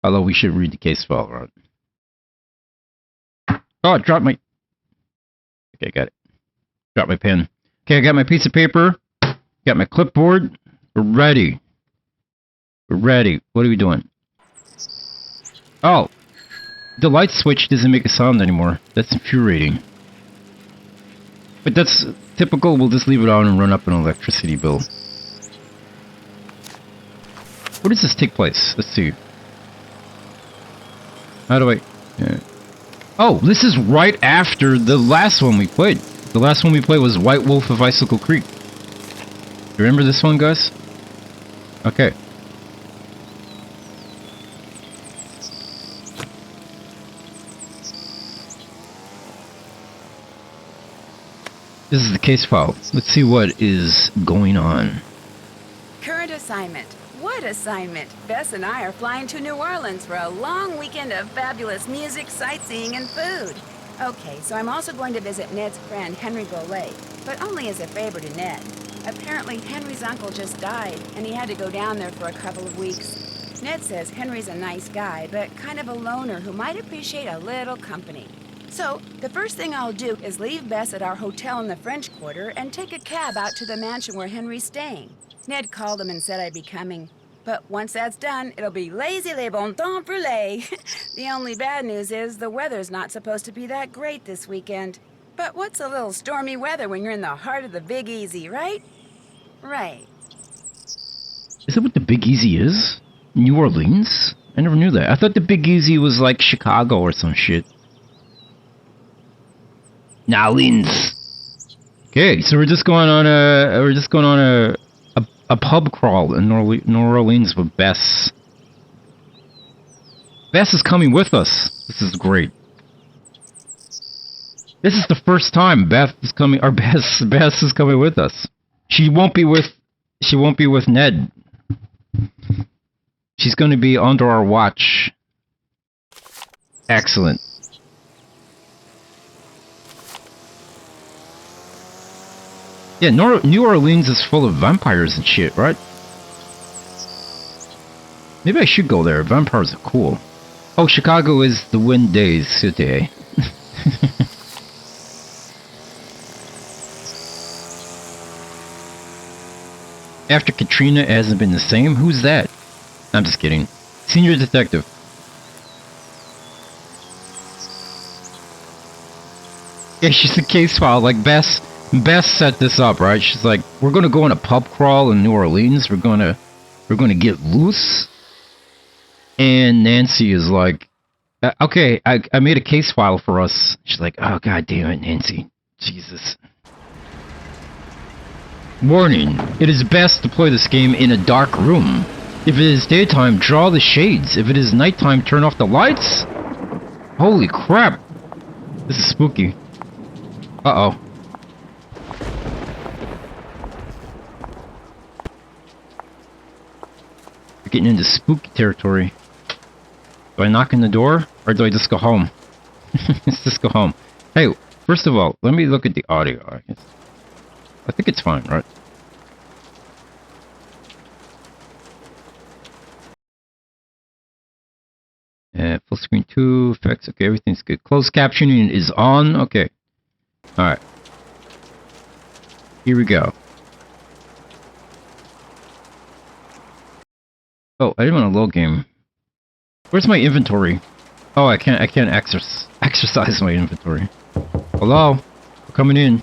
Although we should read the case file, right? Oh, I dropped my... Okay, got it. Dropped my pen. Okay, I got my piece of paper. Got my clipboard. We're ready. We're ready. What are we doing? Oh. The light switch doesn't make a sound anymore. That's infuriating. But that's typical. We'll just leave it on and run up an electricity bill. Where does this take place? Let's see. How do I... Oh, this is right after the last one we played. The last one we played was White Wolf of Icicle Creek. You remember this one, guys? Okay. This is the case file. Let's see what is going on. Current assignment. What assignment? Bess and I are flying to New Orleans for a long weekend of fabulous music, sightseeing, and food. Okay, so I'm also going to visit Ned's friend, Henry Golay, but only as a favor to Ned. Apparently, Henry's uncle just died, and he had to go down there for a couple of weeks. Ned says Henry's a nice guy, but kind of a loner who might appreciate a little company. So, the first thing I'll do is leave Bess at our hotel in the French Quarter and take a cab out to the mansion where Henry's staying. Ned called him and said I'd be coming. But once that's done, it'll be lazy les bon temps brûlés. The only bad news is the weather's not supposed to be that great this weekend. But what's a little stormy weather when you're in the heart of the Big Easy, right? Right. Is that what the Big Easy is? New Orleans? I never knew that. I thought the Big Easy was like Chicago or some shit. New Orleans. Okay, so we're just going on a pub crawl in New Orleans with Bess. Bess is coming with us. This is great. This is the first time Bess is coming with us. She won't be with Ned. She's going to be under our watch. Excellent. Yeah, New Orleans is full of vampires and shit, right? Maybe I should go there. Vampires are cool. Oh, Chicago is the wind days city. After Katrina, it hasn't been the same? Who's that? I'm just kidding. Senior detective. Yeah, she's a case file, like Bess set this up, right? She's like, we're gonna go on a pub crawl in New Orleans. We're gonna get loose. And Nancy is like, okay, I made a case file for us. She's like, oh god damn it, Nancy. Jesus. Warning, it is best to play this game in a dark room. If it is daytime, draw the shades. If it is nighttime, turn off the lights. Holy crap. This is spooky. Uh-oh. We're getting into spooky territory. Do I knock on the door, or do I just go home? Let's just go home. Hey, first of all, let me look at the audio. I think it's fine, right? Full screen 2, effects, okay, everything's good. Closed captioning is on, okay. Alright. Here we go. Oh, I didn't want to load game. Where's my inventory? Oh, I can't exercise my inventory. Hello? We're coming in.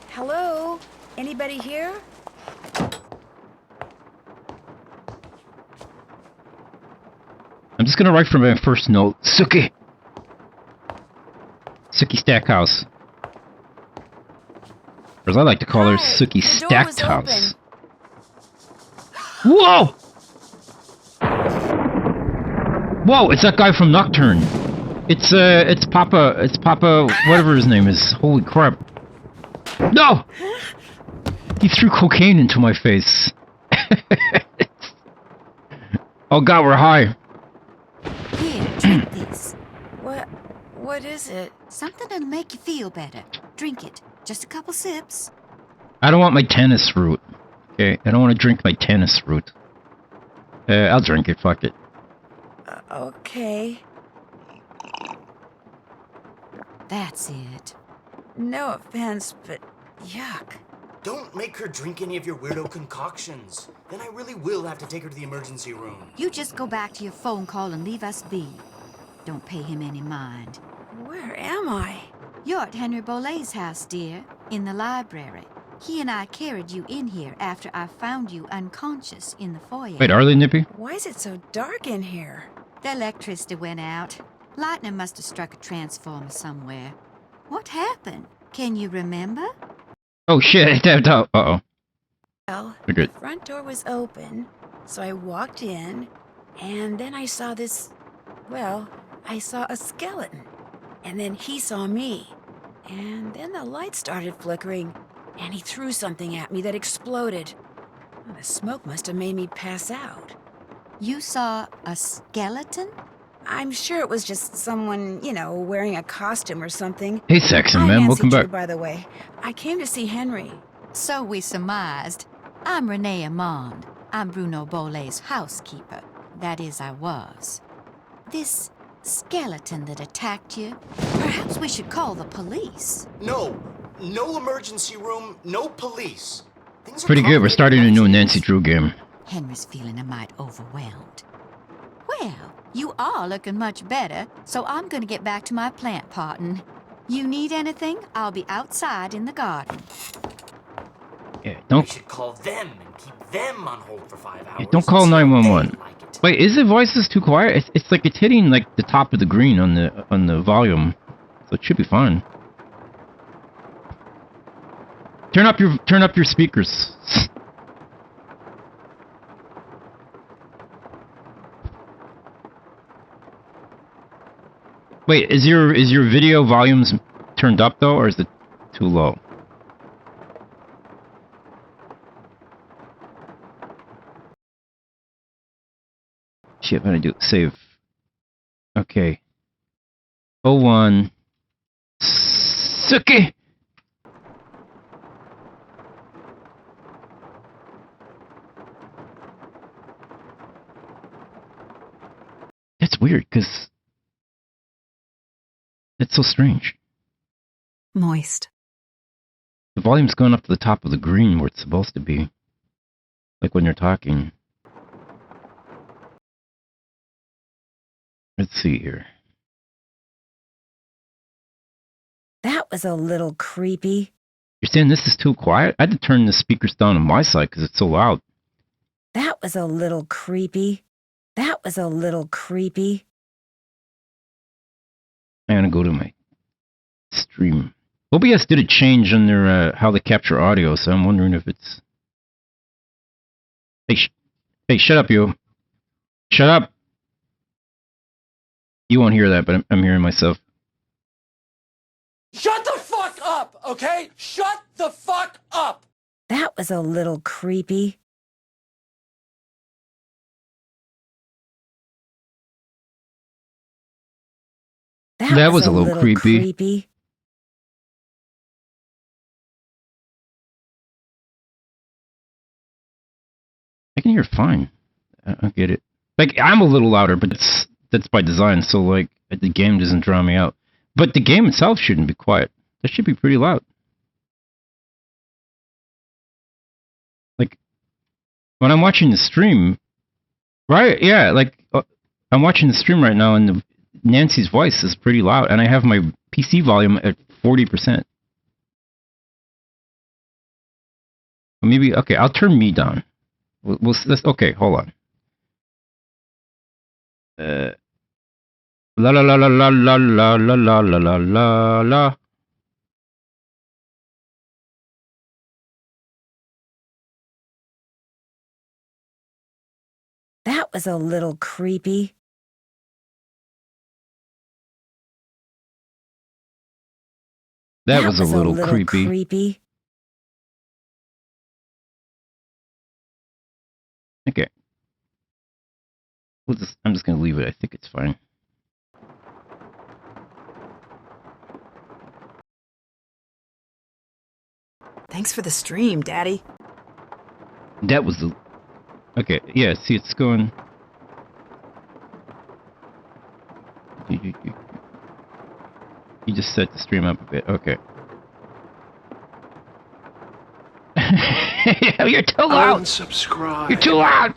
Hello? Anybody here? I'm just gonna write from my first note. Suki! Suki Stackhouse. Or as I like to call her, Suki Stacked House. Whoa! Whoa, it's that guy from Nocturne. It's Papa, whatever his name is. Holy crap. No! He threw cocaine into my face. Oh god, we're high. Here, drink this. What is it? Something that'll make you feel better. Drink it. Just a couple sips. I don't want my tennis fruit. Okay, I don't want to drink my tennis root. I'll drink it, fuck it. Okay. That's it. No offense, but yuck. Don't make her drink any of your weirdo concoctions. Then I really will have to take her to the emergency room. You just go back to your phone call and leave us be. Don't pay him any mind. Where am I? You're at Henry Bolet's house, dear, in the library. He and I carried you in here after I found you unconscious in the foyer. Wait, are they nippy? Why is it so dark in here? The electricity went out. Lightning must have struck a transformer somewhere. What happened? Can you remember? Oh shit, I tapped out. Uh-oh. Well, We're good. the front door was open, so I walked in, and then I saw this... Well, I saw a skeleton. And then he saw me. And then the light started flickering, and he threw something at me that exploded. Well, the smoke must have made me pass out. You saw a skeleton? I'm sure it was just someone, wearing a costume or something. Hey, Saxon, I'm man, Nancy welcome Drew, back. by the way. I came to see Henry. So we surmised. I'm Renee Amand. I'm Bruno Bolet's housekeeper. That is, I was. This skeleton that attacked you, perhaps we should call the police. No emergency room, no police. Things are Pretty good, we're complicated starting a enough new as it Nancy is. Drew game. Henry's feeling a mite overwhelmed. Well, you are looking much better, so I'm gonna get back to my plant potting. You need anything? I'll be outside in the garden. Yeah, We don't should call them and keep them on hold for 5 hours. don't call and see how 911. they like it. Wait, is the voices too quiet? It's like it's hitting like the top of the green on the volume, so it should be fine. Turn up your speakers. Wait, is your video volumes turned up though, or is it too low? Shit, what do I do? Save. Okay. 01. Suki! That's weird, because that's so strange. Moist. The volume's going up to the top of the green where it's supposed to be. Like when you're talking. Let's see here. That was a little creepy. You're saying this is too quiet? I had to turn the speakers down on my side because it's so loud. That was a little creepy. That was a little creepy. I'm gonna go to my stream. OBS did a change on their how they capture audio, so I'm wondering if it's... Hey, shut up, you. Shut up! You won't hear that, but I'm hearing myself. Shut the fuck up, okay? Shut the fuck up! That was a little creepy. That was a little creepy. I can hear fine. I get it. Like, I'm a little louder, but that's by design, so, like, the game doesn't drown me out. But the game itself shouldn't be quiet. That should be pretty loud. Like, when I'm watching the stream, right? Yeah, like, I'm watching the stream right now, and Nancy's voice is pretty loud, and I have my PC volume at 40%. Or maybe, okay, I'll turn me down. Okay, hold on. La la la la la la la la la la la la la. That was a little creepy. That was a little creepy. Okay. I'm just gonna leave it. I think it's fine. Thanks for the stream, Daddy. That was the... Okay, yeah, see, it's going... You just set the stream up a bit. Okay. You're too loud! Unsubscribe. You're too loud!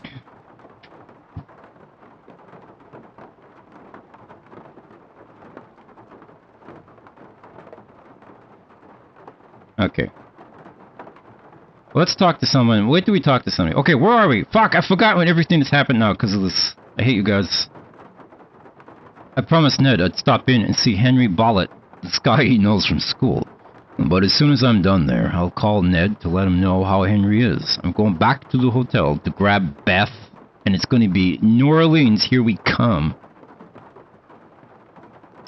Okay. Let's talk to someone. Wait till we talk to somebody. Okay, where are we? Fuck, I forgot when everything that's happened now because of this. I hate you guys. I promised Ned I'd stop in and see Henry Bollett, this guy he knows from school. But as soon as I'm done there, I'll call Ned to let him know how Henry is. I'm going back to the hotel to grab Beth, and it's going to be New Orleans, here we come.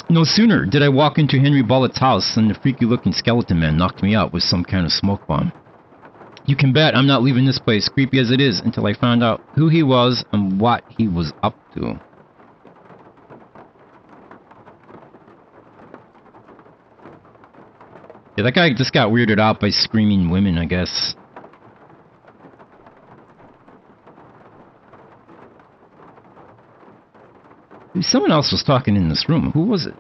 No sooner did I walk into Henry Bollett's house than the freaky-looking skeleton man knocked me out with some kind of smoke bomb. You can bet I'm not leaving this place, creepy as it is, until I found out who he was and what he was up to. Yeah, that guy just got weirded out by screaming women, I guess. Someone else was talking in this room. Who was it?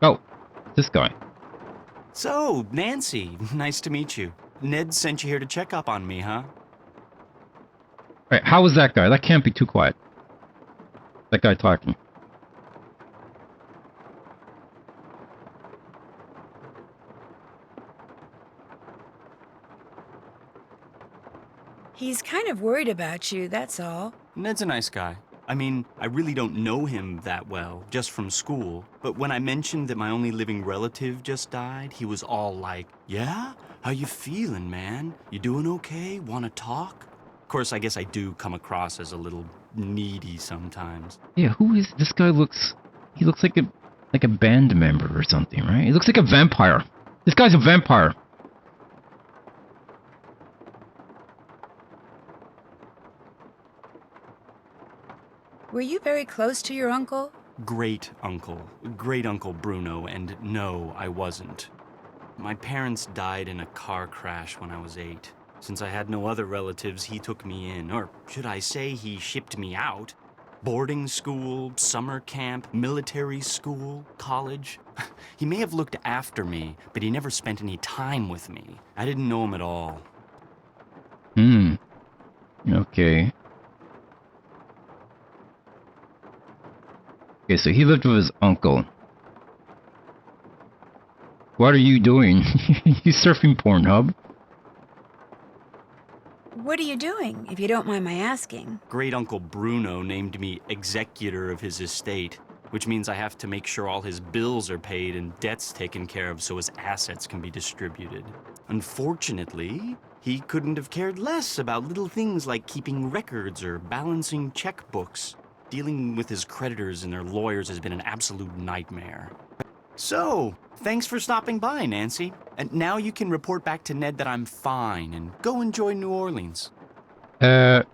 Oh, this guy. So, Nancy, nice to meet you. Ned sent you here to check up on me, huh? Right, how was that guy? That can't be too quiet. That guy talking. He's kind of worried about you, that's all. Ned's a nice guy. I mean, I really don't know him that well, just from school. But when I mentioned that my only living relative just died, he was all like, "Yeah? How you feeling, man? You doing okay? Wanna talk?" Of course, I guess I do come across as a little needy sometimes. Yeah, who is this guy? He looks like a band member or something, right? He looks like a vampire. This guy's a vampire. Were you very close to your uncle? Great uncle Bruno, and no, I wasn't. My parents died in a car crash when I was 8. Since I had no other relatives, he took me in, or should I say he shipped me out. Boarding school, summer camp, military school, college. He may have looked after me, but he never spent any time with me. I didn't know him at all. Okay. Okay, so he lived with his uncle. What are you doing? You surfing Pornhub? What are you doing, if you don't mind my asking? Great Uncle Bruno named me executor of his estate, which means I have to make sure all his bills are paid and debts taken care of so his assets can be distributed. Unfortunately, he couldn't have cared less about little things like keeping records or balancing checkbooks. Dealing with his creditors and their lawyers has been an absolute nightmare. So, thanks for stopping by, Nancy. And now you can report back to Ned that I'm fine and go enjoy New Orleans. I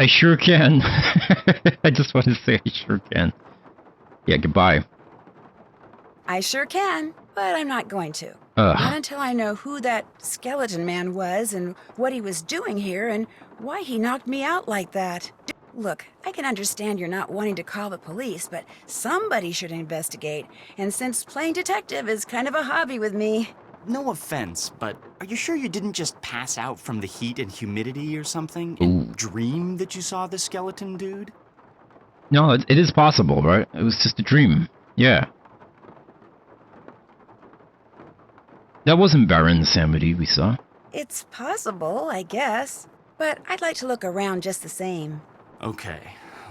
sure can. I just want to say I sure can. Yeah, goodbye. I sure can, but I'm not going to. Not until I know who that skeleton man was and what he was doing here and why he knocked me out like that. Look, I can understand you're not wanting to call the police, but somebody should investigate. And since playing detective is kind of a hobby with me... No offense, but are you sure you didn't just pass out from the heat and humidity or something? Ooh. And dream that you saw the skeleton dude? No, it is possible, right? It was just a dream. Yeah. That wasn't Baron Samedi we saw. It's possible, I guess. But I'd like to look around just the same. Okay,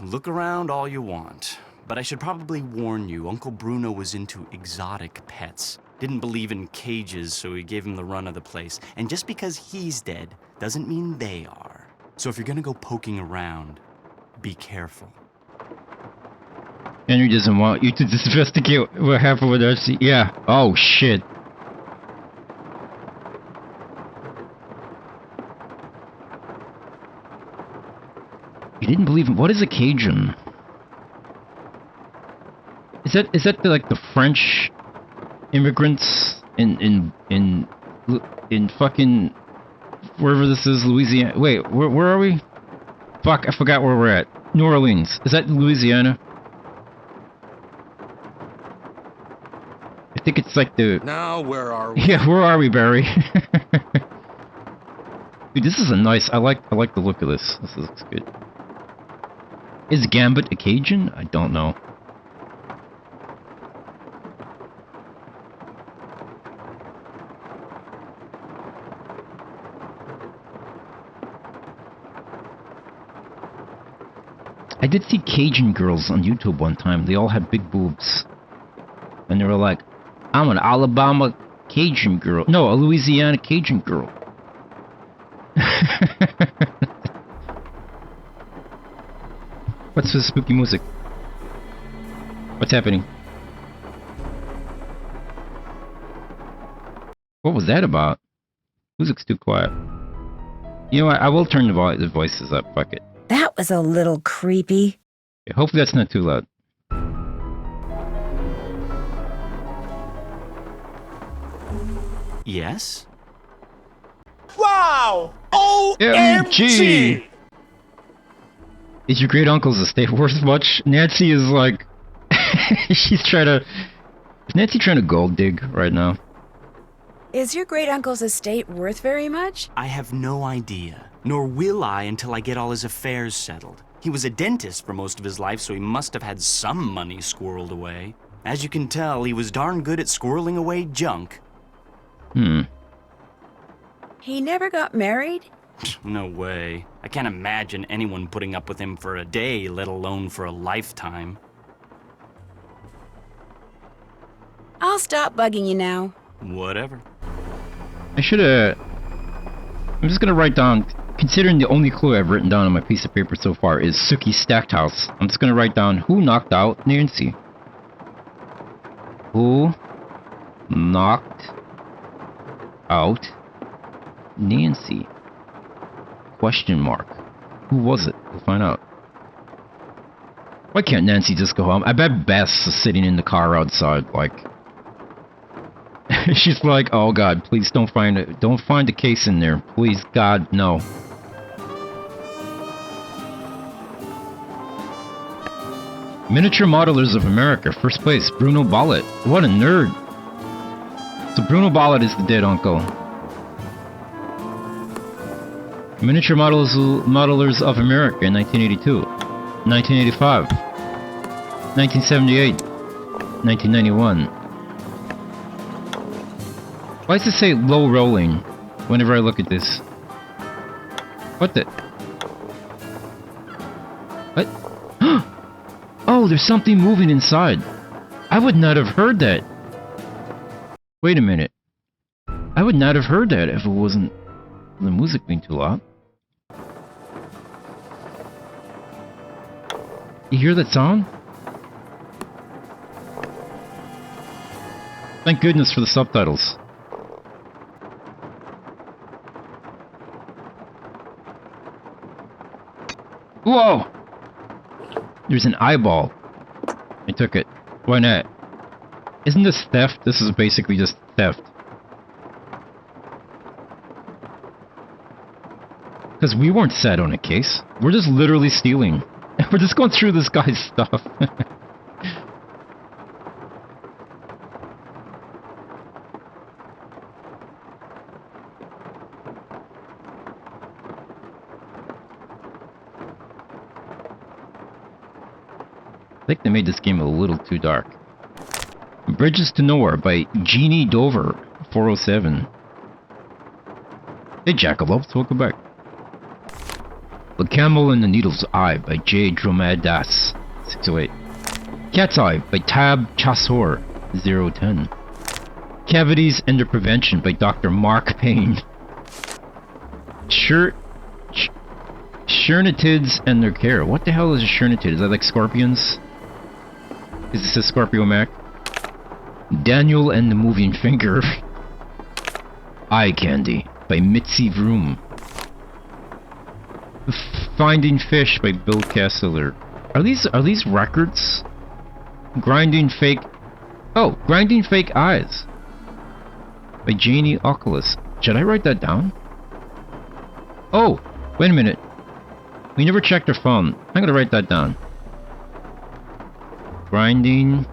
look around all you want. But I should probably warn you, Uncle Bruno was into exotic pets. Didn't believe in cages, so he gave him the run of the place. And just because he's dead doesn't mean they are. So if you're gonna go poking around, be careful. Henry doesn't want you to investigate what happened with us. Yeah. Oh, shit. He didn't believe him. What is a Cajun? Is that like the French immigrants in in fucking wherever this is, Louisiana. Wait, where are we? Fuck, I forgot where we're at. New Orleans. Is that Louisiana? I think it's like the... Now, where are we? Yeah, where are we, Barry? Dude, this is a nice... I like the look of this. This looks good. Is Gambit a Cajun? I don't know. I did see Cajun girls on YouTube one time. They all had big boobs. And they were like, I'm an Alabama Cajun girl. No, a Louisiana Cajun girl. What's this spooky music? What's happening? What was that about? Music's too quiet. You know what? I will turn the voices up. Fuck it. That was a little creepy. Yeah, hopefully that's not too loud. Yes? Wow! OMG! Is your great uncle's estate worth much? Nancy is like... she's trying to... Is Nancy trying to gold dig right now? Is your great uncle's estate worth very much? I have no idea. Nor will I until I get all his affairs settled. He was a dentist for most of his life, so he must have had some money squirreled away. As you can tell, he was darn good at squirreling away junk. He never got married? No way. I can't imagine anyone putting up with him for a day, let alone for a lifetime. I'll stop bugging you now. Whatever. I should've... I'm just gonna write down... Considering the only clue I've written down on my piece of paper so far is Sookie's Stacked House, I'm just gonna write down who knocked out Nancy. Who knocked out Nancy? Question mark. Who was it? We'll find out. Why can't Nancy just go home? I bet Bess is sitting in the car outside, like... She's like, oh god, please don't find a case in there. Please, God, no. Miniature Modelers of America, first place, Bruno Bollet. What a nerd. So Bruno Bollet is the dead uncle. Miniature Modelers of America in 1982, 1985, 1978, 1991. Why does it say low rolling whenever I look at this? What the? What? Oh, there's something moving inside. I would not have heard that. Wait a minute. I would not have heard that if it wasn't the music being too loud. You hear that sound? Thank goodness for the subtitles. Whoa! There's an eyeball. I took it. Why not? Isn't this theft? This is basically just theft. Because we weren't set on a case. We're just literally stealing. We're just going through this guy's stuff. I think they made this game a little too dark. Bridges to Nowhere by Jeannie Dover, 407. Hey Jackalopes, welcome back. The Camel in the Needle's Eye by J. Dromadas, 608. Cat's Eye by Tab Chassor, 010. Cavities and Their Prevention by Dr. Mark Payne. Chernitids and Their Care. What the hell is a chernitid? Is that like scorpions? Is this a Scorpio Mac? Daniel and the Moving Finger. Eye Candy by Mitzi Vroom. Finding Fish by Bill Kessler. Are these records? Grinding Fake... Oh, Grinding Fake Eyes. By Janie Oculus. Should I write that down? Oh, wait a minute. We never checked her phone. I'm gonna write that down. Grinding.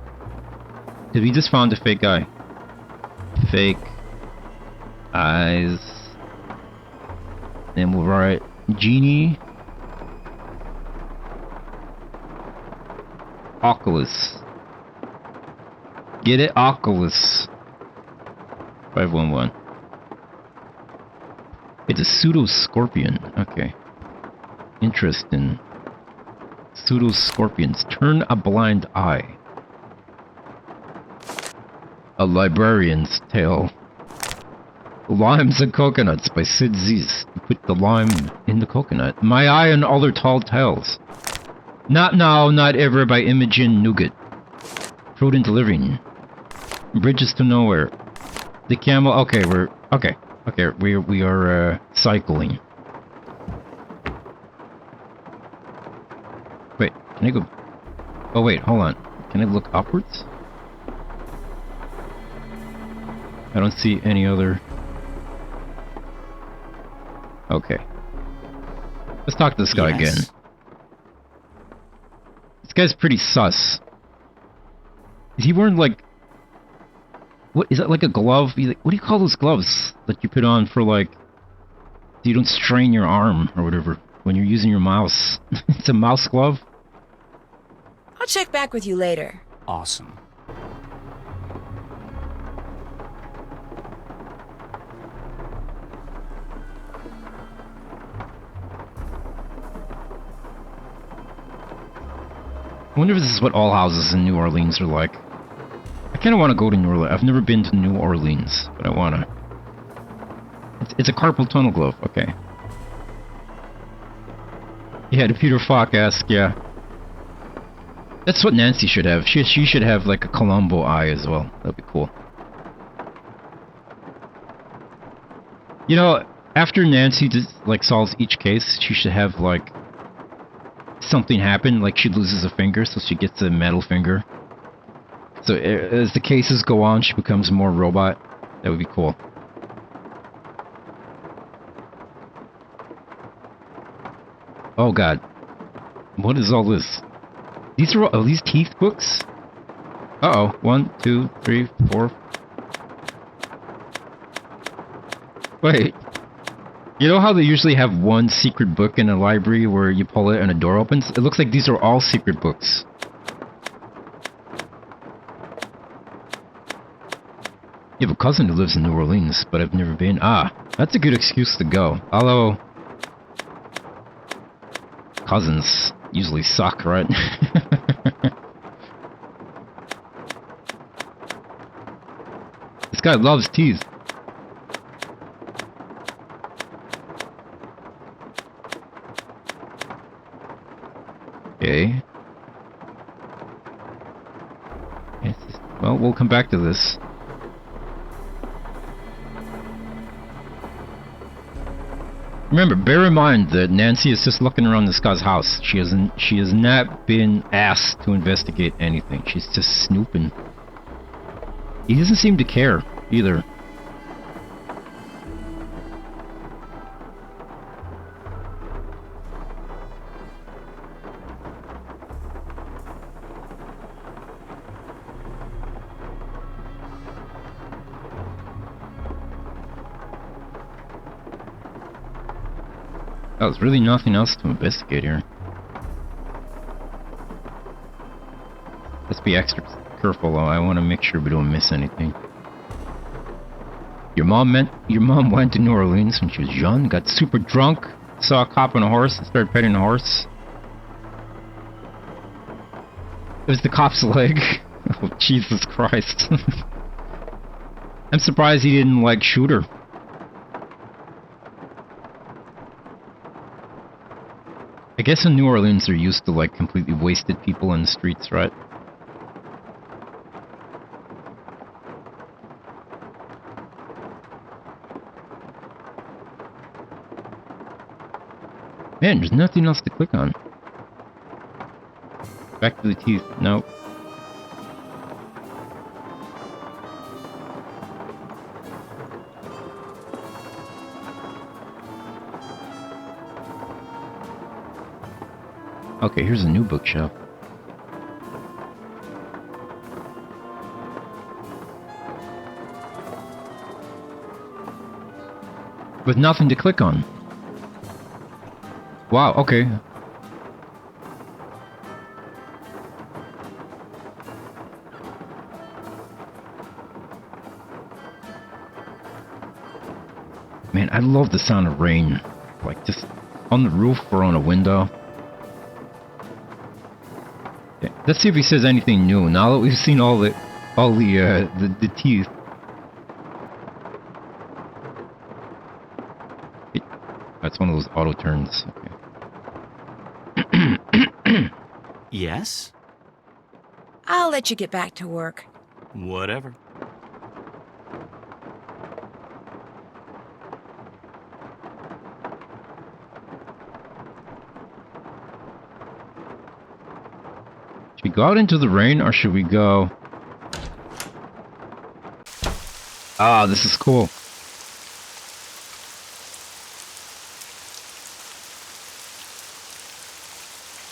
Because we just found a fake guy. Fake eyes. Then we'll write Genie Oculus. Get it? Oculus. 511. It's a pseudo-scorpion. Okay. Interesting. Pseudo-scorpions. Turn a blind eye. A Librarian's Tale. Limes and Coconuts by Sid Zeiss. You put the lime in the coconut. My Eye and Other Tall Tales. Not Now, Not Ever by Imogen Nougat. Frozen Delivering. Bridges to Nowhere. The Camel. Okay, we are cycling. Wait, can I go? Oh wait, hold on. Can I look upwards? I don't see any other. Okay. Let's talk to this guy again. This guy's pretty sus. Is he wearing like... What, is that like a glove? What do you call those gloves that you put on for like... So you don't strain your arm or whatever when you're using your mouse? It's a mouse glove? I'll check back with you later. Awesome. I wonder if this is what all houses in New Orleans are like. I kind of want to go to New Orleans. I've never been to New Orleans, but I want to. It's a carpal tunnel glove. Okay. Yeah, the Peter Falk-esque, yeah. That's what Nancy should have. She should have like a Columbo eye as well. That'd be cool. You know, after Nancy just like solves each case, she should have like something happen, like she loses a finger, so she gets a metal finger. So as the cases go on, she becomes more robot. That would be cool. Oh god. What is all this? Are these teeth books? Uh-oh. 1, 2, 3, 4. Wait. You know how they usually have one secret book in a library where you pull it and a door opens? It looks like these are all secret books. You have a cousin who lives in New Orleans, but I've never been. Ah, that's a good excuse to go. Although, cousins usually suck, right? This guy loves teas. Okay. Well, we'll come back to this. Remember, bear in mind that Nancy is just looking around this guy's house. She has not been asked to investigate anything. She's just snooping. He doesn't seem to care either. Oh, there's really nothing else to investigate here. Let's be extra careful though. I want to make sure we don't miss anything. Your mom went to New Orleans when she was young, got super drunk, saw a cop on a horse, and started petting the horse. It was the cop's leg. Oh, Jesus Christ. I'm surprised he didn't, like, shoot her. I guess in New Orleans they're used to, like, completely wasted people in the streets, right? Man, there's nothing else to click on. Back to the teeth. Nope. Okay, here's a new bookshelf. With nothing to click on. Wow, okay. Man, I love the sound of rain. Like just on the roof or on a window. Okay, let's see if he says anything new now that we've seen all the teeth. That's one of those auto turns. Okay. Yes? I'll let you get back to work. Whatever. Should we go out into the rain or should we go... Ah, this is cool.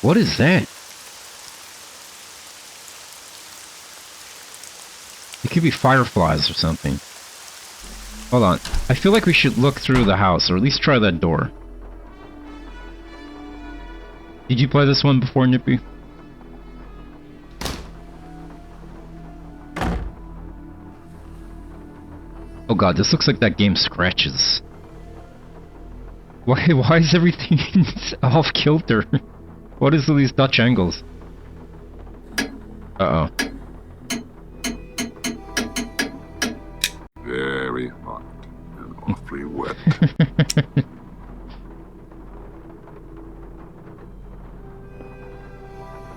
What is that? It could be fireflies or something. Hold on. I feel like we should look through the house, or at least try that door. Did you play this one before, Nippy? Oh god, this looks like that game Scratches. Why is everything off kilter? What is all these Dutch angles? Uh-oh. Very hot and awfully wet.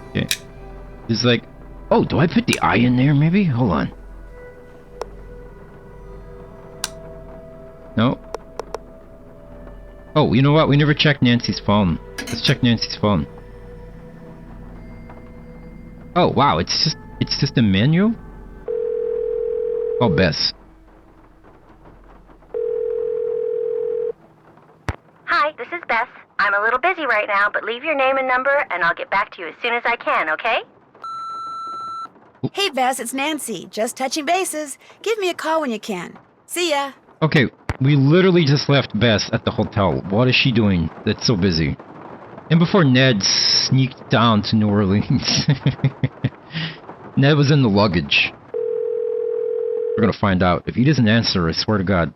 Okay. It's like... Oh, do I put the eye in there, maybe? Hold on. No. Oh, you know what? We never checked Nancy's phone. Let's check Nancy's phone. Oh, wow, it's just a menu? Oh, Bess. Hi, this is Bess. I'm a little busy right now, but leave your name and number, and I'll get back to you as soon as I can, okay? Hey, Bess, it's Nancy. Just touching bases. Give me a call when you can. See ya. Okay, we literally just left Bess at the hotel. What is she doing that's so busy? And before Ned sneaked down to New Orleans. Ned was in the luggage. We're gonna find out. If he doesn't answer, I swear to God.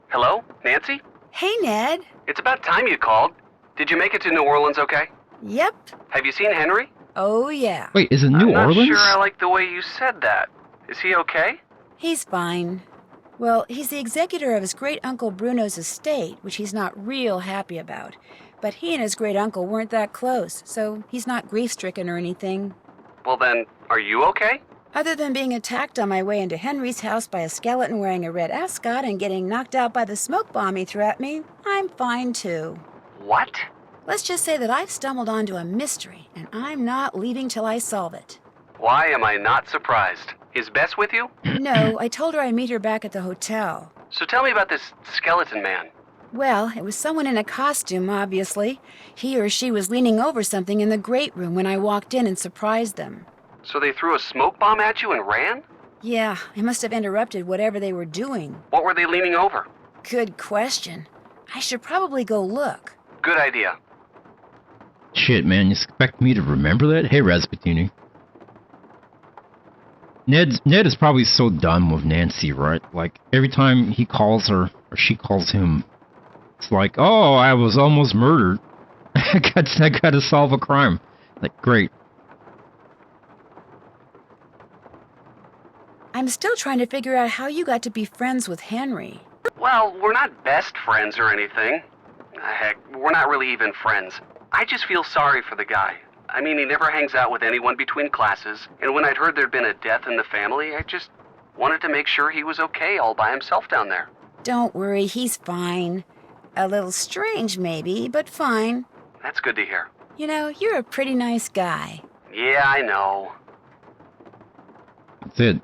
Hello? Nancy? Hey, Ned. It's about time you called. Did you make it to New Orleans okay? Yep. Have you seen Henry? Oh, yeah. Wait, is it New I'm Orleans? not sure I like the way you said that. Is he okay? He's fine. Well, he's the executor of his great-uncle Bruno's estate, which he's not real happy about. But he and his great-uncle weren't that close, so he's not grief-stricken or anything. Well then, are you okay? Other than being attacked on my way into Henry's house by a skeleton wearing a red ascot and getting knocked out by the smoke bomb he threw at me, I'm fine too. What? Let's just say that I've stumbled onto a mystery, and I'm not leaving till I solve it. Why am I not surprised? Is Bess with you? No, I told her I'd meet her back at the hotel. So tell me about this skeleton man. Well, it was someone in a costume, obviously. He or she was leaning over something in the great room when I walked in and surprised them. So they threw a smoke bomb at you and ran? Yeah, I must have interrupted whatever they were doing. What were they leaning over? Good question. I should probably go look. Good idea. Shit, man, you expect me to remember that? Hey, Rasputin. Ned is probably so done with Nancy, right? Like, every time he calls her, or she calls him, it's like, oh, I was almost murdered. I gotta solve a crime. Like, great. I'm still trying to figure out how you got to be friends with Henry. Well, we're not best friends or anything. Heck, we're not really even friends. I just feel sorry for the guy. I mean, he never hangs out with anyone between classes, and when I'd heard there'd been a death in the family, I just wanted to make sure he was okay all by himself down there. Don't worry, he's fine. A little strange, maybe, but fine. That's good to hear. You know, you're a pretty nice guy. Yeah, I know. That's it.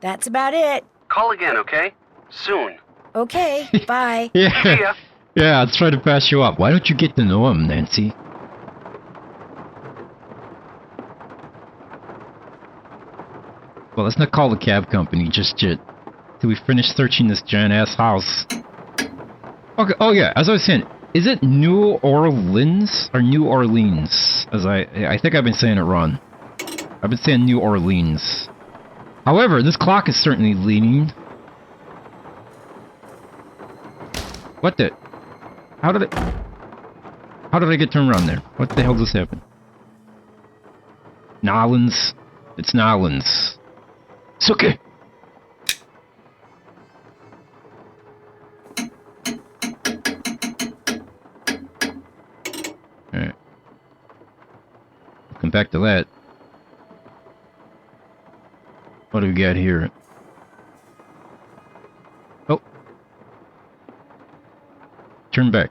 That's about it. Call again, okay? Soon. Okay, bye. Yeah. See ya. Yeah, let's try to pass you up. Why don't you get to know him, Nancy? Well, let's not call the cab company just yet. Till we finish searching this giant-ass house. Okay, oh yeah, as I was saying, is it New Orleans? Or New Orleans? As I think I've been saying it wrong. I've been saying New Orleans. However, this clock is certainly leaning. What the? How did I get turned around there? What the hell just happened? Nolans. It's Nolans. It's okay. Alright. Come back to that. What do we got here? Oh. Turn back.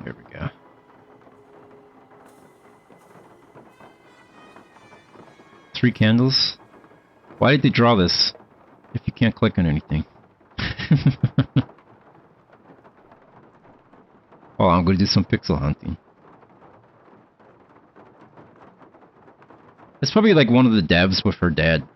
There we go. Three candles. Why did they draw this if you can't click on anything? Oh, I'm going to do some pixel hunting. It's probably like one of the devs with her dad.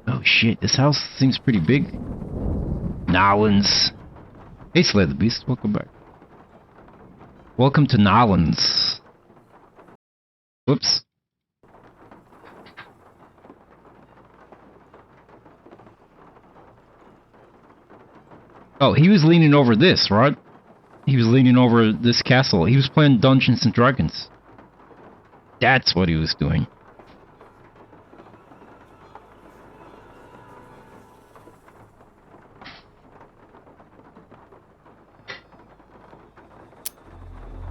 Oh shit, this house seems pretty big. Nolans. Hey Slay the Beast, welcome back. Welcome to Nolans. Whoops. Oh, he was leaning over this, right? He was leaning over this castle. He was playing Dungeons and Dragons. That's what he was doing.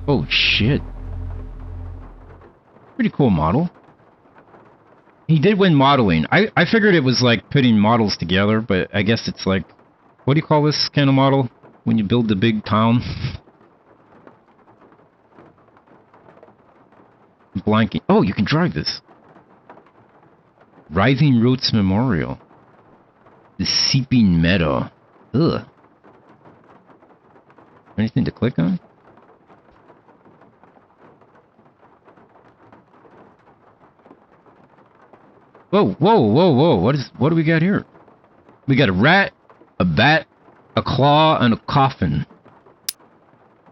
Oh shit. Pretty cool model. He did win modeling. I figured it was like putting models together, but I guess it's like, what do you call this kind of model when you build the big town? Blanking. Oh, you can drive this. Rising Roots Memorial. The Seeping Meadow. Ugh. Anything to click on? Whoa, whoa, whoa, whoa. What do we got here? We got a rat, a bat, a claw, and a coffin.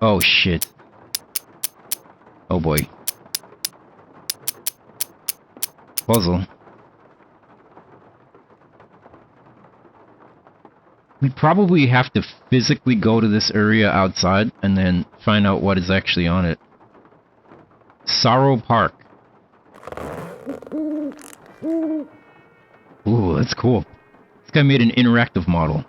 Oh shit. Oh boy. Puzzle. We probably have to physically go to this area outside and then find out what is actually on it. Sorrow Park. Ooh, that's cool. This guy made an interactive model.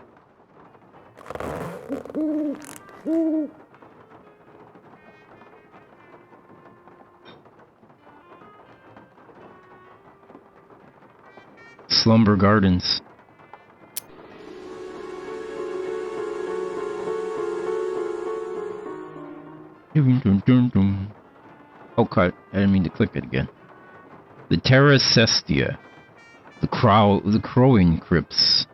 Slumber Gardens. Oh, cut. I didn't mean to click it again. The Terra Cestia. The Crowing Crypts.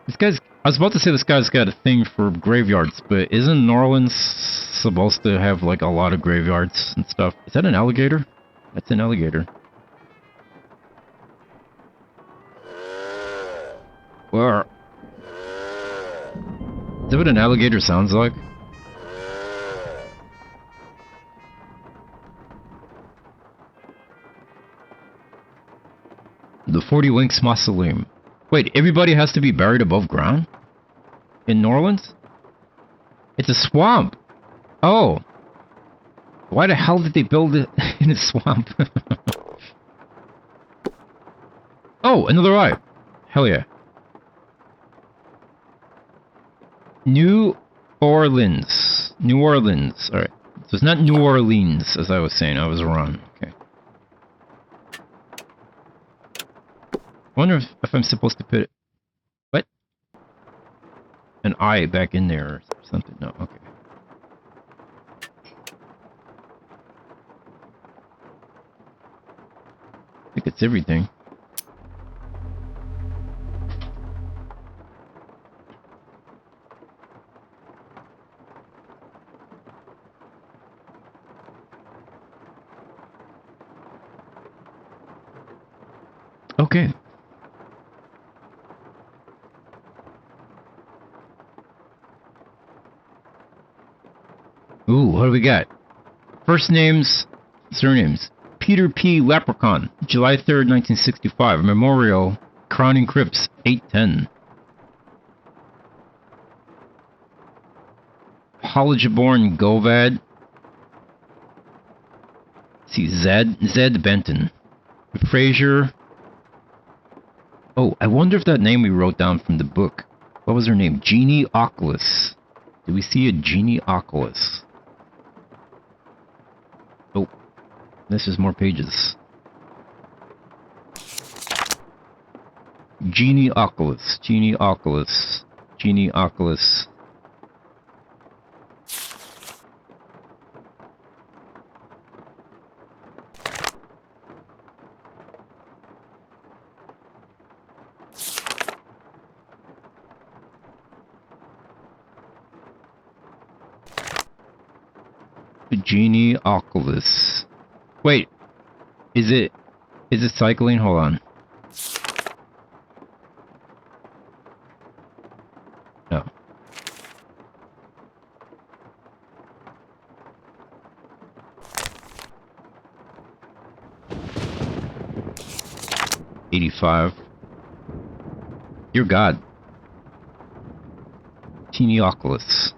This guy's... I was about to say this guy's got a thing for graveyards, but isn't New Orleans supposed to have, like, a lot of graveyards and stuff? Is that an alligator? That's an alligator. Where? Is that what an alligator sounds like? The 40 Links Mausoleum. Wait, everybody has to be buried above ground? In New Orleans? It's a swamp! Oh! Why the hell did they build it in a swamp? Oh, another eye! Hell yeah. New Orleans. New Orleans. Alright. So it's not New Orleans, as I was saying. I was wrong. Okay. I wonder if I'm supposed to put... What? An eye back in there or something. No, okay. think it's everything. Okay. Ooh, what do we got? First names, surnames. Peter P. Leprechaun, July 3rd, 1965. Memorial, Crowning Crypts, 810. College-born Govad. Let's see, Zed Benton. Fraser. Oh, I wonder if that name we wrote down from the book. What was her name? Jeannie Oculus. Do we see a Jeannie Oculus? Oh, this is more pages. Jeannie Oculus. Jeannie Oculus. Jeannie Oculus. Jeannie Oculus. Wait, is it cycling? Hold on. No. $85. Dear God. Jeannie Oculus.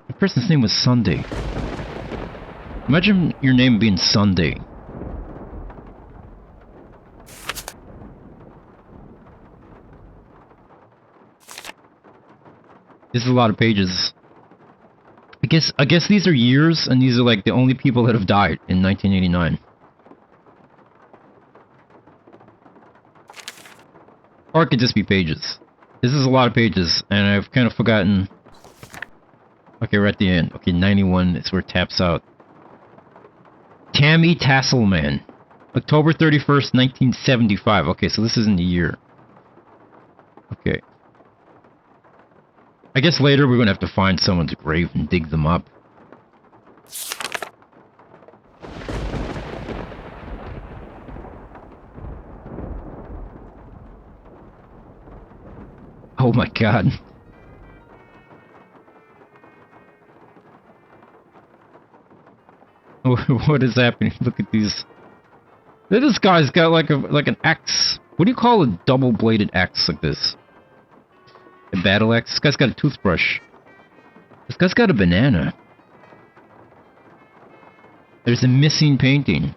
The person's name was Sunday. Imagine your name being Sunday. This is a lot of pages. I guess these are years, and these are like the only people that have died in 1989. Or it could just be pages. This is a lot of pages, and I've kind of forgotten. Okay, we're at the end. Okay, 91 is where it taps out. Tammy Tasselman. October 31st, 1975. Okay, so this isn't the year. Okay. I guess later we're going to have to find someone's grave and dig them up. Oh my god. What is happening? Look at these. This guy's got like an axe. What do you call a double-bladed axe like this? A battle axe? This guy's got a toothbrush. This guy's got a banana. There's a missing painting.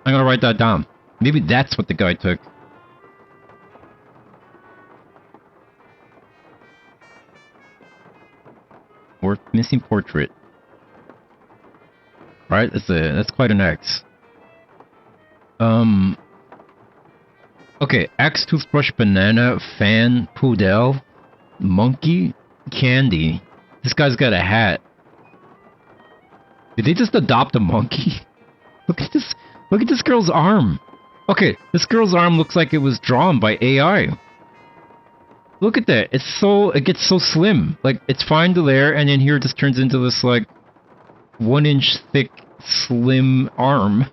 I'm gonna write that down. Maybe that's what the guy took. Or missing portrait. Right, that's quite an X. Okay, axe, toothbrush, banana, fan, poodle, monkey, candy. This guy's got a hat. Did they just adopt a monkey? Look at this. Look at this girl's arm. Okay, this girl's arm looks like it was drawn by AI. Look at that. It gets so slim. Like, it's fine to there, and then here it just turns into this, like, 1-inch thick, slim arm.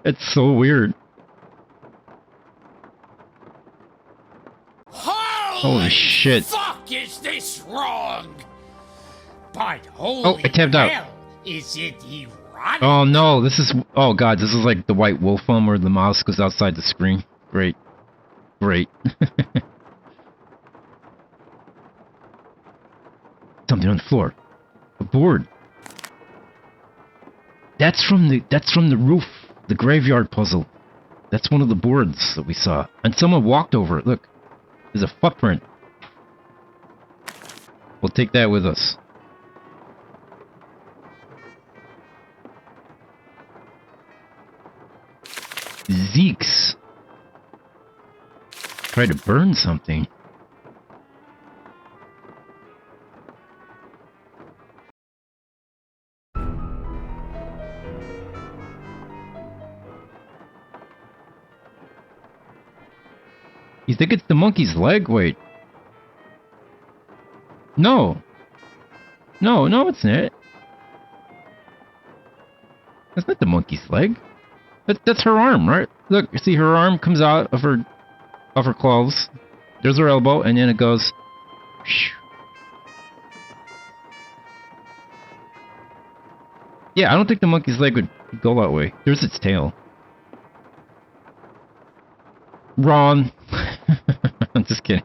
It's so weird. Holy shit. Fuck, is this wrong? But Oh, I tapped out. Is it erotic? Oh no, this is... Oh god, this is like the White Wolf film where the mouse goes outside the screen. Great. Great. Something on the floor. A board. That's from the roof. The graveyard puzzle. That's one of the boards that we saw. And someone walked over it. Look. There's a footprint. We'll take that with us. Zeke's. Try to burn something. You think it's the monkey's leg? Wait. No. No, it's not. That's not the monkey's leg. That's her arm, right? Look, you see her arm comes out of her clothes. There's her elbow, and then it goes. Yeah, I don't think the monkey's leg would go that way. There's its tail. Wrong. I'm just kidding.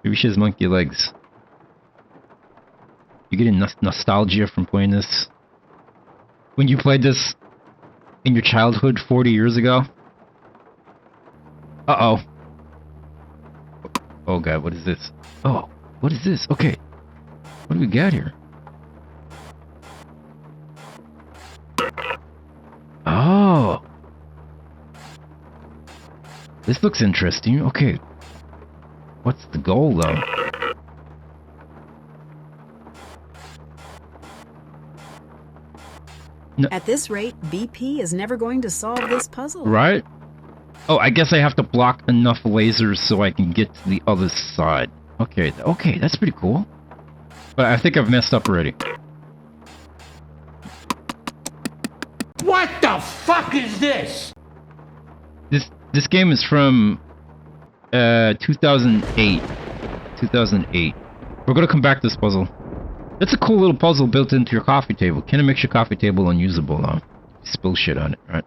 Maybe she has monkey legs. You getting nostalgia from playing this? When you played this in your childhood 40 years ago? Uh-oh. Oh god, what is this? Oh, what is this? Okay. What do we got here? Oh. This looks interesting. Okay. What's the goal, though? No. At this rate, BP is never going to solve this puzzle. Right? Oh, I guess I have to block enough lasers so I can get to the other side. Okay, that's pretty cool. But I think I've messed up already. What the fuck is this? This game is from 2008. 2008. We're gonna come back to this puzzle. That's a cool little puzzle built into your coffee table. Kinda makes your coffee table unusable though. You spill shit on it, right?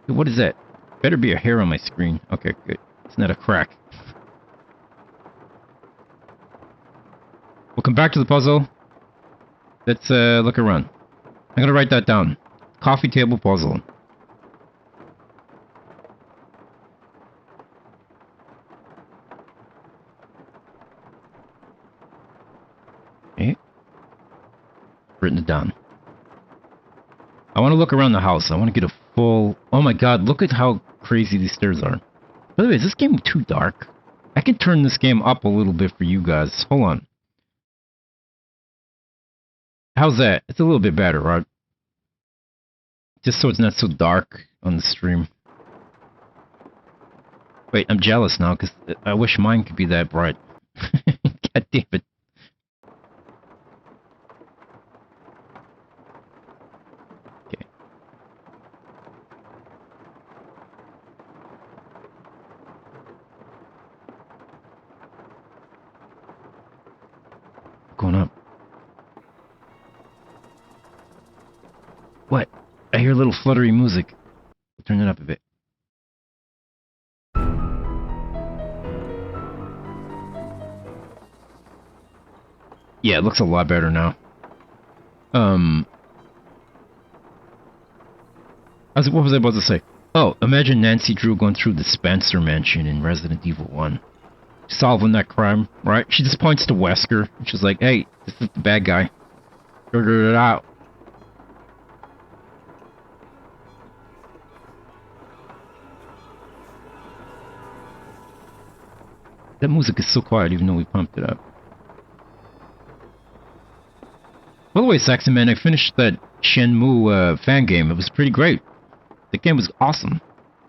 What is that? Better be a hair on my screen. Okay, good. It's not a crack. We'll come back to the puzzle. Let's look around. I'm gonna write that down. Coffee table puzzle. Okay. Written it down. I want to look around the house. I want to get a full... Oh my god, look at how crazy these stairs are. By the way, is this game too dark? I can turn this game up a little bit for you guys. Hold on. How's that? It's a little bit better, right? Just so it's not so dark on the stream. Wait, I'm jealous now, because I wish mine could be that bright. God damn it. Okay. Going up. What? I hear a little fluttery music. Turn it up a bit. Yeah, it looks a lot better now. What was I about to say? Oh, imagine Nancy Drew going through the Spencer mansion in Resident Evil 1. Solving that crime, right? She just points to Wesker. And she's like, hey, this is the bad guy. Figure it out. That music is so quiet even though we pumped it up. By the way, Saxon Man, I finished that Shenmue fan game. It was pretty great. The game was awesome.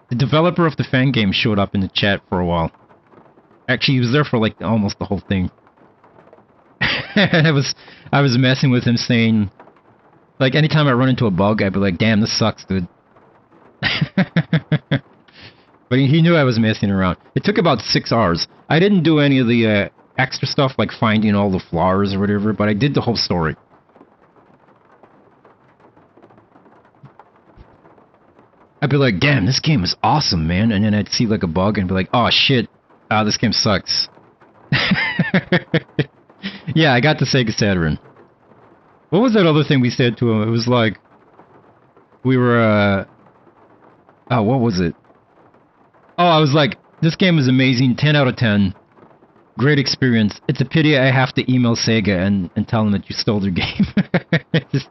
The developer of the fan game showed up in the chat for a while. Actually, he was there for like almost the whole thing. I was messing with him saying, like, anytime I run into a bug, I'd be like, damn, this sucks, dude. But he knew I was messing around. It took about 6 hours. I didn't do any of the extra stuff, like finding all the flowers or whatever, but I did the whole story. I'd be like, damn, this game is awesome, man. And then I'd see like a bug and be like, oh shit, this game sucks. Yeah, I got the Sega Saturn. What was that other thing we said to him? It was like, we were, oh, what was it? Oh, I was like, this game is amazing, 10 out of 10. great experience. It's a pity I have to email Sega and tell them that you stole their game. Just...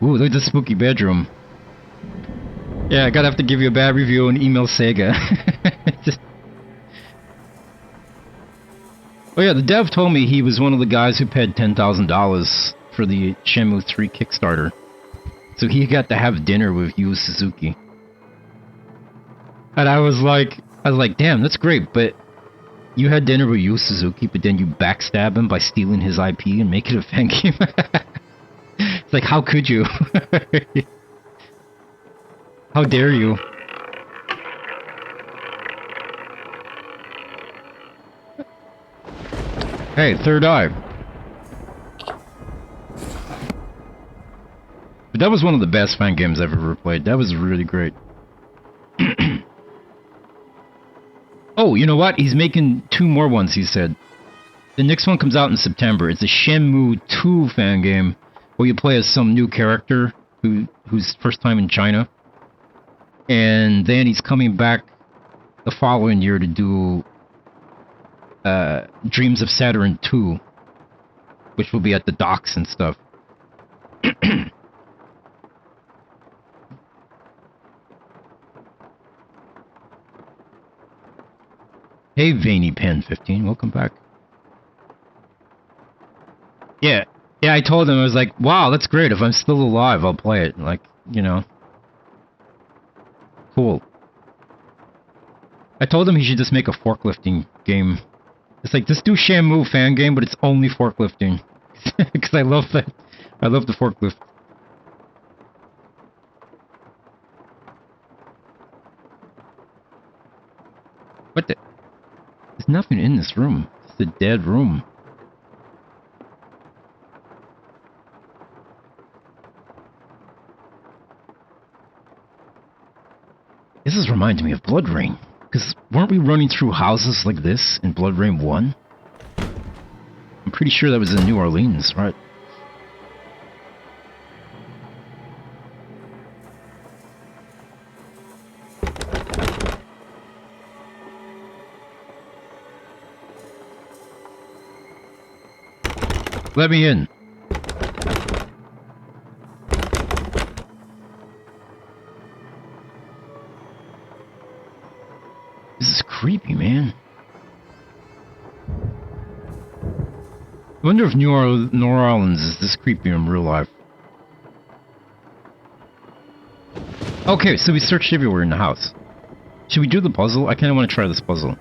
Ooh, look at the spooky bedroom. Yeah, I gotta have to give you a bad review and email Sega. Just... Oh yeah, the dev told me he was one of the guys who paid $10,000 for the Shenmue 3 Kickstarter. So he got to have dinner with Yu Suzuki. And I was like, damn, that's great, but you had dinner with Yu Suzuki, but then you backstab him by stealing his IP and make it a fan game? It's like, how could you? How dare you? Hey, Third Eye. But that was one of the best fan games I've ever played. That was really great. Oh, you know what? He's making 2 more ones, he said. The next one comes out in September. It's a Shenmue 2 fan game where you play as some new character who's first time in China. And then he's coming back the following year to do Dreams of Saturn 2, which will be at the docks and stuff. Hey, Veiny Pen 15, welcome back. Yeah, I told him, I was like, wow, that's great. If I'm still alive, I'll play it. Like, you know. Cool. I told him he should just make a forklifting game. It's like, just do Shenmue fan game, but it's only forklifting. Because I love that. I love the forklift. What the? There's nothing in this room. It's a dead room. This is reminding me of Blood Rain. Because weren't we running through houses like this in Blood Rain 1? I'm pretty sure that was in New Orleans, right? Let me in. This is creepy, man. I wonder if New Orleans is this creepy in real life. Okay, so we searched everywhere in the house. Should we do the puzzle? I kind of want to try this puzzle.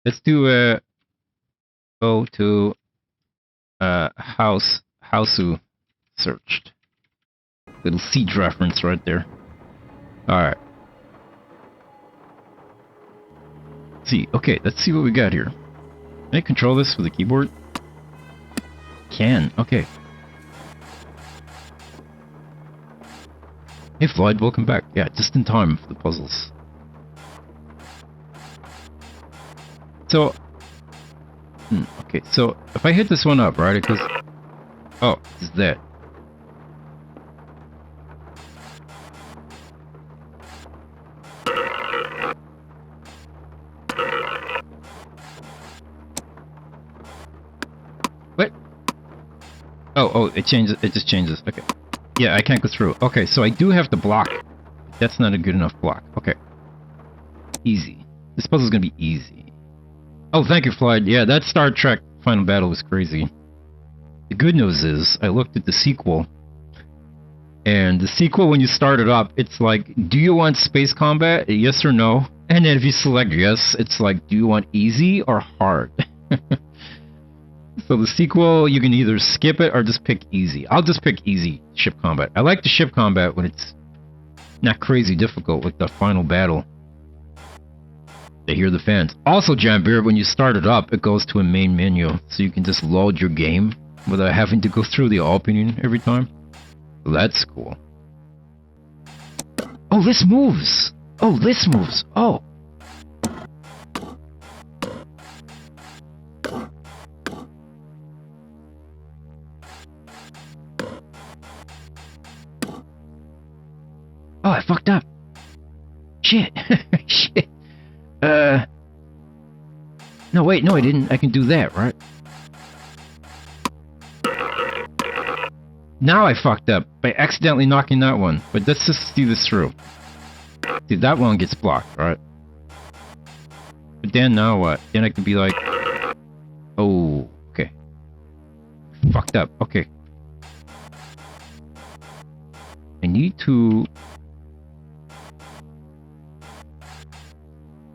Let's do go to Hausu searched. Little siege reference right there. Alright. See, okay, let's see what we got here. Can I control this with a keyboard? Can, okay. Hey Floyd, welcome back. Yeah, just in time for the puzzles. So, okay, so if I hit this one up, right, it goes... Oh, it's that. What? Oh, it changes, it just changes, okay. Yeah, I can't go through. Okay, so I do have to block. That's not a good enough block. Okay. Easy. This puzzle's gonna be easy. Oh, thank you, Floyd. Yeah, that Star Trek Final Battle was crazy. The good news is, I looked at the sequel, and the sequel, when you start it up, it's like, do you want space combat? Yes or no? And then if you select yes, it's like, do you want easy or hard? So the sequel, you can either skip it or just pick easy. I'll just pick easy ship combat. I like the ship combat when it's not crazy difficult, like the final battle. They hear the fans. Also, Jambeer, when you start it up, it goes to a main menu, so you can just load your game without having to go through the opening every time. So that's cool. Oh, this moves! Oh, this moves! Oh! Oh, I fucked up. Shit. Shit. No, wait, no, I didn't. I can do that, right? Now I fucked up by accidentally knocking that one. But let's just see this through. See, that one gets blocked, right? But then now what? Then I could be like... Oh, okay. Fucked up. Okay. I need to...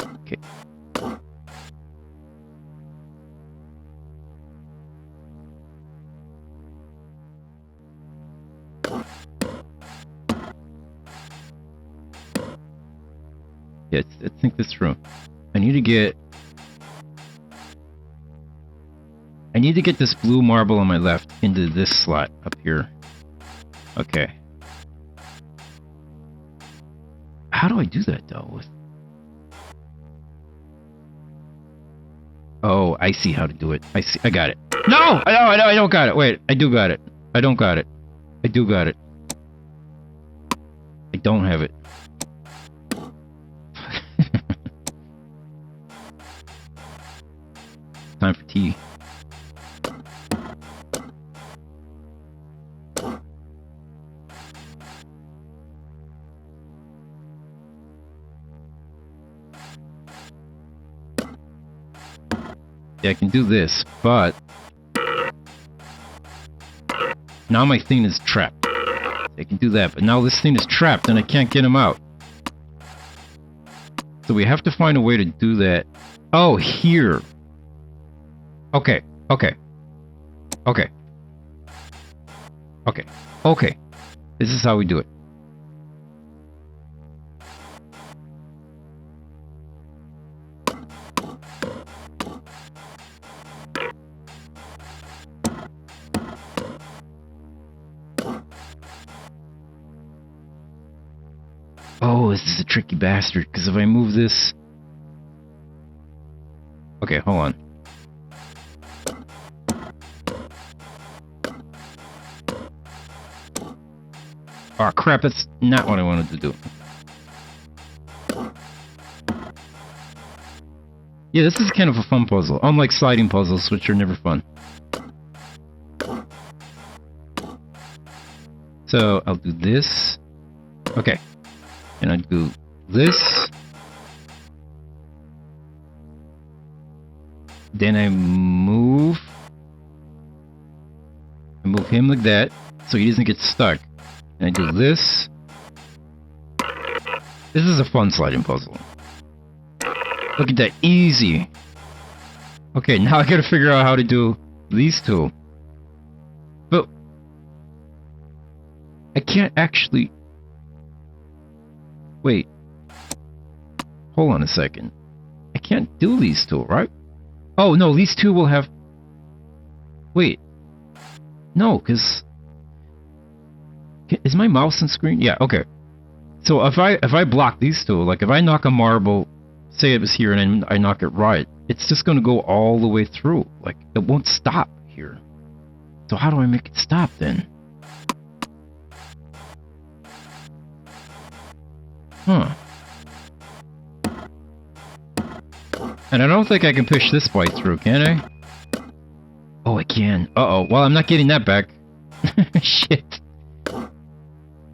Okay. Yeah, let's think this through. I need to get this blue marble on my left into this slot up here. Okay. How do I do that though? Oh, I see how to do it. I see. I got it. No! I don't got it. Wait, I do got it. I don't got it. I do got it. I don't have it. Time for tea. Yeah, I can do this, but now my thing is trapped. I can do that, but now this thing is trapped and I can't get him out. So we have to find a way to do that. Oh, here. Okay. This is how we do it. Oh, this is a tricky bastard, because if I move this... Okay, hold on. Oh crap, that's not what I wanted to do. Yeah, this is kind of a fun puzzle, unlike sliding puzzles, which are never fun. So, I'll do this. Okay. And I'll do this. Then I move him like that, so he doesn't get stuck. And I do this. This is a fun sliding puzzle. Look at that, easy. Okay, now I gotta figure out how to do these two. But I can't actually... Wait. Hold on a second. I can't do these two, right? Oh, no, these two will have... Wait. No, because... Is my mouse on screen? Yeah, okay. So if I block these two, like if I knock a marble, say it was here and I knock it right, it's just going to go all the way through. Like, it won't stop here. So how do I make it stop then? Huh. And I don't think I can push this way through, can I? Oh, I can. Uh-oh. Well, I'm not getting that back. Shit.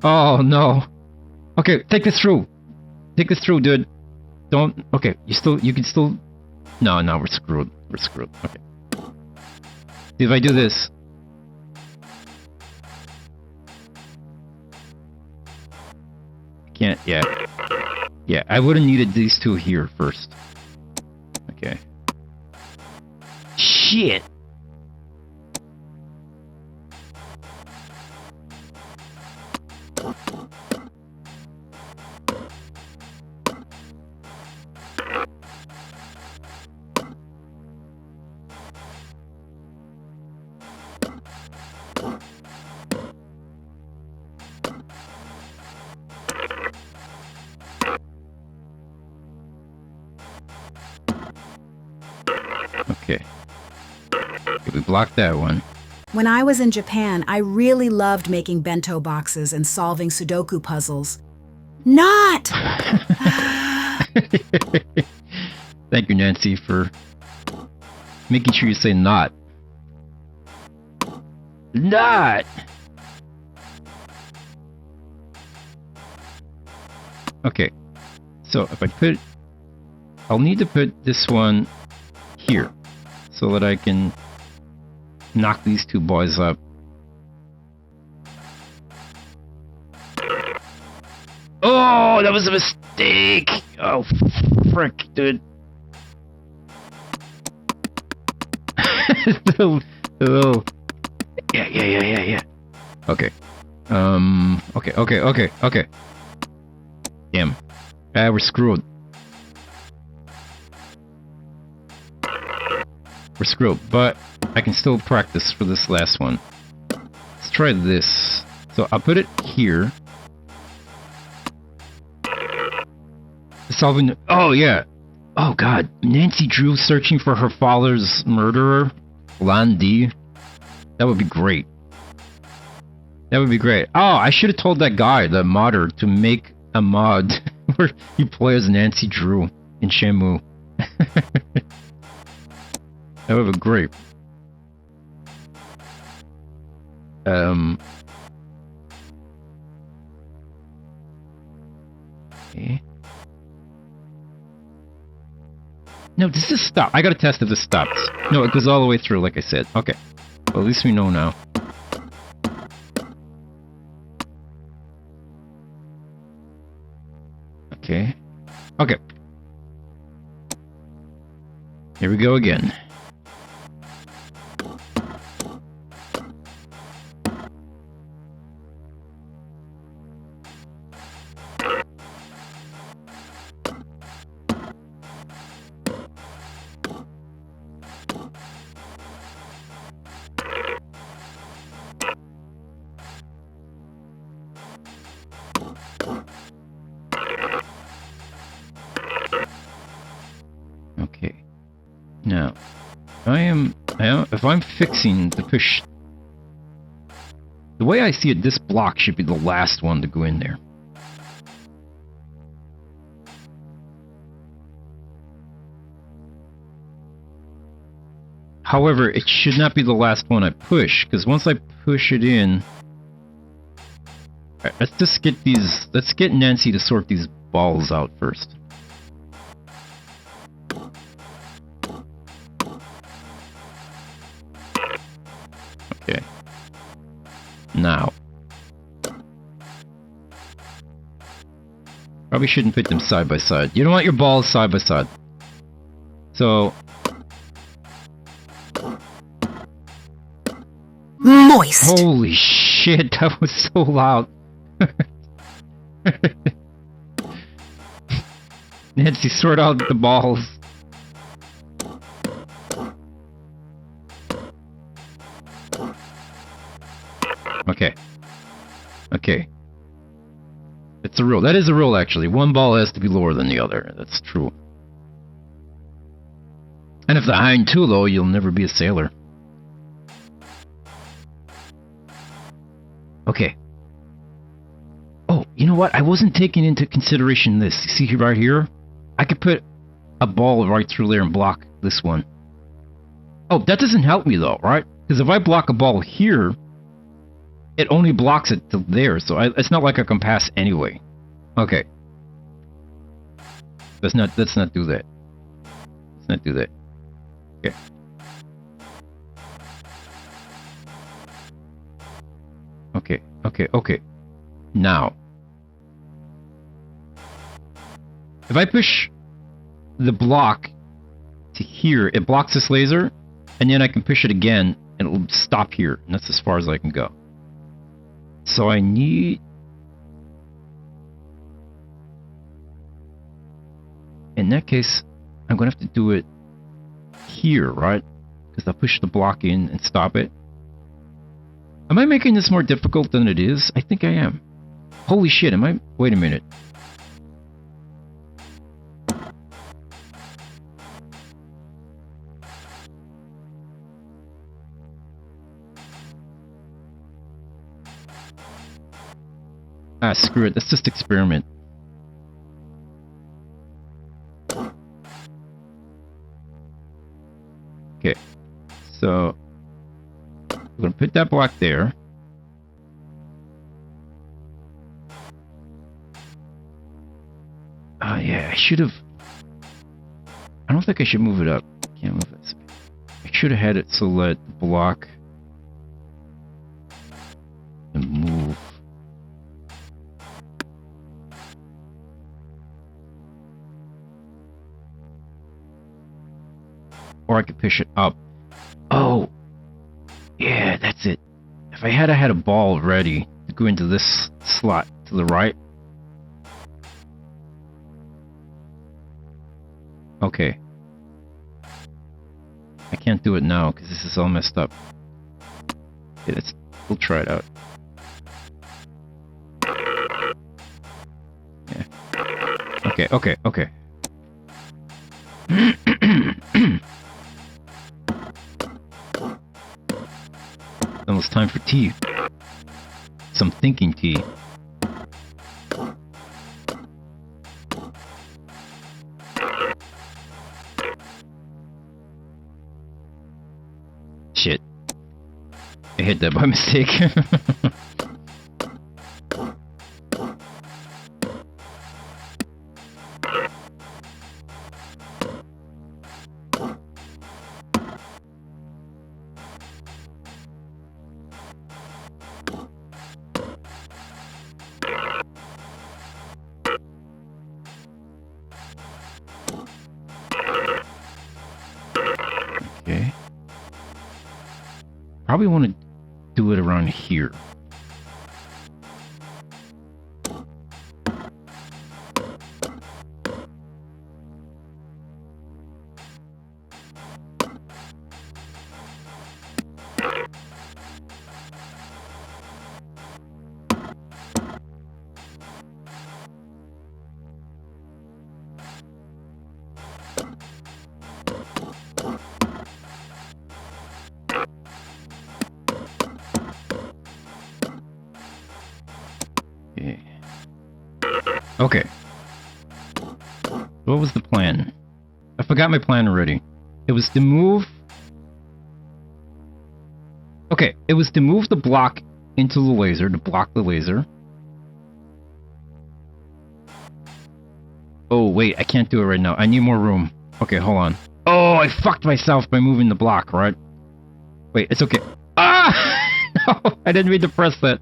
Oh, no. Okay, take this through. Take this through, dude. Don't... Okay, you can still... No, we're screwed. We're screwed. Okay. See if I do this. Can't... Yeah. Yeah, I would have needed these two here first. Okay. Shit! Okay. We blocked that one. When I was in Japan, I really loved making bento boxes and solving Sudoku puzzles. Not! Thank you, Nancy, for making sure you say not. Not! Okay. So if I put... I'll need to put this one here. So that I can knock these two boys up. Oh, that was a mistake! Oh, frick, dude. Oh. Yeah. Okay. Okay. Damn. We're screwed. We're screwed, but I can still practice for this last one. Let's try this. So I'll put it here. Solving... Oh, yeah. Oh, God. Nancy Drew searching for her father's murderer? Lan Di? That would be great. That would be great. Oh, I should have told that guy, the modder, to make a mod where you play as Nancy Drew in Shenmue. That would be great. Okay. No, does this stop? I gotta test if this stops. No, it goes all the way through, like I said. Okay. Well, at least we know now. Okay. Okay. Here we go again. Okay. Now, if I'm fixing the push, the way I see it, this block should be the last one to go in there. However, it should not be the last one I push, because once I push it in... Alright, let's get Nancy to sort these balls out first. Okay. Now. Probably shouldn't put them side by side. You don't want your balls side by side. So... Moist. Holy shit, that was so loud. Nancy, sort out the balls. Okay. Okay. It's a rule. That is a rule, actually. One ball has to be lower than the other. That's true. And if they're high too low, you'll never be a sailor. Okay. Oh, you know what? I wasn't taking into consideration this. You see right here? I could put a ball right through there and block this one. Oh, that doesn't help me though, right? Because if I block a ball here, it only blocks it to there, so it's not like I can pass anyway. Okay. Let's not do that. Let's not do that. Okay. Okay. Now, if I push the block to here, it blocks this laser, and then I can push it again, and it'll stop here, and that's as far as I can go. So I need... In that case, I'm going to have to do it here, right? Because I'll push the block in and stop it. Am I making this more difficult than it is? I think I am. Holy shit, am I... Wait a minute. Ah, screw it. Let's just experiment. put that block there. Yeah, I should have... I don't think I should move it up. Can't move it. I should have had it so let the block and move. Or I could push it up. Oh! Yeah, that's it. If I had a ball ready to go into this slot to the right. Okay. I can't do it now because this is all messed up. Okay, we'll try it out. Yeah. Okay. Almost time for tea. Some thinking tea. Shit. I hit that by mistake. Okay. Probably want to do it around here. Okay. What was the plan? I forgot my plan already. It was to move... Okay, it was to move the block into the laser, to block the laser. Oh, wait, I can't do it right now. I need more room. Okay, hold on. Oh, I fucked myself by moving the block, right? Wait, it's okay. Ah! No, I didn't mean to press that.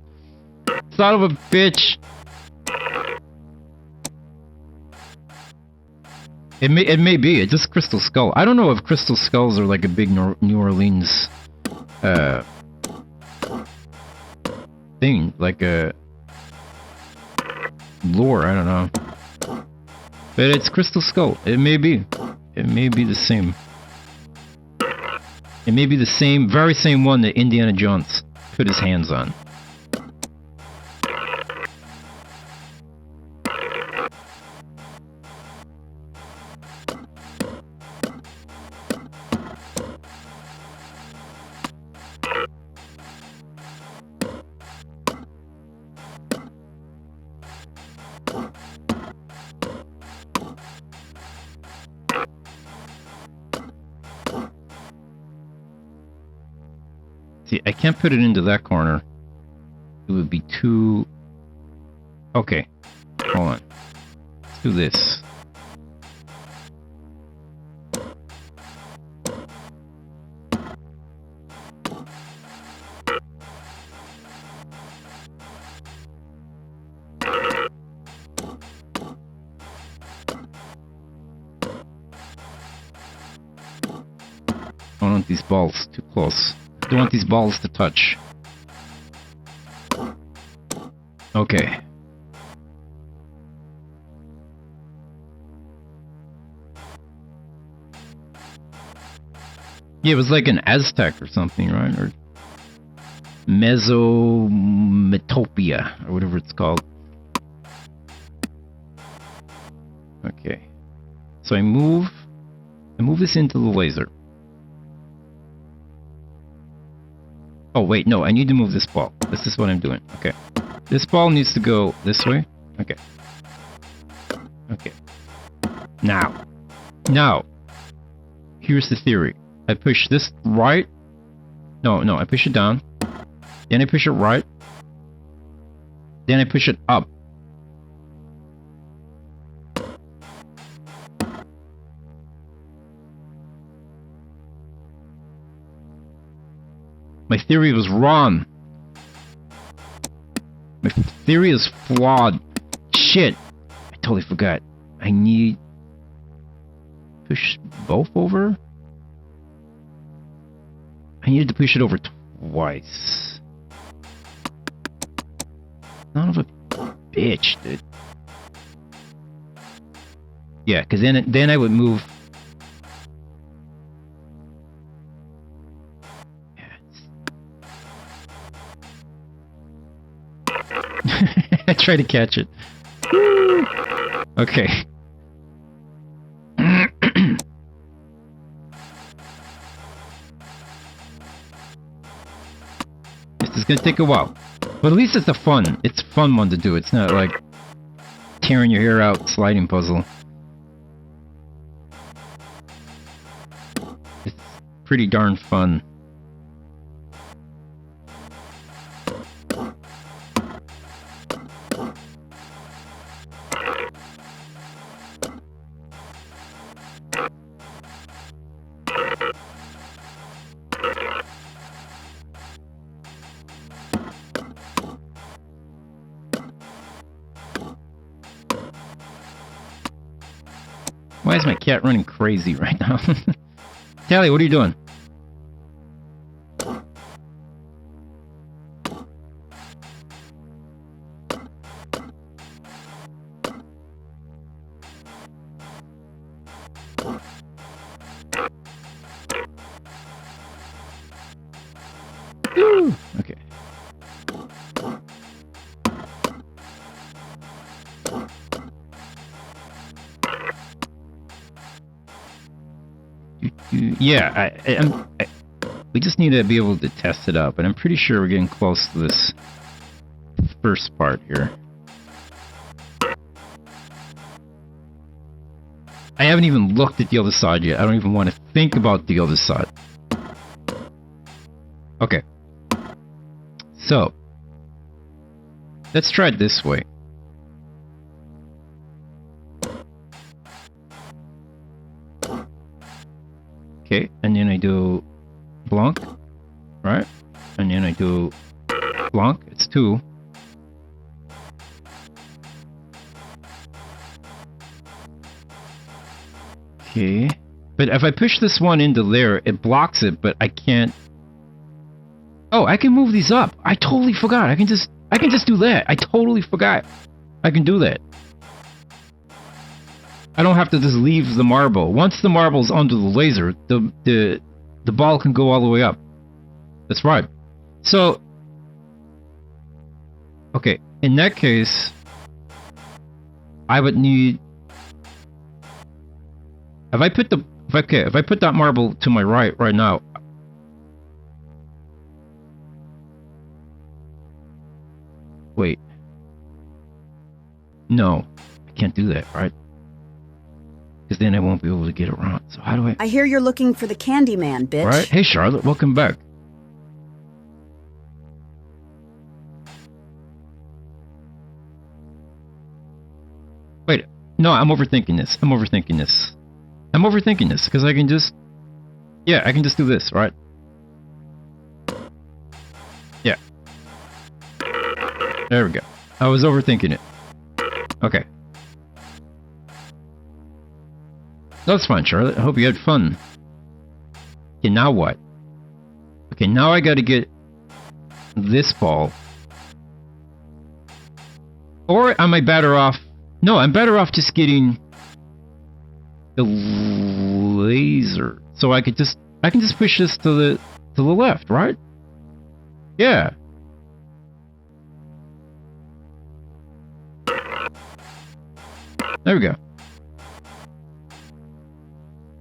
Son of a bitch. It may be. It's just Crystal Skull. I don't know if Crystal Skulls are like a big New Orleans thing, like a lore. I don't know, but it's Crystal Skull. It may be. It may be the same. It may be the same, very same one that Indiana Jones put his hands on. See, I can't put it into that corner. It would be too... Okay. Hold on. Let's do this. I don't want these balls too close. I don't want these balls to touch. Okay. Yeah, it was like an Aztec or something, right? Or Mesometopia, or whatever it's called. Okay. So I move this into the laser. Oh, wait, no, I need to move this ball. This is what I'm doing. Okay. This ball needs to go this way. Okay. Okay. Now. Here's the theory. I push this right. No, I push it down. Then I push it right. Then I push it up. My theory was wrong. My theory is flawed. Shit. I totally forgot. I need... push both over? I needed to push it over twice. Son of a bitch, dude. Yeah, because then I would move... I try to catch it. Okay. This is gonna take a while. But at least it's a fun. It's a fun one to do. It's not like tearing your hair out sliding puzzle. It's pretty darn fun. Why is my cat running crazy right now? Tally, what are you doing? Woo! Okay. Yeah, we just need to be able to test it out, but I'm pretty sure we're getting close to this first part here. I haven't even looked at the other side yet. I don't even want to think about the other side. Okay. So, let's try it this way. Okay, and then I do blanc, right? And then I do blanc, it's 2. Okay, but if I push this one into there, it blocks it, but I can't... Oh, I can move these up. I totally forgot. I can just do that. I totally forgot. I can do that. I don't have to just leave the marble. Once the marble's under the laser, the ball can go all the way up. That's right. So, okay, in that case, I would need... If I put that marble to my right now. Wait. No, I can't do that, right? Because then I won't be able to get around. So how do I hear you're looking for the Candyman, bitch. Right? Hey, Charlotte, welcome back. Wait, no, I'm overthinking this. I'm overthinking this because I can just... Yeah, I can just do this, right? Yeah. There we go. I was overthinking it. Okay. That's fine, Charlotte. I hope you had fun. Okay, now what? Okay, now I gotta get this ball. Or am I better off... No, I'm better off just getting the laser. So I can just push this to the left, right? Yeah. There we go.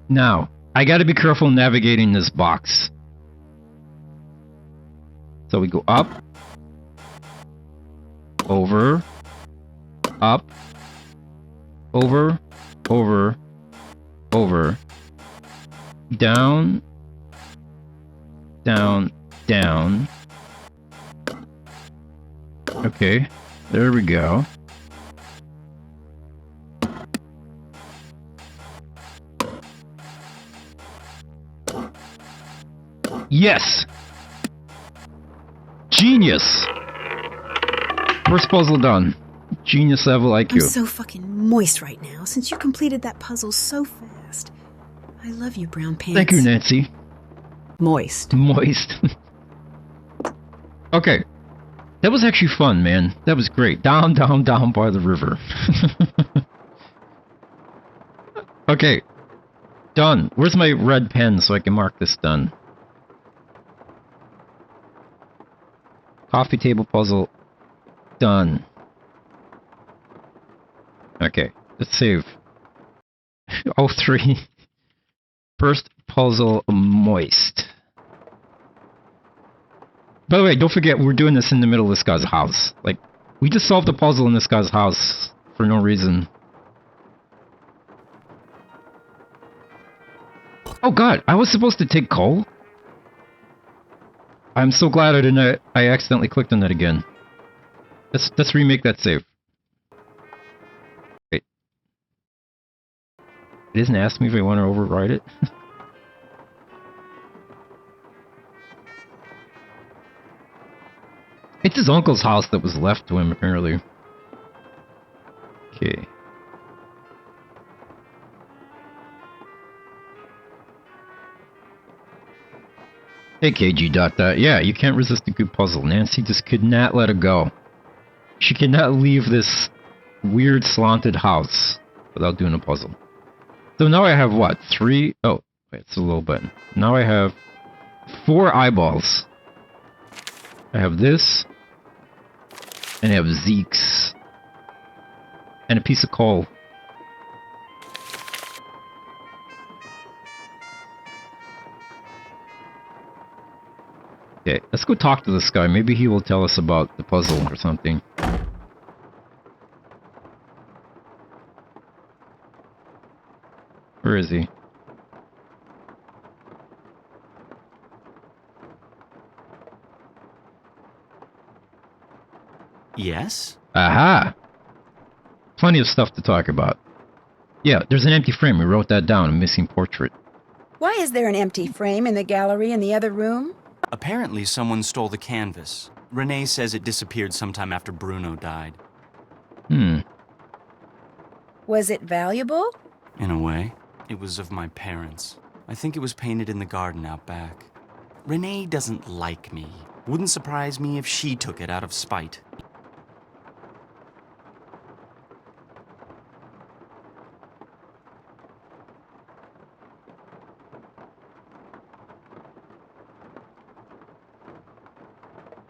Now, I gotta be careful navigating this box. So we go up, over, up, over, over, over, down, down, down, Okay, there we go. Yes! Genius! First puzzle done. Genius level IQ. I'm so fucking moist right now since you completed that puzzle so fast. I love you, Brown Pants. Thank you, Nancy. Moist. Moist. Okay. That was actually fun, man. That was great. Down, down, down by the river. Okay. Done. Where's my red pen so I can mark this done? Coffee table puzzle. Done. Okay. Let's save. 03. First puzzle moist. By the way, don't forget we're doing this in the middle of this guy's house. Like, we just solved a puzzle in this guy's house for no reason. Oh god, I was supposed to take coal? I'm so glad I accidentally clicked on that again. Let's remake that save. Wait. It doesn't ask me if I want to override it. It's his uncle's house that was left to him, apparently. Okay. Hey, KG Dot. Yeah, you can't resist a good puzzle. Nancy just could not let it go. She cannot leave this weird slanted house without doing a puzzle. So now I have what? 3? Oh, wait, it's a little button. Now I have 4 eyeballs. I have this. And I have Zeke's. And a piece of coal. Okay, let's go talk to this guy. Maybe he will tell us about the puzzle or something. Where is he? Yes? Aha! Plenty of stuff to talk about. Yeah, there's an empty frame. We wrote that down. A missing portrait. Why is there an empty frame in the gallery in the other room? Apparently someone stole the canvas. Renee says it disappeared sometime after Bruno died. Was it valuable? In a way. It was of my parents. I think it was painted in the garden out back. Renee doesn't like me. Wouldn't surprise me if she took it out of spite.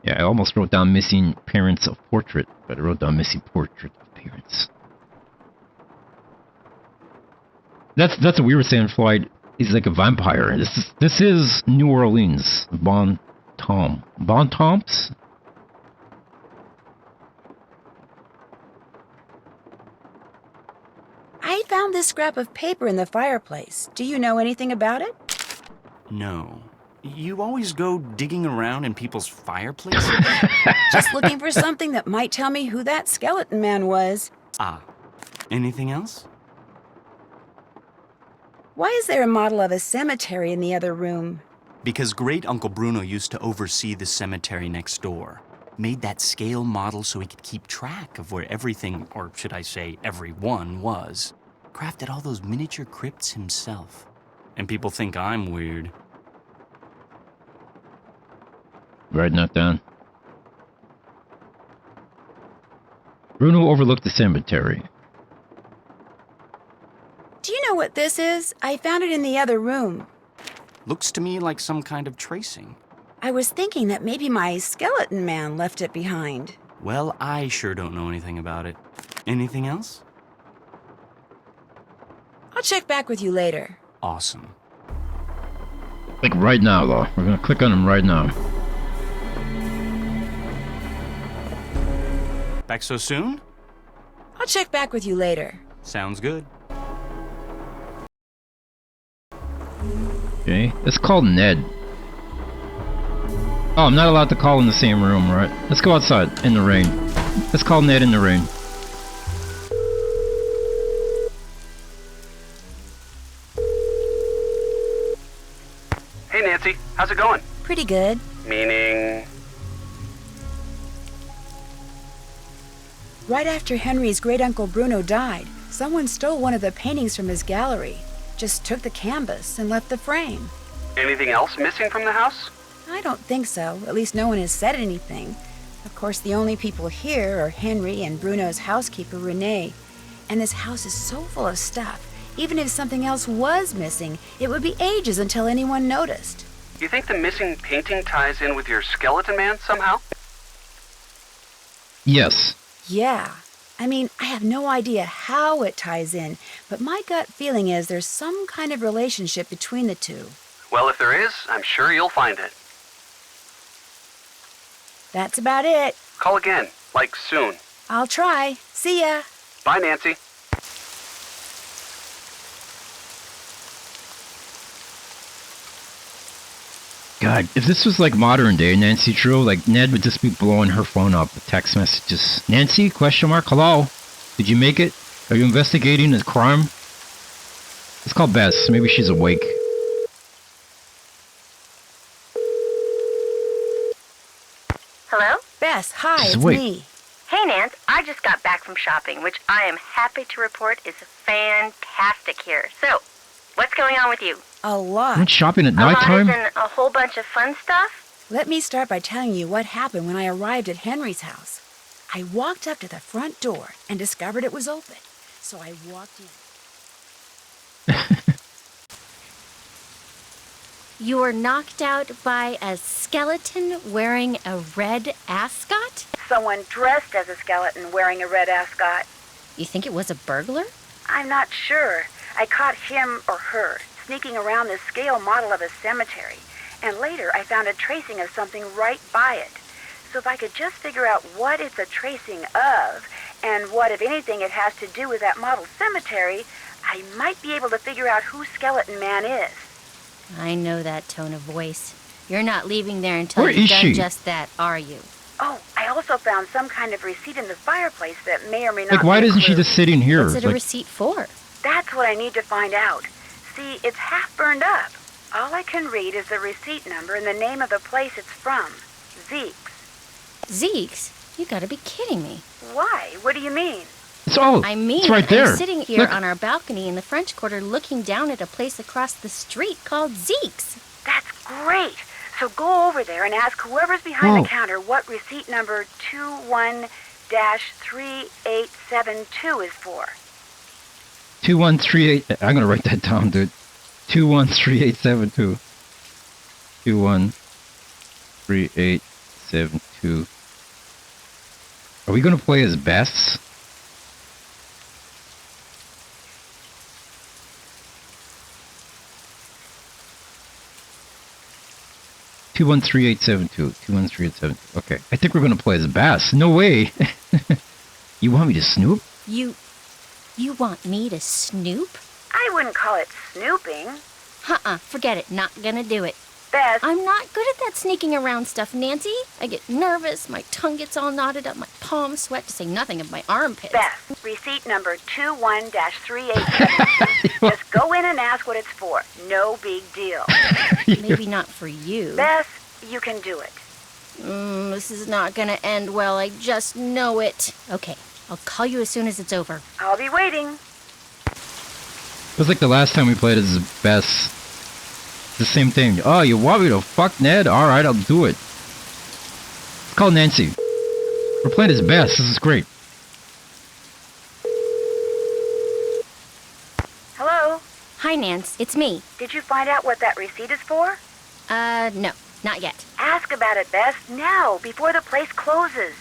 Yeah, I almost wrote down missing parents of portrait, but I wrote down missing portrait of parents. That's what we were saying. Floyd is like a vampire. This is New Orleans. Bon Temps. I found this scrap of paper in the fireplace. Do you know anything about it? No. You always go digging around in people's fireplaces? Just looking for something that might tell me who that skeleton man was. Ah. Anything else? Why is there a model of a cemetery in the other room? Because Great Uncle Bruno used to oversee the cemetery next door. Made that scale model so he could keep track of where everything, or should I say everyone, was. Crafted all those miniature crypts himself. And people think I'm weird. Writing that down. Bruno overlooked the cemetery. Do you know what this is? I found it in the other room. Looks to me like some kind of tracing. I was thinking that maybe my skeleton man left it behind. Well, I sure don't know anything about it. Anything else? I'll check back with you later. Awesome. Like right now, though. We're gonna click on him right now. Back so soon? I'll check back with you later. Sounds good. Okay, let's call Ned. Oh, I'm not allowed to call in the same room, right? Let's go outside in the rain. Let's call Ned in the rain. Hey, Nancy. How's it going? Pretty good. Meaning... Right after Henry's great-uncle Bruno died, someone stole one of the paintings from his gallery. Just took the canvas and left the frame. Anything else missing from the house? I don't think so. At least no one has said anything. Of course, the only people here are Henry and Bruno's housekeeper, Renee. And this house is so full of stuff. Even if something else was missing, it would be ages until anyone noticed. You think the missing painting ties in with your skeleton man somehow? Yes. Yeah. I mean, I have no idea how it ties in, but my gut feeling is there's some kind of relationship between the two. Well, if there is, I'm sure you'll find it. That's about it. Call again, like soon. I'll try. See ya. Bye, Nancy. God, if this was like modern day Nancy Drew, like Ned would just be blowing her phone up with text messages. Nancy? Question mark? Hello? Did you make it? Are you investigating a crime? Let's call Bess. Maybe she's awake. Hello? Bess, hi, Just it's wait. me. Hey, Nance. I just got back from shopping, which I am happy to report is fantastic here. So, what's going on with you? A lot. Went shopping at A lot nighttime? is in a whole bunch of fun stuff? Let me start by telling you what happened when I arrived at Henry's house. I walked up to the front door and discovered it was open. So I walked in. You were knocked out by a skeleton wearing a red ascot? Someone dressed as a skeleton wearing a red ascot. You think it was a burglar? I'm not sure. I caught him or her sneaking around the scale model of a cemetery. And later I found a tracing of something right by it. So if I could just figure out what it's a tracing of, and what, if anything, it has to do with that model cemetery, I might be able to figure out who Skeleton Man is. I know that tone of voice. You're not leaving there until Where you've is done she? just that, are you? Oh, I also found some kind of receipt in the fireplace that may or may not Like, why be a isn't she clue. just sitting here? What's it a Like, receipt for? That's what I need to find out. See, it's half burned up. All I can read is the receipt number and the name of the place it's from. Zeke's. Zeke's? You gotta be kidding me. Why? What do you mean? it's all. I mean, it's right there. I'm sitting here Look. on our balcony in the French Quarter looking down at a place across the street called Zeke's. That's great. So go over there and ask whoever's behind Whoa. the counter what receipt number 21-3872 is for. 2138. I'm gonna write that down, dude. 213872. 213872. Are we gonna play as Bess? Two 213-872. Okay, I think we're gonna play as Bass. No way. You want me to snoop? You want me to snoop? I wouldn't call it snooping. Forget it. Not gonna do it. Bess, I'm not good at that sneaking around stuff, Nancy. I get nervous, my tongue gets all knotted up, my palms sweat, to say nothing of my armpits. Bess, receipt number 21-3872. Just go in and ask what it's for. No big deal. Maybe not for you. Bess, you can do it. This is not gonna end well, I just know it. Okay, I'll call you as soon as it's over. I'll be waiting. It was like the last time we played as Bess. The same thing. Oh, you want me to fuck Ned? Alright, I'll do it. Let's call Nancy. We're playing as Bess. This is great. Hello? Hi, Nance. It's me. Did you find out what that receipt is for? No, not yet. Ask about it, Bess, now, before the place closes.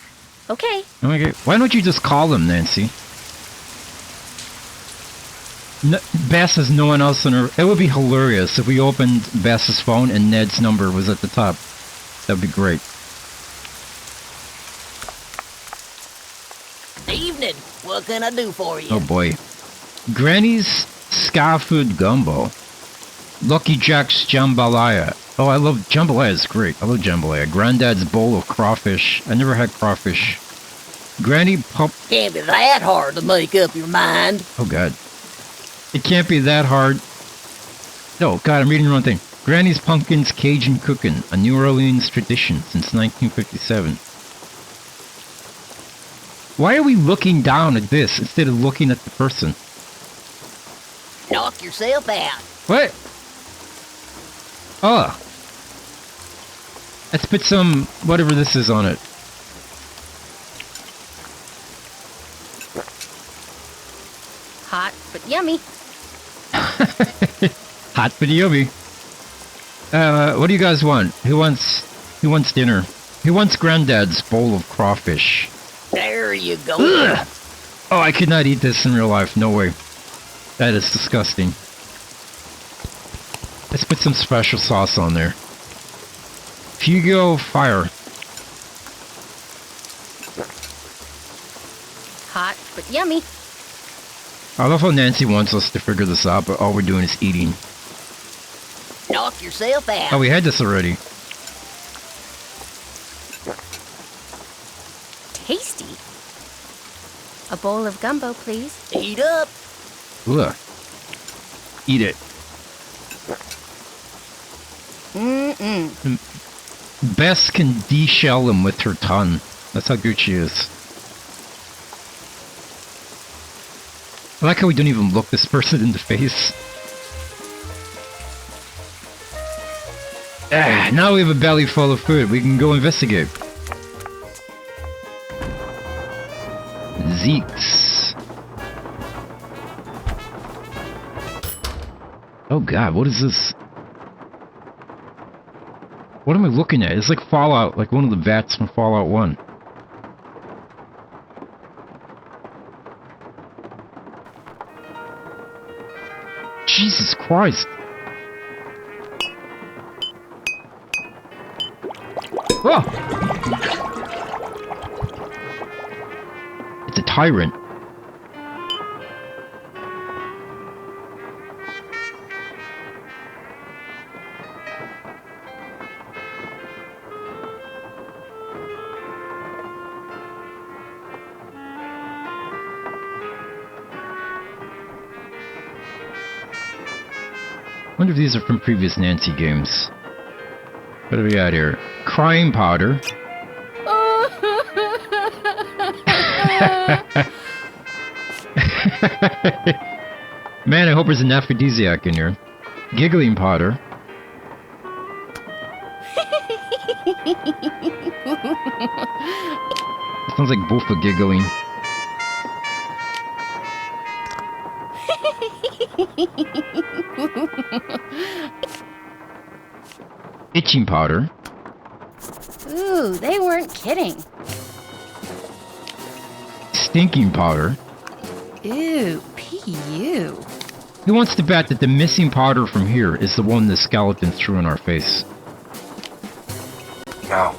Okay. Okay. Why don't you just call them, Nancy? No, Bess has no one else on her. It would be hilarious if we opened Bess's phone and Ned's number was at the top. That'd be great. Evening. What can I do for you? Oh boy. Granny's Ska Food Gumbo. Lucky Jack's Jambalaya. Oh, I love jambalaya. It's great. I love jambalaya. Granddad's bowl of crawfish. I never had crawfish. Granny Pump. Can't be that hard to make up your mind. Oh, God. It can't be that hard. No, God, I'm reading the wrong thing. Granny's Pumpkins Cajun Cooking, a New Orleans tradition since 1957. Why are we looking down at this instead of looking at the person? Knock yourself out. What? Oh. Let's put some, whatever this is on it. Hot, but yummy. Hot but yummy. What do you guys want? Who wants dinner? Who wants Granddad's bowl of crawfish? There you go. Ugh. Oh, I could not eat this in real life. No way. That is disgusting. Let's put some special sauce on there. Fugo Fire. Hot, but yummy. I love how Nancy wants us to figure this out, but all we're doing is eating. Knock yourself out. Oh, we had this already. Tasty. A bowl of gumbo, please. Eat up. Ugh. Eat it. Bess can de-shell him with her tongue. That's how good she is. I like how we don't even look this person in the face. Now we have a belly full of food. We can go investigate. Zeke's. Oh God, what is this? What am I looking at? It's like Fallout, like one of the vats from Fallout 1. Jesus Christ. Oh! It's a tyrant. I wonder if these are from previous Nancy games. What do we got here? Crime powder. Man, I hope there's an aphrodisiac in here. Giggling powder. Sounds like both are giggling. Itching powder. Ooh, they weren't kidding. Stinking powder. Ew, P.U. Who wants to bet that the missing powder from here is the one the skeleton threw in our face? No.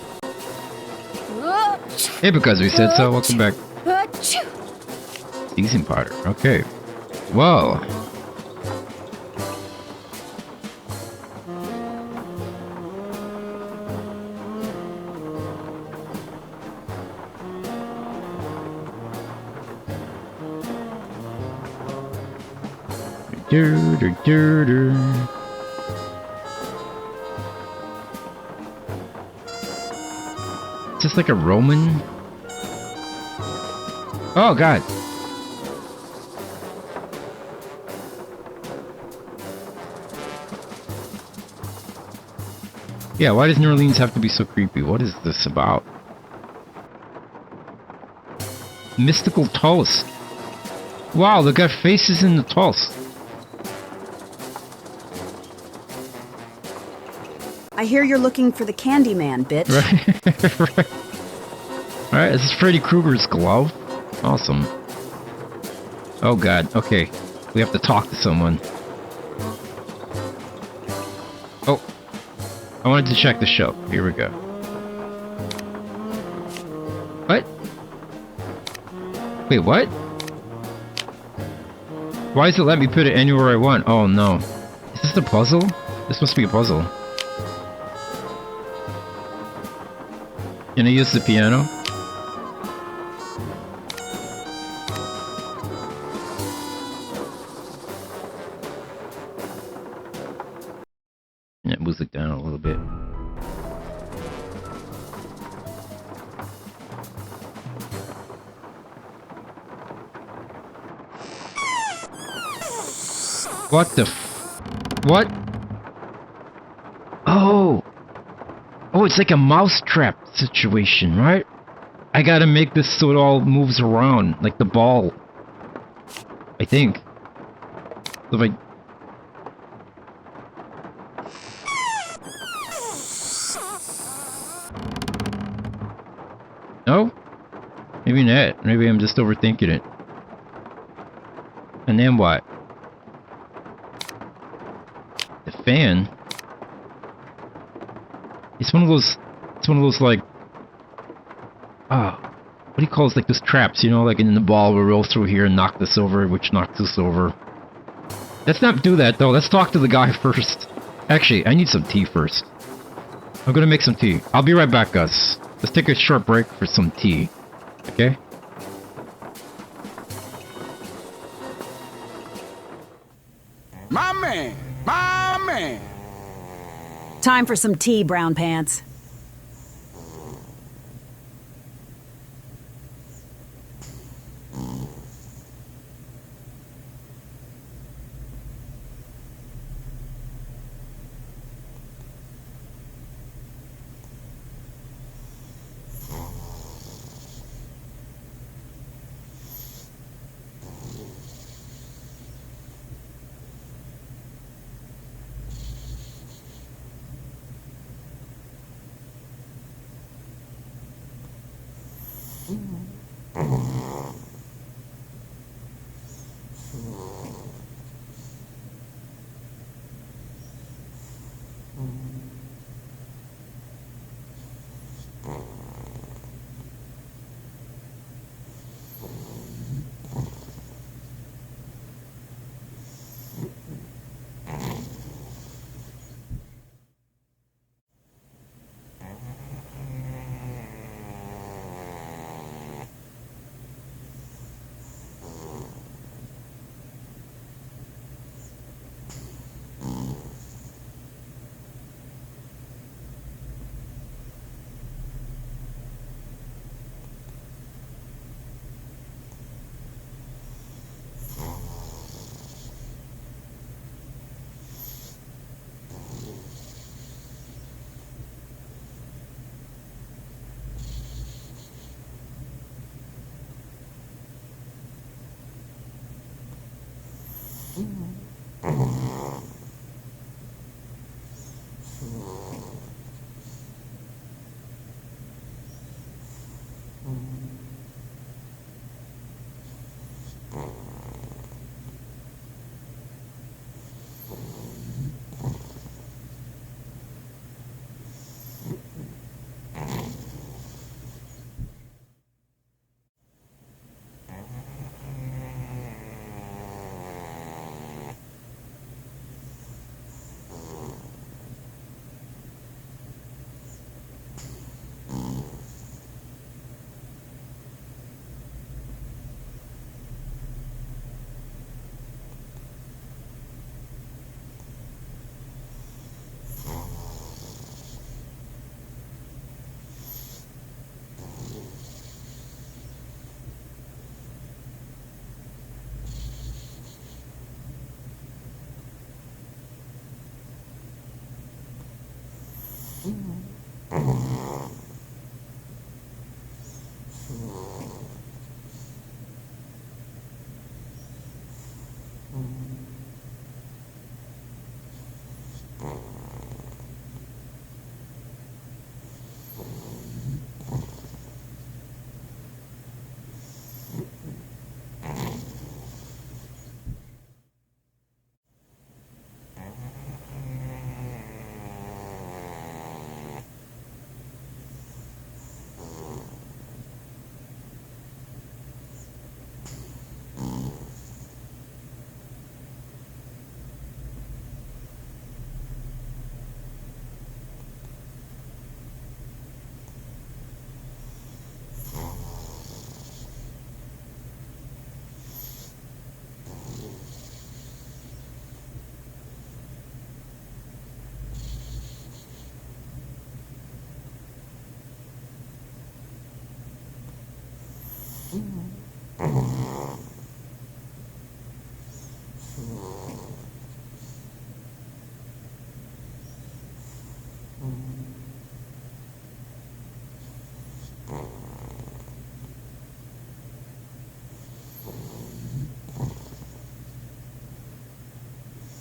Hey, because we said so. Welcome back. Achoo. Season powder. Okay. Whoa. Just like a Roman. Oh God. Yeah, why does New Orleans have to be so creepy? What is this about? Mystical toast. Wow, they got faces in the toast. I hear you're looking for the Candyman, bitch. Right. Alright, this is Freddy Krueger's glove. Awesome. Oh God, okay. We have to talk to someone. Oh. I wanted to check the show. Here we go. What? Wait, what? Why does it let me put it anywhere I want? Oh no. Is this a puzzle? This must be a puzzle. Can I use the piano? music down a little bit. What the what? Oh! Oh, it's like a mousetrap situation, right? I gotta make this so it all moves around, like the ball. I think. So if I... No? Maybe not. Maybe I'm just overthinking it. And then what? The fan? It's one of those like... what do you call it? Like those traps, you know, like in the ball will roll through here and knock this over, which knocks this over. Let's not do that though, let's talk to the guy first. Actually, I need some tea first. I'm gonna make some tea. I'll be right back, Gus. Let's take a short break for some tea. Okay? My man! My man! Time for some tea, Brown Pants.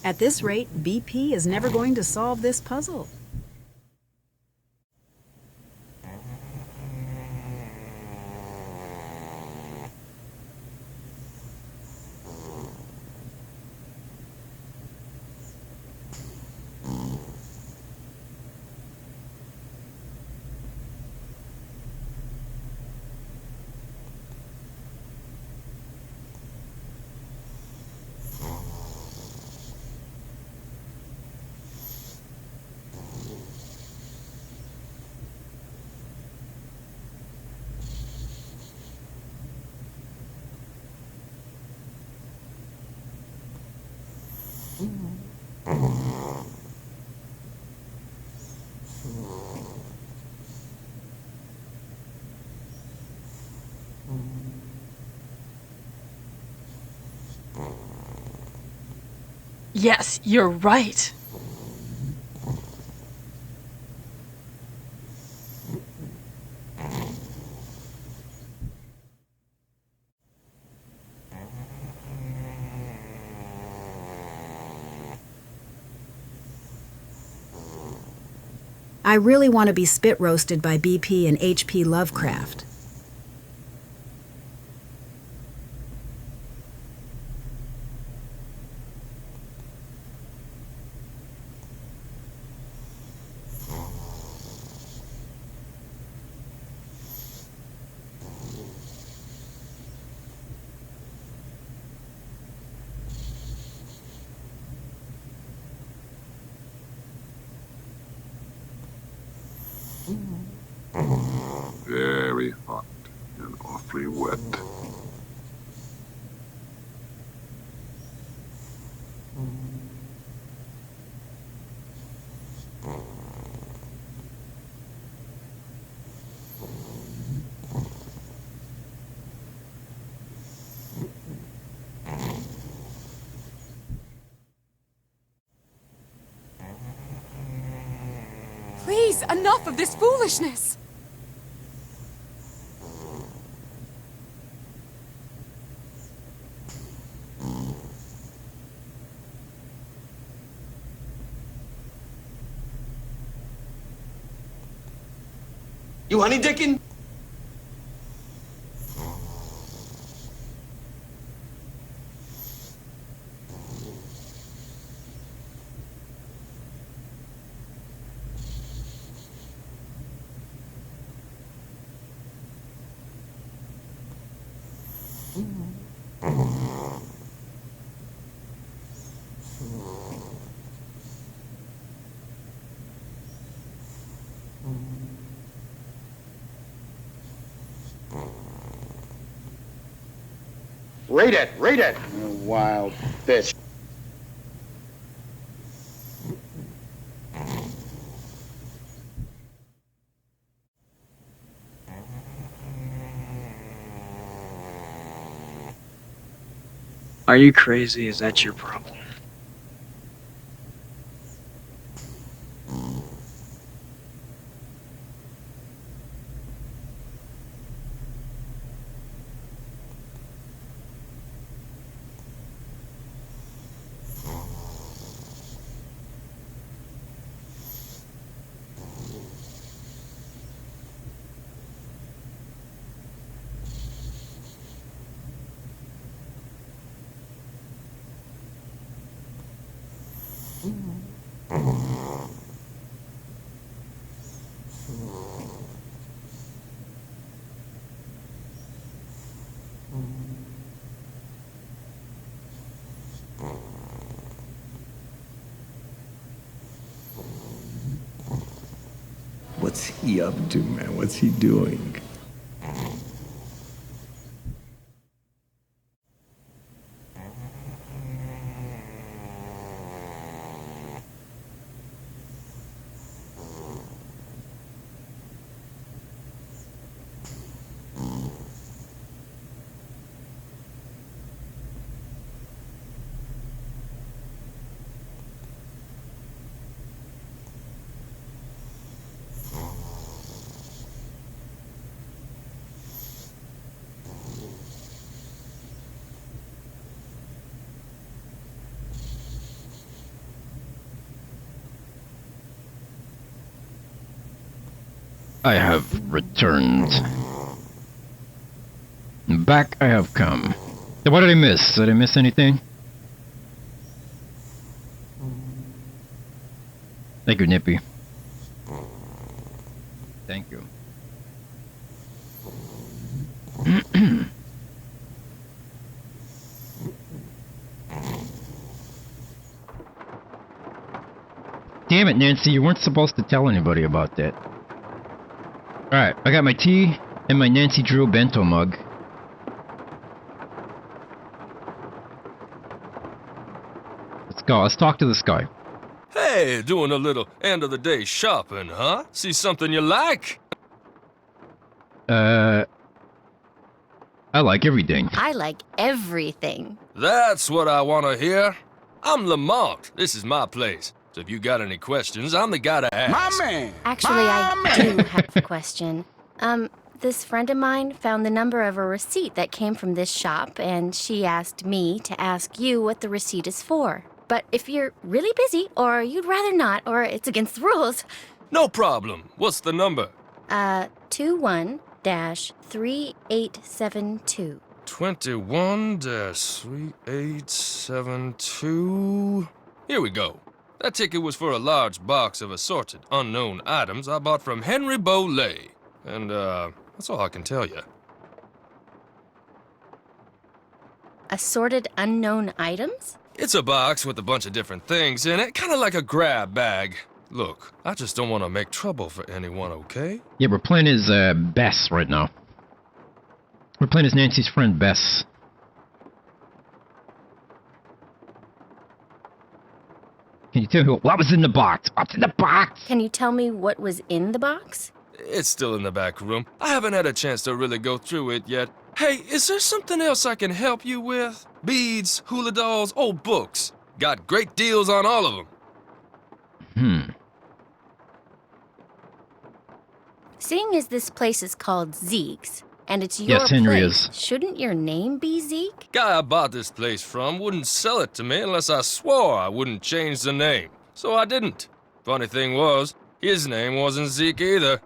At this rate, BP is never going to solve this puzzle. Yes, you're right. I really want to be spit roasted by BP and H.P. Lovecraft. Very hot and awfully wet. Please, enough of this foolishness! You honey dickin'? Read it! Read it! You wild bitch. Are you crazy? Is that your problem? What's he up to, man? What's he doing? I have returned. Back I have come. So what did I miss? Did I miss anything? Thank you, Nippy. Thank you. Damn it, Nancy, you weren't supposed to tell anybody about that. Alright, I got my tea and my Nancy Drew bento mug. Let's go, let's talk to this guy. Hey, doing a little end of the day shopping, huh? See something you like? I like everything. I like everything. That's what I want to hear. I'm Lamont. This is my place. So if you got any questions, I'm the guy to ask. My man! Actually, I do have a question. This friend of mine found the number of a receipt that came from this shop, and she asked me to ask you what the receipt is for. But if you're really busy, or you'd rather not, or it's against the rules... No problem. What's the number? 21-3872. 21-3872... Here we go. That ticket was for a large box of assorted unknown items I bought from Henry Boley. And, that's all I can tell you. Assorted unknown items? It's a box with a bunch of different things in it, kind of like a grab bag. Look, I just don't want to make trouble for anyone, okay? Yeah, we're playing as Bess right now. We're playing as Nancy's friend Bess. Can you tell me what was in the box? What's in the box? Can you tell me what was in the box? It's still in the back room. I haven't had a chance to really go through it yet. Hey, is there something else I can help you with? Beads, hula dolls, old books. Got great deals on all of them. Seeing as this place is called Zeke's, and it's your Yes, Henry place, is. shouldn't your name be Zeke? Guy I bought this place from wouldn't sell it to me unless I swore I wouldn't change the name. So I didn't. Funny thing was, his name wasn't Zeke either.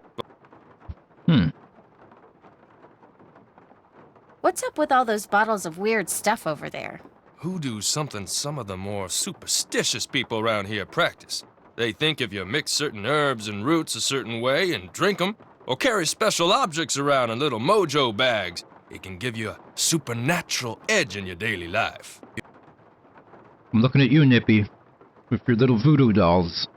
What's up with all those bottles of weird stuff over there? Hoodoo's something some of the more superstitious people around here practice. They think if you mix certain herbs and roots a certain way and drink them, or carry special objects around in little mojo bags, it can give you a supernatural edge in your daily life. I'm looking at you, Nippy, with your little voodoo dolls.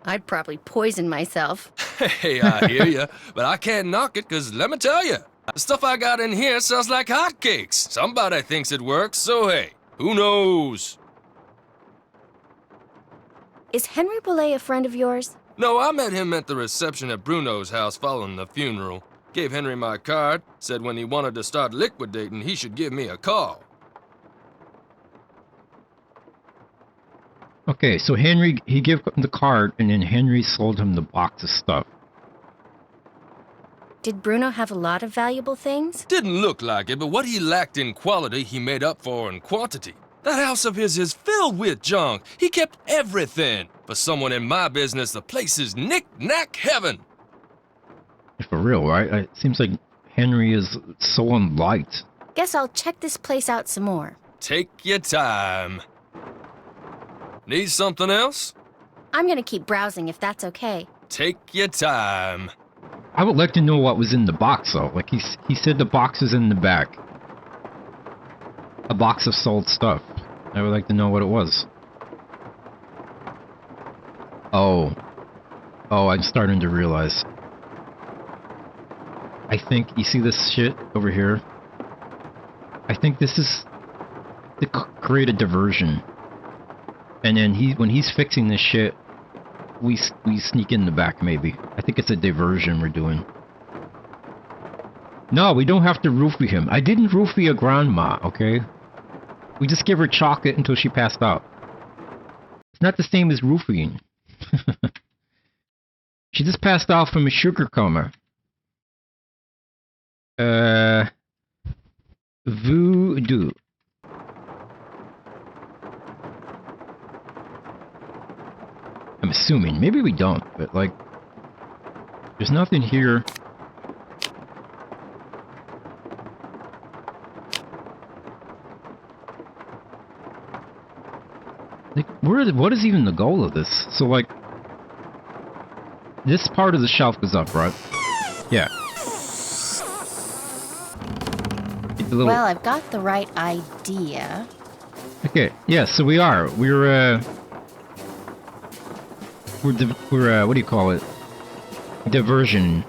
I'd probably poison myself. Hey, I hear ya, but I can't knock it, 'cause let me tell ya, the stuff I got in here sells like hotcakes. Somebody thinks it works, so hey, who knows? Is Henry Boley a friend of yours? No, I met him at the reception at Bruno's house following the funeral. Gave Henry my card, said when he wanted to start liquidating, he should give me a call. Okay, so Henry, he gave him the card, and then Henry sold him the box of stuff. Did Bruno have a lot of valuable things? Didn't look like it, but what he lacked in quality, he made up for in quantity. That house of his is filled with junk. He kept everything. For someone in my business, the place is knick-knack heaven. For real, right? It seems like Henry is so unliked. Guess I'll check this place out some more. Take your time. Need something else? I'm gonna keep browsing if that's okay. Take your time. I would like to know what was in the box, though. Like, he said the box is in the back. A box of sold stuff. I would like to know what it was. Oh, I'm starting to realize. I think, you see this shit over here? I think this is to create a diversion. And then when he's fixing this shit, we sneak in the back, maybe. I think it's a diversion we're doing. No, we don't have to roofie him. I didn't roofie a grandma, okay? We just give her chocolate until she passed out. It's not the same as roofing. She just passed out from a sugar coma. assuming. Maybe we don't, but like, there's nothing here. Like, what is even the goal of this? So like, this part of the shelf goes up, right? Yeah. Well, I've got the right idea. Okay, yeah, so we're what do you call it? Diversion.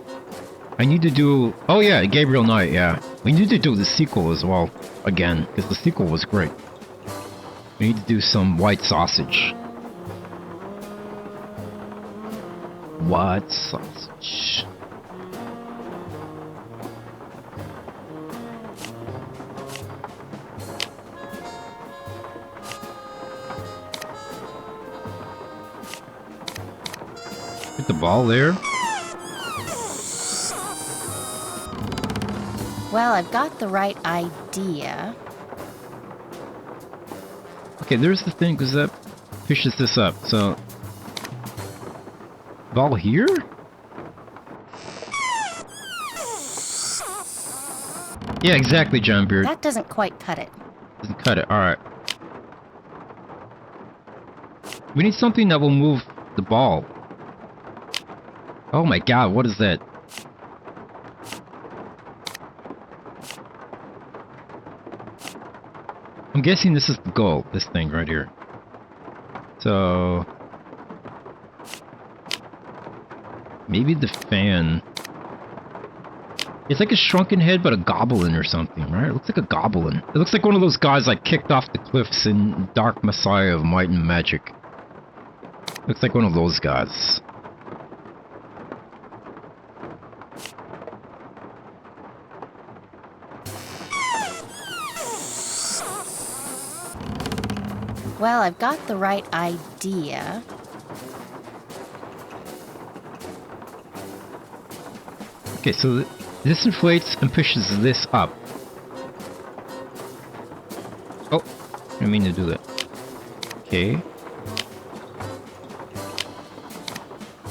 I need to do, oh yeah, Gabriel Knight, yeah. We need to do the sequel as well, again, because the sequel was great. We need to do some white sausage. White sausage. Put the ball there. Well, I've got the right idea. Okay, there's the thing, because that pushes this up, so... Ball here? Yeah, exactly, John Beard. That doesn't quite cut it. Doesn't cut it, alright. We need something that will move the ball. Oh my god, what is that? I'm guessing this is the goal, this thing right here. So... maybe the fan... It's like a shrunken head, but a goblin or something, right? It looks like a goblin. It looks like one of those guys like kicked off the cliffs in Dark Messiah of Might and Magic. Looks like one of those guys. Well, I've got the right idea. Okay, so this inflates and pushes this up. Oh, I didn't mean to do that. Okay.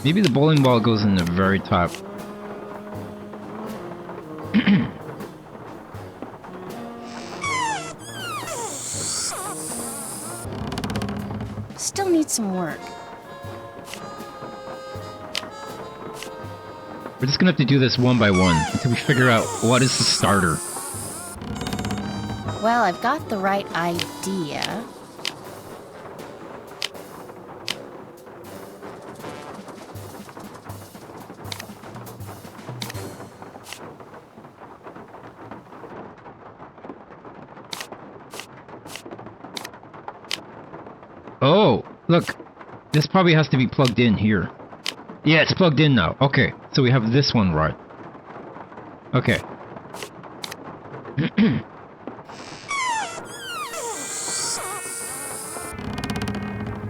Maybe the bowling ball goes in the very top. Still needs some work. We're just gonna have to do this one by one until we figure out what is the starter. Well, I've got the right idea. Oh, look. This probably has to be plugged in here. Yeah, it's plugged in now. Okay, so we have this one right. Okay.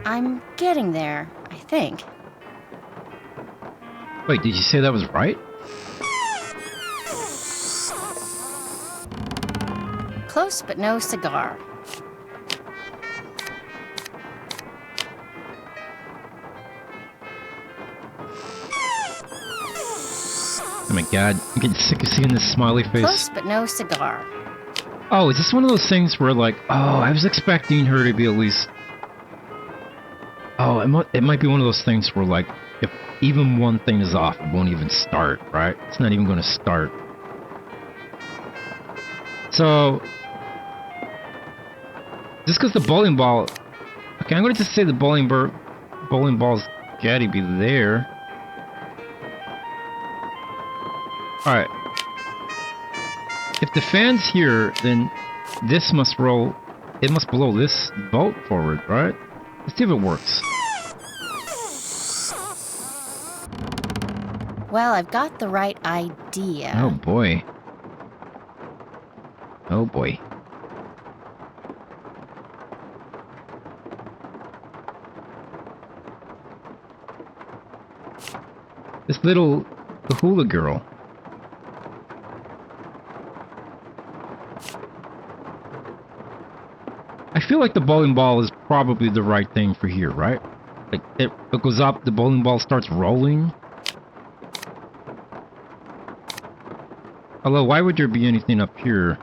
I'm getting there, I think. Wait, did you say that was right? Close but no cigar. Oh my god, I'm getting sick of seeing this smiley face. Close but no cigar. Oh, is this one of those things where like, oh, I was expecting her to be at least... Oh, it might be one of those things where like, if even one thing is off, it won't even start, right? It's not even going to start. So... just because the bowling ball... Okay, I'm going to just say the bowling ball's gotta be there. Alright. If the fan's here, then this must roll... It must blow this boat forward, right? Let's see if it works. Well, I've got the right idea. Oh boy. Oh boy. This little... the hula girl. I feel like the bowling ball is probably the right thing for here, right? Like, it goes up, the bowling ball starts rolling. Although, why would there be anything up here?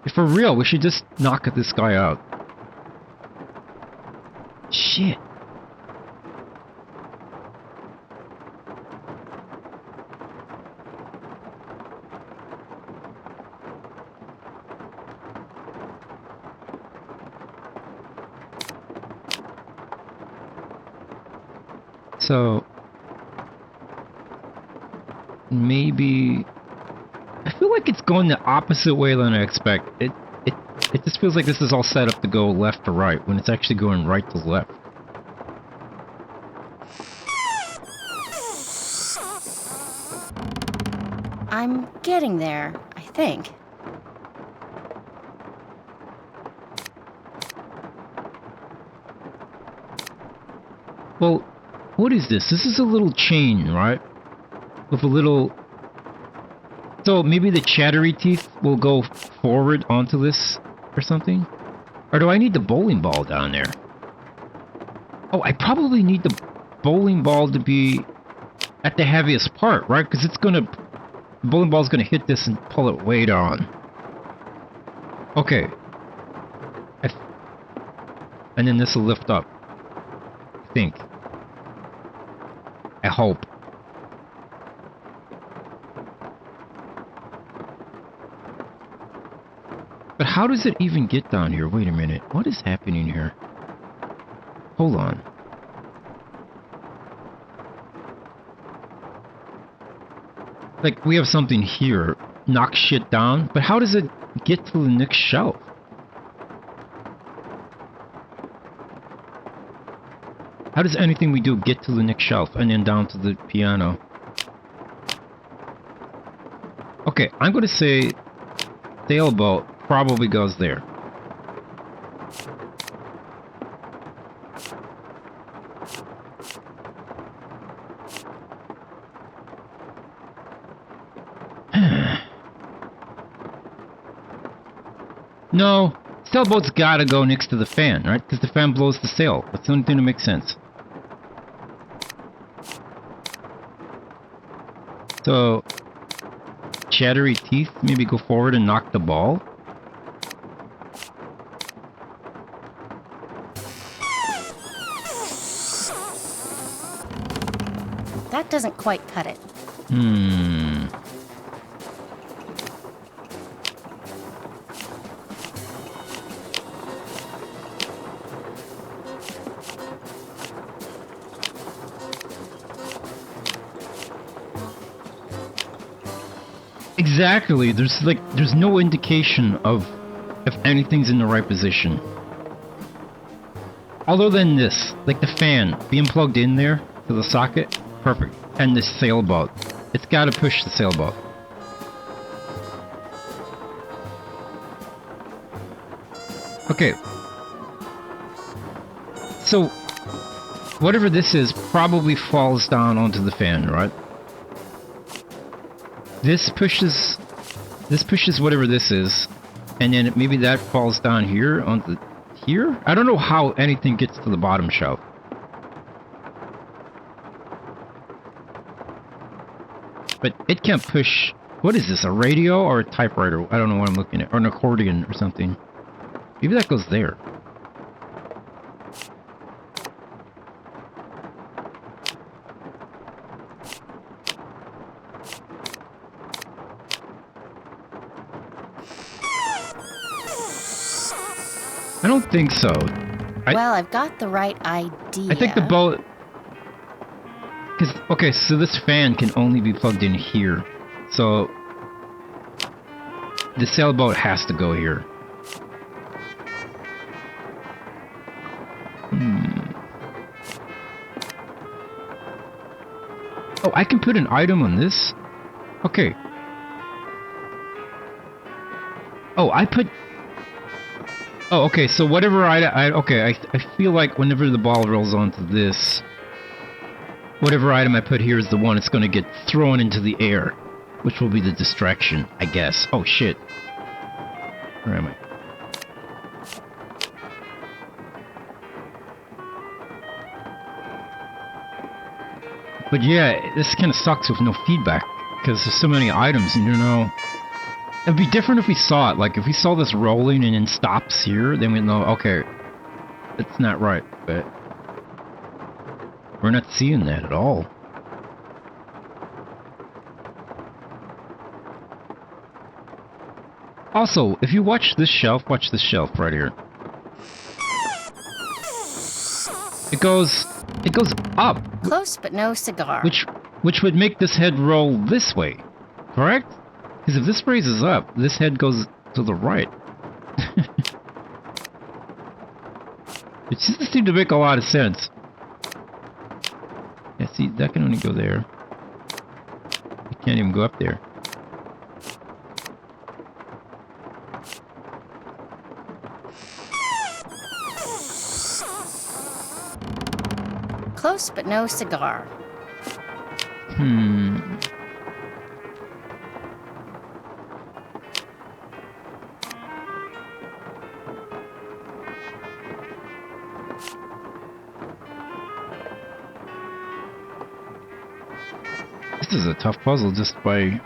If for real, we should just knock this guy out. Shit. So, maybe... I feel like it's going the opposite way than I expect. It just feels like this is all set up to go left to right, when it's actually going right to left. I'm getting there, I think. Well, what is this? This is a little chain, right? With a little... So maybe the chattery teeth will go forward onto this or something? Or do I need the bowling ball down there? Oh, I probably need the bowling ball to be at the heaviest part, right? Because it's gonna... The bowling ball's gonna hit this and pull it way down. Okay. And then this will lift up. I think. I hope. But how does it even get down here? Wait a minute. What is happening here? Hold on. Like, we have something here. Knock shit down. But how does it get to the next shelf? How does anything we do get to the next shelf and then down to the piano? Okay, I'm going to say sailboat probably goes there. No, sailboat's gotta go next to the fan, right? Because the fan blows the sail. That's the only thing that makes sense. So, chattery teeth, maybe go forward and knock the ball. That doesn't quite cut it. Exactly. There's no indication of if anything's in the right position. Other than this, like the fan being plugged in there to the socket, perfect. And the sailboat, it's got to push the sailboat. Okay. So, whatever this is probably falls down onto the fan, right? This pushes whatever this is, and then maybe that falls down here onto here? I don't know how anything gets to the bottom shelf. But it can't push... What is this, a radio or a typewriter? I don't know what I'm looking at. Or an accordion or something. Maybe that goes there. I don't think so. Well, I've got the right idea. I think the boat... Okay, so this fan can only be plugged in here. So... the sailboat has to go here. Oh, I can put an item on this? Okay. Oh, I put... Oh, okay, so whatever I feel like whenever the ball rolls onto this, whatever item I put here is the one it's going to get thrown into the air, which will be the distraction, I guess. Oh, shit. Where am I? But yeah, this kind of sucks with no feedback, because there's so many items, and you know... It'd be different if we saw it, like if we saw this rolling and then stops here, then we'd know, okay, it's not right, but... We're not seeing that at all. Also, if you watch this shelf right here. It goes up. Close but no cigar. Which would make this head roll this way, correct? Because if this raises up, this head goes to the right. It doesn't seem to make a lot of sense. Yeah, see, that can only go there. You can't even go up there. Close but no cigar. This is a tough puzzle just by...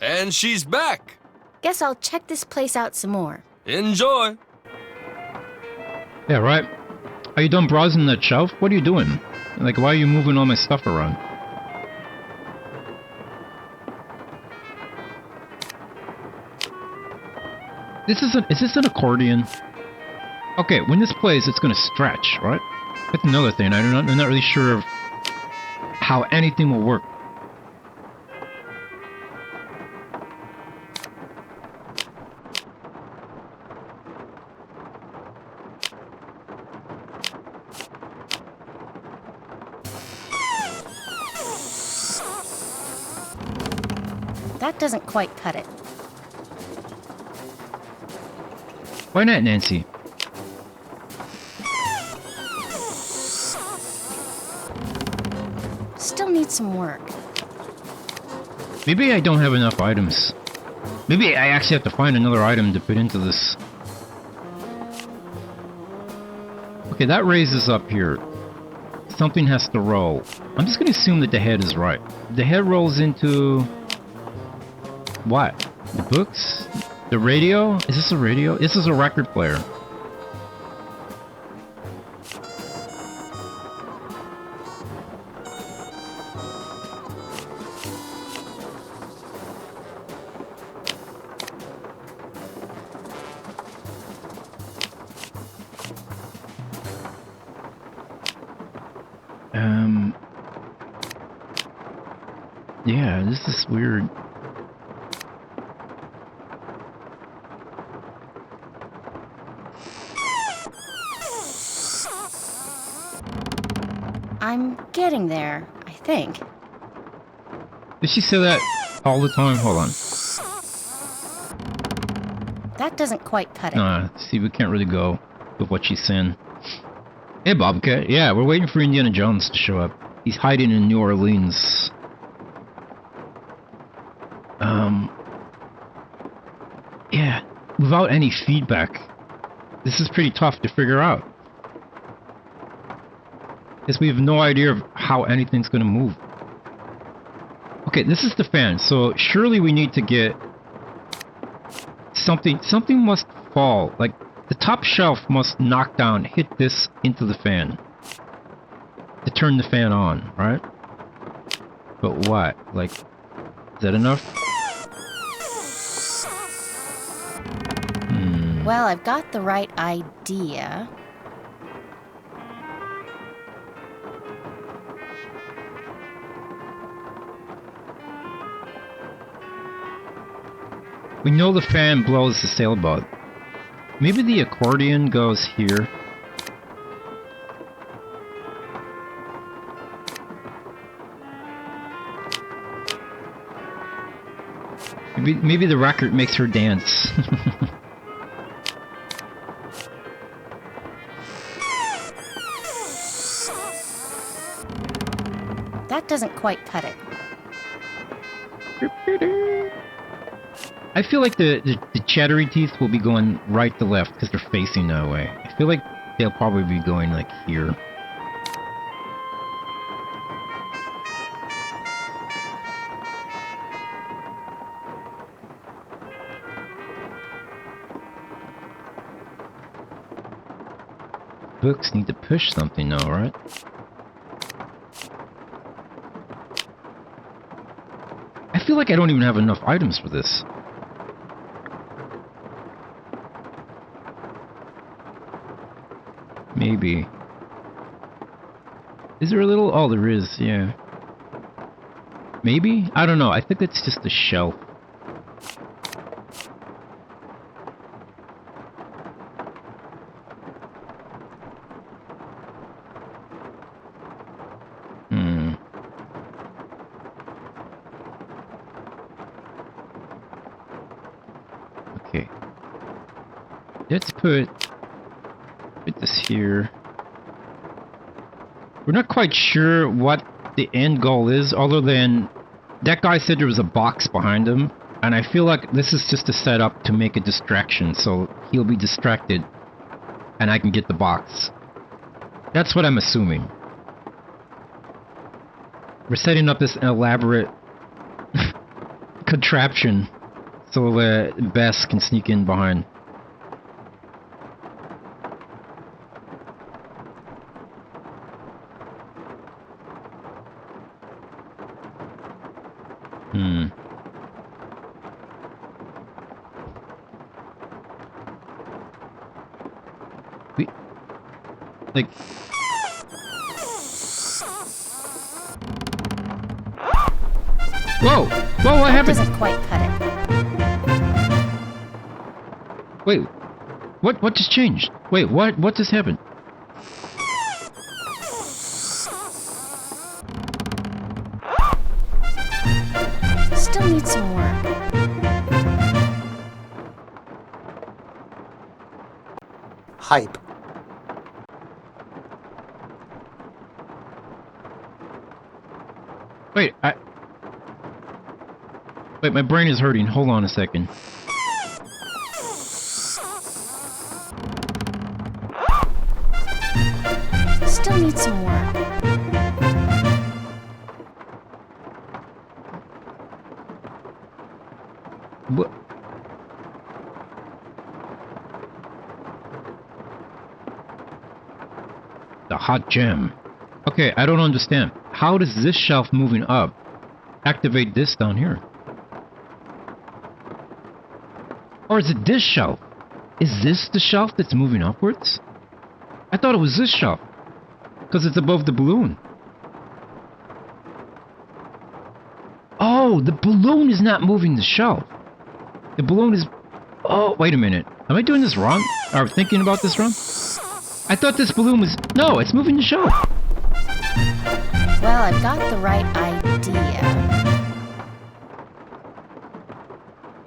And she's back! Guess I'll check this place out some more. Enjoy! Yeah, right. Are you done browsing that shelf? What are you doing? Like, why are you moving all my stuff around? Is this an accordion? Okay, when this plays, it's gonna stretch, right? That's another thing. I'm not really sure of how anything will work. That doesn't quite cut it. Why not, Nancy? Still needs some work. Maybe I don't have enough items. Maybe I actually have to find another item to put into this. Okay, that raises up here. Something has to roll. I'm just gonna assume that the head is right. The head rolls into... what? The books? The radio? Is this a radio? This is a record player. Yeah, this is weird. I'm getting there, I think. Did she say that all the time? Hold on. That doesn't quite cut it. See, we can't really go with what she's saying. Hey, Bobcat. Yeah, we're waiting for Indiana Jones to show up. He's hiding in New Orleans. Yeah, without any feedback. This is pretty tough to figure out. Because we have no idea of how anything's going to move. Okay, this is the fan, so surely we need to get something. Something must fall. Like, the top shelf must knock down, hit this into the fan to turn the fan on, right? But what? Like, is that enough? Well, I've got the right idea. We know the fan blows the sailboat. Maybe the accordion goes here. Maybe the record makes her dance. That doesn't quite cut it. I feel like the chattery teeth will be going right to left because they're facing that way. I feel like they'll probably be going like here. Books need to push something now, right? I feel like I don't even have enough items for this. Maybe. Is there a little? Oh, there is, yeah. Maybe? I don't know. I think it's just a shelf. Okay. Let's put this here. We're not quite sure what the end goal is, other than that guy said there was a box behind him, and I feel like this is just a setup to make a distraction, so he'll be distracted, and I can get the box. That's what I'm assuming. We're setting up this elaborate contraption so Bess can sneak in behind. Like... Whoa! Whoa, what happened? Doesn't quite cut it. Wait, what just changed? Wait, what just happened? Still needs some work. Hype. Wait, my brain is hurting. Hold on a second. Still needs some work. What? The hot gem. Okay, I don't understand. How does this shelf moving up activate this down here? Or is it this shelf? Is this the shelf that's moving upwards? I thought it was this shelf, because it's above the balloon. Oh, the balloon is not moving the shelf. The balloon is... Oh, wait a minute. Am I doing this wrong? Or thinking about this wrong? I thought this balloon was... No, it's moving the shelf. Well, I've got the right idea.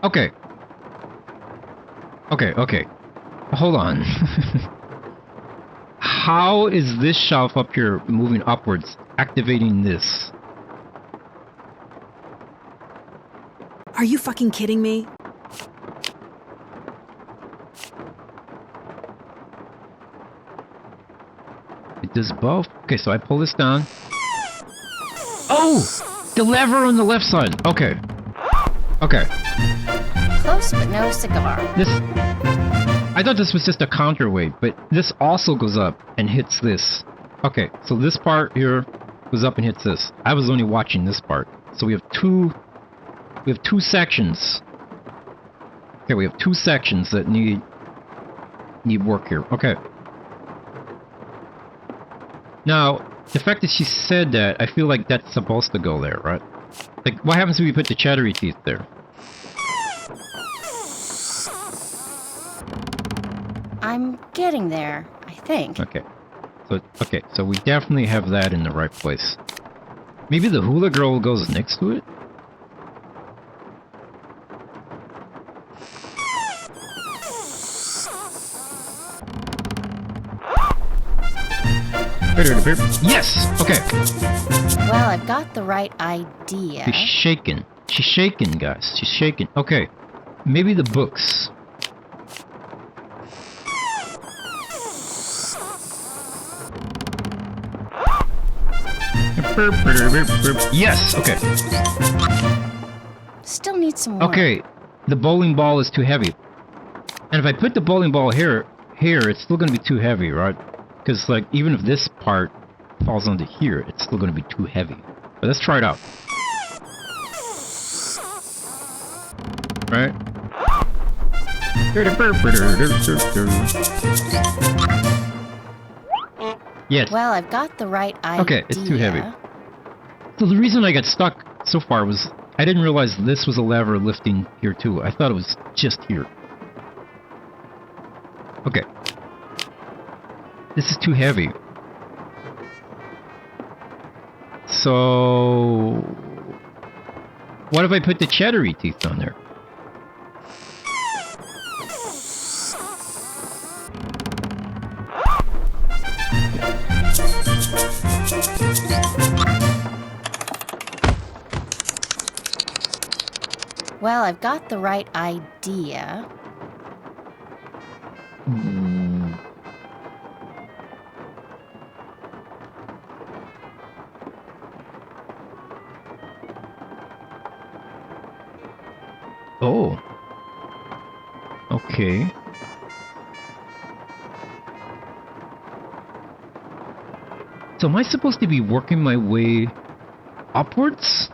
Okay. Okay. Hold on. How is this shelf up here moving upwards, activating this? Are you fucking kidding me? It does both. Okay, so I pull this down. Oh! The lever on the left side. Okay. Close, but no cigar. I thought this was just a counterweight, but this also goes up and hits this. Okay, so this part here goes up and hits this. I was only watching this part. So we have two sections. Okay, we have two sections that need work here. Okay. Now, the fact that she said that, I feel like that's supposed to go there, right? Like, what happens if we put the chattery teeth there? I'm getting there, I think. Okay, so we definitely have that in the right place. Maybe the hula girl goes next to it? Yes! Okay. Well, I've got the right idea. He's shaking. She's shaking, guys. She's shaking. Okay. Maybe the books. Yes! Okay. Still need some more. Okay. The bowling ball is too heavy. And if I put the bowling ball here, it's still going to be too heavy, right? Because, like, even if this part falls onto here, it's still going to be too heavy. But let's try it out. Right? Yes. Well, I've got the right idea. Okay, it's too heavy. So the reason I got stuck so far was I didn't realize this was a lever lifting here too. I thought it was just here. Okay. This is too heavy. So... what if I put the cheddary teeth on there? Well, I've got the right idea. Oh. Okay. So am I supposed to be working my way upwards?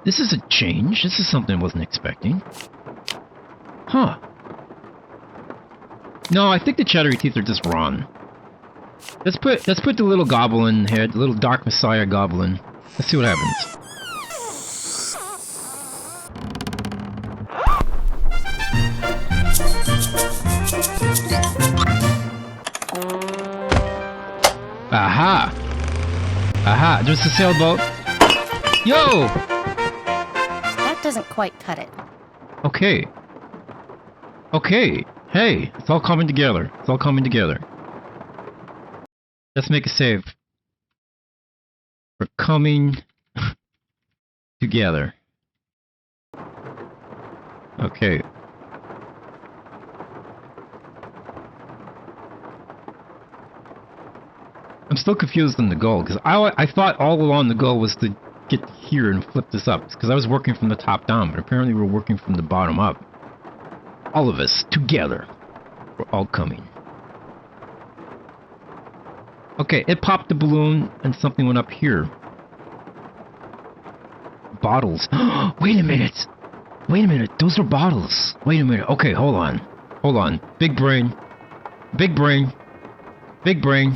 This is a change. This is something I wasn't expecting. Huh. No, I think the cheddary teeth are just wrong. Let's put the little goblin head, the little Dark Messiah goblin. Let's see what happens. Aha! Aha! There's a sailboat. Yo! That doesn't quite cut it. Okay. Okay. Hey, it's all coming together. It's all coming together. Let's make a save. We're coming together. Okay. I'm still confused on the goal, because I thought all along the goal was to get here and flip this up, because I was working from the top down, but apparently we're working from the bottom up. All of us, together. We're all coming. Okay, it popped the balloon, and something went up here. Bottles. Wait a minute! Wait a minute, those are bottles. Wait a minute, okay, hold on. Hold on. Big brain. Big brain. Big brain.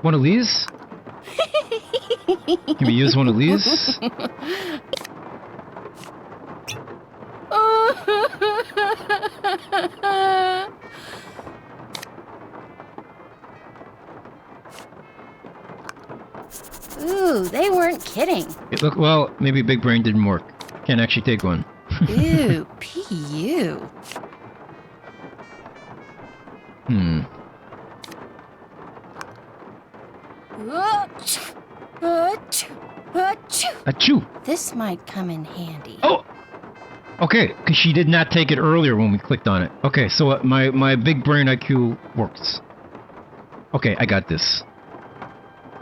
One of these? Can we use one of these? Ooh, they weren't kidding. Look, well, maybe Big Brain didn't work. Can't actually take one. Ew, P.U. Hmm. Achoo! This might come in handy. Oh! Okay, because she did not take it earlier when we clicked on it. Okay, so my big brain IQ works. Okay, I got this.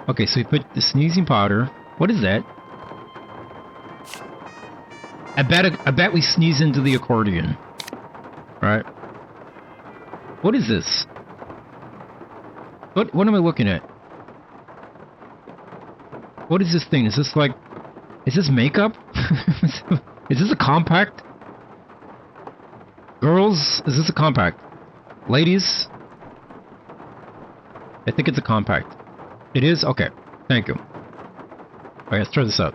Okay, so we put the sneezing powder. What is that? I bet we sneeze into the accordion. Right? What is this? What am I looking at? What is this thing? Is this like... is this makeup? Is this a compact? Girls, is this a compact? Ladies? I think it's a compact. It is? Okay. Thank you. Alright, let's try this out.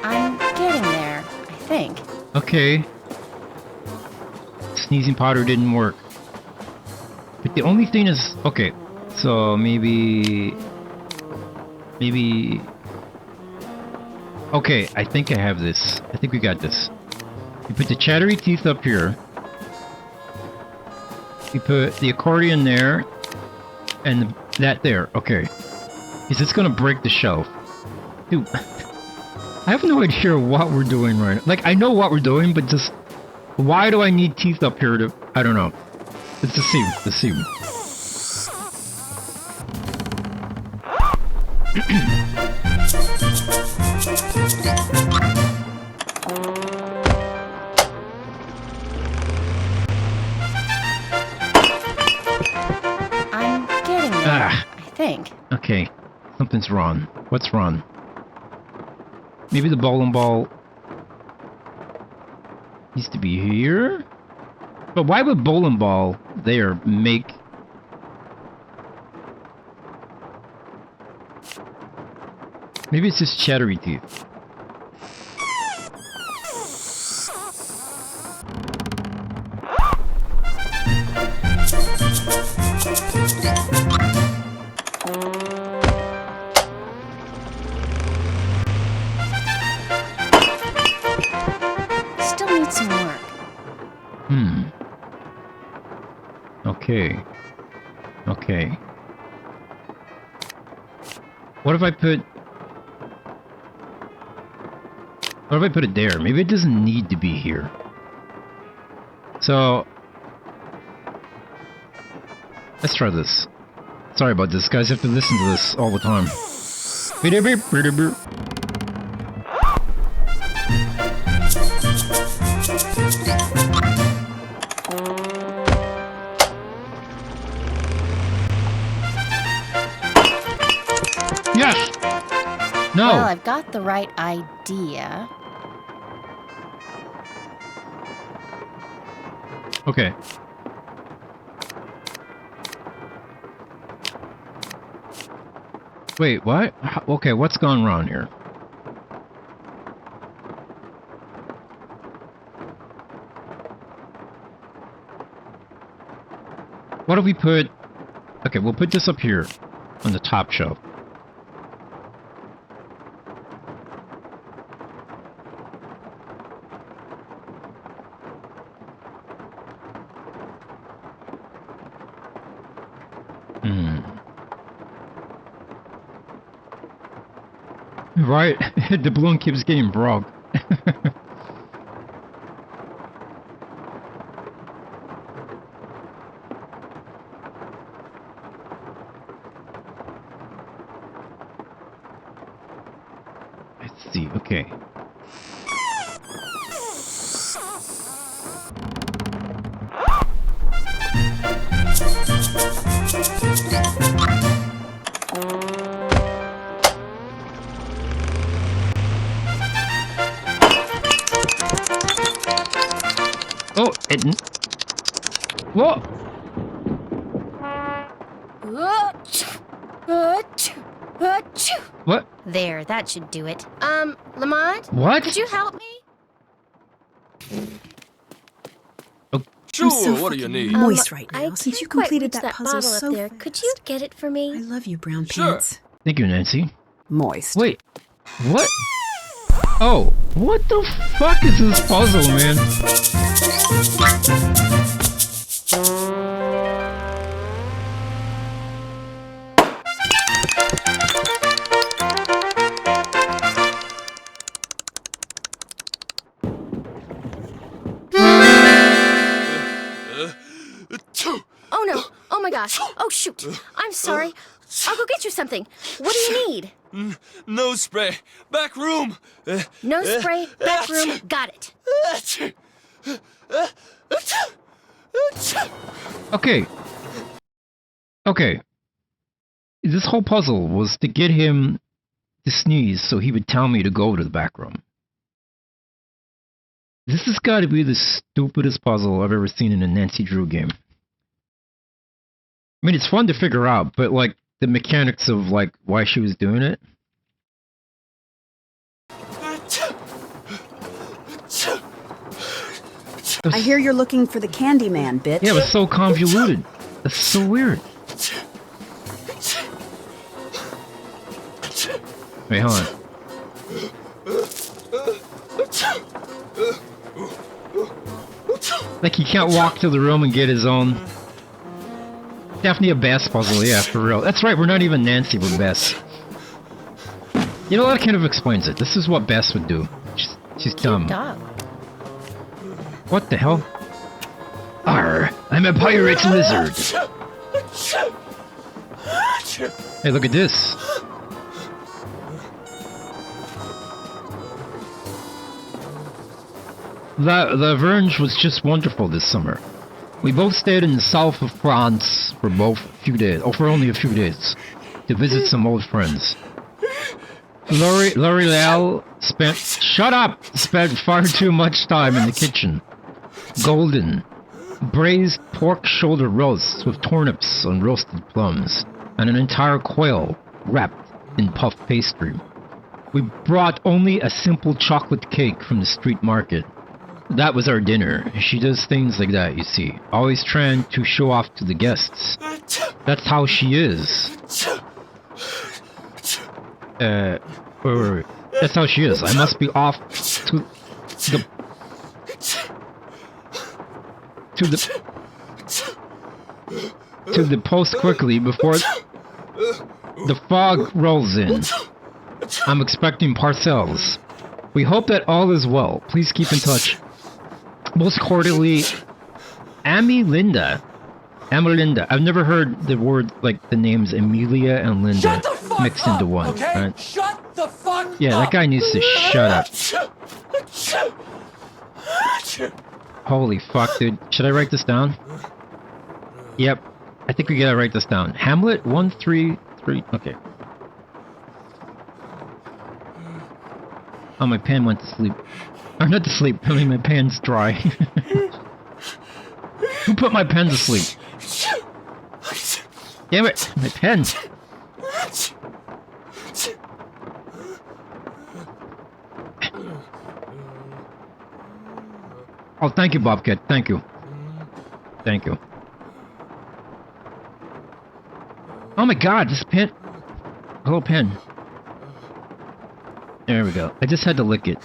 I'm getting there, I think. Okay. Sneezing powder didn't work. But the only thing is... okay, so maybe... Maybe... Okay, I think I have this. I think we got this. You put the chattery teeth up here. You put the accordion there. And that there. Okay. Is this gonna break the shelf? Dude, I have no idea what we're doing right now. Like, I know what we're doing, but just... Why do I need teeth up here to... I don't know. Let's just see. Let's see. I'm getting there, I think. Okay. Something's wrong. What's wrong? Maybe the bowling ball needs to be here? But why would bowling ball there make... Maybe it's just chattery teeth. Still needs some work. Okay. Okay. What if I put... What if I put it there? Maybe it doesn't need to be here. So... Let's try this. Sorry about this, guys. I have to listen to this all the time. Yes! No! Well, I've got the right idea. Okay. Wait, what? Okay, what's gone wrong here? What if we put... Okay, we'll put this up here on the top shelf. Right, the balloon keeps getting broke. Let's see, okay. Oh, it... Whoa! What? There, that should do it. Lamont? What? Could you help me? Sure, so what do you need? moist right now. I Since can't you quite completed reach that puzzle bottle so up there. fast. Could you get it for me? I love you, brown Sure. pants. Thank you, Nancy. Moist. Wait, what? Oh, what the fuck is this puzzle, man? Oh no! Oh my gosh! Oh shoot! I'm sorry. I'll go get you something. What do you need? Nose spray. Back room. No spray, back room, got it. Okay. Okay. This whole puzzle was to get him to sneeze so he would tell me to go to the back room. This has got to be the stupidest puzzle I've ever seen in a Nancy Drew game. I mean, it's fun to figure out, but like the mechanics of like why she was doing it. I hear you're looking for the Candyman, bitch. Yeah, it was so convoluted. That's so weird. Wait, hold on. Like he can't walk to the room and get his own. Definitely a Bess puzzle, yeah, for real. That's right, we're not even Nancy, we're Bess. You know, that kind of explains it. This is what Bess would do. She's dumb. Dog. What the hell? Arr, I'm a pirate lizard. Hey, look at this. La Verge was just wonderful this summer. We both stayed in the south of France for for only a few days, to visit some old friends. L'Oreal spent far too much time in the kitchen. Golden, braised pork shoulder roasts with turnips and roasted plums, and an entire quail wrapped in puff pastry. We brought only a simple chocolate cake from the street market. That was our dinner. She does things like that, you see. Always trying to show off to the guests. That's how she is. Wait. That's how she is. I must be off to the post quickly before the fog rolls in. I'm expecting parcels. We hope that all is well. Please keep in touch. Most cordially, Amelinda. I've never heard the word, like, the names Amelia and Linda mixed into one. Okay? Right? Shut the fuck up! Yeah, that guy needs to shut up. Holy fuck, dude. Should I write this down? Yep. I think we gotta write this down. Hamlet 133. Okay. Oh, my pen went to sleep. Or not to sleep. I mean, my pen's dry. Who put my pen to sleep? Damn it, my pen. Oh, thank you, Bobcat. Thank you. Thank you. Oh my god, this pen. Hello, pen. There we go. I just had to lick it.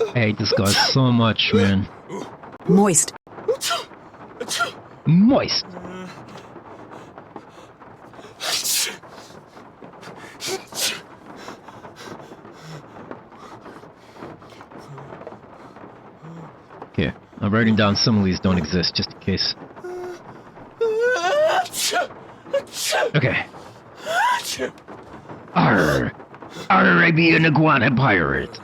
I hate this guy so much, man. Moist. Moist. Okay, I'm writing down some of these don't exist, just in case. Okay. Arr! Arr, I be an iguana pirate.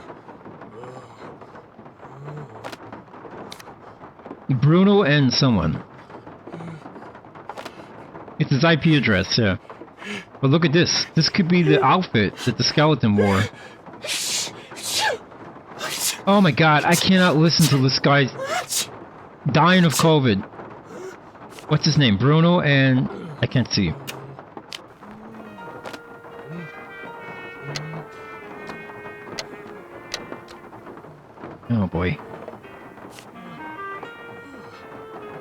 Bruno and someone. It's his IP address, yeah. But look at this. This could be the outfit that the skeleton wore. Oh my god, I cannot listen to this guy dying of COVID. What's his name? Bruno and... I can't see. Oh boy.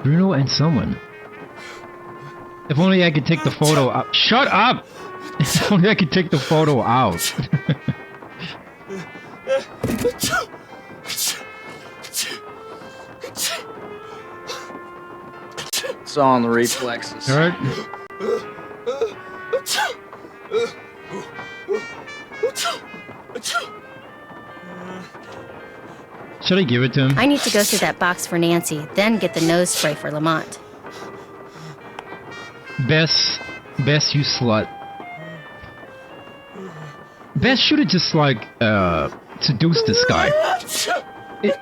Bruno and someone. If only I could take the photo out. Shut up! If only I could take the photo out. It's all in the reflexes. Alright. Should I give it to him? I need to go through that box for Nancy, then get the nose spray for Lamont. Bess, you slut. Bess should have just, like, seduced this guy.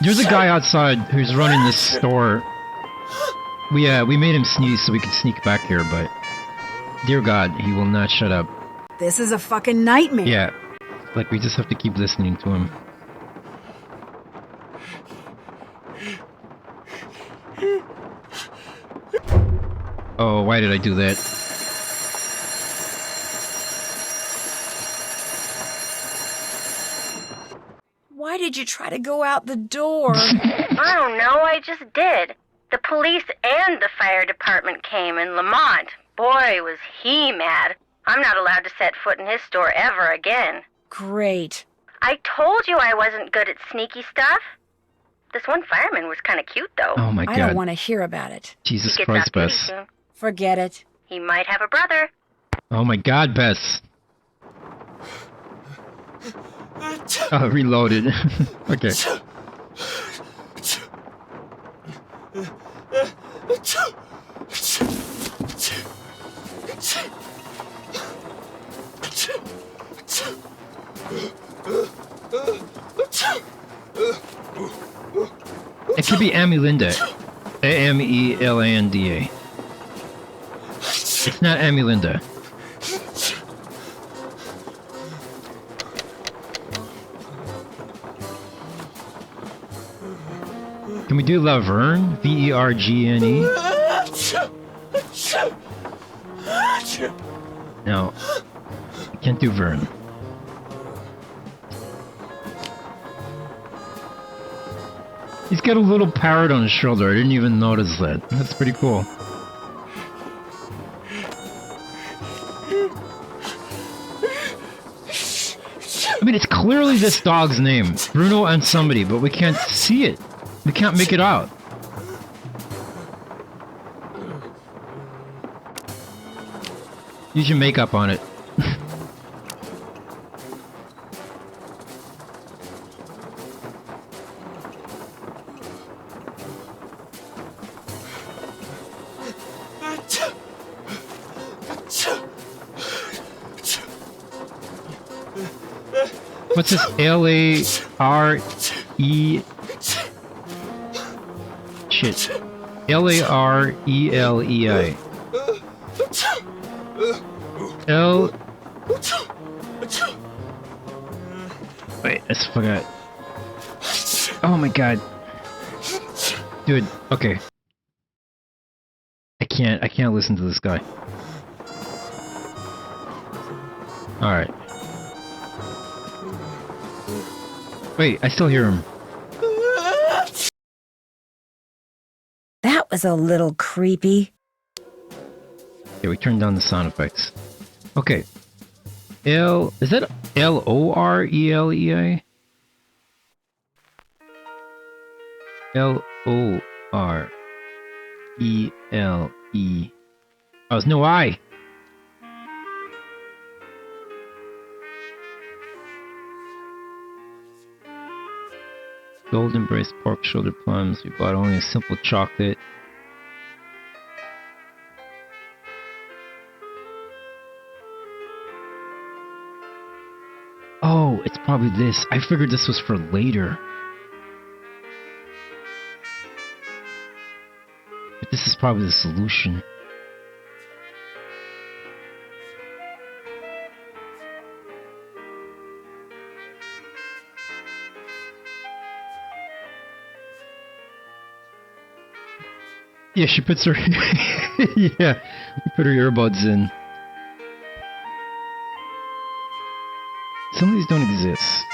There's a guy outside who's running this store. We made him sneeze so we could sneak back here, but... Dear God, he will not shut up. This is a fucking nightmare. Yeah. Like, we just have to keep listening to him. Oh, why did I do that? Why did you try to go out the door? I don't know, I just did. The police and the fire department came, and Lamont, boy, was he mad. I'm not allowed to set foot in his store ever again. Great. I told you I wasn't good at sneaky stuff. This one fireman was kind of cute, though. Oh my God. I don't want to hear about it. Jesus He gets Christ, off duty Bess. soon. Forget it. He might have a brother. Oh my God, Bess. Oh, reloaded. Okay. It could be Amelanda. Amelanda. It's not Amelanda. Can we do Laverne? Vergne? No. I can't do Vern. He's got a little parrot on his shoulder. I didn't even notice that. That's pretty cool. I mean, it's clearly this dog's name. Bruno and somebody, but we can't see it. We can't make it out. Use your makeup on it. What's this? L-A-R-E... Shit. L-A-R-E-L-E-I. L... Wait, I forgot. Oh my God. Dude, okay. I can't listen to this guy. Alright. Wait, I still hear him. That was a little creepy. Okay, we turned down the sound effects. Okay. Is that L-O-R-E-L-E-I? L-O-R-E-L-E. Oh, there's no I. Golden braised pork shoulder plums. We bought only a simple chocolate. Oh, it's probably this. I figured this was for later. But this is probably the solution. Yeah, she puts her... yeah, we put her earbuds in. Some of these don't exist.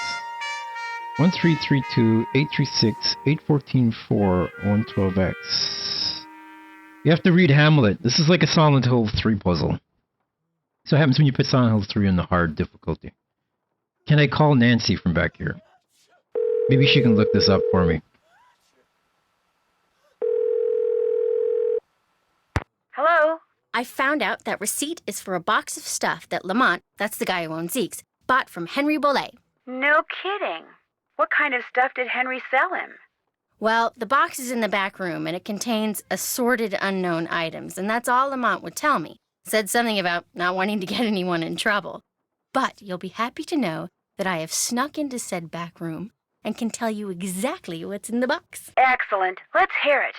1332-836-814-4-112X. You have to read Hamlet. This is like a Silent Hill 3 puzzle. So what happens when you put Silent Hill 3 on the hard difficulty? Can I call Nancy from back here? Maybe she can look this up for me. Hello? I found out that receipt is for a box of stuff that Lamont, that's the guy who owns Zeke's, bought from Henry Bollet. No kidding. What kind of stuff did Henry sell him? Well, the box is in the back room, and it contains assorted unknown items, and that's all Lamont would tell me. Said something about not wanting to get anyone in trouble. But you'll be happy to know that I have snuck into said back room and can tell you exactly what's in the box. Excellent. Let's hear it.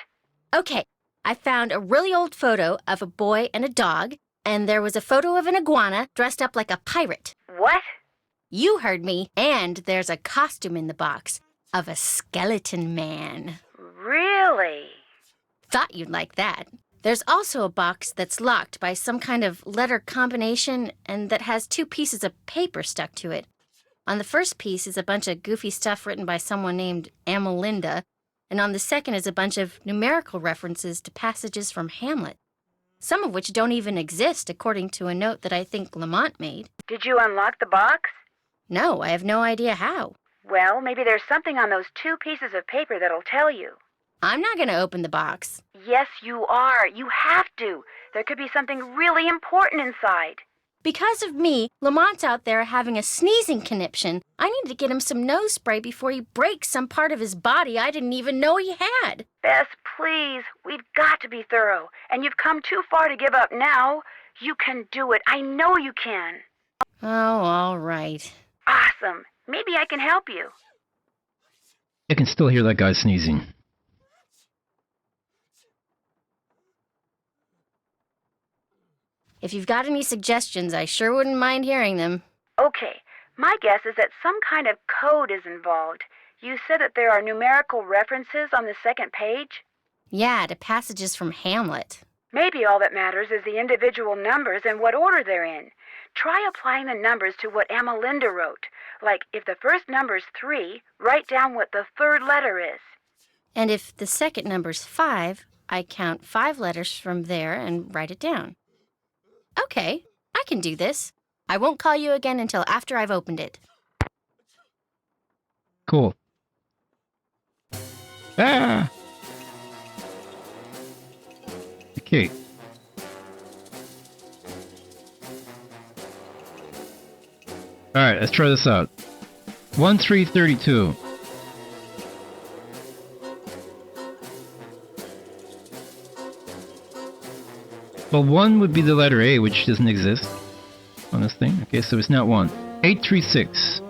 Okay, I found a really old photo of a boy and a dog, and there was a photo of an iguana dressed up like a pirate. What? You heard me. And there's a costume in the box of a skeleton man. Really? Thought you'd like that. There's also a box that's locked by some kind of letter combination and that has 2 pieces of paper stuck to it. On the first piece is a bunch of goofy stuff written by someone named Amelinda, and on the second is a bunch of numerical references to passages from Hamlet, some of which don't even exist according to a note that I think Lamont made. Did you unlock the box? No, I have no idea how. Well, maybe there's something on those 2 pieces of paper that'll tell you. I'm not going to open the box. Yes, you are. You have to. There could be something really important inside. Because of me, Lamont's out there having a sneezing conniption. I need to get him some nose spray before he breaks some part of his body I didn't even know he had. Bess, please. We've got to be thorough. And you've come too far to give up now. You can do it. I know you can. Oh, all right. Awesome. Maybe I can help you. I can still hear that guy sneezing. If you've got any suggestions, I sure wouldn't mind hearing them. Okay. My guess is that some kind of code is involved. You said that there are numerical references on the second page? Yeah, to passages from Hamlet. Maybe all that matters is the individual numbers and what order they're in. Try applying the numbers to what Amelinda wrote. Like, if the first number's 3, write down what the third letter is. And if the second number's 5, I count 5 letters from there and write it down. Okay, I can do this. I won't call you again until after I've opened it. Cool. Ah! Okay. Alright, let's try this out. 1332. Well, 1 would be the letter A, which doesn't exist on this thing. Okay, so it's not 1. 836.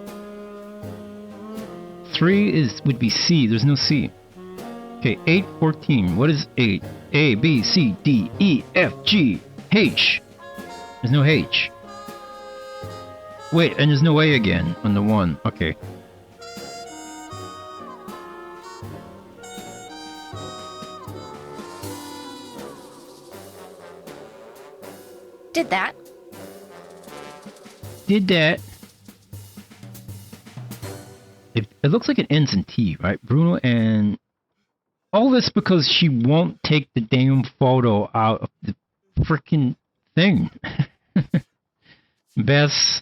3 would be C. There's no C. Okay, 814. What is 8? A, B, C, D, E, F, G, H. There's no H. Wait, and there's no A again on the 1. Okay. Did that. Did that. It looks like it ends in T, right? Bruno, and all this because she won't take the damn photo out of the freaking thing. Bess.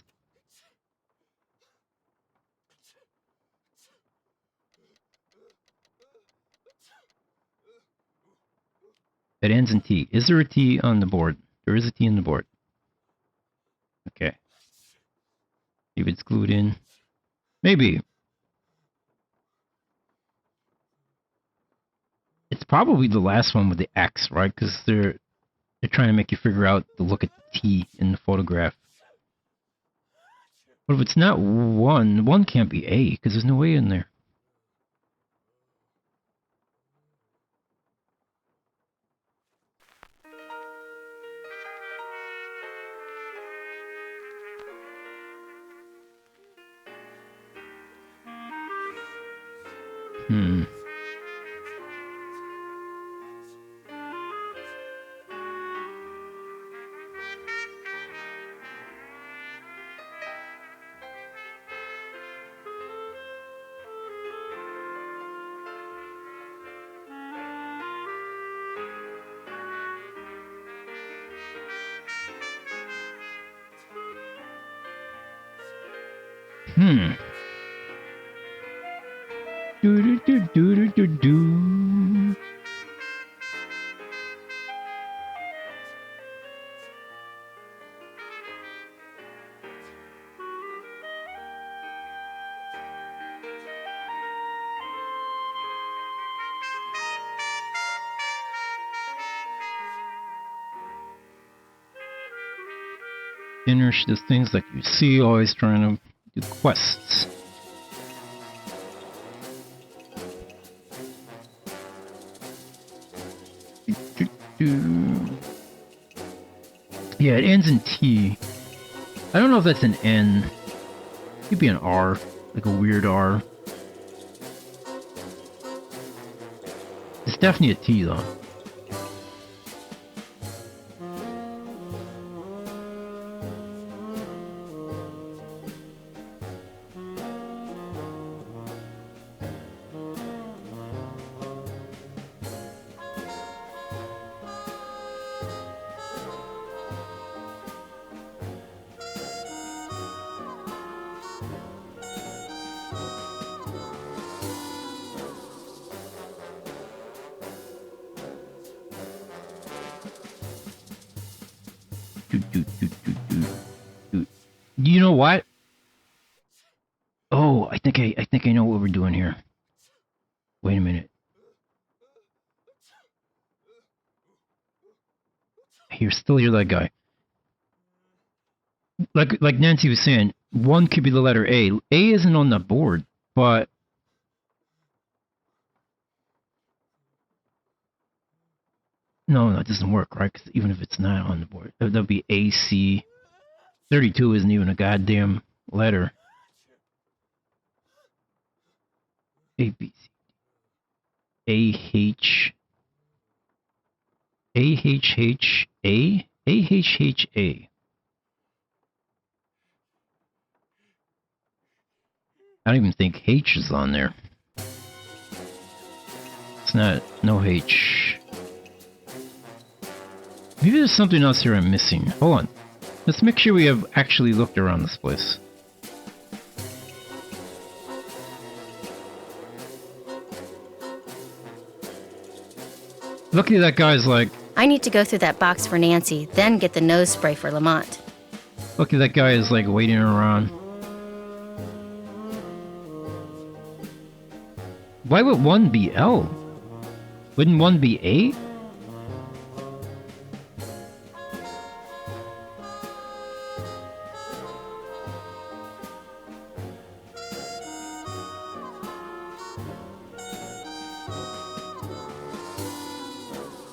It ends in T. Is there a T on the board? There is a T on the board. Okay. If it's glued in. Maybe. It's probably the last one with the X, right? Because they're trying to make you figure out the look at the T in the photograph. But if it's not 1, 1 can't be A, because there's no A in there. Do do do do do do. Dinner, she does things like you see, always trying to do quests. Yeah, it ends in T. I don't know if that's an N. It could be an R, like a weird R. It's definitely a T though. You know what? Oh, I think I know what we're doing here. Wait a minute. Still hear that guy. Like Nancy was saying, one could be the letter A. A isn't on the board, but no, that doesn't work, right? 'Cause even if it's not on the board, that'll be AC. 32 isn't even a goddamn letter. A, B, C, A, H, A, H, H, A, A, H, H, A. I don't even think H is on there. It's not, no H. Maybe there's something else here I'm missing. Hold on. Let's make sure we have actually looked around this place. Luckily that guy's like... I need to go through that box for Nancy, then get the nose spray for Lamont. Lucky that guy is like waiting around. Why would one be L? Wouldn't one be A?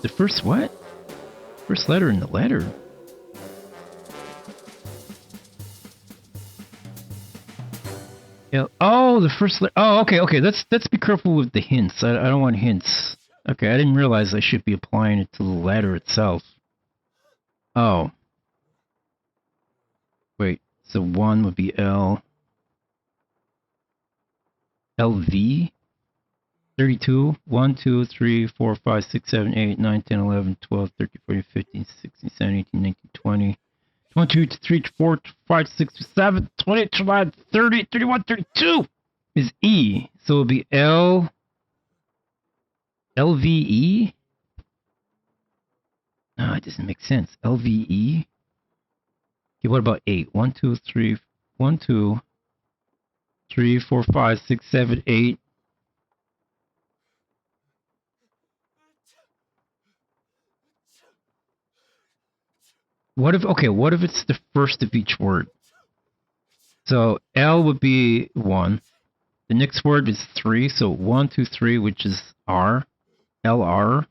The first what? First letter in the letter. Oh, the first letter. Oh, okay. Let's be careful with the hints. I don't want hints. Okay, I didn't realize I should be applying it to the letter itself. Oh. Wait, so one would be L. LV? 32, 1, 2, 3, 4, 5, 6, 7, 8, 9, 10, 11, 12, 13, 14, 15, 16, 17, 18, 19, 20, 22, 23, 24, 25, 26, 27, 28, 29, 30, 31, 32 is E. So it'll be L, LVE? No, it doesn't make sense. LVE? Okay, what about 8? 1, 2, 3, 1, 2, 3, 4, 5, 6, 7, 8. What if it's the first of each word? So L would be 1. The next word is 3, so 1, 2, 3, which is R. LR.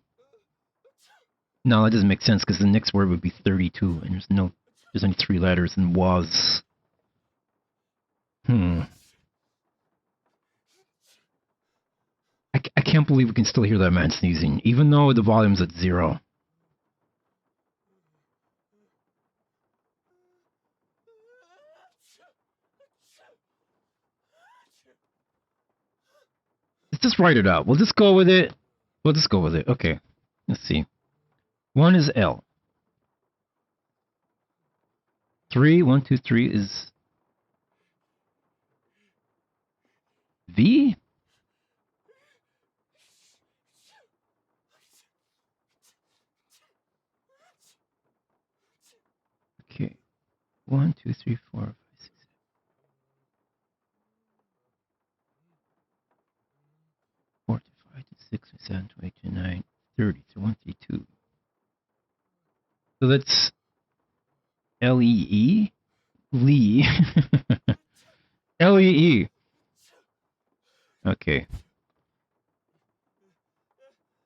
No, that doesn't make sense because the next word would be 32, and there's only 3 letters and was. I can't believe we can still hear that man sneezing, even though the volume's at 0. Let's just write it out. We'll just go with it. Okay. Let's see. 1 is L. 3, 1, 2, 3 is V? Okay. 1, 2, 3, 4, 5, 6, 4, 5, 6, 7, 8, 9, 30. So 1, 3, 2. So that's L-E-E? Lee. L-E-E. Okay.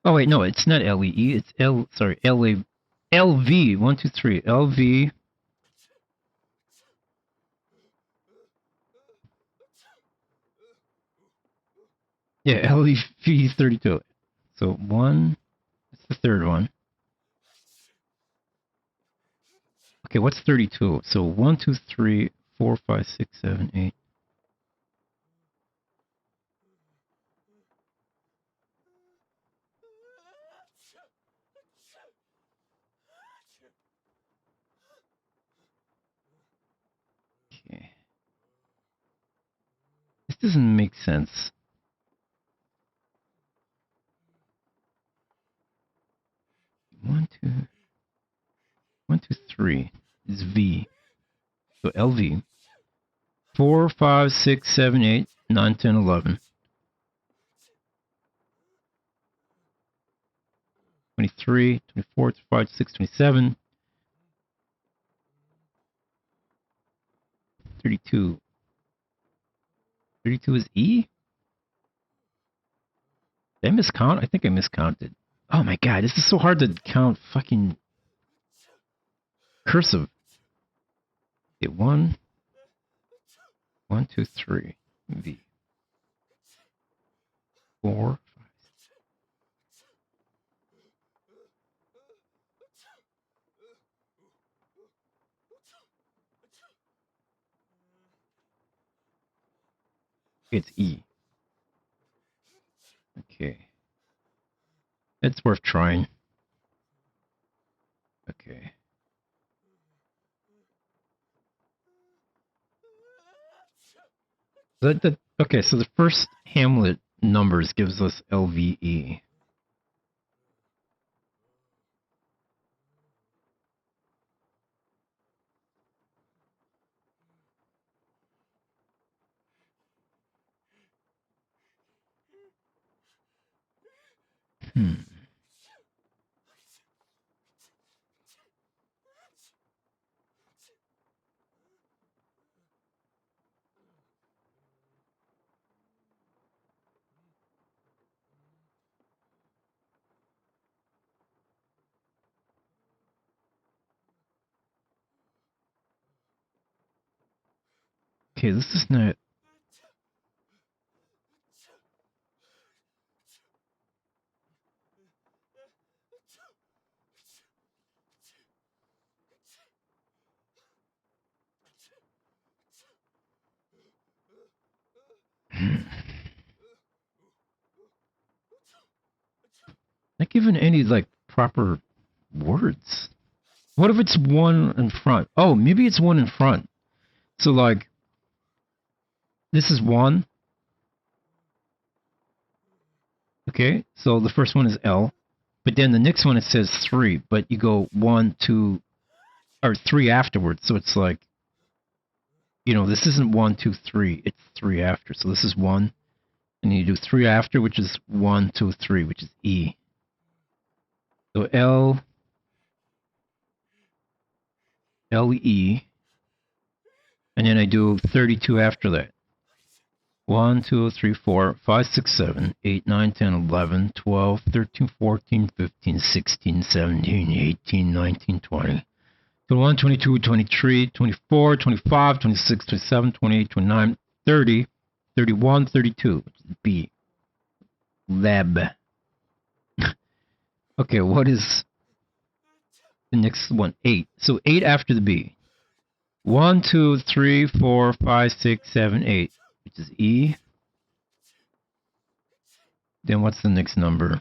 Oh, wait, no, it's not L-E-E. It's L-A... L-V. 1, 2, 3. L-V. Yeah, L-E-V 32. So 1... That's the third one. Okay, what's 32? So 1, 2, 3, 4, 5, 6, 7, 8. Okay. This doesn't make sense. 1, 2, 3. is V. So LV. 4, 5, 6, 7, 8, 9, 10, 11. 23, 24, 25, 26, 27. 32. 32 is E? Did I miscount? I think I miscounted. Oh my god, this is so hard to count fucking cursive. Okay, 1, 2, 3, V. 4, 5. It's E. Okay. It's worth trying. Okay. Okay, so the first Hamlet numbers gives us LVE. Okay, this is not... Not given any, like, proper words. What if it's one in front? Oh, maybe it's one in front. So, like, this is 1. Okay, so the first one is L. But then the next one, it says 3. But you go 1, 2, or 3 afterwards. So it's like, you know, this isn't 1, 2, 3. It's 3 after. So this is 1. And you do 3 after, which is 1, 2, 3, which is E. So L, LE, and then I do 32 after that. 1, 2, 3, 4, 5, 6, 7, 8, 9, 10, 11, 12, 13, 14, 15, 16, 17, 18, 19, 20. 21, 22, 23, 24, 25, 26, 27, 28, 29, 30, 31, 32, which is B. Lab. Okay, what is the next one? 8. So 8 after the B. 1, 2, 3, 4, 5, 6, 7, 8, which is E. Then what's the next number?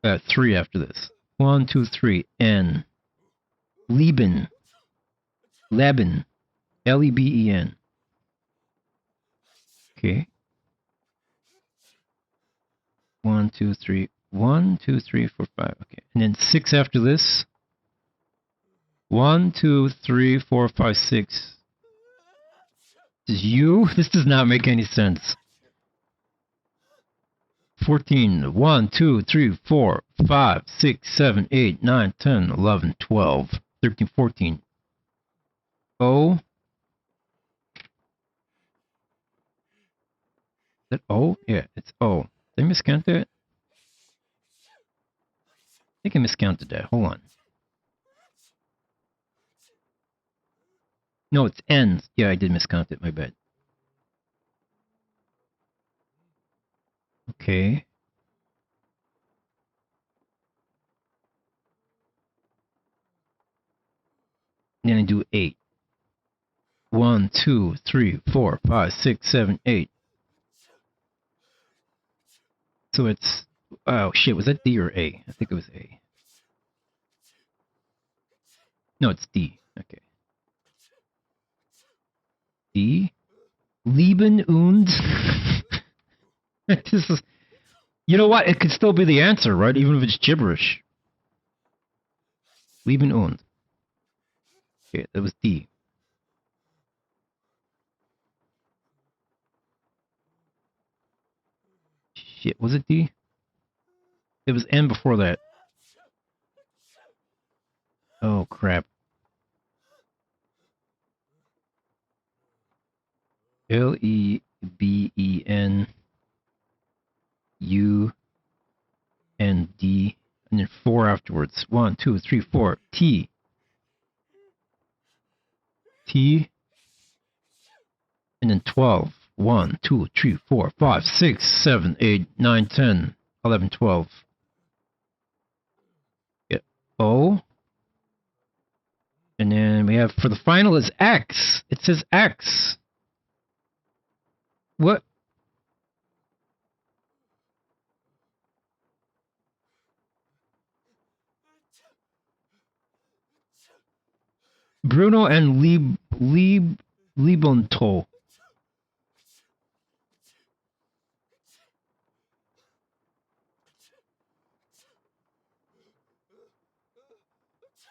3 after this. 1, 2, 3, N. Leben. Leben. L-E-B-E-N. Okay. 1, 2, 3. 1, 2, 3, 4, 5. Okay. And then 6 after this. 1, 2, 3, 4, 5, 6. This is U? This does not make any sense. 14. 1, 2, 3, 4, 5, 6, 7, 8, 9, 10, 11, 12, 13, 14. O. Is that O? Yeah, it's O. Did I miscount that? I think I miscounted that. Hold on. No, it's N. Yeah, I did miscount it. My bad. Okay. Then I do 8. 1, 2, 3, 4, 5, 6, 7, 8. So it's... Oh, shit. Was that D or A? I think it was A. No, it's D. Okay. D? Lieben und... This is... You know what? It could still be the answer, right? Even if it's gibberish. Leben und. Okay, that was D. Shit, was it D? It was N before that. Oh, crap. L-E-B-E-N U-N-D and then 4 afterwards. 1, 2, 3, 4. T. T. And then 12. 1, 2, 3, 4, 5, 6, 7, 8, 9, 10, 11, 12. Yeah. O. And then we have, for the final is X. It says X. What? Bruno and Libonto.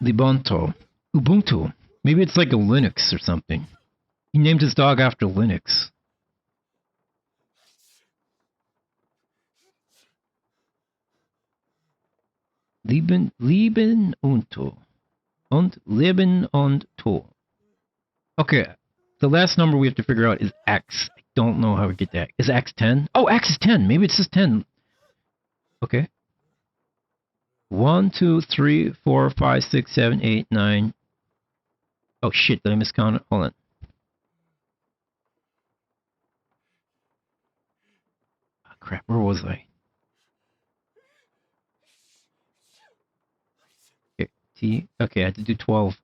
Libonto. Ubuntu. Maybe it's like a Linux or something. He named his dog after Linux. Leben und to. Und Leben und to. Okay, the last number we have to figure out is X. I don't know how we get that. Is X 10? Oh, X is 10. Maybe it's just 10. Okay. 1, 2, 3, 4, 5, 6, 7, 8, 9. Oh shit, did I miscount it? Hold on. Oh, crap, where was I? Okay, T. Okay, I had to do 12.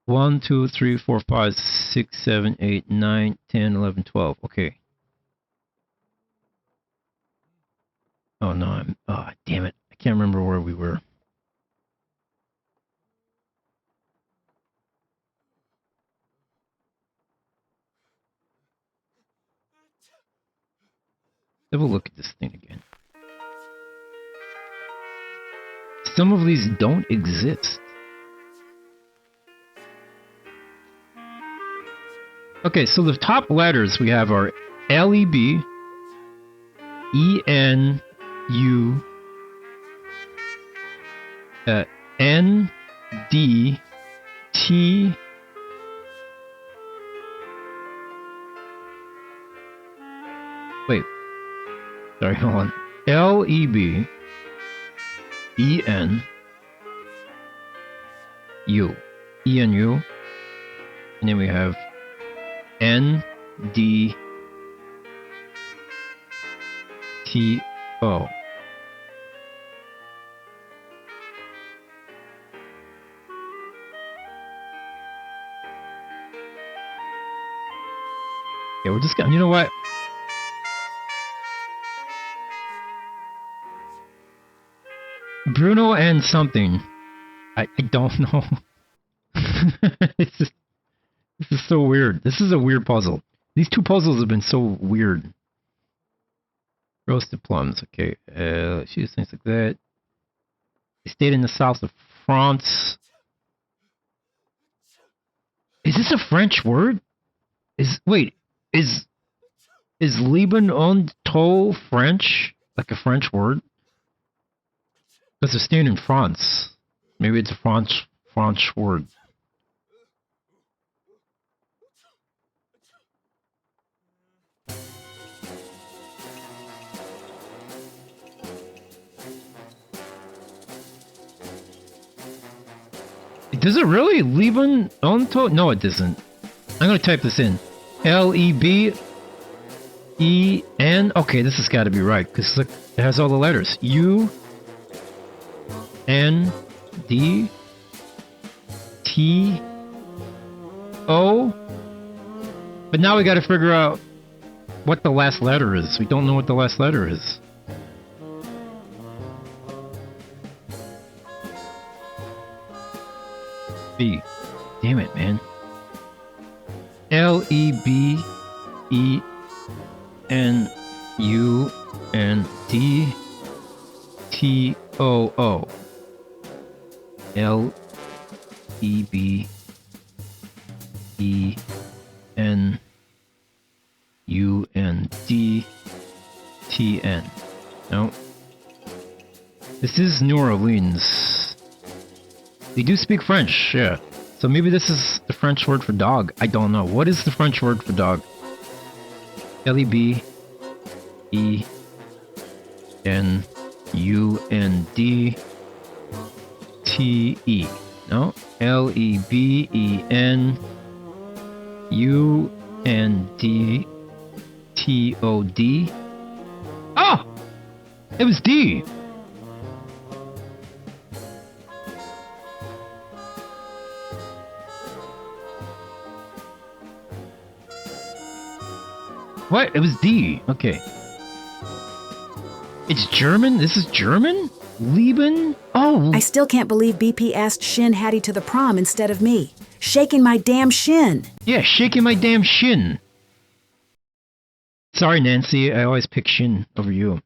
1, 2, 3, 4, 5, 6, 7, 8, 9, 10, 11, 12. Okay. Oh no, oh damn it. I can't remember where we were. Have a look at this thing again. Some of these don't exist. Okay, so the top letters we have are L-E-B, E-N-U, N-D-T, wait, sorry, hold on. L-E-B, E-N-U, E-N-U, and then we have N-D-T-O. Yeah, we're just gonna, you know what? Bruno and something. I don't know. It's just, this is so weird. This is a weird puzzle. These two puzzles have been so weird. Roasted plums, okay. Let's use things like that. They stayed in the south of France. Is this a French word? Wait, is Leben und to French? Like a French word? Because they're staying in France. Maybe it's a French word. Does it really? Leben und to? No, it doesn't. I'm going to type this in. L-E-B-E-N. Okay, this has got to be right, because look, it has all the letters. U-N-D-T-O. But now we got to figure out what the last letter is. We don't know what the last letter is. B. Damn it, man. L-E-B-E-N-U-N-D-T-O-O. L-E-B-E-N-U-N-D-T-O-O. L-E-B-E-N-U-N-D-T-N. No. This is New Orleans. They do speak French, yeah. So maybe this is the French word for dog. I don't know. What is the French word for dog? L-E-B-E-N-U-N-D-T-E. No? L-E-B-E-N-U-N-D-T-O-D. Oh! It was D! What? It was D. Okay. It's German? This is German? Lieben? Oh. I still can't believe BP asked Shin Hattie to the prom instead of me. Shaking my damn shin. Yeah, shaking my damn shin. Sorry, Nancy. I always pick Shin over you.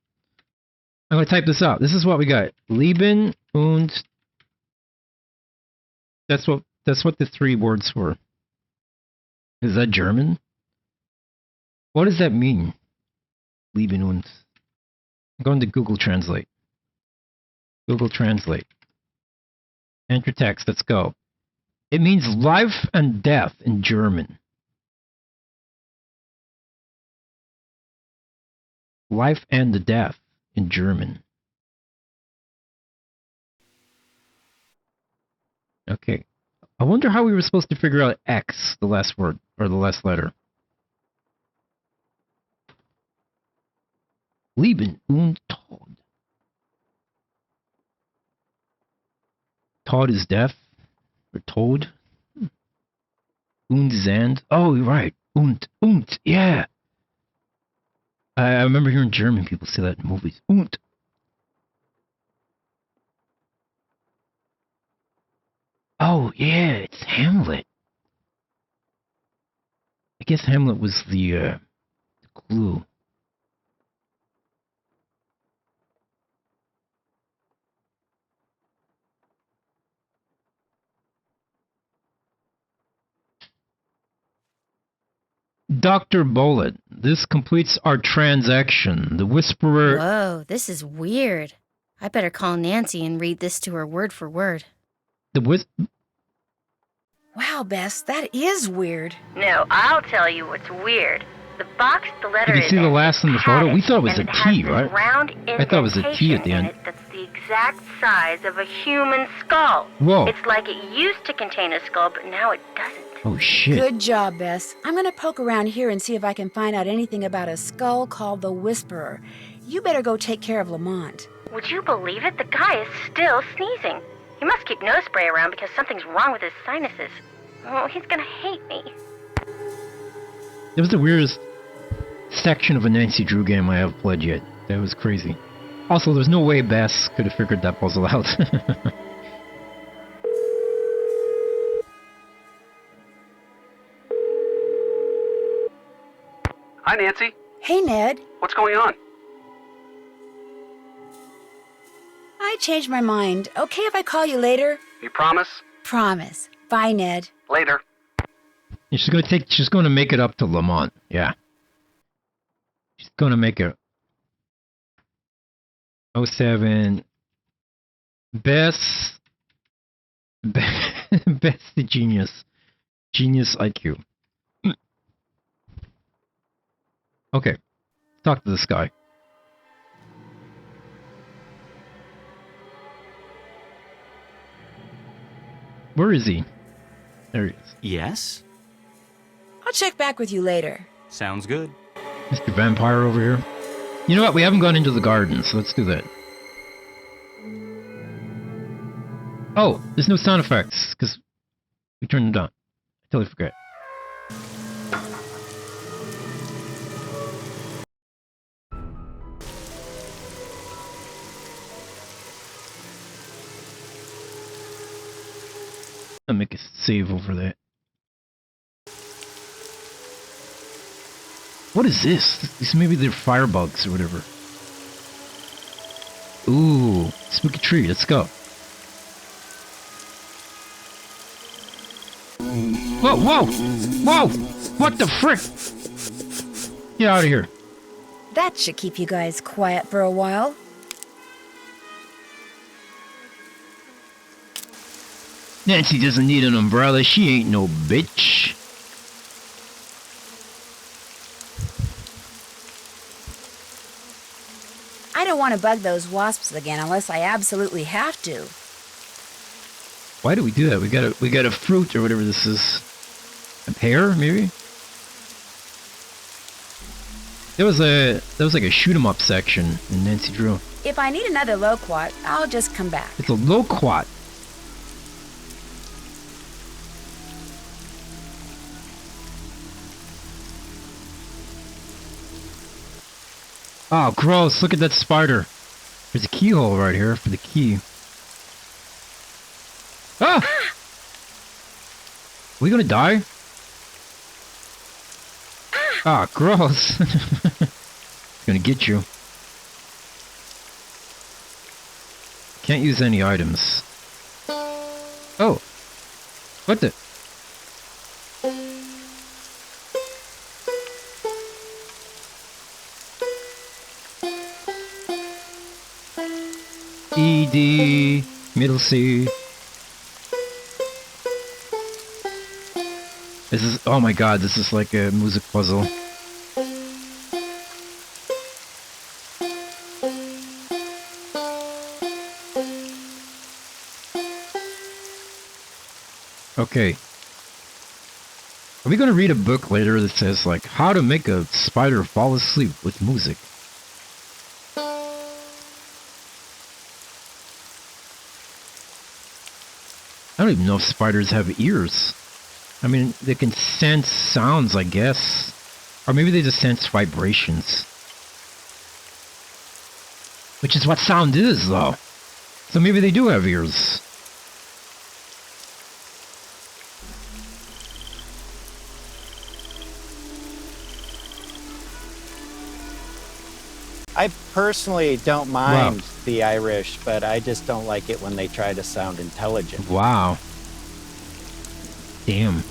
I'm going to type this out. This is what we got. Lieben und... That's what the three words were. Is that German? What does that mean? Lieben und... I'm going to Google Translate. Google Translate. Enter text. Let's go. It means life and death in German. Life and the death in German. Okay. I wonder how we were supposed to figure out X, the last word, or the last letter. Lieben und Tod. Tod is death. Or toad. Und Sand. Oh, you're right. Und, yeah. I remember hearing German people say that in movies. Und. Oh, yeah, it's Hamlet. I guess Hamlet was the clue. Dr. Bullet, this completes our transaction. The Whisperer... Whoa, this is weird. I better call Nancy and read this to her word for word. Wow, Bess, that is weird. No, I'll tell you what's weird. The box the letter You can see the last in the photo? We thought it was a T, right? I thought it was a T at the end. That's the exact size of a human skull. Whoa. It's like it used to contain a skull, but now it doesn't. Oh, shit. Good job, Bess. I'm going to poke around here and see if I can find out anything about a skull called the Whisperer. You better go take care of Lamont. Would you believe it? The guy is still sneezing. He must keep nose spray around because something's wrong with his sinuses. Oh, he's going to hate me. It was the weirdest section of a Nancy Drew game I have played yet. That was crazy. Also, there's no way Bess could have figured that puzzle out. Hi, Nancy. Hey, Ned. What's going on? I changed my mind. Okay if I call you later? You promise? Promise. Bye, Ned. Later. She's going to make it up to Lamont. Yeah. She's going to make it. 07. Bess the genius. Genius IQ. Okay. Talk to this guy. Where is he? There he is. Yes? I'll check back with you later. Sounds good. Mr. Vampire over here. You know what? We haven't gone into the garden, so let's do that. Oh, there's no sound effects, because we turned them down. I totally forgot. I'll make a save over that. What is this? These maybe they're firebugs or whatever. Ooh, spooky tree. Let's go. Whoa, whoa! Whoa! What the frick? Get out of here. That should keep you guys quiet for a while. Nancy doesn't need an umbrella. She ain't no bitch. I don't want to bug those wasps again unless I absolutely have to. Why do we do that? We got a fruit or whatever this is. A pear, maybe? There was like a shoot 'em up section in Nancy Drew. If I need another loquat, I'll just come back. It's a loquat. Oh, gross. Look at that spider. There's a keyhole right here for the key. Ah! Are we gonna die? Ah, gross. Gonna get you. Can't use any items. Oh. What the? E, D, middle C. This is, oh my god, this is like a music puzzle. Okay. Are we gonna read a book later that says, like, how to make a spider fall asleep with music? I don't even know if spiders have ears. I mean, they can sense sounds, I guess. Or maybe they just sense vibrations. Which is what sound is, though. So maybe they do have ears. I personally don't mind the Irish, but I just don't like it when they try to sound intelligent. Wow. Damn.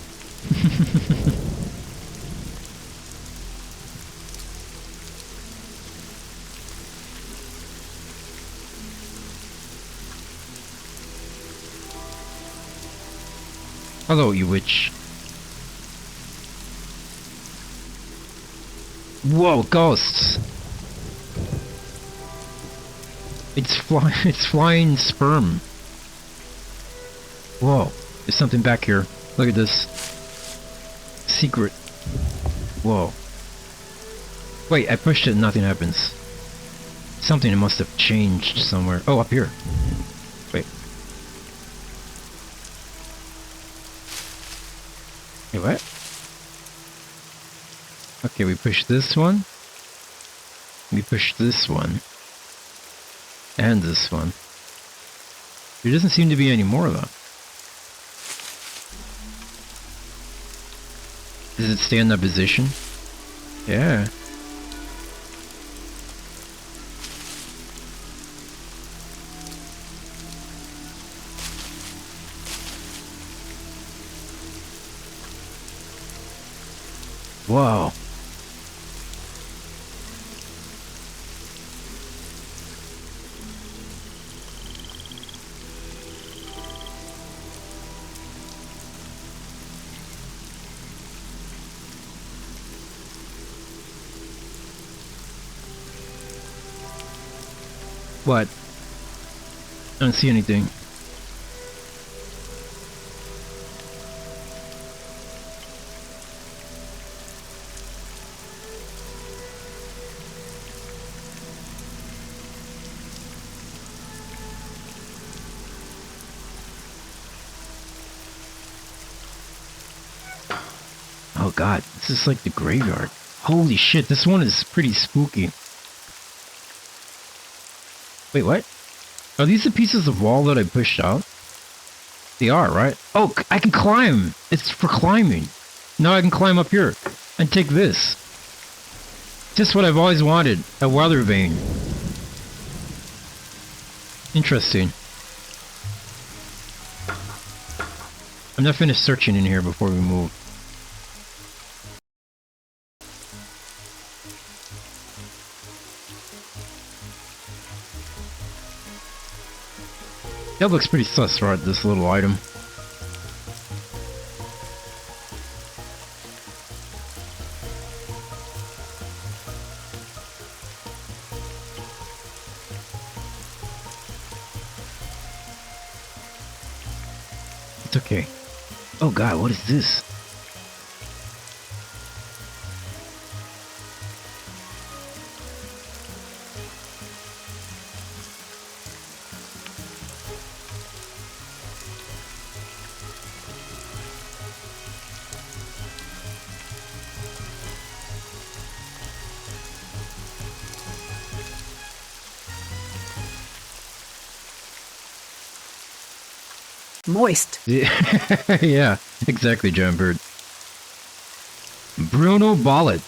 Hello, you witch. Whoa, ghosts. It's flying sperm. Whoa, there's something back here. Look at this. Secret. Whoa. Wait, I pushed it and nothing happens. Something must have changed somewhere. Oh, up here. Wait. Hey, what? Okay, we push this one. We push this one. And this one. There doesn't seem to be any more, though. Does it stay in that position? Yeah. Whoa. What? I don't see anything. Oh god, this is like the graveyard. Holy shit, this one is pretty spooky. Wait, what? Are these the pieces of wall that I pushed out? They are, right? Oh, I can climb! It's for climbing. Now I can climb up here and take this. Just what I've always wanted, a weather vane. Interesting. I'm not finished searching in here before we move. That looks pretty sus, right? This little item. It's okay. Oh god, what is this? Moist. Yeah, yeah, exactly, John Bird. Bruno Bollet.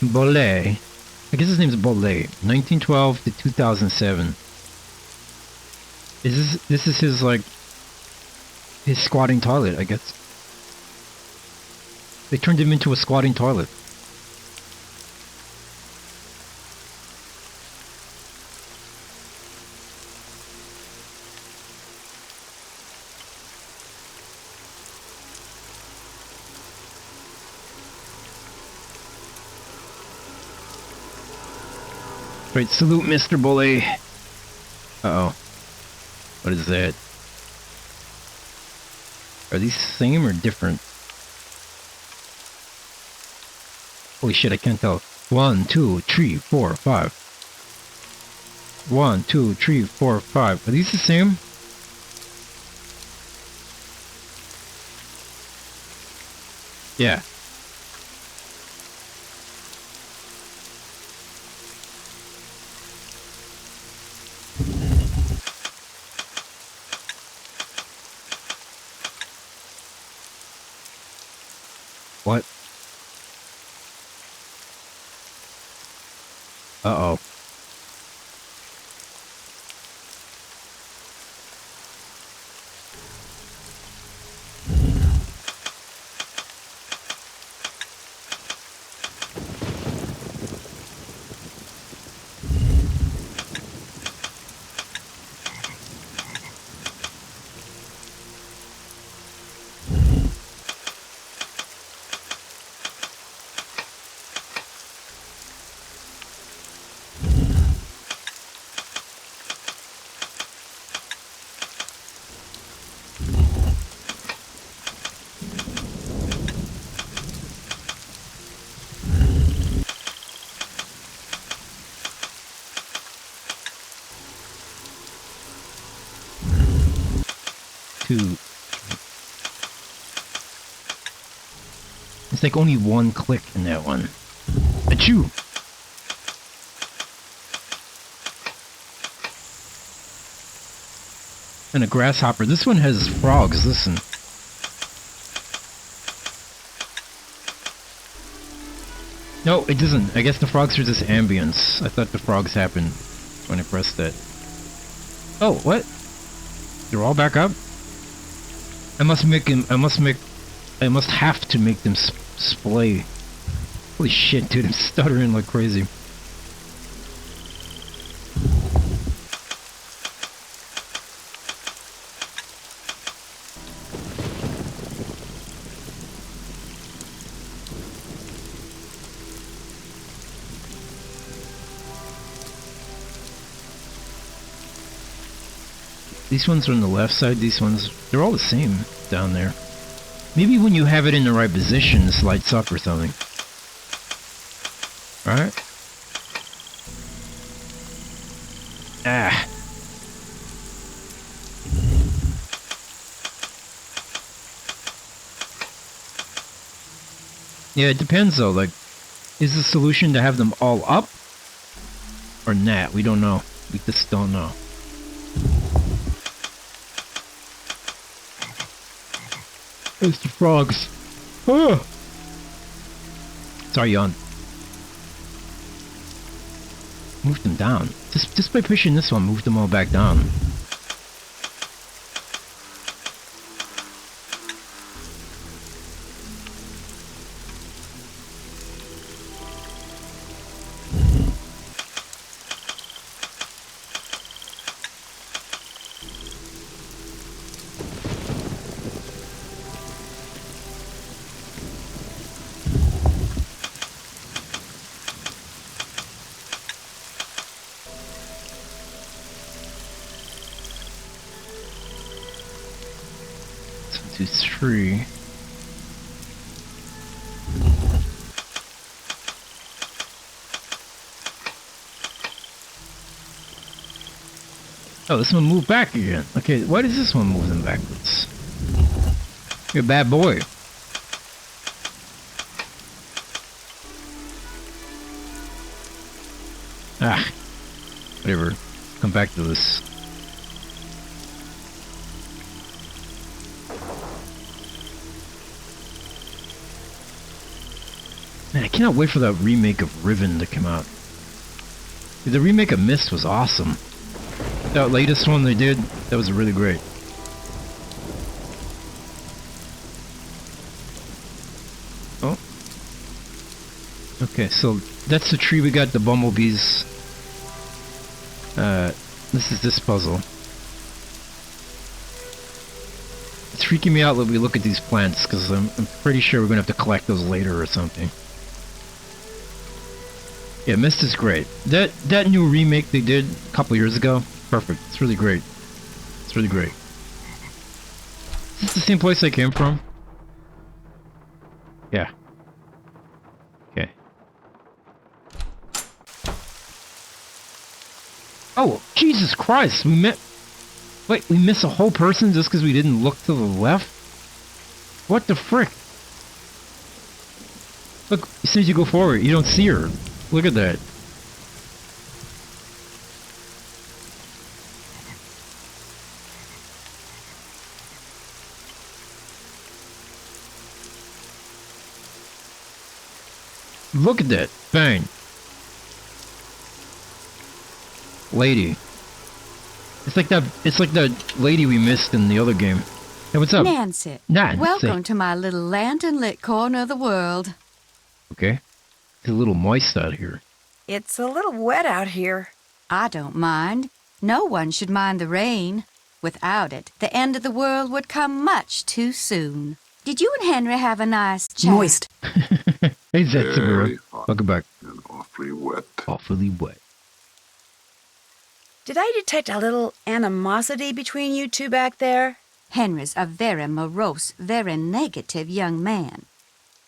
Bollet. I guess his name's Bollet. 1912 to 2007. This is his, like, his squatting toilet, I guess. They turned him into a squatting toilet. Right, salute Mr. Bully. Uh-oh. What is that? Are these the same or different? Holy shit, I can't tell. 1, 2, 3, 4, 5. 1, 2, 3, 4, 5. Are these the same? Yeah. What? Uh-oh. It's like only one click in that one. Achoo! And a grasshopper. This one has frogs, listen. No, it doesn't. I guess the frogs are just ambience. I thought the frogs happened when I pressed that. Oh, what? They're all back up? I must have to make them splay. Holy shit, dude, I'm stuttering like crazy. These ones are on the left side, these ones, they're all the same down there. Maybe when you have it in the right position, this lights up or something. Alright? Ah. Yeah, it depends though, like, is the solution to have them all up? Or not? We don't know. We just don't know. It's the frogs. Oh. Sorry, yawn. Move them down. Just by pushing this one, move them all back down. 2, 3. Oh, this one moved back again. Okay, why does this one move them backwards? You're a bad boy. Ah, whatever. Come back to this. Man, I cannot wait for that remake of Riven to come out. The remake of Myst was awesome. That latest one they did, that was really great. Oh. Okay, so that's the tree we got the bumblebees. This is this puzzle. It's freaking me out that we look at these plants, because I'm pretty sure we're going to have to collect those later or something. Yeah, Myst is great. That new remake they did a couple years ago, perfect. It's really great. It's really great. Is this the same place I came from? Yeah. Okay. Oh, Jesus Christ! Wait, we miss a whole person just because we didn't look to the left? What the frick? Look, as soon as you go forward, you don't see her. Look at that. Look at that. Bang. Lady. It's like that lady we missed in the other game. Hey, what's up? Nancy. Nancy. Welcome to my little lantern-lit corner of the world. Okay. It's a little moist out here. It's a little wet out here. I don't mind. No one should mind the rain. Without it, the end of the world would come much too soon. Did you and Henry have a nice chat? Moist. Hey, Zetsubura. Very hot. Welcome back. And awfully wet. Awfully wet. Did I detect a little animosity between you two back there? Henry's a very morose, very negative young man.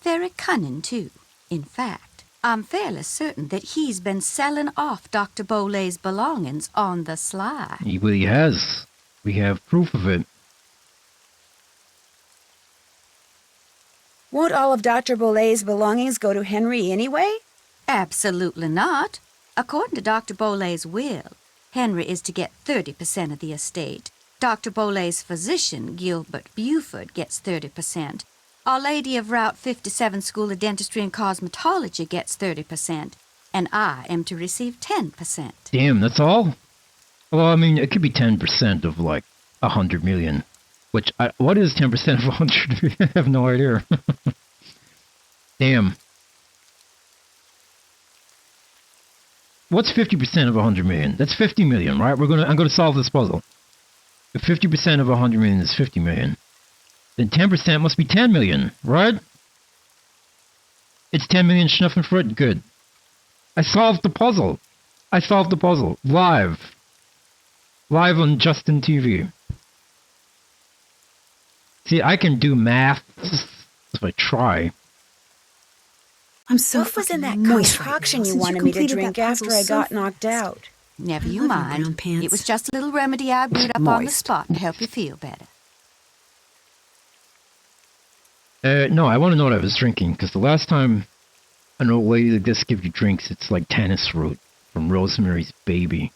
Very cunning, too. In fact, I'm fairly certain that he's been selling off Dr. Bolay's belongings on the sly. Well, he has. We have proof of it. Won't all of Dr. Bolay's belongings go to Henry anyway? Absolutely not. According to Dr. Bolay's will, Henry is to get 30% of the estate. Dr. Bolay's physician, Gilbert Buford, gets 30%. Our Lady of Route 57 School of Dentistry and Cosmetology gets 30%. And I am to receive 10%. Damn, that's all? Well, I mean, it could be 10% of, like, 100 million. Which, what is 10% of 100 million? I have no idea. Damn. What's 50% of 100 million? That's 50 million, right? I'm gonna solve this puzzle. If 50% of 100 million is 50 million, then 10% must be 10 million, right? It's 10 million Schnuffelfruit? Good. I solved the puzzle. I solved the puzzle. Live. Live on Justin TV. See, I can do math if I try. I'm so What was in that moist concoction right now, you since wanted me to completed drink that after puzzle I so got knocked out? Never I you love your mind. brown pants. It was just a little remedy I brewed up on the Moist. spot to help you feel better. No, I want to know what I was drinking, because the last time an old lady like this gives you drinks, it's like tennis root from Rosemary's Baby.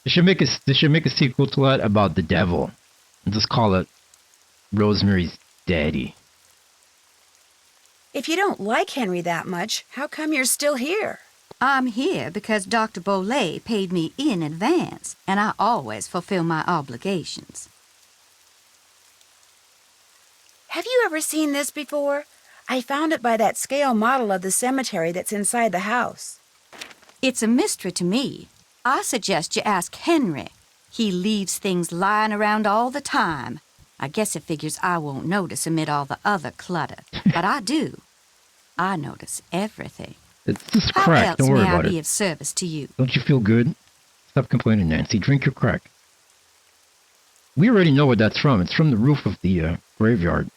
They should make a sequel to that about the devil, and just call it Rosemary's Daddy. If you don't like Henry that much, how come you're still here? I'm here because Dr. Bolay paid me in advance, and I always fulfill my obligations. Have you ever seen this before? I found it by that scale model of the cemetery that's inside the house. It's a mystery to me. I suggest you ask Henry. He leaves things lying around all the time. I guess it figures I won't notice amid all the other clutter. But I do. I notice everything. It's just How crack. else Don't worry may I about be it. of service to you? Don't you feel good? Stop complaining, Nancy. Drink your crack. We already know what that's from. It's from the roof of the graveyard.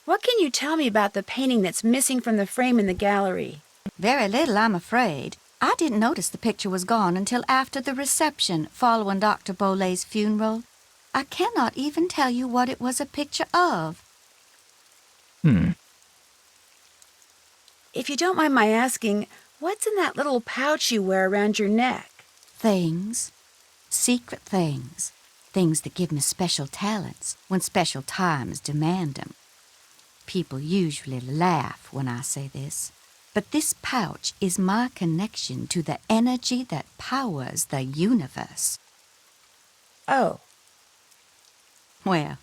What can you tell me about the painting that's missing from the frame in the gallery? Very little, I'm afraid. I didn't notice the picture was gone until after the reception following Dr. Bolay's funeral. I cannot even tell you what it was a picture of. If you don't mind my asking, what's in that little pouch you wear around your neck? Things. Secret things. Things that give me special talents when special times demand them. People usually laugh when I say this, but this pouch is my connection to the energy that powers the universe. Oh. Well,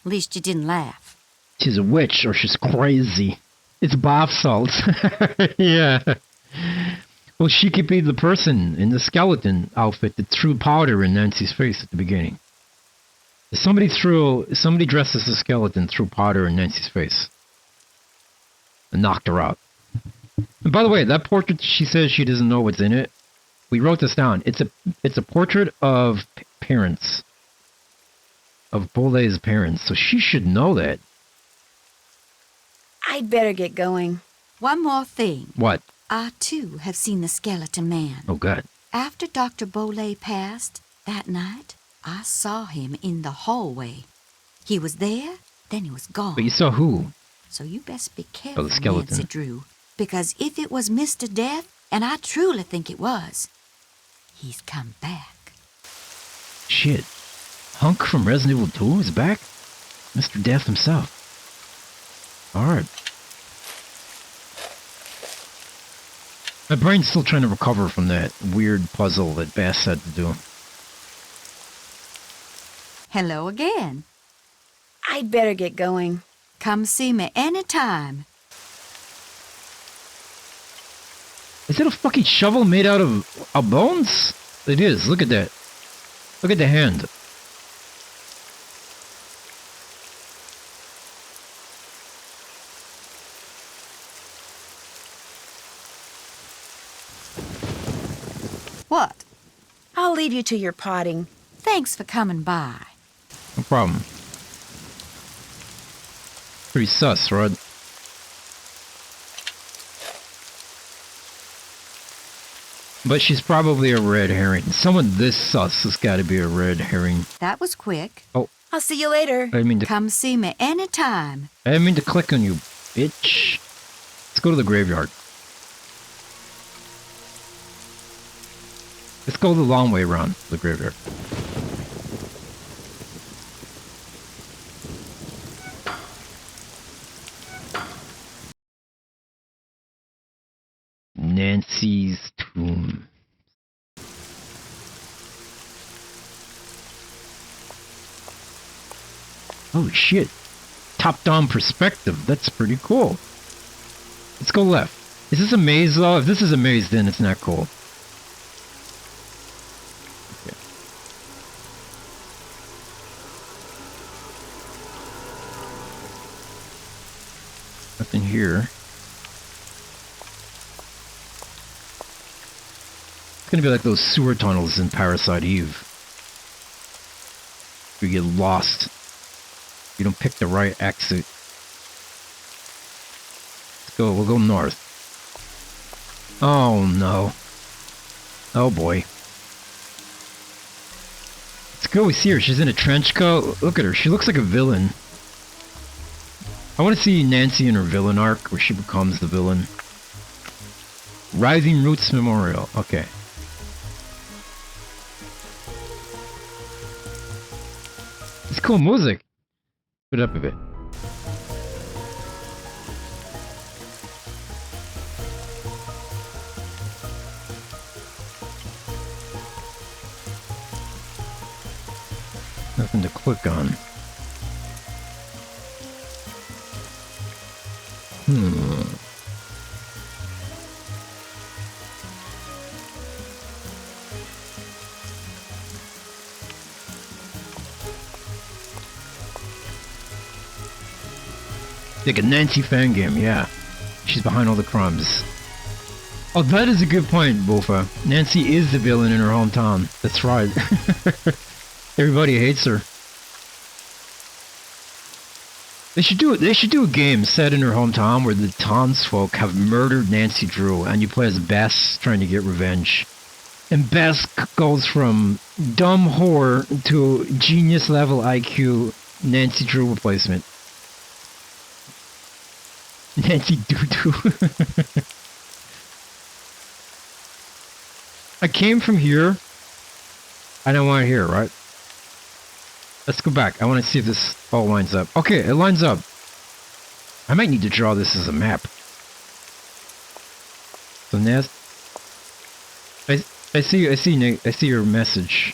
at least you didn't laugh. She's a witch or she's crazy. It's bath salts. Yeah. Well, she could be the person in the skeleton outfit that threw powder in Nancy's face at the beginning. Somebody dressed as a skeleton threw powder in Nancy's face and knocked her out. And by the way, that portrait, she says she doesn't know what's in it. We wrote this down. It's a portrait of parents, of Bolay's parents, so she should know that. I'd better get going. One more thing. What? I, too, have seen the skeleton man. Oh, God. After Dr. Bolay passed, that night, I saw him in the hallway. He was there, then he was gone. But you saw who? So you best be careful, Oh, the skeleton. Nancy Drew. Because if it was Mr. Death, and I truly think it was, he's come back. Shit. Hunk from Resident Evil 2 is back? Mr. Death himself. Alright. My brain's still trying to recover from that weird puzzle that Bass had to do. Hello again. I'd better get going. Come see me anytime. Is it a fucking shovel made out of bones? It is. Look at that. Look at the hand. What? I'll leave you to your potting. Thanks for coming by. No problem. Pretty sus, Rod. But she's probably a red herring. Someone this sus has got to be a red herring. That was quick. Oh. I'll see you later. I didn't mean to... Come see me anytime. I didn't mean to click on you, bitch. Let's go to the graveyard. Let's go the long way around the graveyard. Nancy's tomb. Oh shit. Top-down perspective. That's pretty cool. Let's go left. Is this a maze though? If this is a maze, then it's not cool. Okay. Nothing here. It's gonna be like those sewer tunnels in Parasite Eve. You get lost. You don't pick the right exit. Let's go. We'll go north. Oh no. Oh boy. Let's go. We see her. She's in a trench coat. Look at her. She looks like a villain. I want to see Nancy in her villain arc where she becomes the villain. Rising Roots Memorial. Okay. It's cool music. Put it up a bit. Nothing to click on. Like a Nancy fan game, yeah. She's behind all the crumbs. Oh, that is a good point, Bofa. Nancy is the villain in her hometown. That's right. Everybody hates her. They should do a game set in her hometown where the townsfolk have murdered Nancy Drew, and you play as Bess trying to get revenge. And Bess goes from dumb whore to genius level IQ Nancy Drew replacement. Nancy Doo-Doo. I came from here. I don't want to hear, right? Let's go back. I want to see if this all lines up. Okay, it lines up. I might need to draw this as a map. So Naz, I see your message.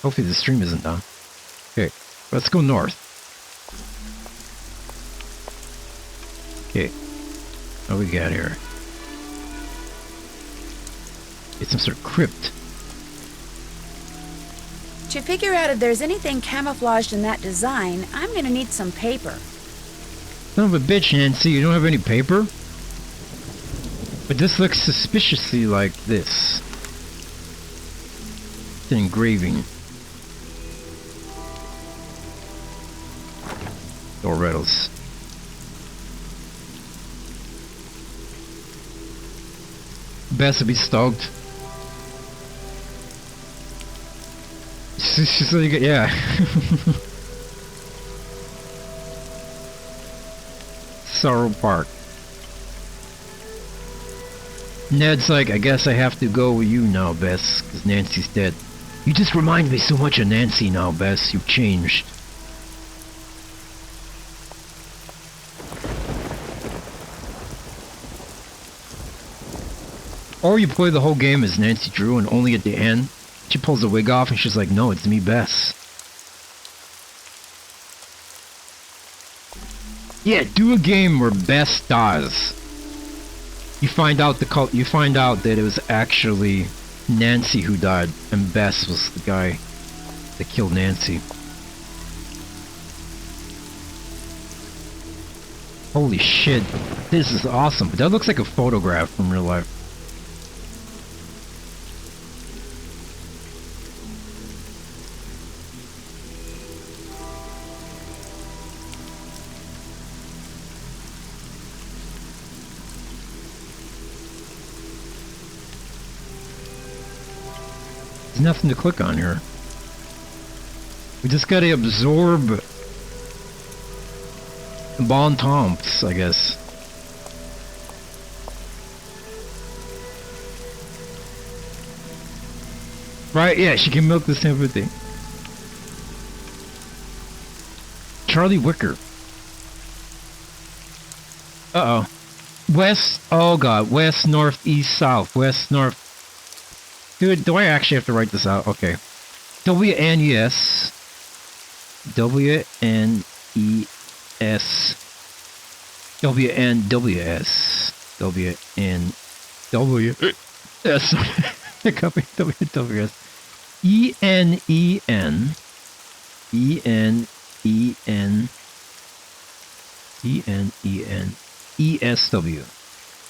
Hopefully the stream isn't down. Okay, let's go north. Okay, what we got here? It's some sort of crypt. To figure out if there's anything camouflaged in that design, I'm gonna need some paper. Son of a bitch, Nancy, you don't have any paper? But this looks suspiciously like this. It's an engraving. Door rattles. Bess would be stoked. She's like, yeah. Sorrow Park. Ned's like, I guess I have to go with you now, Bess, because Nancy's dead. You just remind me so much of Nancy now, Bess. You've changed. Or you play the whole game as Nancy Drew and only at the end she pulls the wig off and she's like, no, it's me, Bess. Yeah, do a game where Bess dies. You find out that it was actually Nancy who died and Bess was the guy that killed Nancy. Holy shit, this is awesome. But that looks like a photograph from real life. There's nothing to click on here. We just gotta absorb bon temps, I guess. Right, yeah, she can milk the sympathy. Charlie Wicker. Uh-oh. West, oh god, west, north, east, south, west, north. Dude, do I actually have to write this out? Okay. W-N-E-S. W-N-E-S. W-N-W-S. W-N-W-S. Copy W-W-S. E-N-E-N. E-N-E-N. E-N-E-N. E-S-W.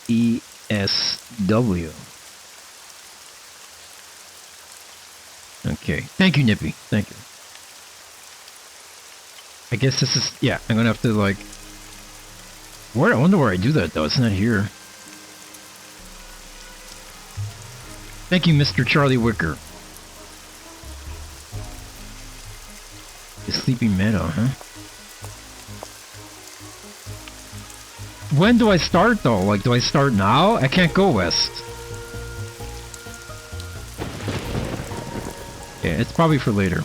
E-S-W. Okay. Thank you, Nippy. Thank you. I guess this is... Yeah, I'm gonna have to, like... Where? I wonder where I do that, though. It's not here. Thank you, Mr. Charlie Wicker. The Sleepy Meadow, huh? When do I start, though? Like, do I start now? I can't go west. Yeah, it's probably for later.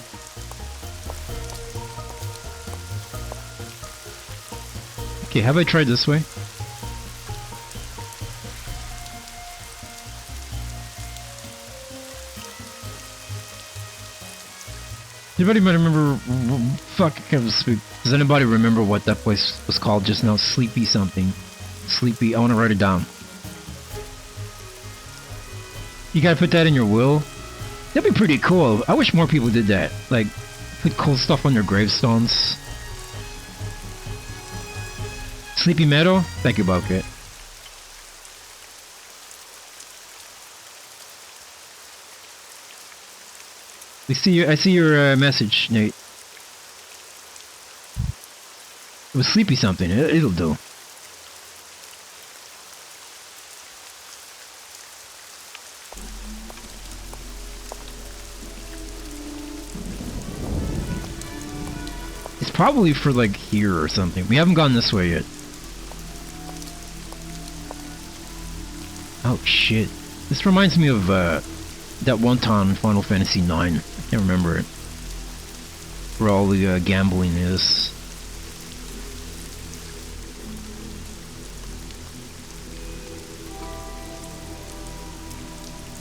Okay, have I tried this way? Anybody might remember... Fuck, I can't speak. Does anybody remember what that place was called just now? Sleepy something. Sleepy... I want to write it down. You gotta put that in your will? That'd be pretty cool. I wish more people did that. Like, put cool stuff on their gravestones. Sleepy Meadow? Thank you, Bobcat. I see your message, Nate. It was sleepy something. It'll do. It's probably for like here or something. We haven't gone this way yet. Oh shit. This reminds me of that one time in Final Fantasy IX. I can't remember it. Where all the gambling is.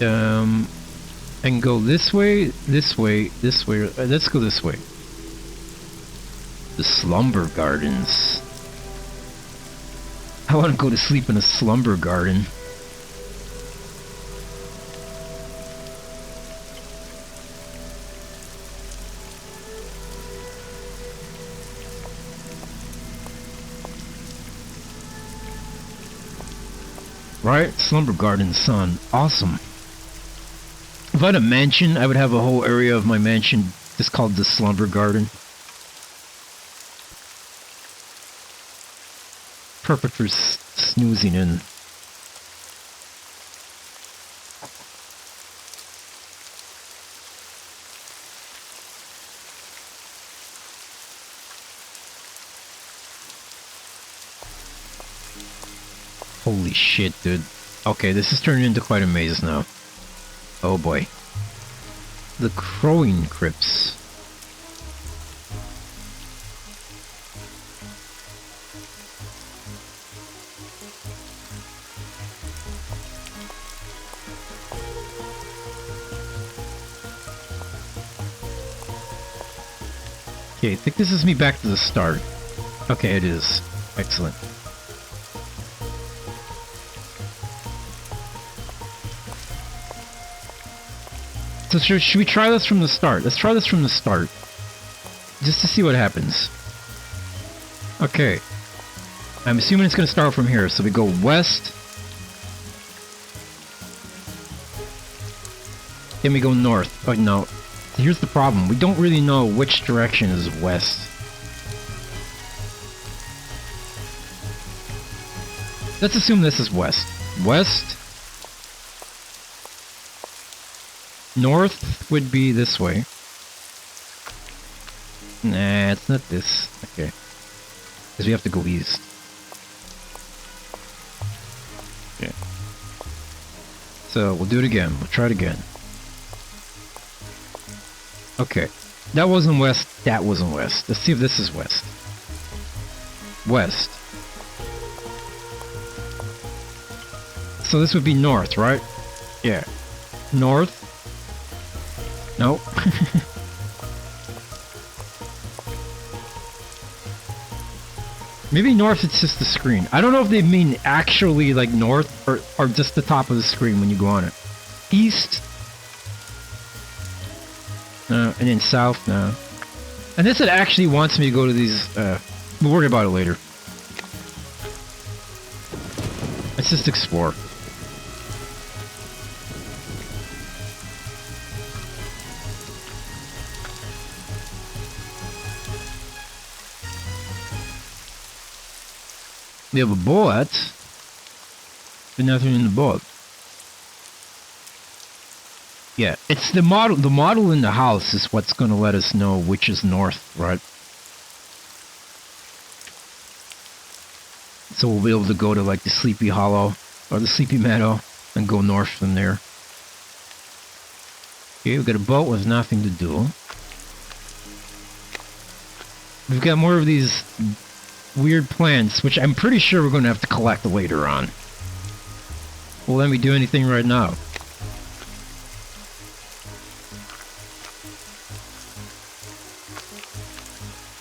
I can go this way, this way, this way. Let's go this way. The Slumber Gardens. I want to go to sleep in a slumber garden. Right? Slumber Garden, son. Awesome. If I had a mansion, I would have a whole area of my mansion just called the Slumber Garden. Perfect for snoozing in. Holy shit, dude. Okay, this is turning into quite a maze now. Oh boy. The Crowing Crypts. Okay, I think this is me back to the start. Okay, it is. Excellent. So should we try this from the start? Let's try this from the start. Just to see what happens. Okay. I'm assuming it's going to start from here. So we go west. Then we go north. Oh, no. Here's the problem. We don't really know which direction is west. Let's assume this is west. West. North would be this way. Nah, it's not this. Okay. Because we have to go east. Okay. So, we'll do it again. We'll try it again. Okay. That wasn't west. That wasn't west. Let's see if this is west. West. So this would be north, right? Yeah. North. Nope. Maybe north it's just the screen. I don't know if they mean actually like north or just the top of the screen when you go on it. East. No, and then south, no. And this it actually wants me to go to these, we'll worry about it later. Let's just explore. We have a bullet, but nothing in the book. Yeah, it's the model. The model in the house is what's going to let us know which is north, right? So we'll be able to go to like the Sleepy Hollow or the Sleepy Meadow and go north from there. Okay, we've got a boat with nothing to do. We've got more of these weird plants, which I'm pretty sure we're going to have to collect later on. Will let me do anything right now?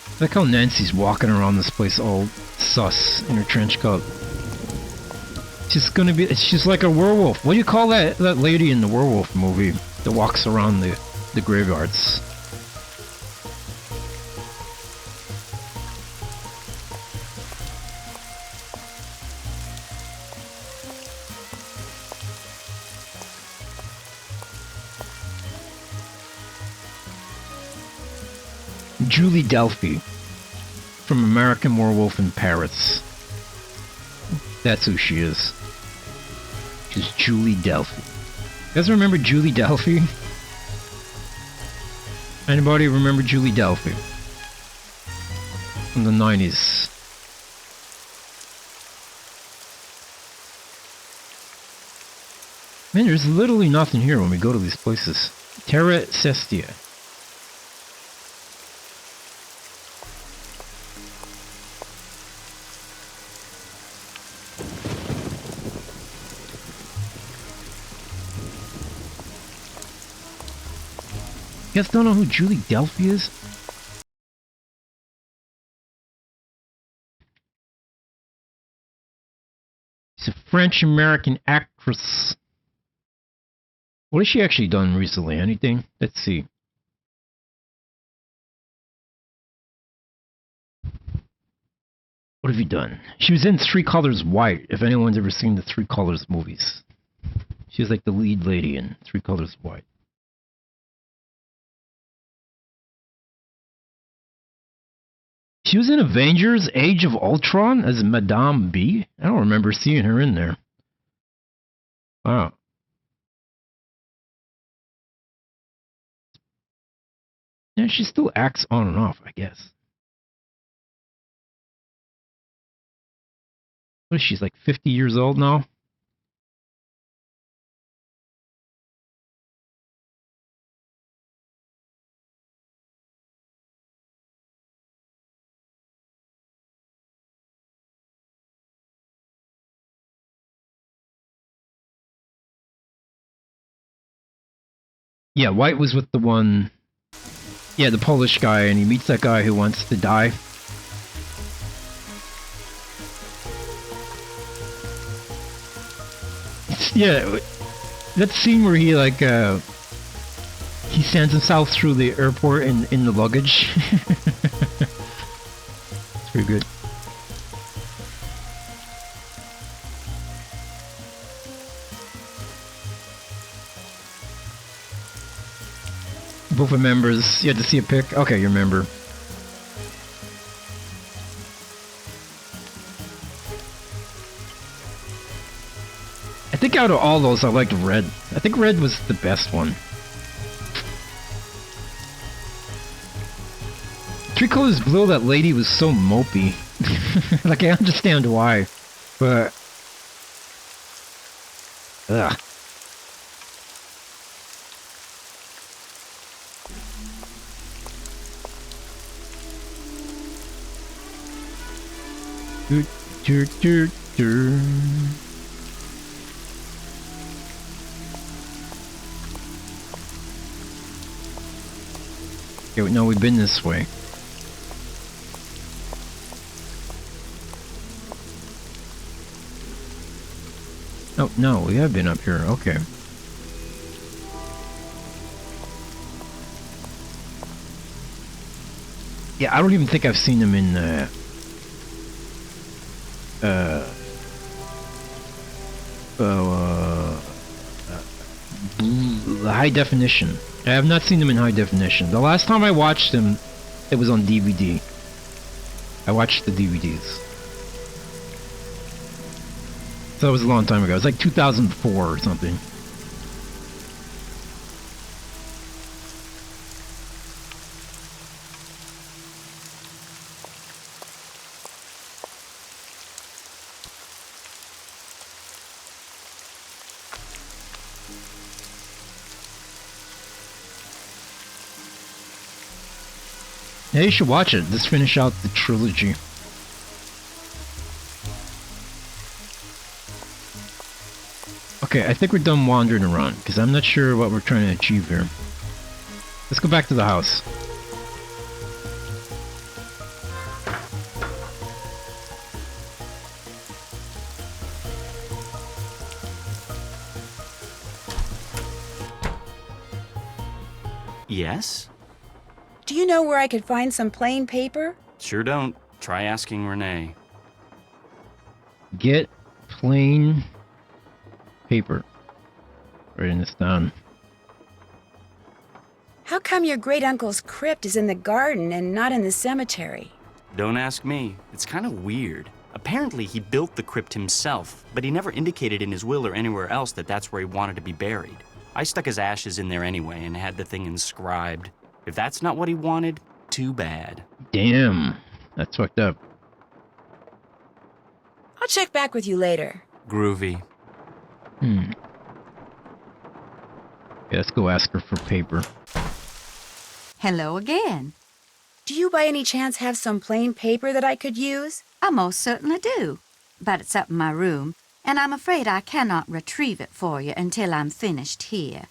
I like how Nancy's walking around this place all sus in her trench coat. She's like a werewolf. What do you call that lady in the werewolf movie that walks around the graveyards? Julie Delphi from American Werewolf in Paris. That's who she is. She's Julie Delphi. You guys remember Julie Delphi? Anybody remember Julie Delphi? From the 90s. Man, there's literally nothing here when we go to these places. Terra Cestia. You guys don't know who Julie Delphi is? She's a French-American actress. What has she actually done recently? Anything? Let's see. What have you done? She was in Three Colors White, if anyone's ever seen the Three Colors movies. She was like the lead lady in Three Colors White. She was in Avengers Age of Ultron as Madame B. I don't remember seeing her in there. Wow. Yeah, she still acts on and off, I guess. What is she, like 50 years old now? Yeah, White was with the one... Yeah, the Polish guy, and he meets that guy who wants to die. Yeah, that scene where he, like, he sends himself through the airport in the luggage. It's pretty good. Both are members. You had to see a pic? Okay, you remember. I think out of all those, I liked Red. I think Red was the best one. Three Colors Blue, that lady was so mopey. Like, I understand why, but... Ugh. Okay, no, we've been this way. Oh, no, we have been up here. Okay. Yeah, I don't even think I've seen them in high definition. I have not seen them in high definition. The last time I watched them, it was on DVD. I watched the DVDs. So that was a long time ago. It was like 2004 or something. Yeah, you should watch it. Just finish out the trilogy. Okay, I think we're done wandering around, because I'm not sure what we're trying to achieve here. Let's go back to the house. Yes? Do you know where I could find some plain paper? Sure don't. Try asking Renee. Get plain paper. Writing this down. How come come your great-uncle's crypt is in the garden and not in the cemetery? Don't ask me. It's kind of weird. Apparently, he built the crypt himself, but he never indicated in his will or anywhere else that that's where he wanted to be buried. I stuck his ashes in there anyway and had the thing inscribed. If that's not what he wanted, too bad. Damn. That's fucked up. I'll check back with you later. Groovy. Yeah, let's go ask her for paper. Hello again. Do you by any chance have some plain paper that I could use? I most certainly do. But it's up in my room, and I'm afraid I cannot retrieve it for you until I'm finished here.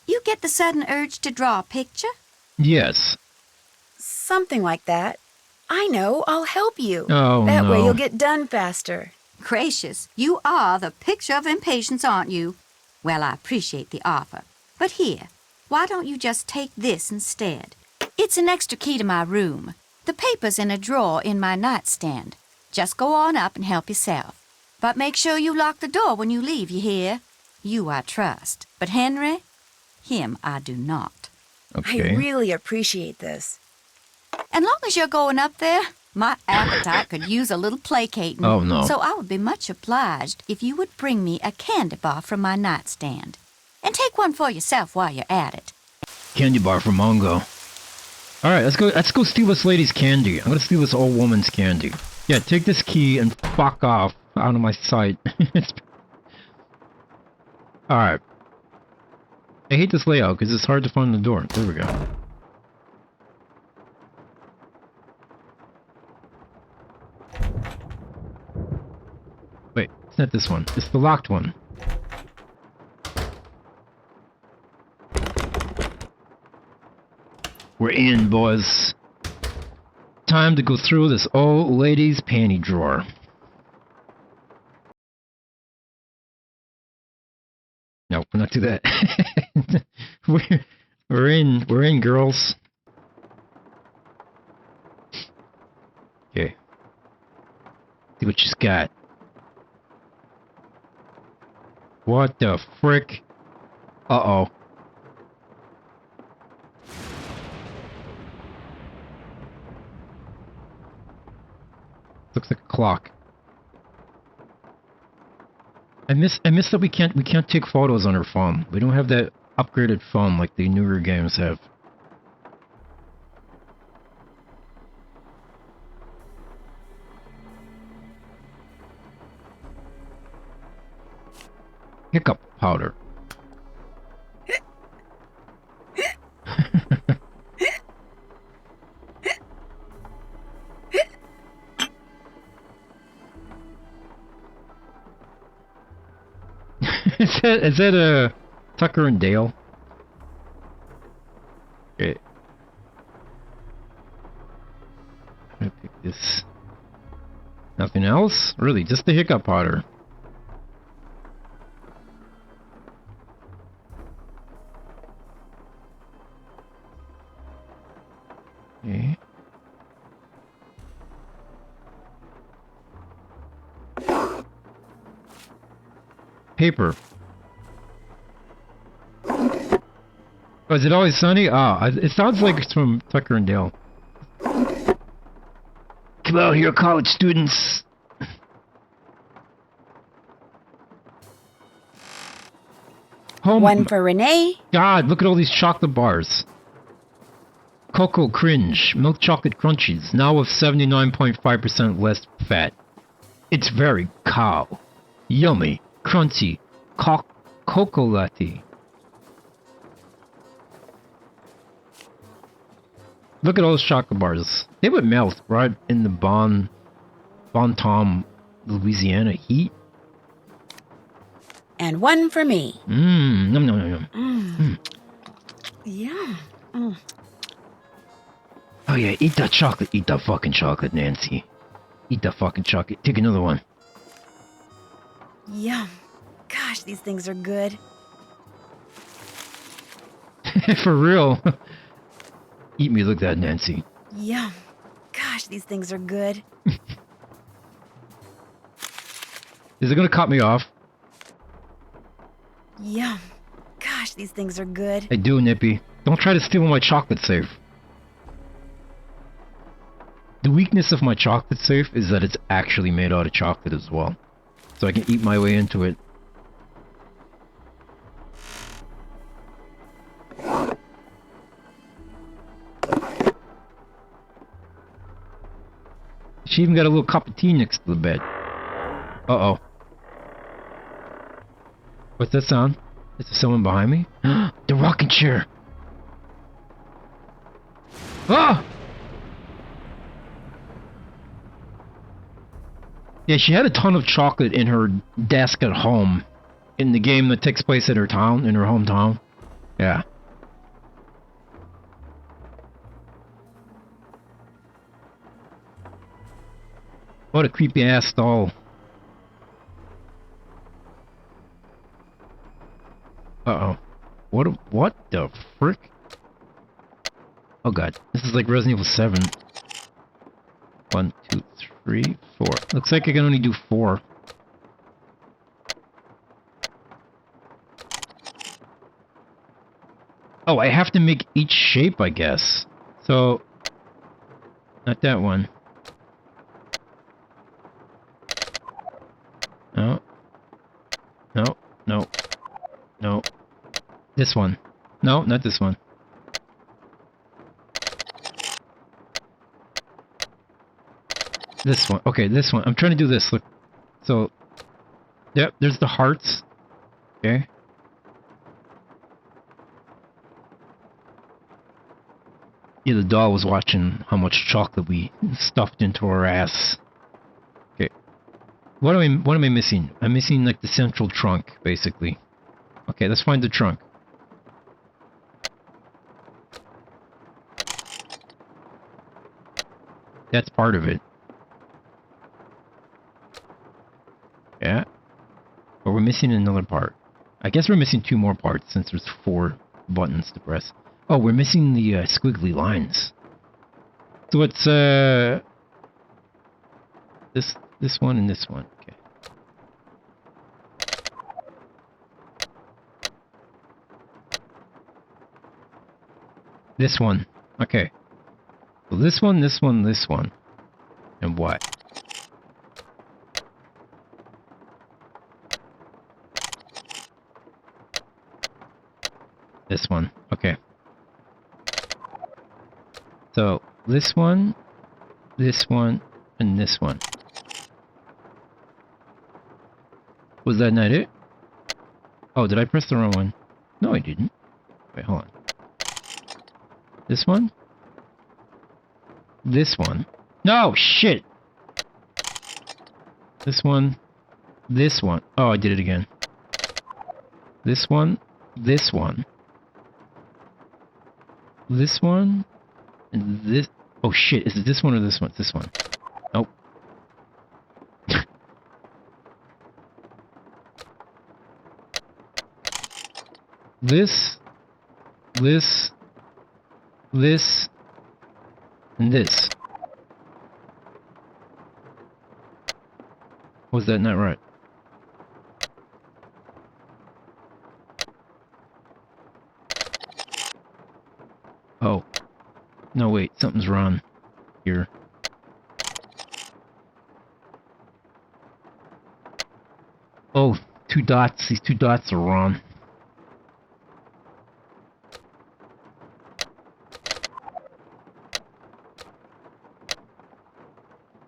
You get the sudden urge to draw a picture? Yes. Something like that. I know, I'll help you. Oh, that no. way you'll get done faster. Gracious, you are the picture of impatience, aren't you? Well, I appreciate the offer. But here, why don't you just take this instead? It's an extra key to my room. The paper's in a drawer in my nightstand. Just go on up and help yourself. But make sure you lock the door when you leave, you hear? You I trust. But Henry, him I do not. Okay. I really appreciate this. And long as you're going up there, my appetite could use a little placating. Oh, no. So I would be much obliged if you would bring me a candy bar from my nightstand. And take one for yourself while you're at it. Candy bar from Mongo. Alright, let's go steal this lady's candy. I'm gonna steal this old woman's candy. Yeah, take this key and fuck off out of my sight. Alright. I hate this layout because it's hard to find the door. There we go. Wait, it's not this one. It's the locked one. We're in, boys. Time to go through this old lady's panty drawer. No, we're not do that. we're in, girls. Okay. See what she's got. What the frick? Uh-oh. Looks like a clock. I miss that we can't take photos on our phone. We don't have that upgraded phone like the newer games have. Hiccup powder. Is that a Tucker and Dale? Okay. I'm gonna pick this. Nothing else? Really, just the hiccup powder. Okay. Paper. Oh, is it Always Sunny? Ah, it sounds like it's from Tucker and Dale. Come out here, college students. One for Renee. God, look at all these chocolate bars. Cocoa Cringe, milk chocolate crunchies, now with 79.5% less fat. It's very cow. Yummy, crunchy, cocoa latte. Look at all those chocolate bars. They would melt right in the Bon Tom, Louisiana heat. And one for me. Mmm, num num num num. Yum. Oh yeah, eat that chocolate. Eat that fucking chocolate, Nancy. Eat that fucking chocolate. Take another one. Yum. Gosh, these things are good. For real. Eat me like that, Nancy. Yum. Gosh, these things are good. Is it gonna cut me off? Yum. Gosh, these things are good. I do, Nippy. Don't try to steal my chocolate safe. The weakness of my chocolate safe is that it's actually made out of chocolate as well. So I can eat my way into it. She even got a little cup of tea next to the bed. Uh-oh. What's that sound? Is there someone behind me? The rocking chair! Ah! Yeah, she had a ton of chocolate in her desk at home. In the game that takes place in her town, in her hometown. Yeah. What a creepy ass doll. Uh-oh. What the frick? Oh god. This is like Resident Evil 7. 1, 2, 3, 4. Looks like I can only do 4. Oh, I have to make each shape, I guess. So... Not that one. No. No. No. No. This one. No, not this one. This one. Okay, this one. I'm trying to do this. Look. So, yep, there's the hearts. Okay. Yeah, the doll was watching how much chocolate we stuffed into her ass. Okay. What am I missing? I'm missing like the central trunk, basically. Okay, let's find the trunk. That's part of it. Yeah. But we're missing another part. I guess we're missing 2 more parts since there's 4 buttons to press. Oh, we're missing the squiggly lines. So it's this one and this one. Okay. This one. Okay. So this one, this one, this one. And what? This one. Okay. So, this one, and this one. Was that not it? Oh, did I press the wrong one? No, I didn't. Wait, hold on. This one? This one? No, shit! This one. This one. Oh, I did it again. This one. This one. This one. And this... Oh shit, is it this one or this one? This one. Nope. This, and this. Was that not right? Oh. No, wait, something's wrong here. Oh, 2 dots. These 2 dots are wrong.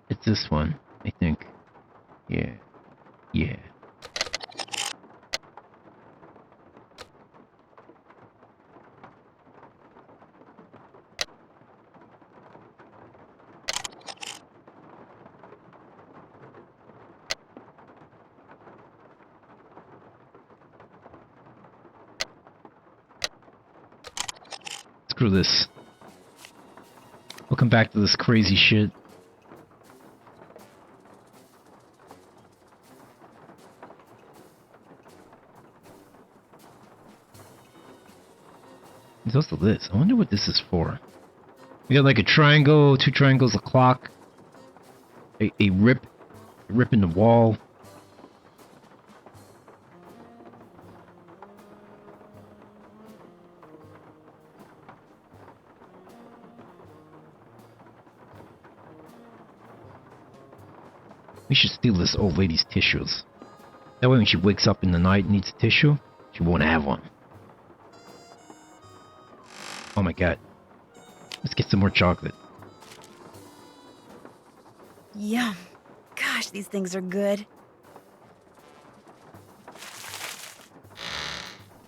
It's this one, I think. Yeah. Yeah. Screw this. We'll come back to this crazy shit. There's also this. I wonder what this is for. We got like a triangle, 2 triangles, a clock, a rip in the wall. We should steal this old lady's tissues. That way when she wakes up in the night and needs a tissue, she won't have one. Oh my god. Let's get some more chocolate. Yum. Gosh, these things are good.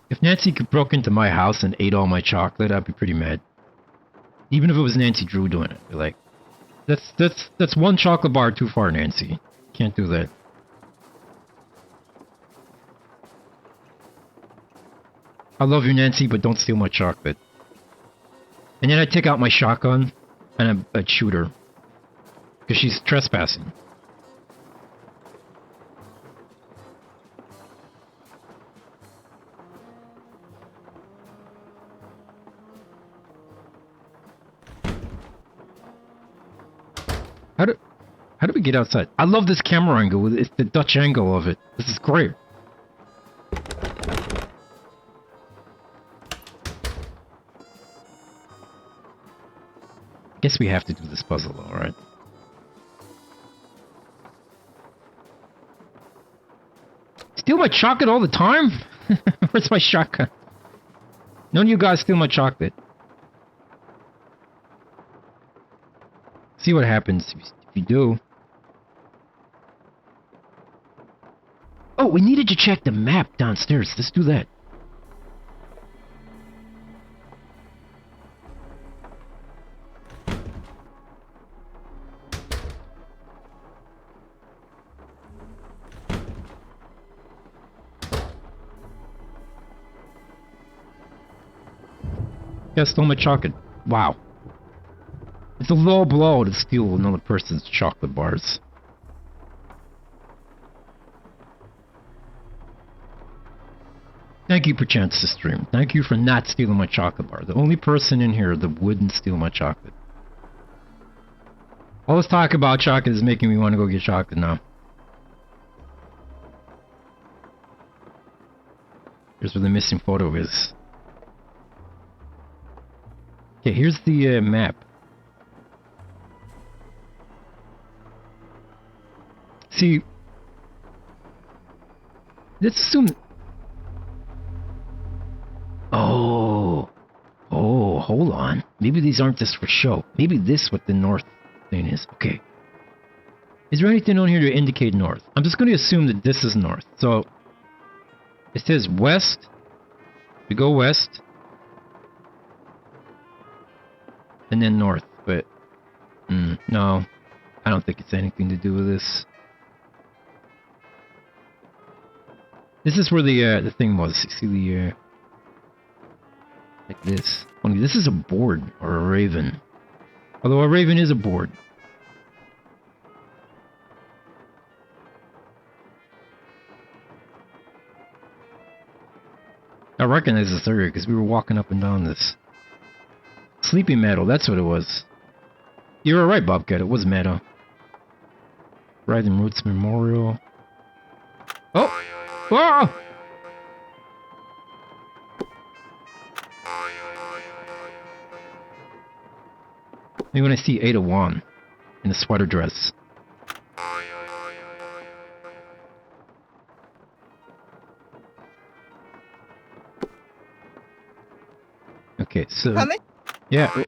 If Nancy broke into my house and ate all my chocolate, I'd be pretty mad. Even if it was Nancy Drew doing it. I'd be like, that's one chocolate bar too far, Nancy. Can't do that. I love you, Nancy, but don't steal my chocolate. And then I'd take out my shotgun and I'd shoot her. Because she's trespassing. How do we get outside? I love this camera angle. It's the Dutch angle of it. This is great. Guess we have to do this puzzle though, right? Steal my chocolate all the time? Where's my shotgun? None of you guys steal my chocolate. See what happens if you do. Oh, we needed to check the map downstairs. Let's do that. Yeah, stole my chocolate. Wow. It's a low blow to steal another person's chocolate bars. Thank you, Perchance to stream. Thank you for not stealing my chocolate bar. The only person in here that wouldn't steal my chocolate. All this talk about chocolate is making me want to go get chocolate now. Here's where the missing photo is. Okay, here's the map. See, let's assume... Oh, hold on. Maybe these aren't just for show. Maybe this what the north thing is. Okay. Is there anything on here to indicate north? I'm just going to assume that this is north. So, it says west. We go west. And then north, but... no. I don't think it's anything to do with this. This is where the thing was. You see the, like this. Only this is a board, or a raven. Although a raven is a board. I recognize this area because we were walking up and down this. Sleepy Meadow, that's what it was. You were right, Bobcat, it was Meadow. Riding Roots Memorial. Oh! Whoa! Maybe when I see Ada Wong in a sweater dress. Okay, so... Coming? Yeah.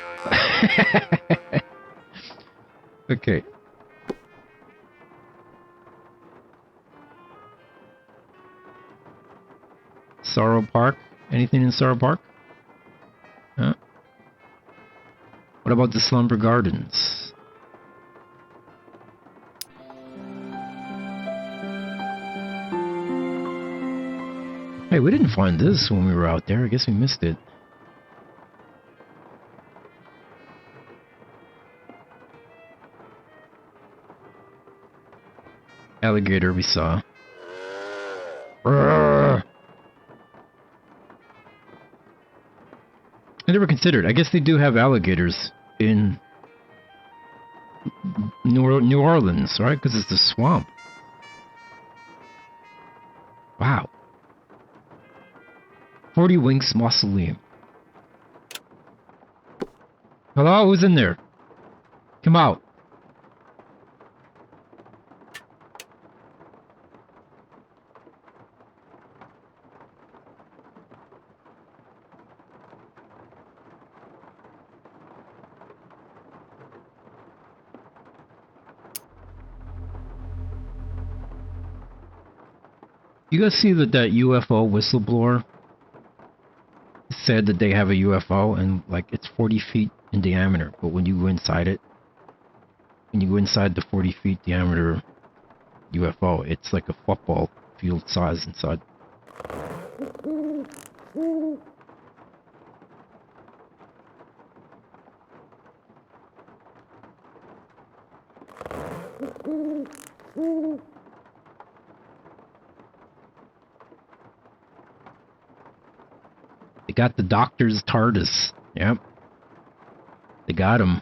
Okay. Sorrow Park? Anything in Sorrow Park? Huh? What about the Slumber Gardens? Hey, we didn't find this when we were out there. I guess we missed it. Alligator we saw. Roar. I never considered. I guess they do have alligators in New Orleans, right? Because it's the swamp. Wow. 40 Winks Mausoleum. Hello? Who's in there? Come out. You guys see that UFO whistleblower said that they have a UFO and like it's 40 feet in diameter, but when you go inside it, when you go inside the 40 feet diameter UFO, it's like a football field size inside. They got the doctor's TARDIS. Yep. They got him.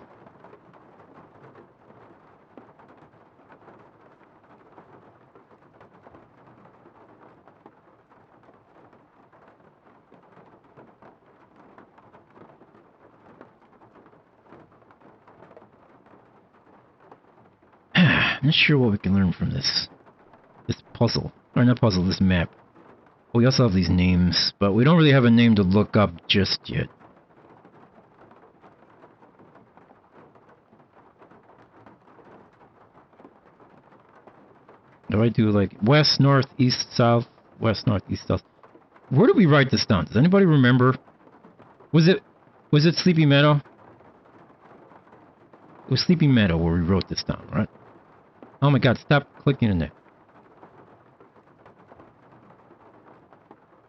I'm not sure what we can learn from this puzzle. Or not puzzle, this map. We also have these names, but we don't really have a name to look up just yet. Do I do like west, north, east, south, west, north, east, south? Where did we write this down? Does anybody remember? Was it Sleepy Meadow? It was Sleepy Meadow where we wrote this down, right? Oh my god, stop clicking in there.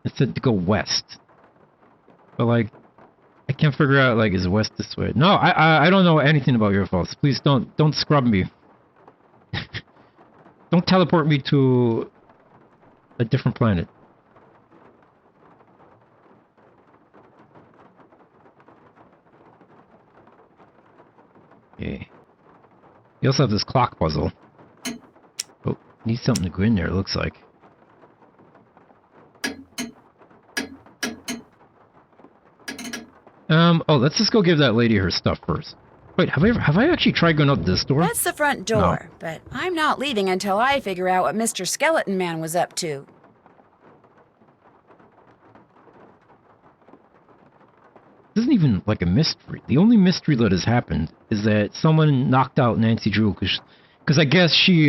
It said to go west. But like, I can't figure out like, is west this way? No, I don't know anything about UFOs. Please don't scrub me. Don't teleport me to a different planet. Okay. You also have this clock puzzle. Oh, need something to go in there, it looks like. Oh, let's just go give that lady her stuff first. Wait, have I actually tried going out this door? That's the front door, but I'm not leaving until I figure out what Mr. Skeleton Man was up to. This isn't even like a mystery. The only mystery that has happened is that someone knocked out Nancy Drew because I guess she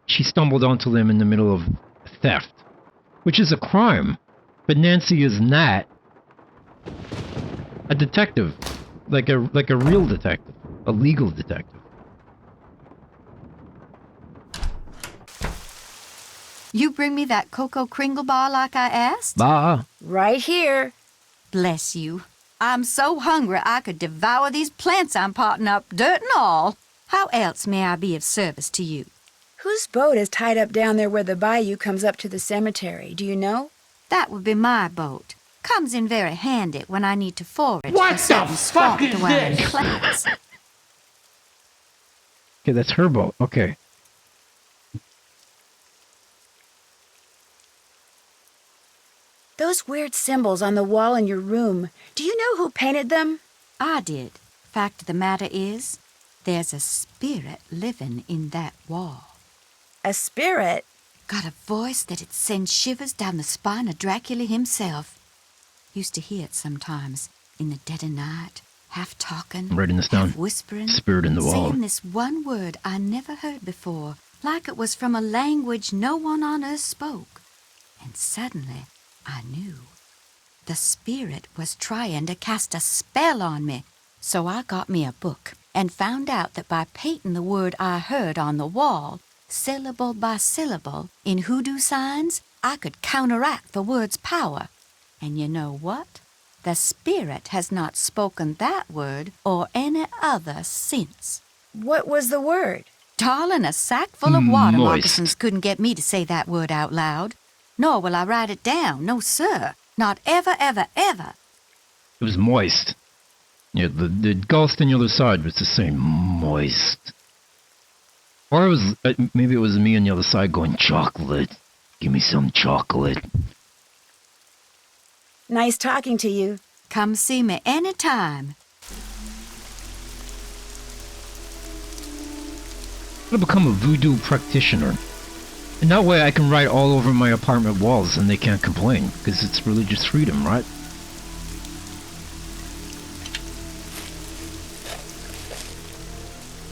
stumbled onto them in the middle of theft, which is a crime. But Nancy is not a detective, like a real detective, a legal detective. You bring me that Cocoa Kringle bar like I asked? Bah. Right here. Bless you. I'm so hungry I could devour these plants I'm potting up, dirt and all. How else may I be of service to you? Whose boat is tied up down there where the bayou comes up to the cemetery? Do you know? That would be my boat. Comes in very handy when I need to forage What for certain the swamp fuck is dwelling this? plants. Okay, that's her boat. Okay. Those weird symbols on the wall in your room, do you know who painted them? I did. Fact of the matter is, there's a spirit living in that wall. A spirit? Got a voice that'd send shivers down the spine of Dracula himself. Used to hear it sometimes, in the dead of night, half talking, I'm writing this down. half whispering, Spirit in the wall. saying this one word I never heard before, like it was from a language no one on earth spoke. And suddenly, I knew. The spirit was trying to cast a spell on me, so I got me a book and found out that by painting the word I heard on the wall, syllable by syllable, in hoodoo signs, I could counteract the word's power. And you know what? The spirit has not spoken that word or any other since. What was the word? Darling, a sack full of water Moist. moccasins couldn't get me to say that word out loud. Nor will I write it down. No, sir. Not ever, ever, ever. It was moist. Yeah, the ghost on the other side was the same. Moist. Or it was, maybe it was me on the other side going, chocolate. Give me some chocolate. Nice talking to you. Come see me anytime. I'm gonna become a voodoo practitioner. And that way I can write all over my apartment walls and they can't complain, because it's religious freedom, right?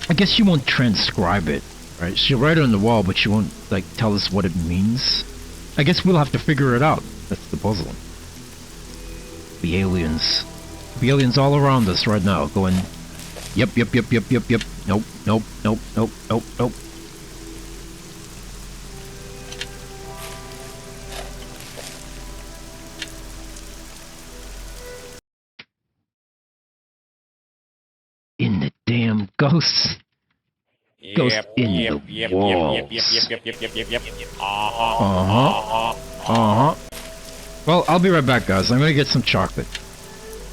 I guess she won't transcribe it, right? She'll write it on the wall, but she won't, like, tell us what it means. I guess we'll have to figure it out. That's the puzzle. The aliens. The aliens all around us right now going, yep. Nope. In the damn ghosts. Ghost in the walls. Well, I'll be right back, guys. I'm gonna get some chocolate.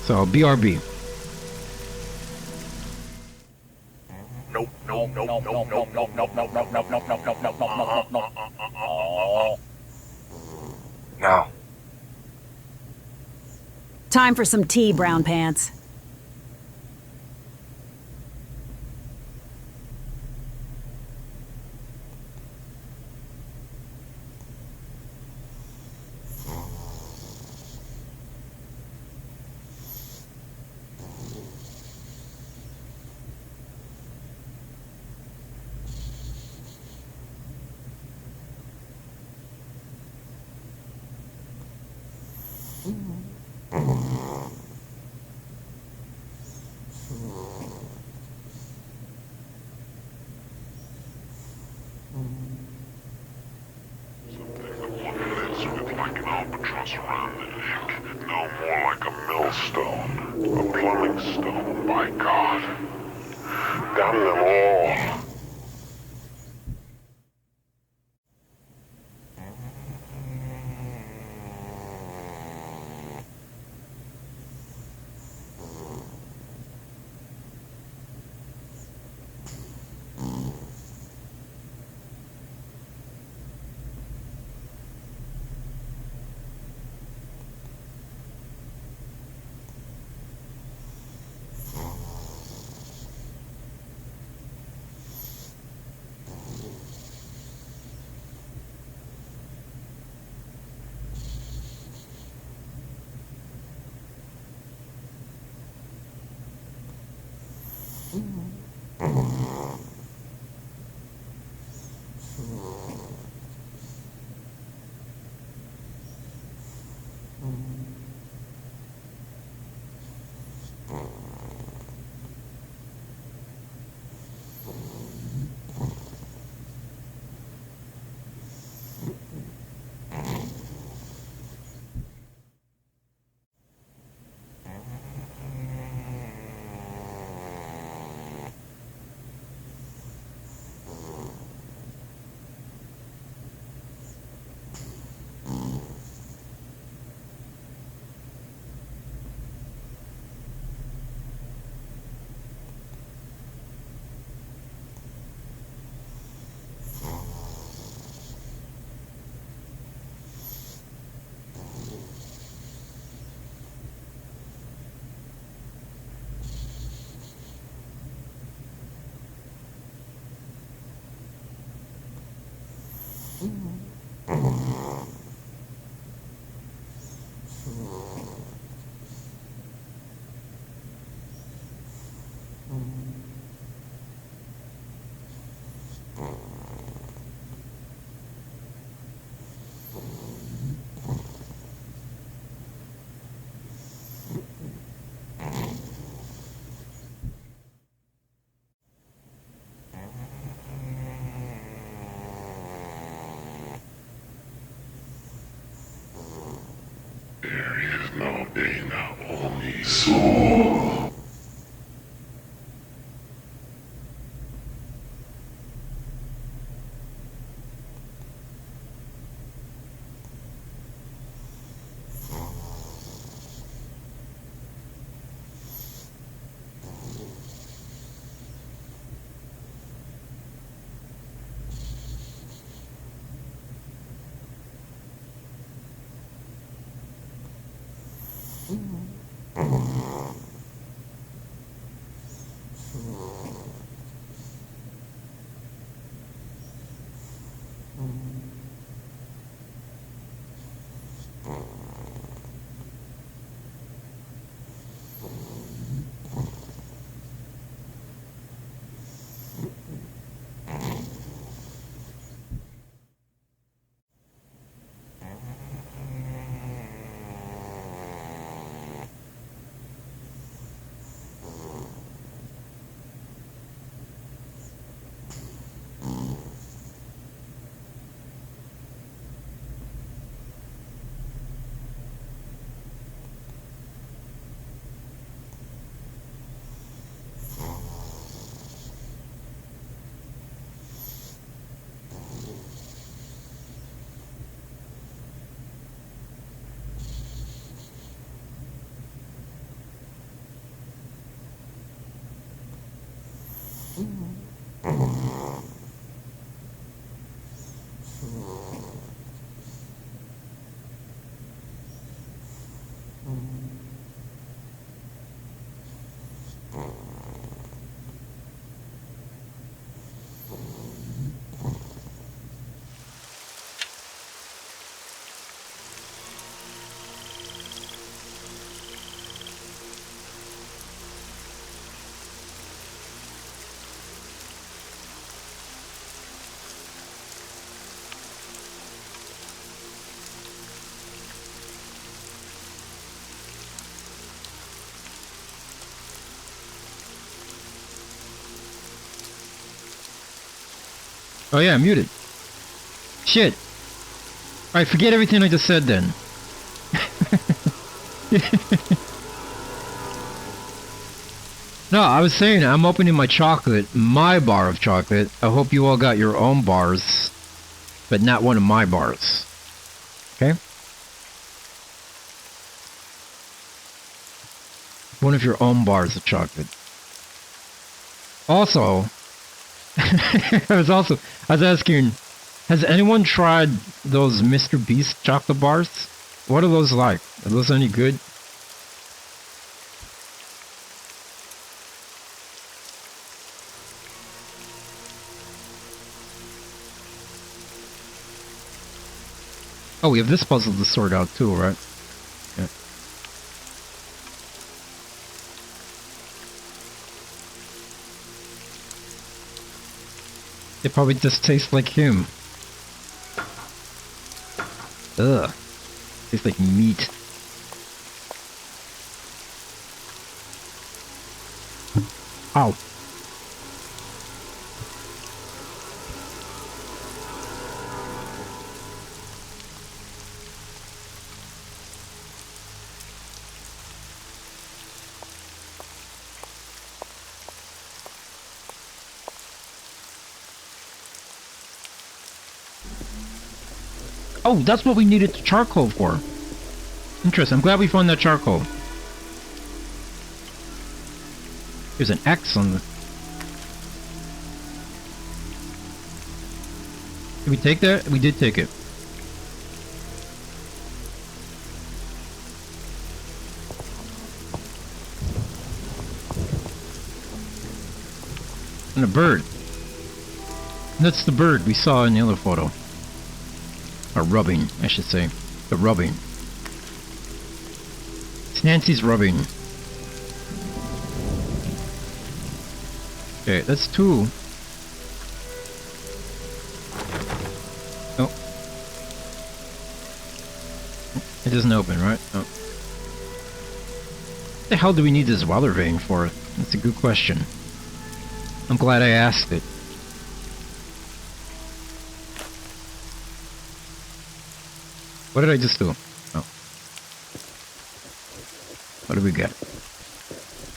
So, BRB. No. Time for some tea, brown pants. Like an albatross around the neck. No more like a millstone. A plumbing stone, by God. Damn them all. Now being only soul. Oh yeah, I'm muted. Shit. Alright, forget everything I just said then. No, I was saying I'm opening my chocolate, my bar of chocolate. I hope you all got your own bars, but not one of my bars. Okay? One of your own bars of chocolate. Also, I was asking, has anyone tried those Mr. Beast chocolate bars? What are those like? Are those any good? Oh, we have this puzzle to sort out too, right? Yeah. They probably just taste like him. Ugh. Tastes like meat. Ow. Oh, that's what we needed the charcoal for. Interesting. I'm glad we found that charcoal. There's an X on the... Did we take that? We did take it. And a bird. That's the bird we saw in the other photo. Or rubbing, I should say. The rubbing. It's Nancy's rubbing. Okay, that's two. Oh. It doesn't open, right? Oh. What the hell do we need this weather vane for? That's a good question. I'm glad I asked it. What did I just do? Oh. What do we got?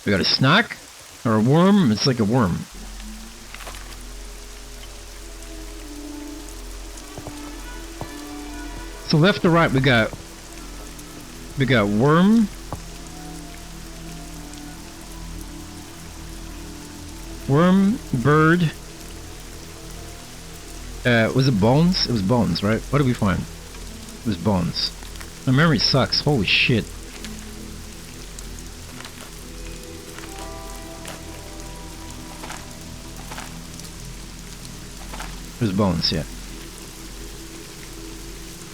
We got a snack? Or a worm? It's like a worm. So left to right we got worm. Worm, bird. Was it bones? It was bones, right? What did we find? It was bones. My memory sucks. Holy shit. It was bones, yeah.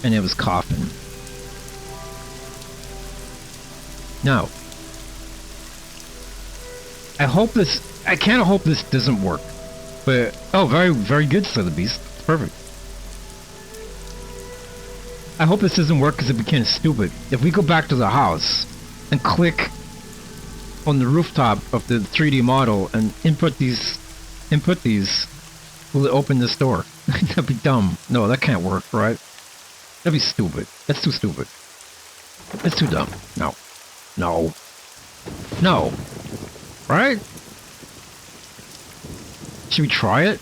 And it was coffin. Now, I kind of hope this doesn't work. But, oh, very, very good, Slither Beast. Perfect. I hope this doesn't work because it'd be kind of stupid. If we go back to the house and click on the rooftop of the 3D model and input these, will it open this door? That'd be dumb. No, that can't work, right? That'd be stupid. That's too stupid. That's too dumb. No. No. No. Right? Should we try it?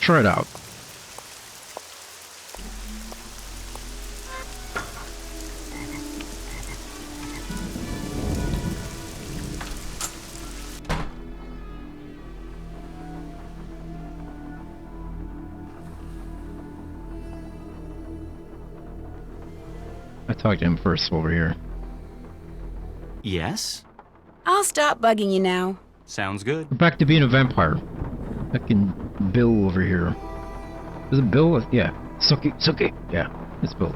Try it out. I talked to him first over here. Yes? I'll stop bugging you now. Sounds good. We're back to being a vampire. Fucking Bill over here. Is it Bill? Yeah. Suki. Yeah, it's Bill.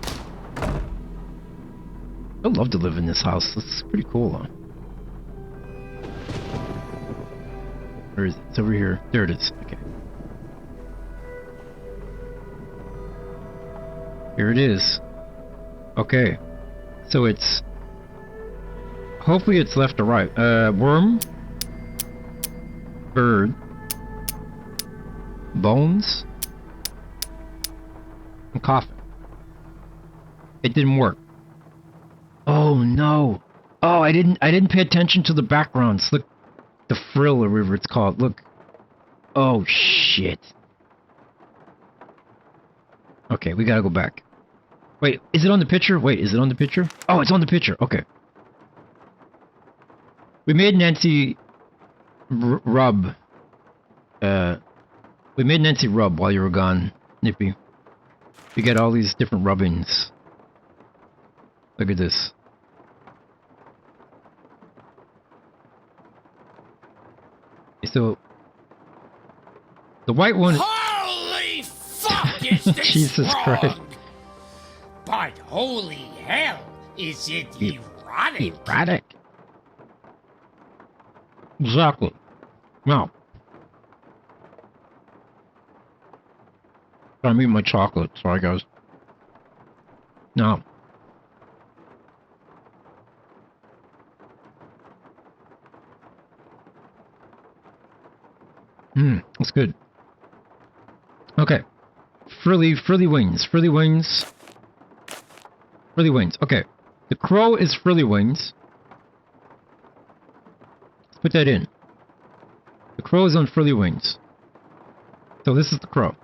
I'd love to live in this house. It's pretty cool, huh? Where is it? It's over here. There it is. Okay. Here it is. Okay. So it's... Hopefully it's left or right. Worm. Bird. bones, and coffin. It didn't work. Oh no! Oh, I didn't pay attention to the backgrounds. Look, the frill or whatever it's called. Look. Oh shit. Okay, we gotta go back. Wait, is it on the picture? Wait, is it on the picture? Oh, it's on the picture. Okay. We made Nancy rub. We made Nancy rub while you were gone, Nippy. We got all these different rubbings. Look at this. So, the white one. Holy fuck, is this Jesus wrong? Christ. But holy hell, is it erotic? Erotic? Exactly. Now, I'm eating my chocolate. Sorry, guys. Now, that's good. Okay. Frilly wings. Frilly wings. Frilly wings. Okay. The crow is frilly wings. Let's put that in. The crow is on frilly wings. So this is the crow.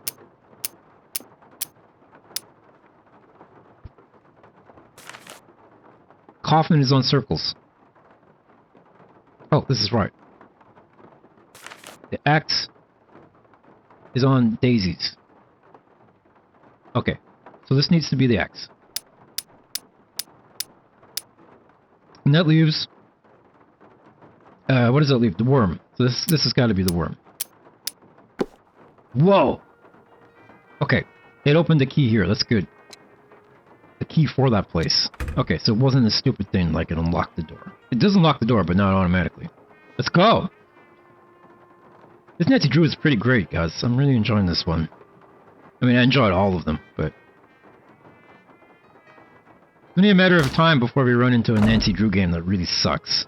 Coffin is on circles. Oh, this is right. The axe is on daisies. Okay, so this needs to be the axe. And that leaves... what does that leave? The worm. So this has got to be the worm. Whoa! Okay, it opened the key here. That's good. The key for that place. Okay, so it wasn't a stupid thing like it unlocked the door. It does unlock the door, but not automatically. Let's go! This Nancy Drew is pretty great, guys. I'm really enjoying this one. I mean, I enjoyed all of them, but... It's only a matter of time before we run into a Nancy Drew game that really sucks.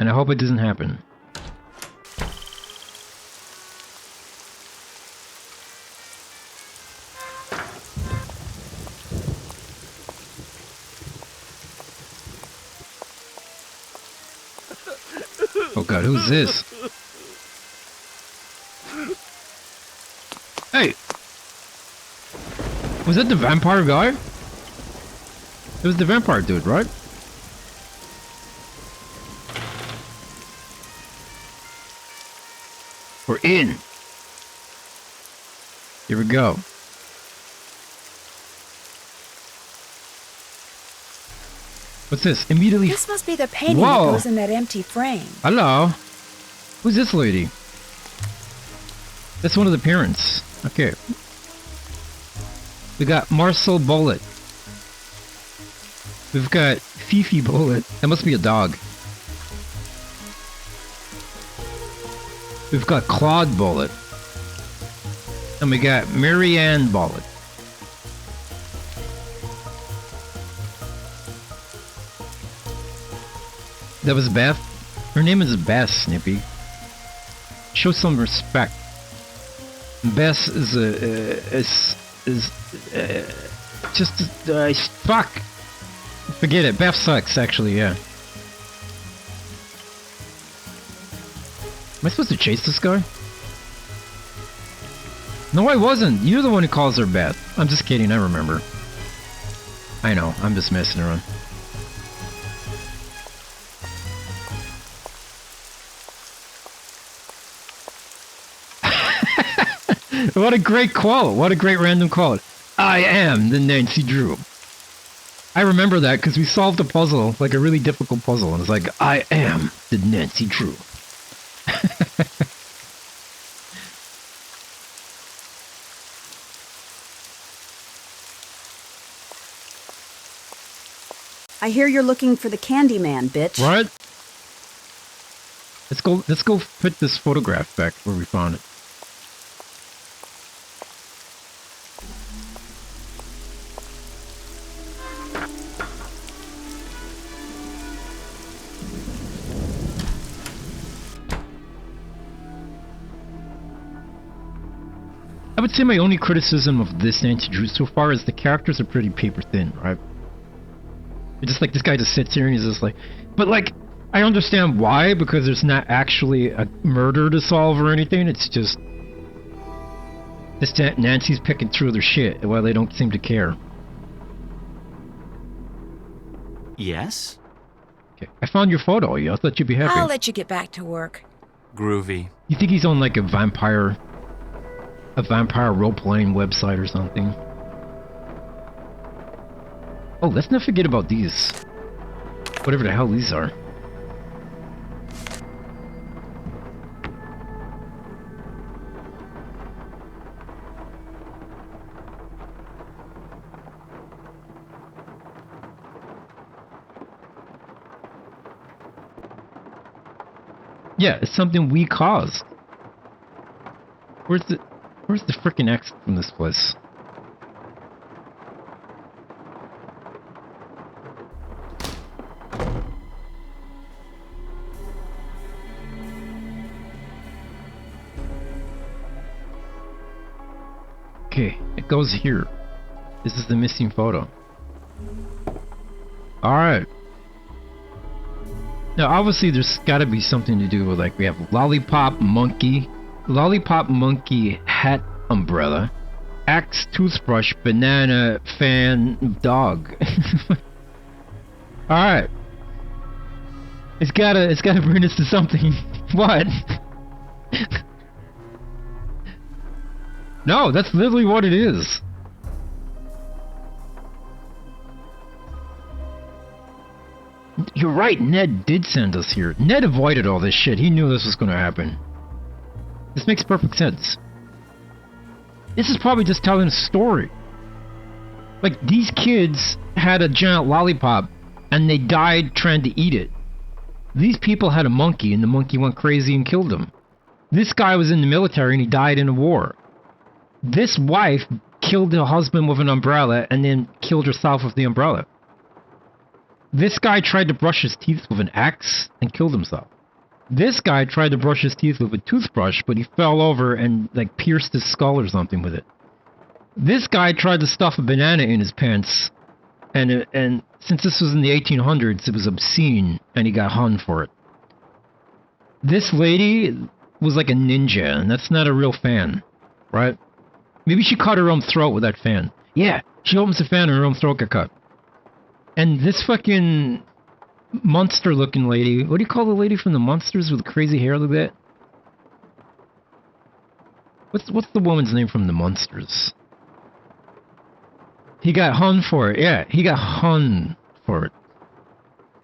And I hope it doesn't happen. Oh god, who's this? Hey! Was that the vampire guy? It was the vampire dude, right? We're in! Here we go. What's this? Immediately... This must be the painting Whoa. that goes in that empty frame. Hello? Who's this lady? That's one of the parents. Okay. We got Marcel Bullet. We've got Fifi Bullet. That must be a dog. We've got Claude Bullet. And we got Marianne Bullet. That was Beth? Her name is Beth, Snippy. Show some respect. Bess is fuck. Forget it. Beth sucks, actually. Yeah. Am I supposed to chase this guy? No, I wasn't. You're the one who calls her Beth. I'm just kidding. I remember. I know. I'm just messing around. What a great quote. What a great random quote. I am the Nancy Drew. I remember that because we solved a puzzle, like a really difficult puzzle, and it's like, I am the Nancy Drew. I hear you're looking for the Candyman, bitch. What? Let's go put this photograph back where we found it. would say my only criticism of this Nancy Drew so far is the characters are pretty paper thin, right? It's just like this guy just sits here and he's just like, but like, I understand why, because there's not actually a murder to solve or anything. It's just this Nancy's picking through their shit while they don't seem to care. Yes? Okay, I found your photo. I thought you'd be happy. I'll let you get back to work. Groovy. You think he's on like a vampire role-playing website or something? Oh, let's not forget about these. Whatever the hell these are. Yeah, it's something we caused. Where's the frickin' exit from this place? Okay, it goes here. This is the missing photo. Alright. Now, obviously, there's gotta be something to do with, like, we have Lollipop Monkey hat umbrella, Axe toothbrush, banana fan dog. Alright. It's gotta bring us to something. What? No, that's literally what it is. You're right, Ned did send us here. Ned avoided all this shit. He knew this was going to happen. This makes perfect sense. This is probably just telling a story. Like, these kids had a giant lollipop, and they died trying to eat it. These people had a monkey, and the monkey went crazy and killed them. This guy was in the military, and he died in a war. This wife killed her husband with an umbrella, and then killed herself with the umbrella. This guy tried to brush his teeth with an axe and killed himself. This guy tried to brush his teeth with a toothbrush, but he fell over and, like, pierced his skull or something with it. This guy tried to stuff a banana in his pants, and since this was in the 1800s, it was obscene, and he got hung for it. This lady was like a ninja, and that's not a real fan, right? Maybe she cut her own throat with that fan. Yeah, she opens the fan and her own throat got cut. And this fucking monster-looking lady... What do you call the lady from the Monsters with crazy hair like that? What's the woman's name from the Monsters? He got hung for it. Yeah, he got hung for it.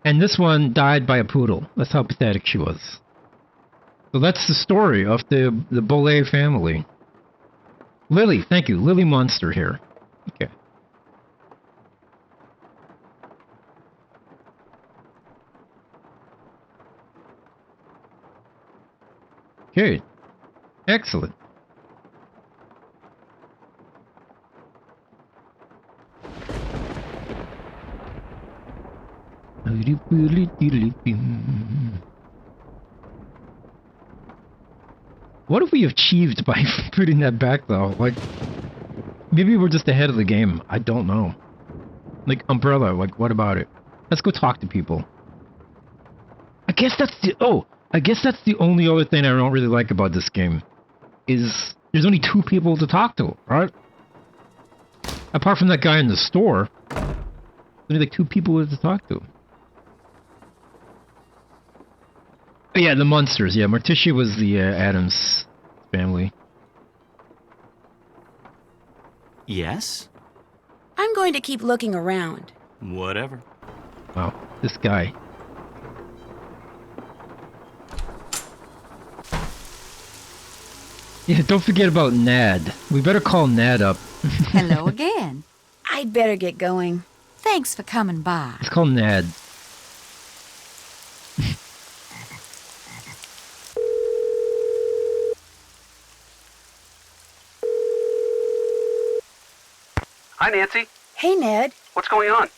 And this one died by a poodle. That's how pathetic she was. So that's the story of the Bolle family. Lily, thank you. Lily Monster here. Okay. Okay. Excellent. What have we achieved by putting that back, though? Like, maybe we're just ahead of the game. I don't know. Like, Umbrella, like, what about it? Let's go talk to people. I guess that's the only other thing I don't really like about this game. Is there's only 2 people to talk to, right? Apart from that guy in the store, there's only like 2 people to talk to. Oh, yeah, the Monsters. Yeah, Morticia was the Addams family. Yes? I'm going to keep looking around. Whatever. Wow, this guy. Yeah, don't forget about Nad. We better call Nad up. Hello again. I'd better get going. Thanks for coming by. Let's call Nad. Hi, Nancy. Hey, Ned. What's going on?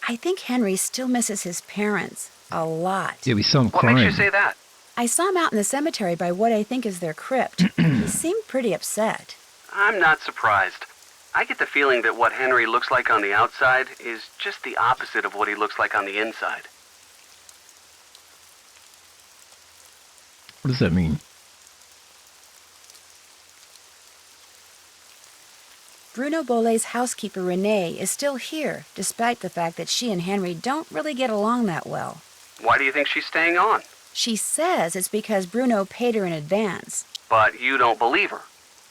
I think Henry still misses his parents a lot. Yeah, we saw him What crying. makes you say that? I saw him out in the cemetery by what I think is their crypt. He seemed pretty upset. I'm not surprised. I get the feeling that what Henry looks like on the outside is just the opposite of what he looks like on the inside. What does that mean? Bruno Bolet's housekeeper, Renee, is still here, despite the fact that she and Henry don't really get along that well. Why do you think she's staying on? She says it's because Bruno paid her in advance. But you don't believe her.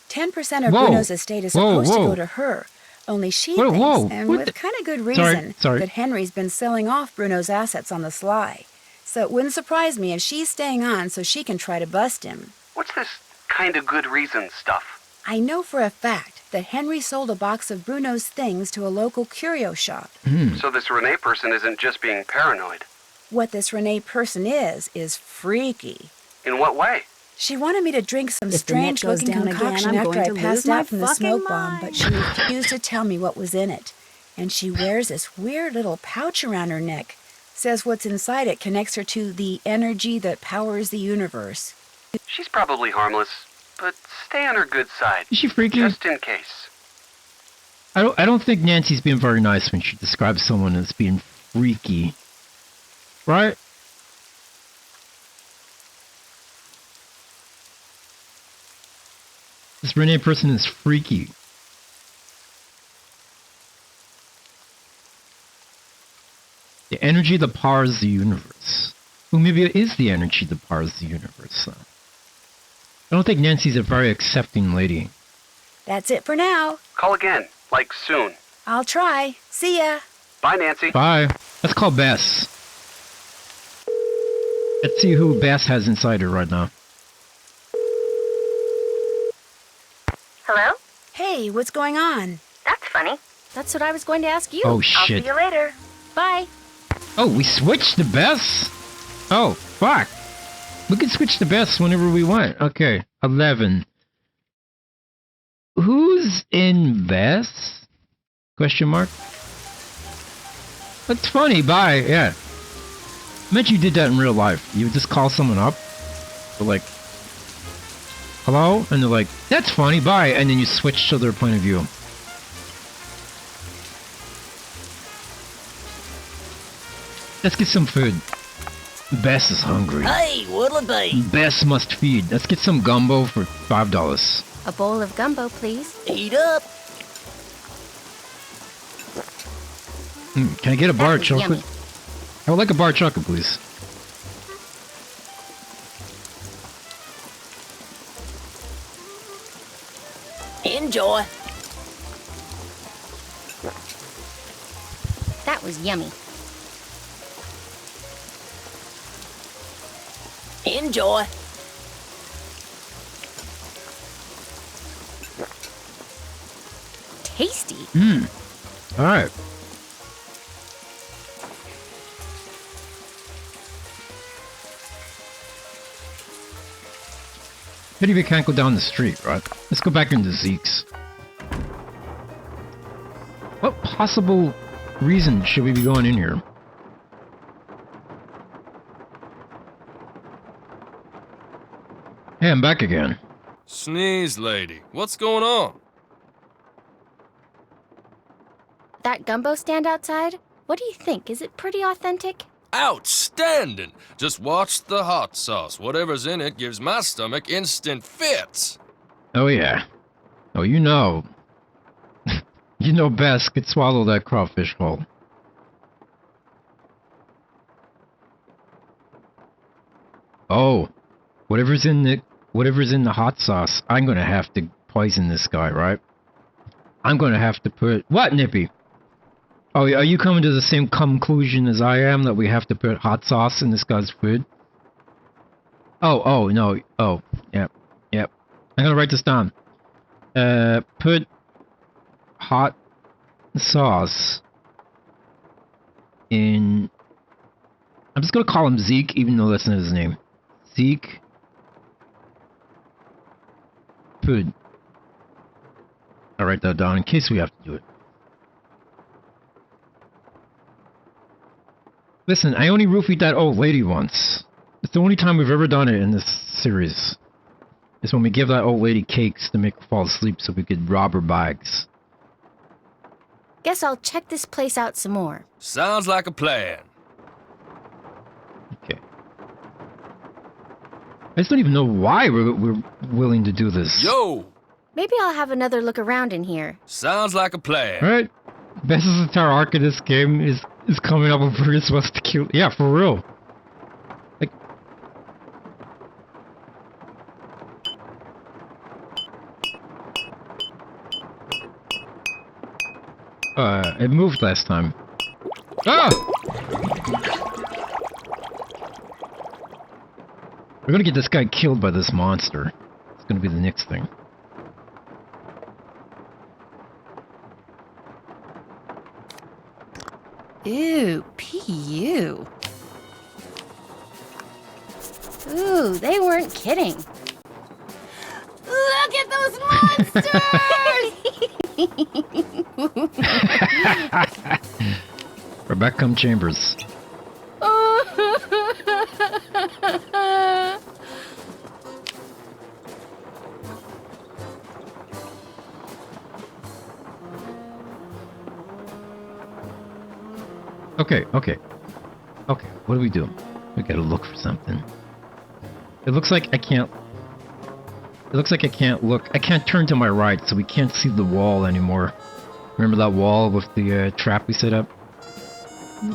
10% of Bruno's estate is supposed to go to her. Only she thinks, and with kind of good reason, that Henry's been selling off Bruno's assets on the sly. So it wouldn't surprise me if she's staying on so she can try to bust him. What's this kind of good reason stuff? I know for a fact that Henry sold a box of Bruno's things to a local curio shop. So this Renee person isn't just being paranoid. What this Renee person is freaky. In what way? She wanted me to drink some If the net goes strange-looking down again, concoction I'm after going I to passed lose my out from the fucking smoke bomb, mind. but she refused to tell me what was in it. And she wears this weird little pouch around her neck. Says what's inside it connects her to the energy that powers the universe. She's probably harmless, but stay on her good side. Is she freaky? Just in case. I don't think Nancy's being very nice when she describes someone as being freaky. Right? This Renee person is freaky. The energy that powers the universe. Well, maybe it is the energy that powers the universe, though. I don't think Nancy's a very accepting lady. That's it for now. Call again, like soon. I'll try. See ya. Bye, Nancy. Bye. Let's call Bess. Let's see who Bess has inside her right now. Hello? Hey, what's going on? That's funny. That's what I was going to ask you. Oh, I'll shit. see you later. Bye. Oh, we switched to Bess? Oh, fuck. We can switch to Bess whenever we want. Okay, 11. Who's in Bess? Question mark. That's funny, bye, yeah. I bet you did that in real life. You would just call someone up. They're like, hello? And they're like, that's funny, bye. And then you switch to their point of view. Let's get some food. Bess is hungry. Hey, what'll it be? Bess must feed. Let's get some gumbo for $5. A bowl of gumbo, please. Eat up. Can I get a bar of was chocolate? yummy. I would like a bar of chocolate, please. Enjoy. That was yummy. Enjoy. Tasty. Alright. Pity we can't go down the street, right? Let's go back into Zeke's. What possible reason should we be going in here? Hey, I'm back again. Sneeze lady, what's going on? That gumbo stand outside? What do you think? Is it pretty authentic? Outstanding! Just watch the hot sauce. Whatever's in it gives my stomach instant fits. Oh yeah. Oh, you know. You know Bess could swallow that crawfish whole. Oh. Whatever's in the hot sauce, I'm gonna have to poison this guy, right? I'm gonna have to put... What, Nippy? Oh, are you coming to the same conclusion as I am, that we have to put hot sauce in this guy's food? Oh, no. Oh, yep. I'm gonna write this down. Put hot sauce in... I'm just gonna call him Zeke, even though that's not his name. Zeke... food. I'll write that down in case we have to do it. Listen, I only roofied that old lady once. It's the only time we've ever done it in this series. Is when we give that old lady cakes to make her fall asleep so we could rob her bags. Guess I'll check this place out some more. Sounds like a plan. Okay. I just don't even know why we're willing to do this. Yo! Maybe I'll have another look around in here. Sounds like a plan. Right? Best entire arc of this game is coming up with various ways to kill. Yeah, for real. Like. It moved last time. Ah! We're gonna get this guy killed by this monster. It's gonna be the next thing. Ew, P.U. Ooh, they weren't kidding. Look at those monsters! Rebecca Chambers. Okay. What do we do? We gotta look for something. It looks like I can't look. I can't turn to my right, so we can't see the wall anymore. Remember that wall with the trap we set up?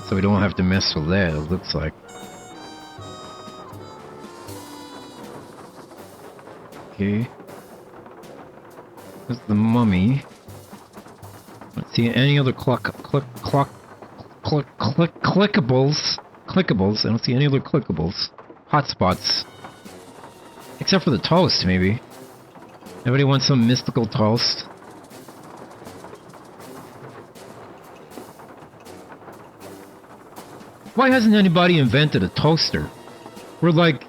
So we don't have to mess with that, it looks like. Okay. There's the mummy. Let's see any other clickables. I don't see any other clickables. Hotspots. Except for the toast, maybe. Everybody wants some mystical toast. Why hasn't anybody invented a toaster? Where, like,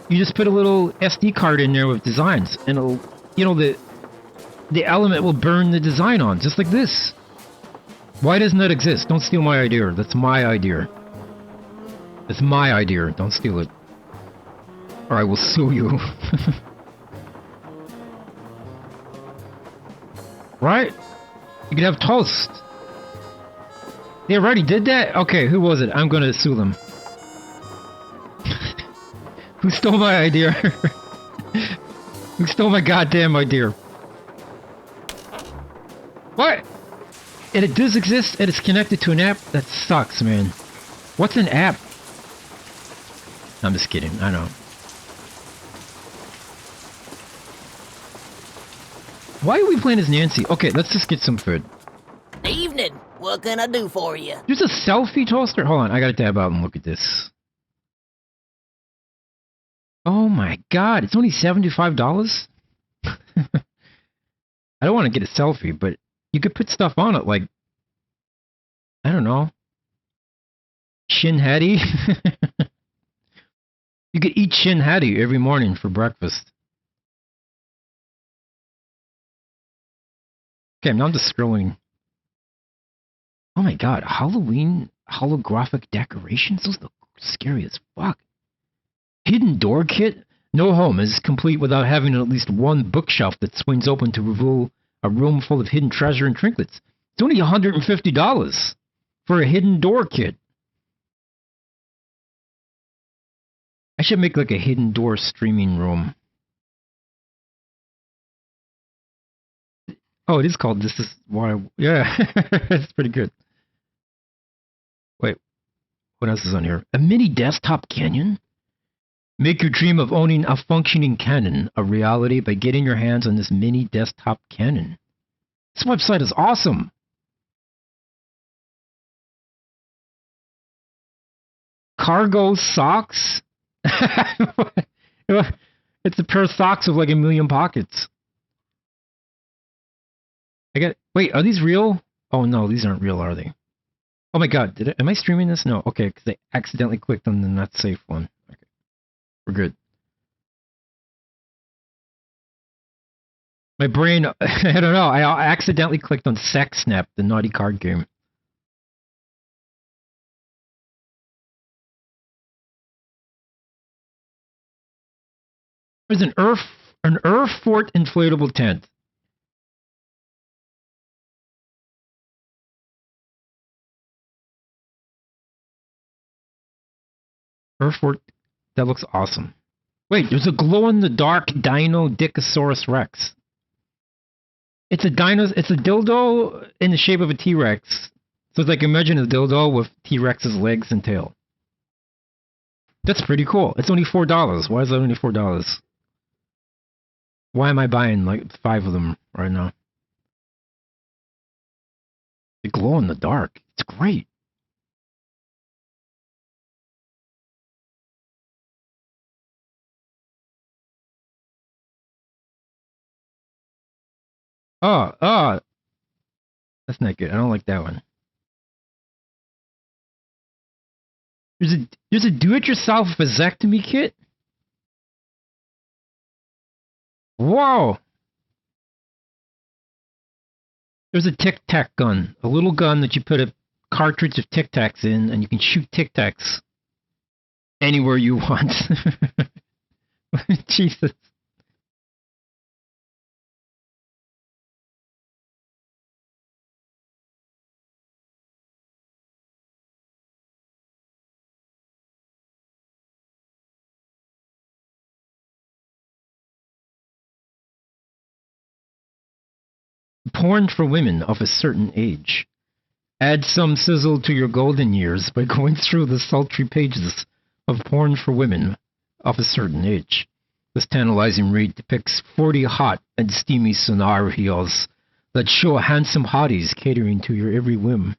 you just put a little SD card in there with designs, and it'll, you know, the element will burn the design on, just like this. Why doesn't that exist? Don't steal my idea. That's my idea. It's my idea. Don't steal it. Or I will sue you. Right? You could have toast. They already did that? Okay, who was it? I'm gonna sue them. Who stole my idea? Who stole my goddamn idea? What? And it does exist and it's connected to an app? That sucks, man. What's an app? I'm just kidding, I know. Why are we playing as Nancy? Okay, let's just get some food. Evening. What can I do for you? There's a selfie toaster? Hold on, I gotta tab out and look at this. Oh my god, it's only $75? I don't want to get a selfie, but you could put stuff on it, like, I don't know, Shin Hattie. You could eat Shin Hattie every morning for breakfast. Okay, now I'm just scrolling. Oh my god, Halloween holographic decorations? Those look scary as fuck. Hidden door kit? No home is complete without having at least one bookshelf that swings open to reveal a room full of hidden treasure and trinkets. It's only $150 for a hidden door kit. I should make like a hidden door streaming room. Oh, it is called This Is Why. Yeah, it's pretty good. Wait, what else is on here? A mini desktop canyon? Make your dream of owning a functioning cannon a reality by getting your hands on this mini desktop cannon. This website is awesome. Cargo socks? It's a pair of socks with like 1,000,000 pockets. Wait, are these real? Oh no, these aren't real, are they? Oh my god, am I streaming this? No, okay, because I accidentally clicked on the not safe one. Okay, we're good. My brain, I don't know, I accidentally clicked on Sex Snap, the naughty card game. There's an Earth Fort inflatable tent. Earth Fort, that looks awesome. Wait, there's a glow-in-the-dark Dino Dickosaurus Rex. It's a dildo in the shape of a T-Rex. So it's like, imagine a dildo with T-Rex's legs and tail. That's pretty cool. It's only $4. Why is that only $4? Why am I buying like 5 of them right now? They glow in the dark. It's great. Oh, that's not good. I don't like that one. There's a do-it-yourself vasectomy kit? Whoa! There's a Tic Tac gun. A little gun that you put a cartridge of Tic Tacs in, and you can shoot Tic Tacs anywhere you want. Jesus. Porn for women of a certain age. Add some sizzle to your golden years by going through the sultry pages of porn for women of a certain age. This tantalizing read depicts 40 hot and steamy scenarios that show handsome hotties catering to your every whim.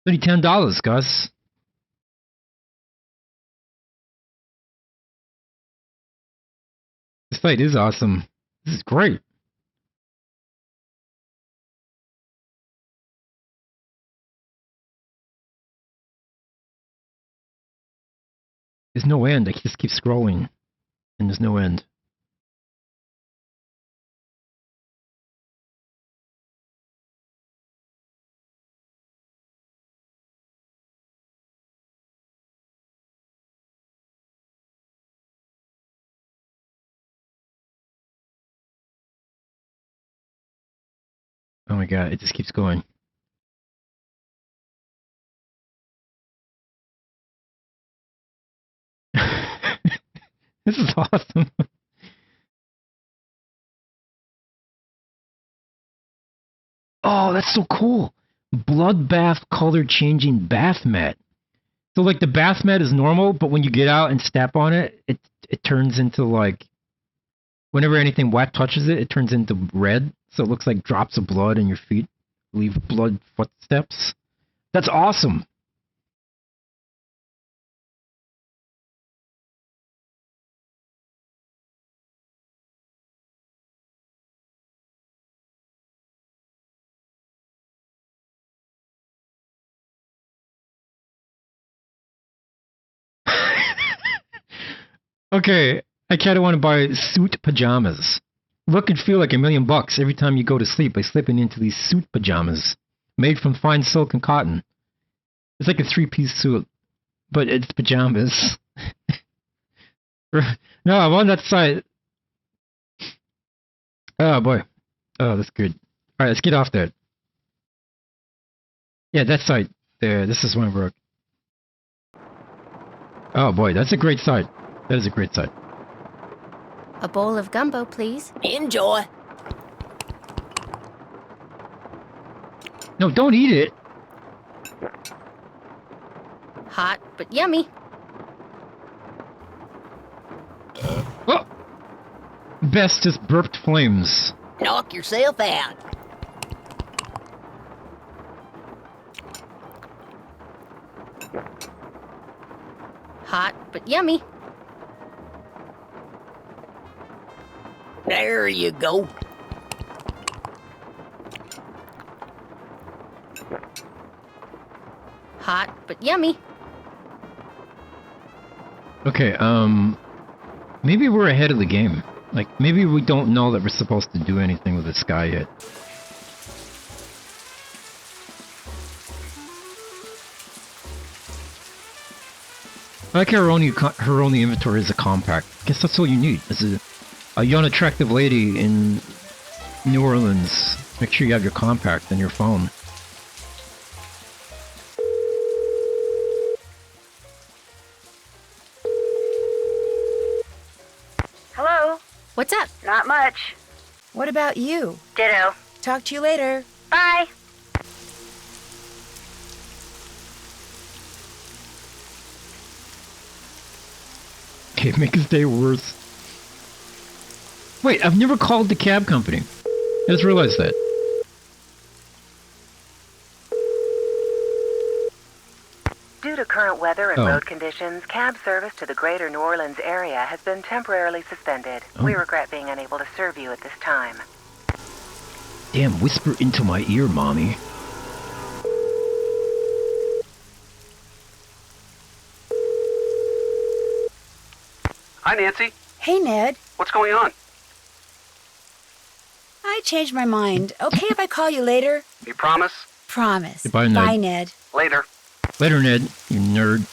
Only $10, Gus. This site is awesome. This is great. There's no end. I just keep scrolling, and there's no end. Oh my god, it just keeps going. This is awesome. Oh, that's so cool. Bloodbath color changing bath mat. So like the bath mat is normal, but when you get out and step on it, it turns into like, whenever anything wet touches it, it turns into red. So it looks like drops of blood in your feet leave blood footsteps. That's awesome. Okay, I kinda want to buy suit pajamas. Look and feel like $1 million every time you go to sleep by slipping into these suit pajamas. Made from fine silk and cotton. It's like a 3-piece suit, but it's pajamas. No, I'm on that side. Oh boy. Oh, that's good. Alright, let's get off that. Yeah, that side. There, this is one broke. Oh boy, that's a great side. That is a great side. A bowl of gumbo, please. Enjoy. No, don't eat it. Hot, but yummy. Oh! Best just burped flames. Knock yourself out. Hot, but yummy. There you go. Hot, but yummy. Okay, maybe we're ahead of the game. Like, maybe we don't know that we're supposed to do anything with this guy yet. I like her only inventory is a compact. Guess that's all you need. As a young, attractive lady in New Orleans, make sure you have your compact and your phone. Hello? What's up? Not much. What about you? Ditto. Talk to you later. Bye. Okay, make his day worse. Wait, I've never called the cab company. I just realized that. Due to current weather and road conditions, cab service to the greater New Orleans area has been temporarily suspended. We regret being unable to serve you at this time. Damn, whisper into my ear, mommy. Hi, Nancy. Hey, Ned. What's going on? I changed my mind. Okay if I call you later? You promise? Promise. Goodbye, Ned. Bye, Ned. Later. Later, Ned, you nerd.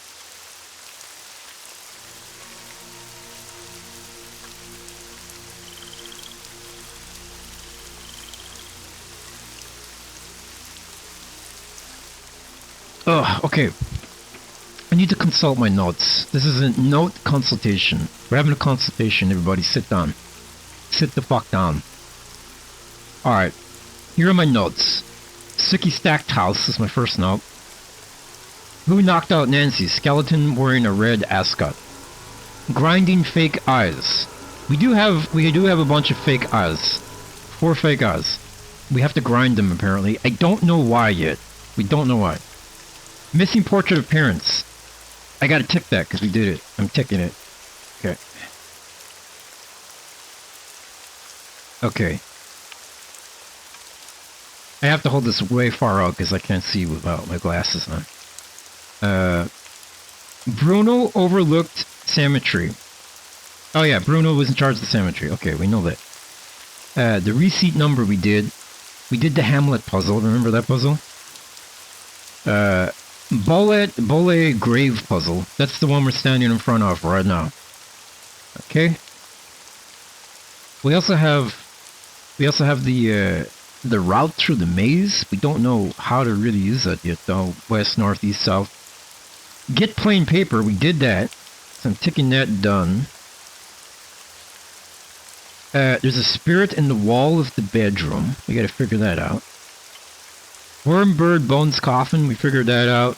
Ugh, okay. I need to consult my notes. This is a note consultation. We're having a consultation, everybody. Sit down. Sit the fuck down. Alright. Here are my notes. Sookie Stacked House is my first note. Who knocked out Nancy? Skeleton wearing a red ascot. Grinding fake eyes. We do have a bunch of fake eyes. 4 fake eyes. We have to grind them apparently. I don't know why yet. We don't know why. Missing portrait of parents. I gotta tick that because we did it. I'm ticking it. Okay. Okay. I have to hold this way far out because I can't see without my glasses on. Bruno overlooked cemetery. Oh yeah, Bruno was in charge of the cemetery. Okay, we know that. The receipt number we did the Hamlet puzzle. Remember that puzzle? Bolle grave puzzle. That's the one we're standing in front of right now. Okay. We also have the route through the maze. We don't know how to really use that yet though. West, north, east, south. Get plain paper. We did that. So I'm ticking that done. There's a spirit in the wall of the bedroom. We gotta figure that out. Worm, bird, bones, coffin. We figured that out.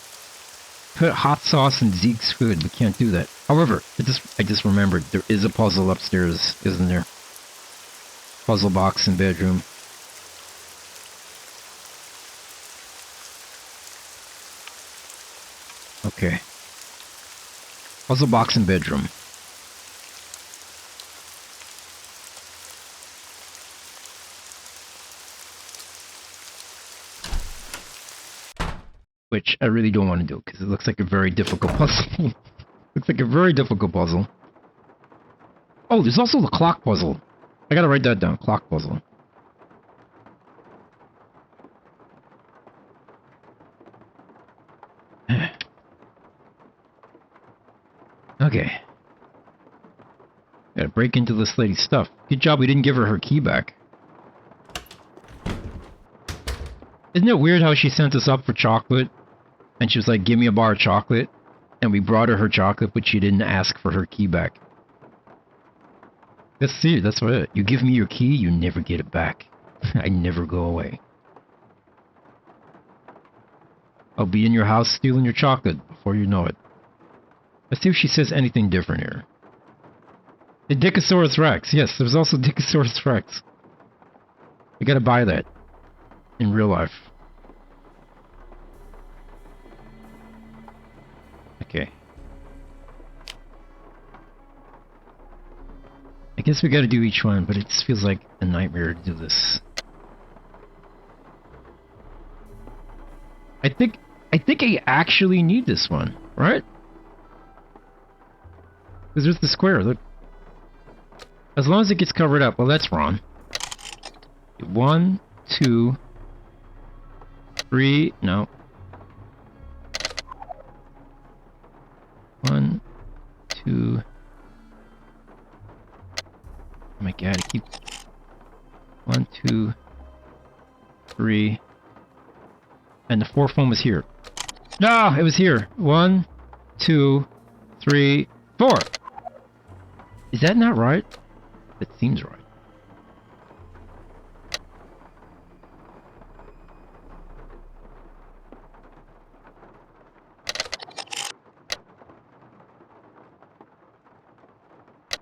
Put hot sauce in Zeke's food. We can't do that. However, I just remembered there is a puzzle upstairs, isn't there? Puzzle box in bedroom. Okay. Puzzle box in bedroom. Which I really don't want to do because it looks like a very difficult puzzle. Looks like a very difficult puzzle. Oh, there's also the clock puzzle. I gotta write that down. Clock puzzle. Okay. Gotta break into this lady's stuff. Good job we didn't give her key back. Isn't it weird how she sent us up for chocolate? And she was like, give me a bar of chocolate. And we brought her chocolate, but she didn't ask for her key back. That's it. That's what it. You give me your key, you never get it back. I never go away. I'll be in your house stealing your chocolate before you know it. Let's see if she says anything different here. The Dickosaurus Rex. Yes, there's also Dickosaurus Rex. We gotta buy that. In real life. Okay. I guess we gotta do each one, but it just feels like a nightmare to do this. I think I actually need this one, right? Because there's the square, look. As long as it gets covered up. Well, that's wrong. 1, 2, 3, no. 1, my god, I keep... 1, 2, 3... And the fourth one was here. No, it was here. 1, 2, 3, 4! Is that not right? That seems right.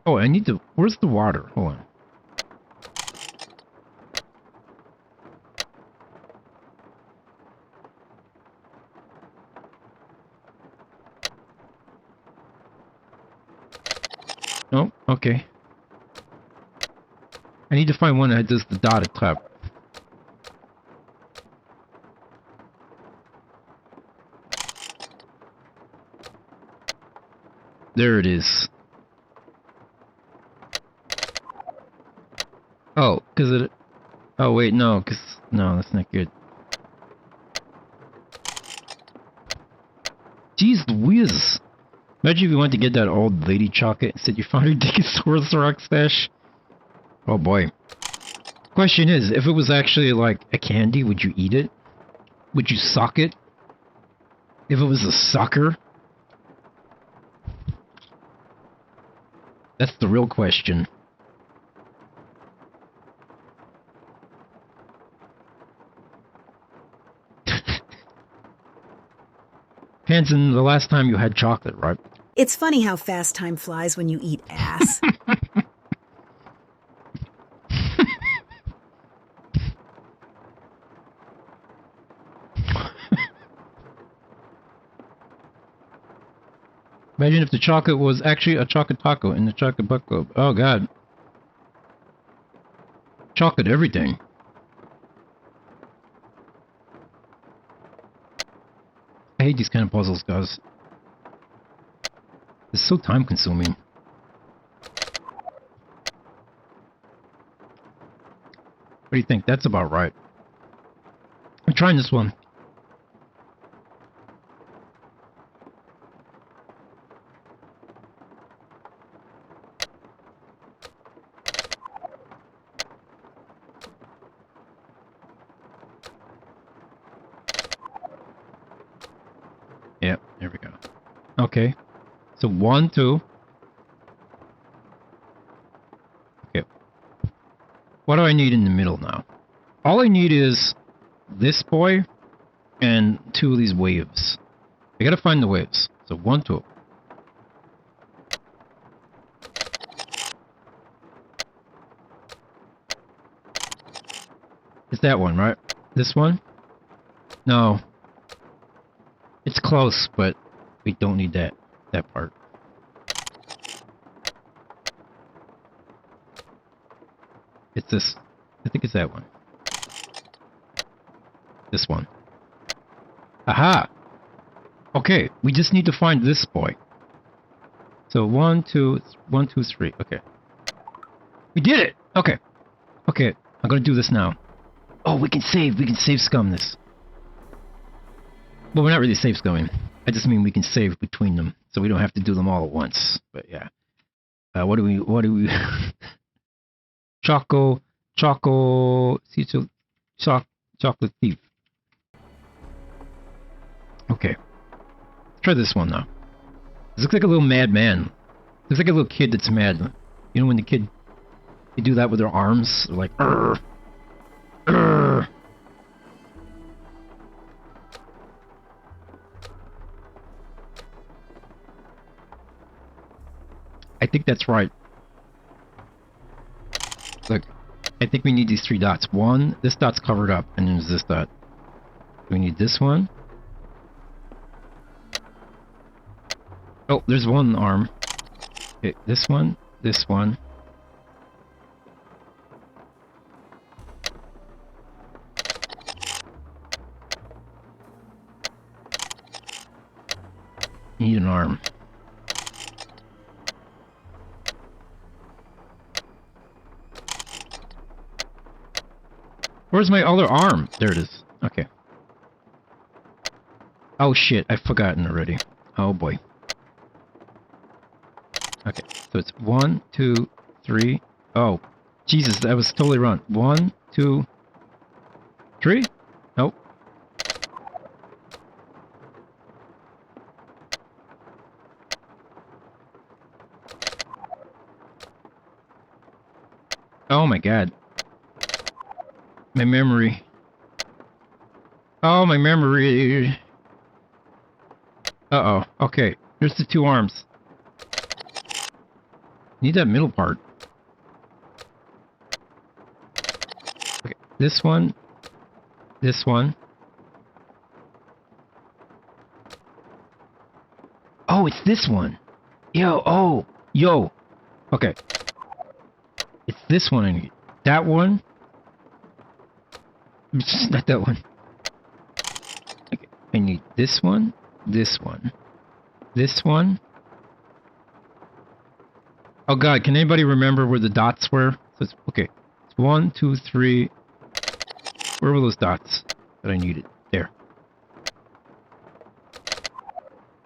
Oh, I need to... Where's the water? Hold on. Oh, okay. I need to find one that does the dotted clap. There it is. Oh, because it... Oh, wait, no, because... No, that's not good. Jeez Louise! Imagine if you went to get that old lady chocolate and said you found her Dickosaurus Rock stash. Oh boy. Question is, if it was actually like a candy, would you eat it? Would you suck it? If it was a sucker? That's the real question. Hanson, the last time you had chocolate, right? It's funny how fast time flies when you eat ass. Imagine if the chocolate was actually a chocolate taco in the chocolate bucket. Oh god. Chocolate everything. I hate these kind of puzzles, guys. It's so time consuming. What do you think? That's about right. I'm trying this one. Yep, there we go. Okay. So 1, 2. Okay. What do I need in the middle now? All I need is this boy and 2 of these waves. I gotta find the waves. So 1, 2. It's that one, right? This one? No. It's close, but we don't need that part. It's this. I think it's that one. This one. Aha! Okay, we just need to find this boy. So 1, 2, 1, 2, 3. Okay. We did it! Okay. Okay, I'm gonna do this now. Oh, we can save. We can save scum this. Well, we're not really save scumming. I just mean we can save between them, so we don't have to do them all at once. But yeah. What do we... Chocolate thief. Okay. Let's try this one now. This looks like a little mad man. Looks like a little kid that's mad. You know when the kid... They do that with their arms? They're like... Urgh. Urgh. I think that's right. Look, I think we need these 3 dots. 1, this dot's covered up, and then there's this dot. We need this one. Oh, there's 1 arm. Okay, this one, this one. Need an arm. Where's my other arm? There it is. Okay. Oh shit, I've forgotten already. Oh boy. Okay, so it's 1, 2, 3. Oh, Jesus, that was totally wrong. 1, 2, 3? Nope. Oh my god. My memory. Oh, my memory. Uh-oh. Okay. Here's the 2 arms. Need that middle part. Okay. This one. This one. Oh, it's this one. Yo, oh. Yo. Okay. It's this one I need. That one. Not that one. Okay. I need this one. This one. This one. Oh god, can anybody remember where the dots were? So it's, okay. It's 1, 2, 3. Where were those dots that I needed? There.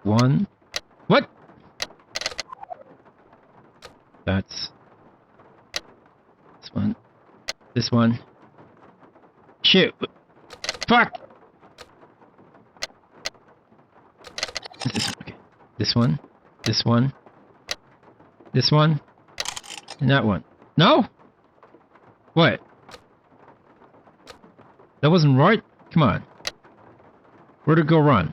1. What? That's... This one. This one. Shit. Fuck! This one. Okay. This one. This one. This one. And that one. No? What? That wasn't right? Come on. Where'd it go wrong?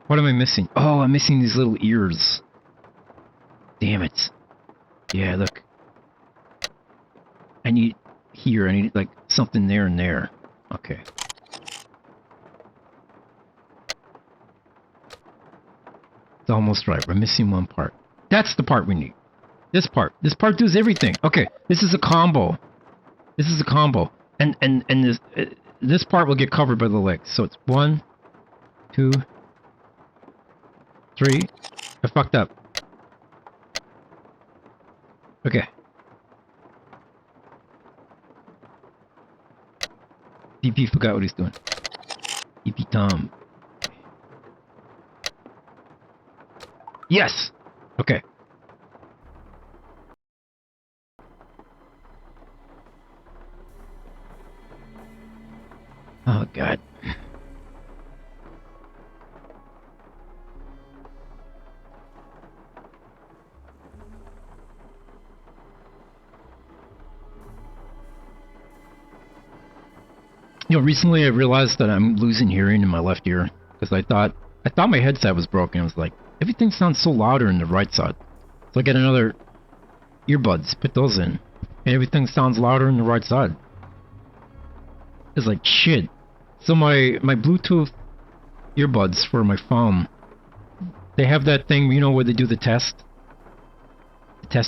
What am I missing? Oh, I'm missing these little ears. Damn it. Yeah, look. I need here. I need like something there and there. Okay. It's almost right. We're missing one part. That's the part we need. This part. This part does everything. Okay. This is a combo. This is a combo. And this part will get covered by the legs. So it's 1, 2, 3. I fucked up. Okay. DP forgot what he's doing. DP Tom. Yes! Okay. Oh, God. You know, recently I realized that I'm losing hearing in my left ear because I thought my headset was broken. I was like, everything sounds so louder in the right side. So I get another earbuds, put those in, and everything sounds louder in the right side. It's like shit. So my Bluetooth earbuds for my phone, they have that thing, you know, where they do the test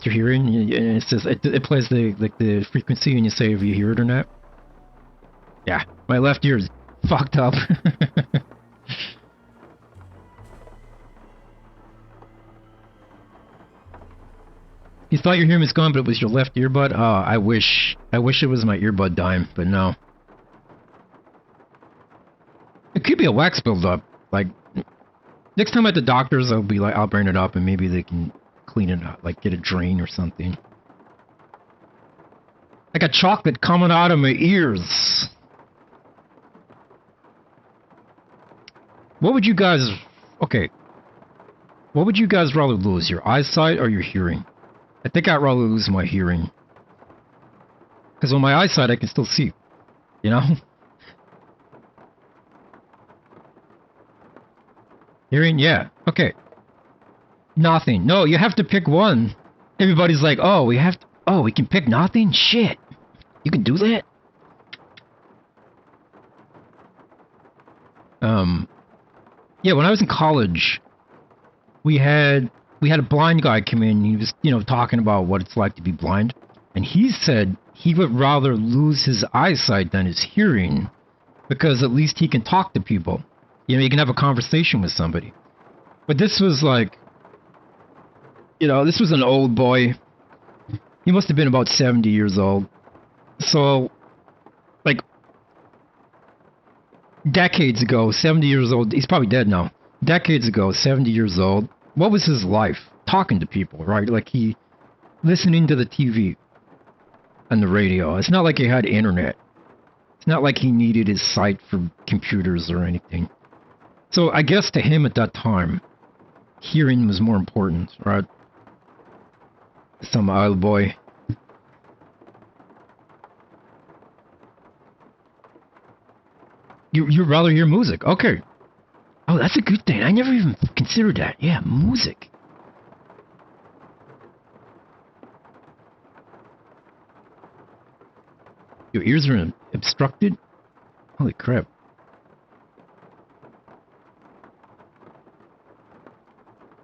your hearing, and it says it plays the frequency, and you say if you hear it or not. Yeah, my left ear is fucked up. You thought your hearing was gone, but it was your left earbud? Oh, I wish it was my earbud dime, but no. It could be a wax buildup. Like, next time at the doctor's, I'll bring it up and maybe they can clean it up, like get a drain or something. I got chocolate coming out of my ears. What would you guys... Okay. What would you guys rather lose, your eyesight or your hearing? I think I'd rather lose my hearing. Because on my eyesight, I can still see. You know? Hearing? Yeah. Okay. Nothing. No, you have to pick one. Everybody's like, oh, we can pick nothing? Shit. You can do that? Yeah, when I was in college, we had a blind guy come in. He was, you know, talking about what it's like to be blind. And he said he would rather lose his eyesight than his hearing because at least he can talk to people. You know, you can have a conversation with somebody. But this was like, you know, this was an old boy. He must have been about 70 years old. So, like, decades ago, 70 years old, he's probably dead now. Decades ago, 70 years old, what was his life? Talking to people, right? Like he listening to the TV and the radio. It's not like he had internet. It's not like he needed his sight for computers or anything. So I guess to him at that time, hearing was more important, right? Some old boy. You'd rather hear music. Okay. Oh, that's a good thing. I never even considered that. Yeah, music. Your ears are obstructed? Holy crap.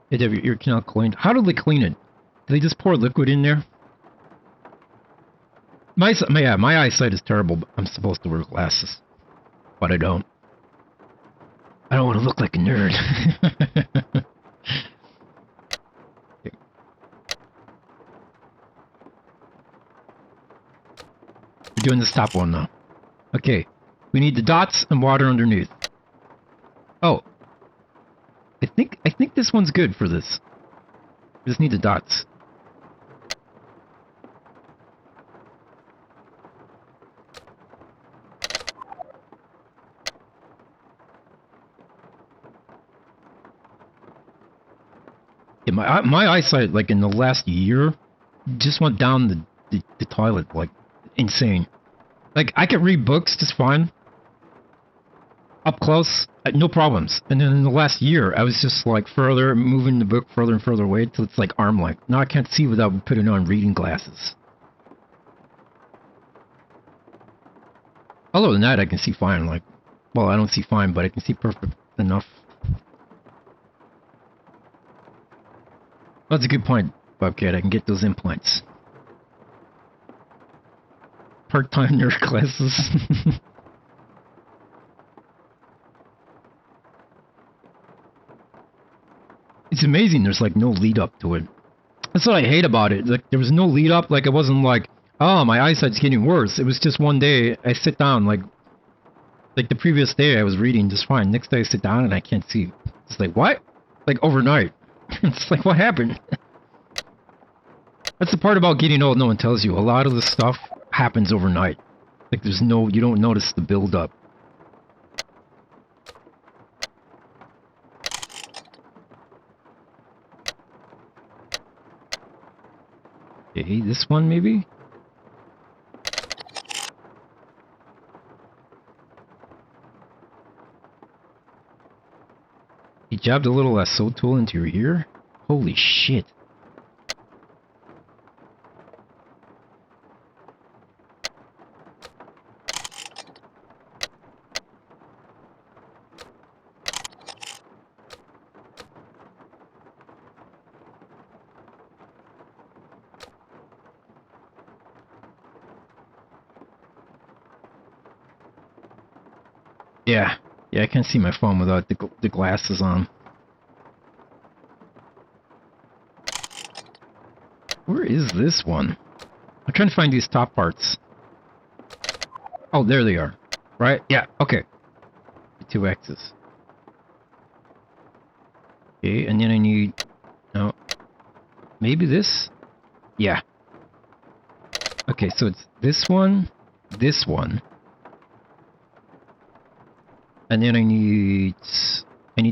You'd have your ear canal cleaned. How do they clean it? Do they just pour liquid in there? My eyesight is terrible, but I'm supposed to wear glasses. But I don't. I don't want to look like a nerd. We're doing this top one now. Okay. We need the dots and water underneath. Oh. I think this one's good for this. We just need the dots. Yeah, my eyesight, like in the last year, just went down the toilet, like insane. Like I could read books just fine, up close, no problems. And then in the last year, I was just like moving the book further and further away till it's like arm length. Now I can't see without putting on reading glasses. Other than that, I can see fine. Like, well, I don't see fine, but I can see perfect enough. That's a good point, Bobcat. I can get those implants. Part-time nerd classes. It's amazing there's like no lead up to it. That's what I hate about it. Like there was no lead up. Like it wasn't like, oh, my eyesight's getting worse. It was just one day I sit down, like the previous day I was reading just fine. Next day I sit down and I can't see. It's like, what? Like overnight. It's like, what happened? That's the part about getting old no one tells you. A lot of the stuff happens overnight. Like there's no, you don't notice the build up. Okay, this one maybe? He jabbed a little lasso tool into your ear? Holy shit. Yeah, I can't see my phone without the glasses on. Where is this one? I'm trying to find these top parts. Oh, there they are. Right? Yeah, okay. The 2 X's. Okay, and then I need... No. Maybe this? Yeah. Okay, so it's this one, and then I need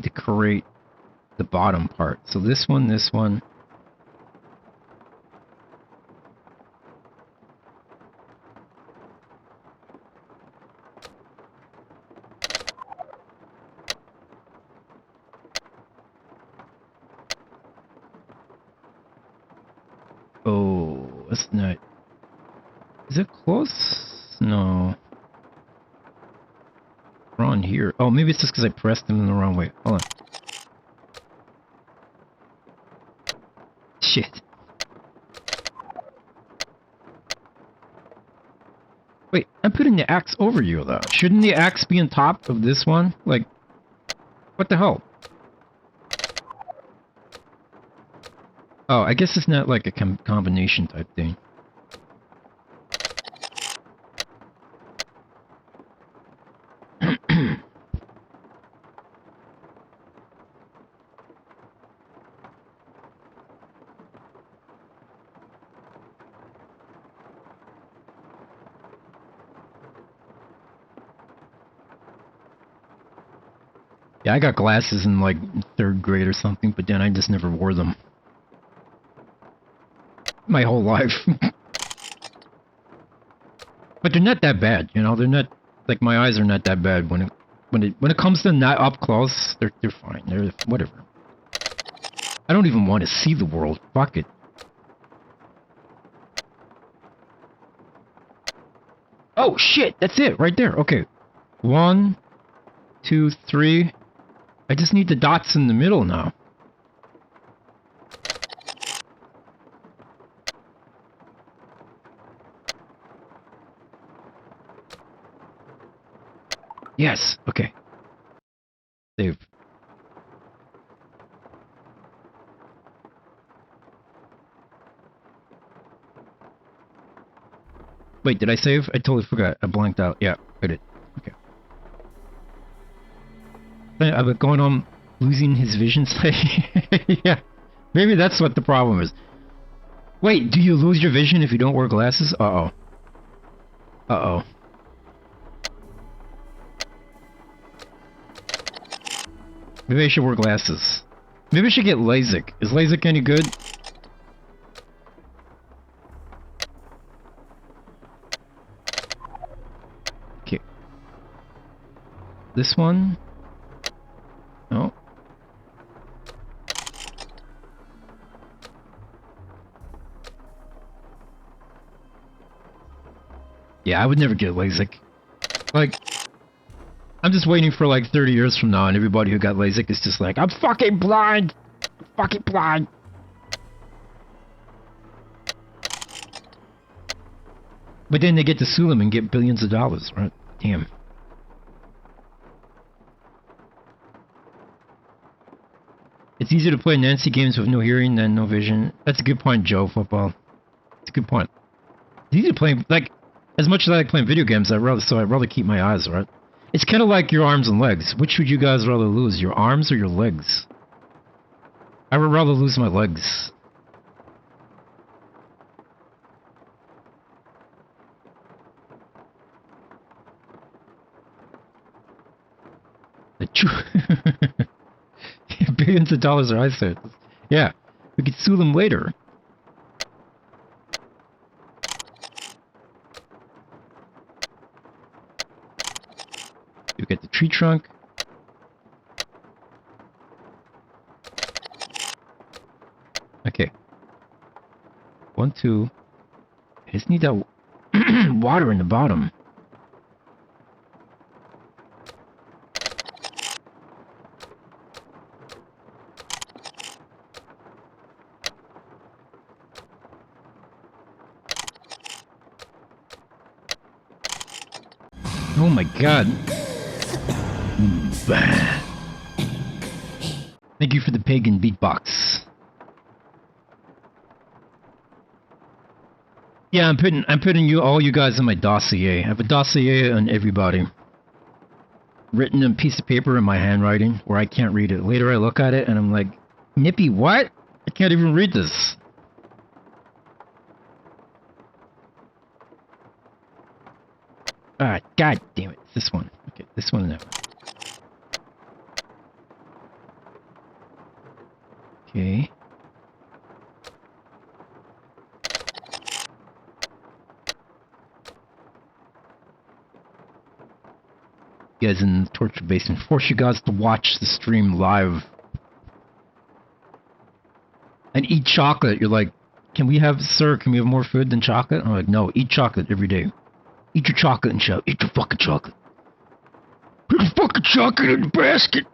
to create the bottom part. So this one. Oh, that's not... Is it close? No. On here. Oh, maybe it's just because I pressed them in the wrong way. Hold on. Shit. Wait, I'm putting the axe over you, though. Shouldn't the axe be on top of this one? Like, what the hell? Oh, I guess it's not like a combination type thing. Yeah, I got glasses in like 3rd grade or something, but then I just never wore them. My whole life. But they're not that bad, you know, they're not, like my eyes are not that bad when it comes to not up close, they're fine, they're whatever. I don't even want to see the world, fuck it. Oh shit, that's it, right there, okay. 1, 2, 3. I just need the dots in the middle now. Yes, okay. Save. Wait, did I save? I totally forgot. I blanked out. Yeah, I did. Okay. I've been going on losing his vision sight. Yeah. Maybe that's what the problem is. Wait, do you lose your vision if you don't wear glasses? Uh-oh. Uh-oh. Maybe I should wear glasses. Maybe I should get LASIK. Is LASIK any good? Okay. This one? No. Yeah, I would never get LASIK. Like, I'm just waiting for like 30 years from now and everybody who got LASIK is just like, I'm fucking blind! I'm fucking blind! But then they get to sue them and get billions of dollars, right? Damn. It's easier to play Nancy games with no hearing than no vision. That's a good point, Joe Football. It's a good point. It's easy to play, like, as much as I like playing video games, I'd rather keep my eyes, right? It's kind of like your arms and legs. Which would you guys rather lose, your arms or your legs? I would rather lose my legs. Billions of dollars are eyesight. Yeah, we could sue them later. You get the tree trunk. Okay. 1, 2. I just need that water in the bottom. Oh my god. Thank you for the pagan beatbox. Yeah, I'm putting all you guys in my dossier. I have a dossier on everybody. Written on a piece of paper in my handwriting where I can't read it. Later I look at it and I'm like, Nippy, what? I can't even read this. Ah, god damn it. This one. Okay, this one and that one. Okay. You guys in the torture basement. Force you guys to watch the stream live. And eat chocolate. You're like, can we have more food than chocolate? I'm like, no, eat chocolate every day. Eat your chocolate and shout, eat your fucking chocolate. Put your fucking chocolate in the basket.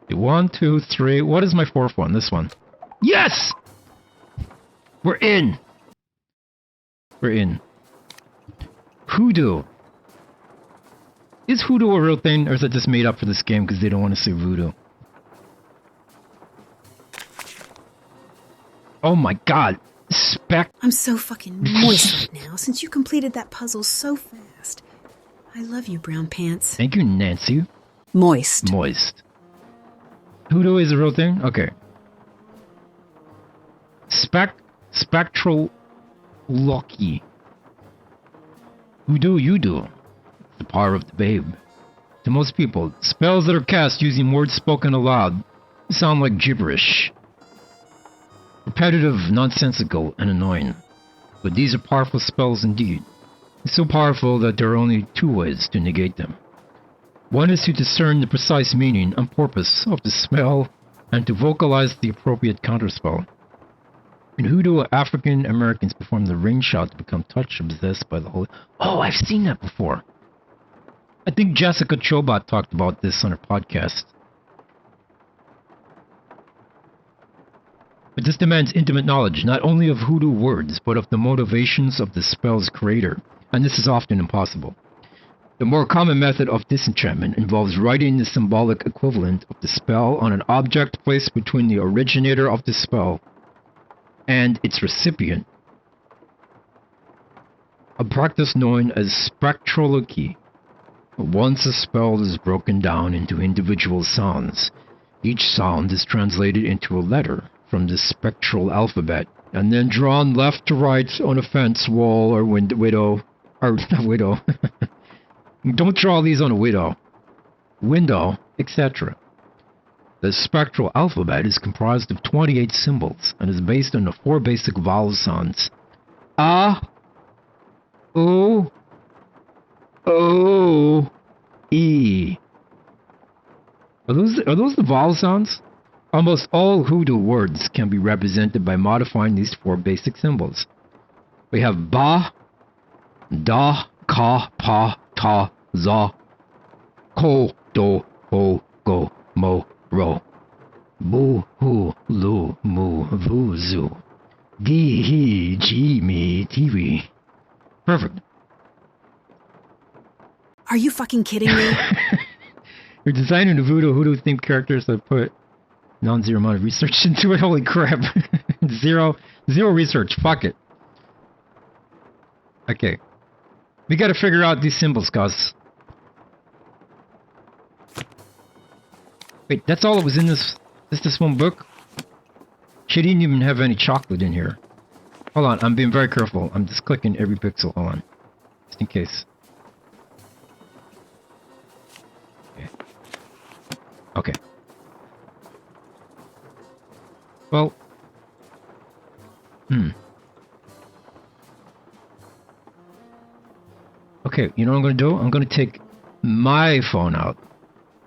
Okay, 1, 2, 3. What is my 4th one? This one. Yes! We're in. We're in. Hoodoo. Is hoodoo a real thing, or is it just made up for this game because they don't want to say voodoo? Oh my god. I'm so fucking moist right now since you completed that puzzle so fast. I love you, Brown Pants. Thank you, Nancy. Moist. Moist. Hoodoo is a real thing? Okay. Spectral Loki. Who do you do? The power of the babe. To most people, spells that are cast using words spoken aloud sound like gibberish. Repetitive, nonsensical, and annoying. But these are powerful spells indeed. So powerful that there are only two ways to negate them. One is to discern the precise meaning and purpose of the spell and to vocalize the appropriate counterspell. In Hoodoo, African Americans perform the ring shot to become touched or possessed by the holy... Oh, I've seen that before. I think Jessica Chobot talked about this on her podcast. But this demands intimate knowledge, not only of Hoodoo words, but of the motivations of the spell's creator, and this is often impossible. The more common method of disenchantment involves writing the symbolic equivalent of the spell on an object placed between the originator of the spell and its recipient. A practice known as spectrology. Once a spell is broken down into individual sounds, each sound is translated into a letter from the spectral alphabet, and then drawn left to right on a fence, wall, or window. Don't draw these on a window, etc. The spectral alphabet is comprised of 28 symbols and is based on the 4 basic vowel sounds: A, O, O, E. Are those the vowel sounds? Almost all Hoodoo words can be represented by modifying these 4 basic symbols. We have Ba, Da, Ka, Pa, Ta, Za, Ko, Do, Ho, Go, Mo, Ro, Bu, Hu, Lu, Mu, Vu, Zu, Di, Hi, Ji, Mi, Tiwi. Perfect. Are you fucking kidding me? You're designing a Hoodoo themed characters that put non-zero amount of research into it. Holy crap. Zero research. Fuck it. Okay. We gotta figure out these symbols, guys. Wait, that's all that was in this one book? She didn't even have any chocolate in here. Hold on, I'm being very careful. I'm just clicking every pixel. Hold on. Just in case. Okay. Well. Okay, you know what I'm going to do? I'm going to take my phone out.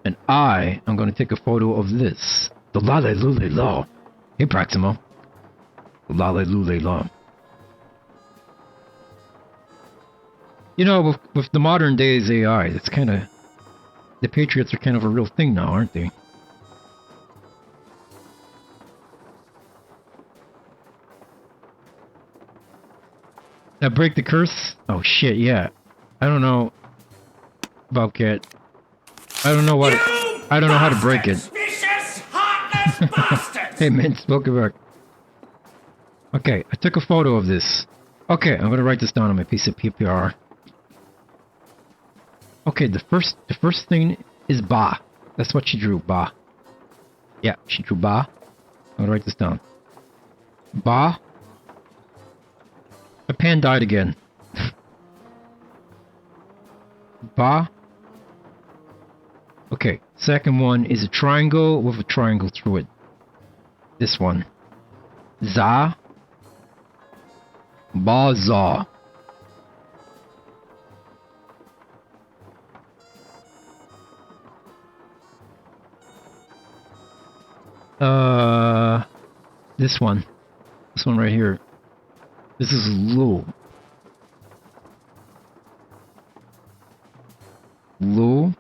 And I'm going to take a photo of this. The Lale Lule Law. Hey, Proximo. The Lale Lule Law. You know, with the modern days AI, it's kind of... The Patriots are kind of a real thing now, aren't they? Now break the curse? Oh shit, yeah. I don't know, Bobcat. I don't know how to break it. Hey man, welcome back. Okay, I took a photo of this. Okay, I'm gonna write this down on my piece of PPR. Okay, the first thing is Ba. That's what she drew, Ba. Yeah, she drew Ba. I'm gonna write this down. Ba. My pen died again. Ba. Okay, second one is a triangle with a triangle through it. This one. Za. Ba za. This one. This one right here. This is Lu. Lu.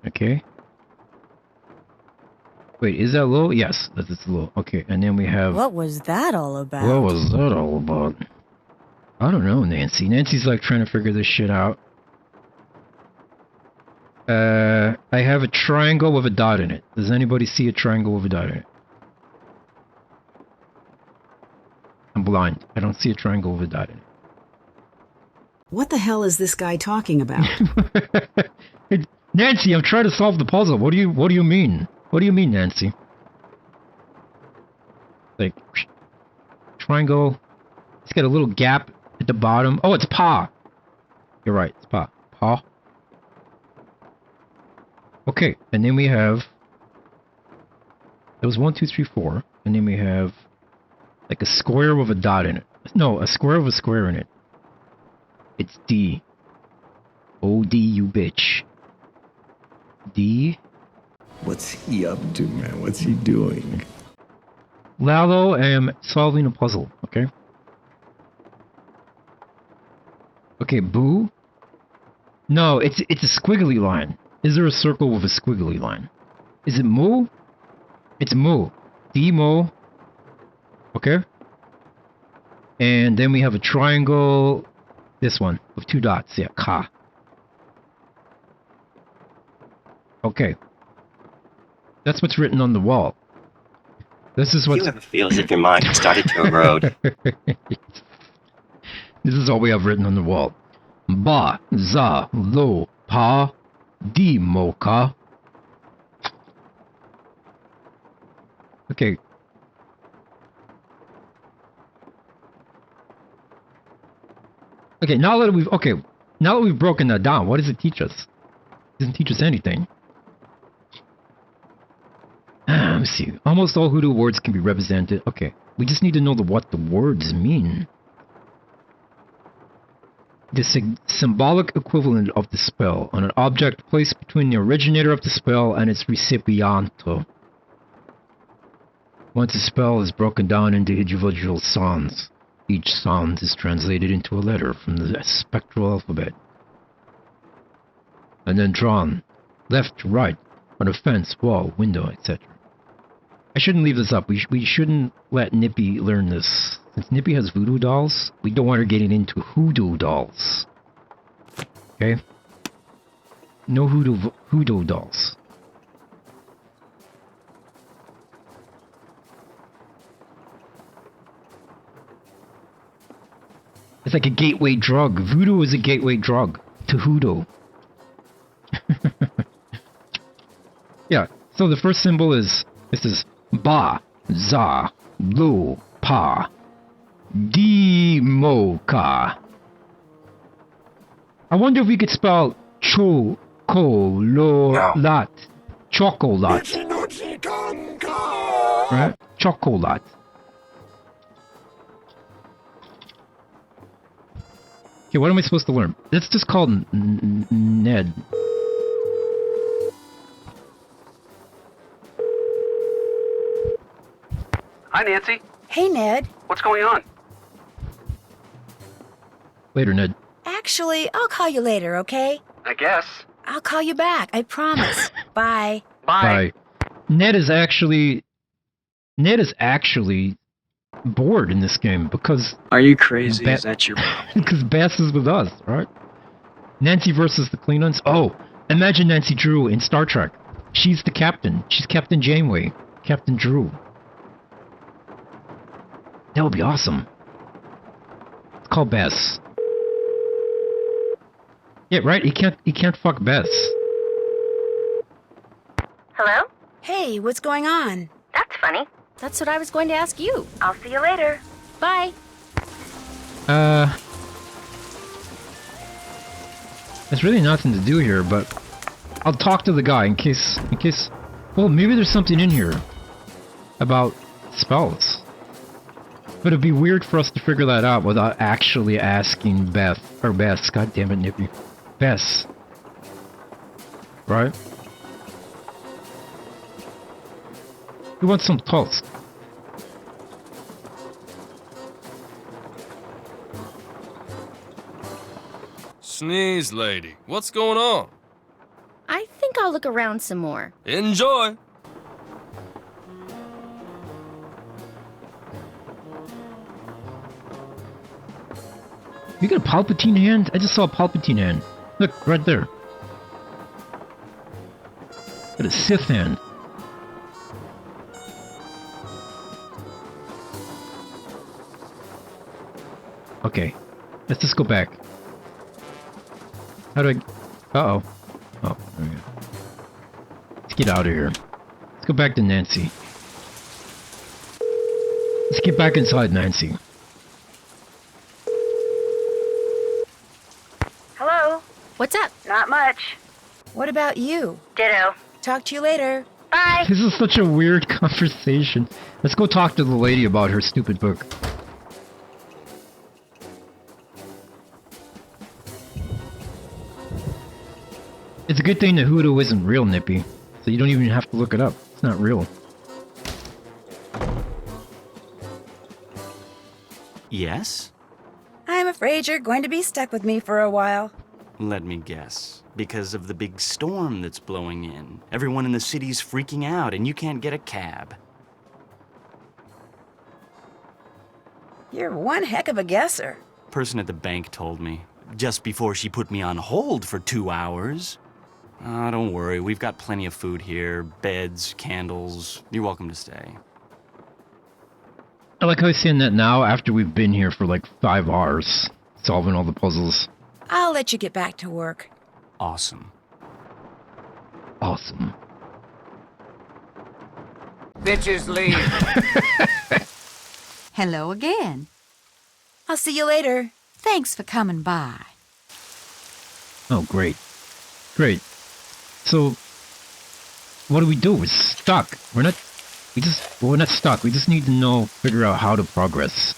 Okay. Wait, is that Lu? Yes, that's Lu. Okay, and then we have... What was that all about? What was that all about? I don't know, Nancy. Nancy's like trying to figure this shit out. I have a triangle with a dot in it. Does anybody see a triangle with a dot in it? I'm blind. I don't see a triangle with a dot in it. What the hell is this guy talking about? Nancy, I'm trying to solve the puzzle. What do you mean? What do you mean, Nancy? Like triangle. It's got a little gap At the bottom. Oh, it's Pa. You're right. It's Pa. Pa. Okay, and then we have... It was 1, 2, 3, 4. And then we have... like a square with a dot in it. No, a square with a square in it. It's D. O-D, you bitch. D. What's he up to, man? What's he doing? Lalo, I am solving a puzzle, okay? Okay, Boo? No, it's a squiggly line. Is there a circle with a squiggly line? Is it Moo? It's Moo. D-Mo. Okay? And then we have a triangle, this one, with 2 dots, yeah, Ka. Okay. That's what's written on the wall. This is what... You ever feel as if your mind has started to erode? This is all we have written on the wall. Ba, za, lo, pa, di, mo, ka. Okay. Okay, now that we've broken that down, what does it teach us? It doesn't teach us anything. Let me see. Almost all Hoodoo words can be represented. Okay, we just need to know what the words mean. The symbolic equivalent of the spell on an object placed between the originator of the spell and its recipient. Once a spell is broken down into individual sounds, each sound is translated into a letter from the spectral alphabet, and then drawn left to right on a fence, wall, window, etc. I shouldn't leave this up. We shouldn't let Nippy learn this. Since Nippy has voodoo dolls, we don't want her getting into hoodoo dolls. Okay? No hoodoo dolls. It's like a gateway drug. Voodoo is a gateway drug to hoodoo. Yeah, so the first symbol is, this is Ba, Za, Lo, Pa, Di, Mo, Ka. I wonder if we could spell Cho, Ko, Lo, Lat. Chocolat. Right? Chocolat. Okay, what am I supposed to learn? That's just called Ned. Hi, Nancy. Hey, Ned. What's going on? Later, Ned. Actually, I'll call you later, okay? I guess. I'll call you back, I promise. Bye. Bye. Ned is actually bored in this game because... Are you crazy? Is that your problem? Because Bess is with us, right? Nancy versus the Klingons. Oh, imagine Nancy Drew in Star Trek. She's the captain. She's Captain Janeway. Captain Drew. That would be awesome. Let's call Bess. Yeah, right? He can't fuck Bess. Hello? Hey, what's going on? That's funny. That's what I was going to ask you. I'll see you later. Bye. There's really nothing to do here, but I'll talk to the guy in case, well, maybe there's something in here about spells. But it'd be weird for us to figure that out without actually asking Bess, god damn it, Nippy. Bess. Right? We want some toast. Sneeze lady, what's going on? I think I'll look around some more. Enjoy! You got a Palpatine hand? I just saw a Palpatine hand. Look, right there. Got a Sith hand. Okay, let's just go back. How do I... Uh-oh. Oh, there we go. Let's get out of here. Let's go back to Nancy. Let's get back inside Nancy. What's up? Not much. What about you? Ditto. Talk to you later. Bye. This is such a weird conversation. Let's go talk to the lady about her stupid book. It's a good thing the hoodoo isn't real, Nippy. So you don't even have to look it up. It's not real. Yes? I'm afraid you're going to be stuck with me for a while. Let me guess. Because of the big storm that's blowing in. Everyone in the city's freaking out and you can't get a cab. You're one heck of a guesser. Person at the bank told me. Just before she put me on hold for 2 hours. Oh, don't worry. We've got plenty of food here. Beds, candles. You're welcome to stay. I like how he's saying that now after we've been here for like 5 hours. Solving all the puzzles. I'll let you get back to work. Awesome. Awesome. Bitches leave. Hello again. I'll see you later. Thanks for coming by. Oh, great. Great. So, what do? We're stuck. We're not stuck. We just need to figure out how to progress.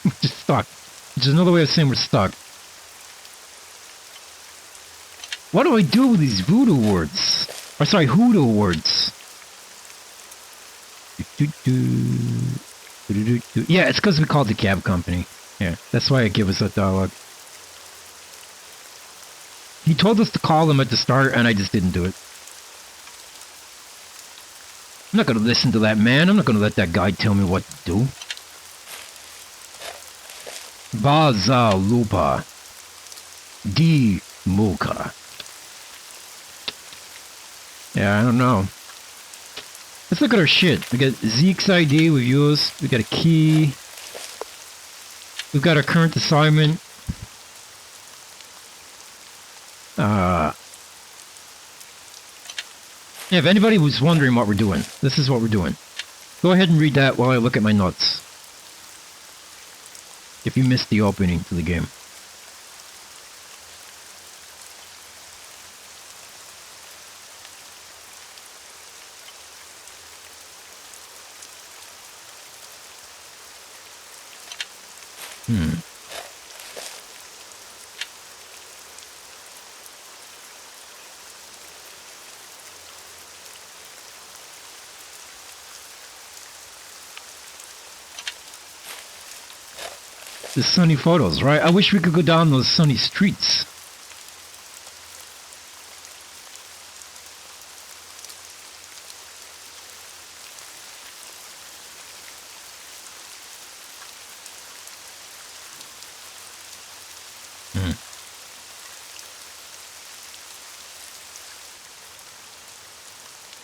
We're just stuck. Which is another way of saying we're stuck. What do I do with these voodoo words? Or sorry, hoodoo words. Yeah, it's because we called the cab company. Yeah, that's why it gave us that dialogue. He told us to call him at the start, and I just didn't do it. I'm not gonna listen to that man. I'm not gonna let that guy tell me what to do. Baza Lupa. Di Muka. Yeah, I don't know. Let's look at our shit. We got Zeke's ID we've used. We got a key. We've got our current assignment. Yeah, if anybody was wondering what we're doing, this is what we're doing. Go ahead and read that while I look at my notes. If you missed the opening to the game. The sunny photos, right? I wish we could go down those sunny streets.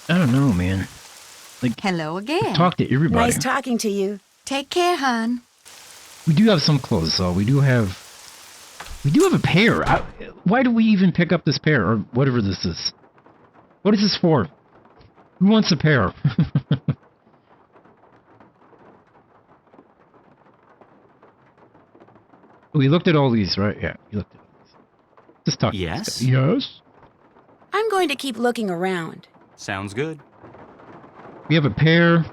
I don't know, man. Like, hello again. Talk to everybody. Nice talking to you. Take care, hon. We do have some clothes, so we do have a pair. Why do we even pick up this pair, or whatever this is? What is this for? Who wants a pair? We looked at all these, right? Yeah, we looked at all these. Just talk. Yes? Yes? I'm going to keep looking around. Sounds good. We have a pair.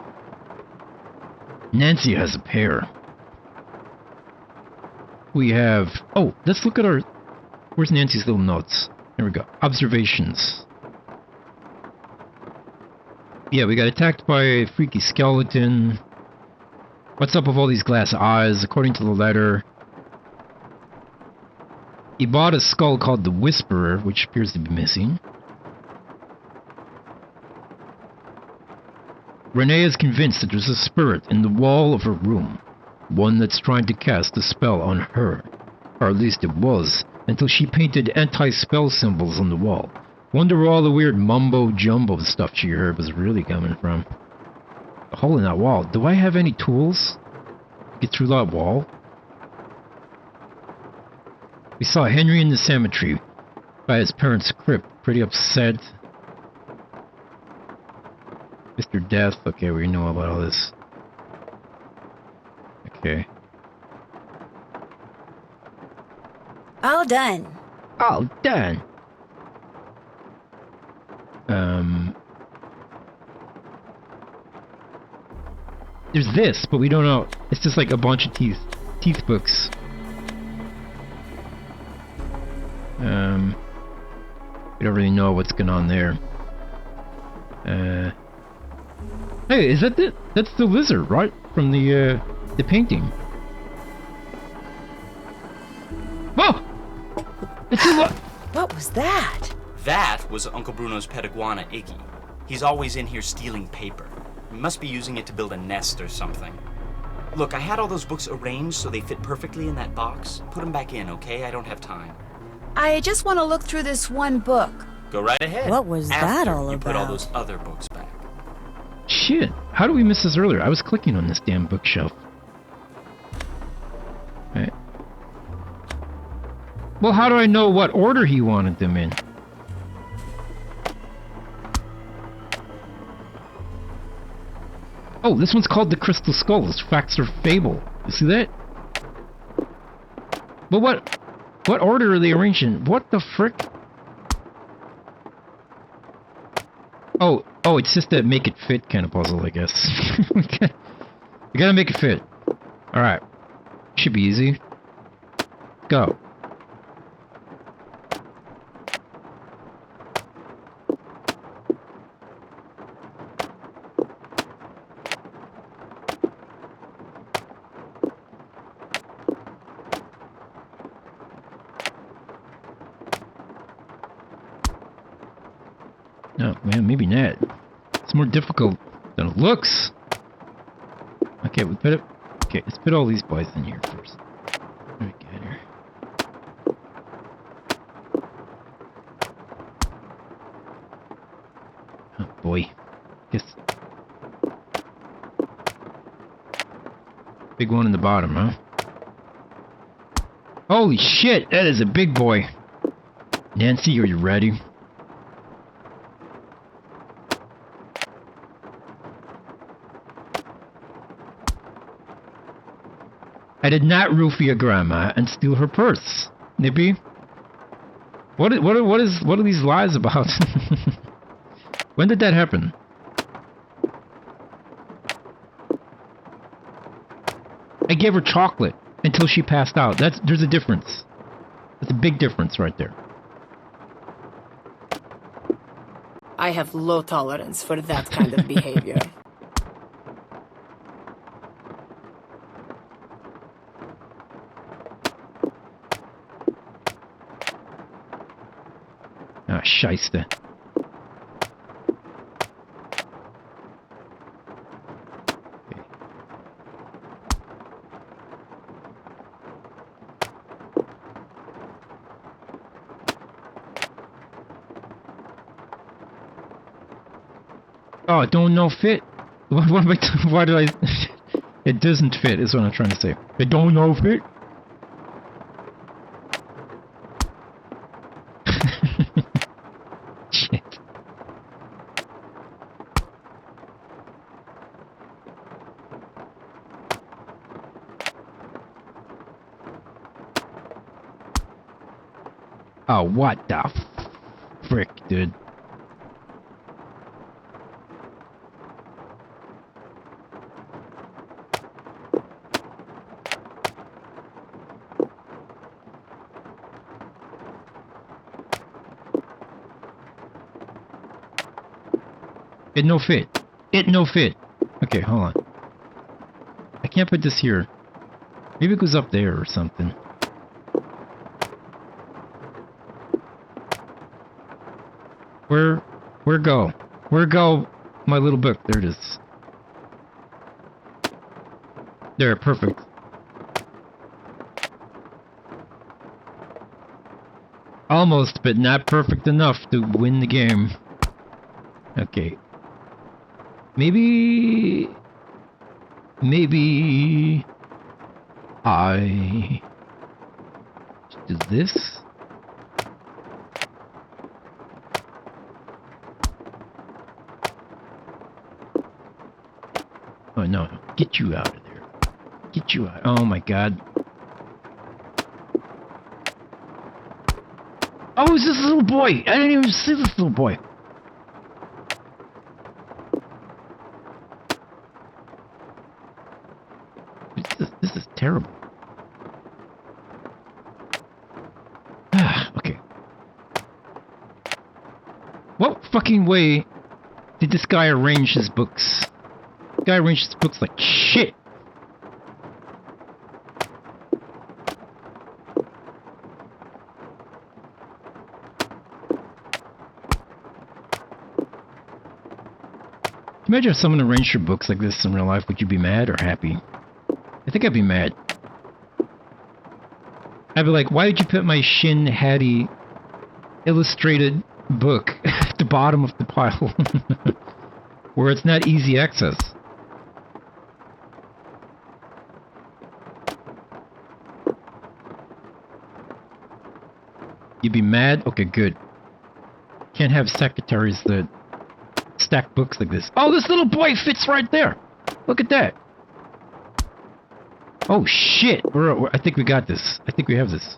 Nancy has a pair. We have... Oh, let's look at our... Where's Nancy's little notes? There we go. Observations. Yeah, we got attacked by a freaky skeleton. What's up with all these glass eyes? According to the letter, he bought a skull called the Whisperer, which appears to be missing. Renee is convinced that there's a spirit in the wall of her room. One that's trying to cast a spell on her. Or at least it was, until she painted anti-spell symbols on the wall. Wonder where all the weird mumbo-jumbo stuff she heard was really coming from. A hole in that wall. Do I have any tools to get through that wall? We saw Henry in the cemetery by his parents' crypt. Pretty upset. Mr. Death. Okay, we know about all this. Okay. All done. All done. There's this, but we don't know. It's just like a bunch of teeth books. We don't really know what's going on there. Hey, is that that's the lizard, right? From the painting. Whoa! It's a What was that? That was Uncle Bruno's pet iguana, Iggy. He's always in here stealing paper. He must be using it to build a nest or something. Look, I had all those books arranged so they fit perfectly in that box. Put them back in, okay? I don't have time. I just want to look through this one book. Go right ahead. What was that all you about? put all those other books back. Shit! How do we miss this earlier? I was clicking on this damn bookshelf. Right. Well, how do I know what order he wanted them in? Oh, this one's called The Crystal Skulls, Facts or Fable. You see that? But what order are they arranged in? What the frick? Oh, it's just a make it fit kind of puzzle, I guess. We gotta make it fit. Alright. Should be easy. Go. Oh, man, maybe not. It's more difficult than it looks. Okay, we put it. Okay, let's put all these boys in here first. What do we get here? Oh boy. Guess. Big one in the bottom, huh? Holy shit, that is a big boy. Nancy, are you ready? I did not roofie your grandma and steal her purse, Nippy. What are these lies about? When did that happen? I gave her chocolate until she passed out. There's a difference. That's a big difference right there. I have low tolerance for that kind of behavior. Ah, shyster. Oh, it don't no fit. What am I? Why did I? It doesn't fit. Is what I'm trying to say. It don't no fit. Shit. Oh, what the frick, dude? It no fit. It no fit. Okay, hold on. I can't put this here. Maybe it goes up there or something. Where go? Where go, my little book? There it is. There, perfect. Almost, but not perfect enough to win the game. Okay. Maybe I do this. Oh no, get you out of there. Get you out. Oh my god. Oh, it's this little boy! I didn't even see this little boy. This is terrible. Okay. What fucking way did this guy arrange his books? The guy arranged his books like shit. Imagine if someone arranged your books like this in real life. Would you be mad or happy? I think I'd be mad. I'd be like, why did you put my Shin Hattie illustrated book at the bottom of the pile? Where it's not easy access. You'd be mad? Okay, good. Can't have secretaries that stack books like this. Oh, this little boy fits right there. Look at that. Oh shit! I think we got this. I think we have this.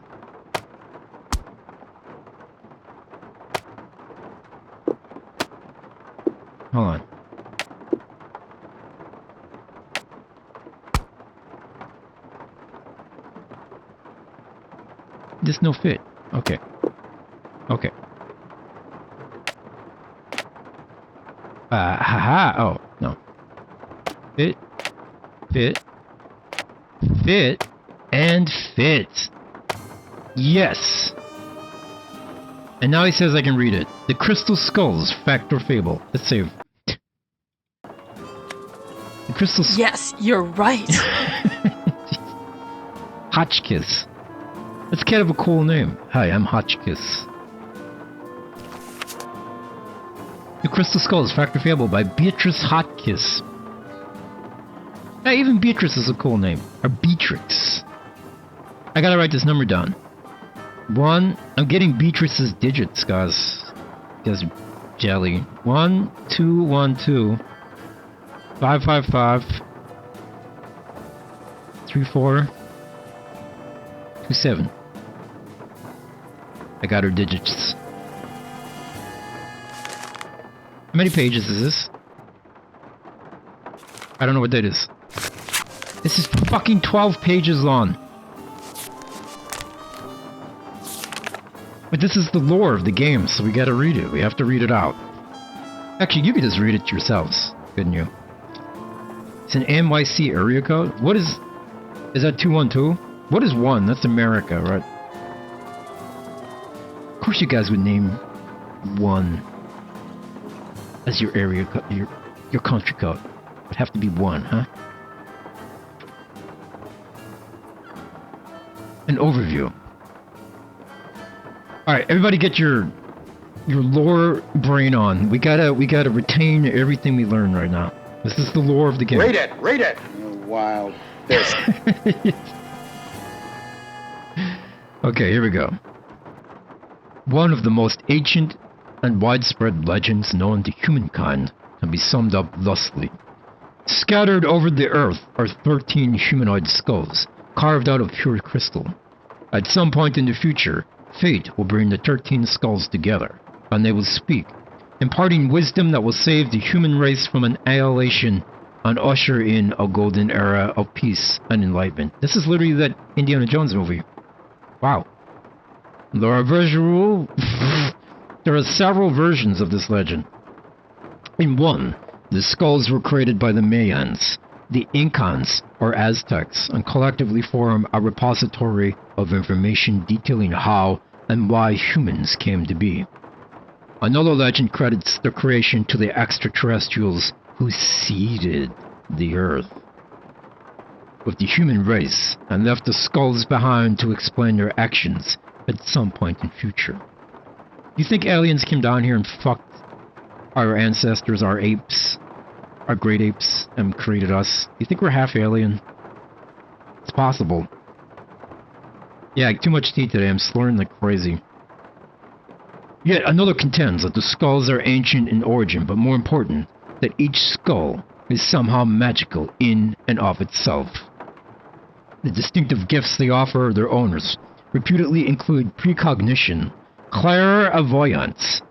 Hold on. There's no fit. Okay. Okay. Haha. Oh, no. Fit. Fit. Fit. And fit. Yes. And now he says I can read it. The Crystal Skulls, Fact or Fable. Let's save. The Crystal Skulls. Yes, you're right. Hotchkiss. That's kind of a cool name. Hi, I'm Hotchkiss. The Crystal Skulls, Fact or Fable by Beatrice Hotchkiss. Hey, even Beatrice is a cool name. Or Beatrix. I gotta write this number down. 1, I'm getting Beatrice's digits, guys. Guys are jelly. 1, 2, 1, 2. 5, 5, 5. 3, 4. 2, 7. I got her digits. How many pages is this? I don't know what that is. This is fucking 12 pages long. But this is the lore of the game, so we gotta read it. We have to read it out. Actually, you could just read it yourselves, couldn't you? It's an NYC area code? What is... Is that 212? What is 1? That's America, right? Of course you guys would name 1 as your area code, your country code. It would have to be 1, huh? An overview. Alright, everybody get your lore brain on. We gotta retain everything we learn right now. This is the lore of the game. Read it! Read it! You wild fish. Okay, here we go. One of the most ancient and widespread legends known to humankind can be summed up thusly. Scattered over the earth are 13 humanoid skulls, carved out of pure crystal. At some point in the future, fate will bring the 13 skulls together, and they will speak, imparting wisdom that will save the human race from annihilation and usher in a golden era of peace and enlightenment. This is literally that Indiana Jones movie. Wow. There are several versions of this legend. In one, the skulls were created by the Mayans, the Incans, or Aztecs, and collectively form a repository of information detailing how and why humans came to be. Another legend credits the creation to the extraterrestrials who seeded the Earth with the human race and left the skulls behind to explain their actions at some point in future. You think aliens came down here and fucked our ancestors, our apes, our great apes, and created us? You think we're half alien? It's possible. Yeah, too much tea today. I'm slurring like crazy. Yet another contends that the skulls are ancient in origin, but more important, that each skull is somehow magical in and of itself. The distinctive gifts they offer their owners reputedly include precognition, clairvoyance,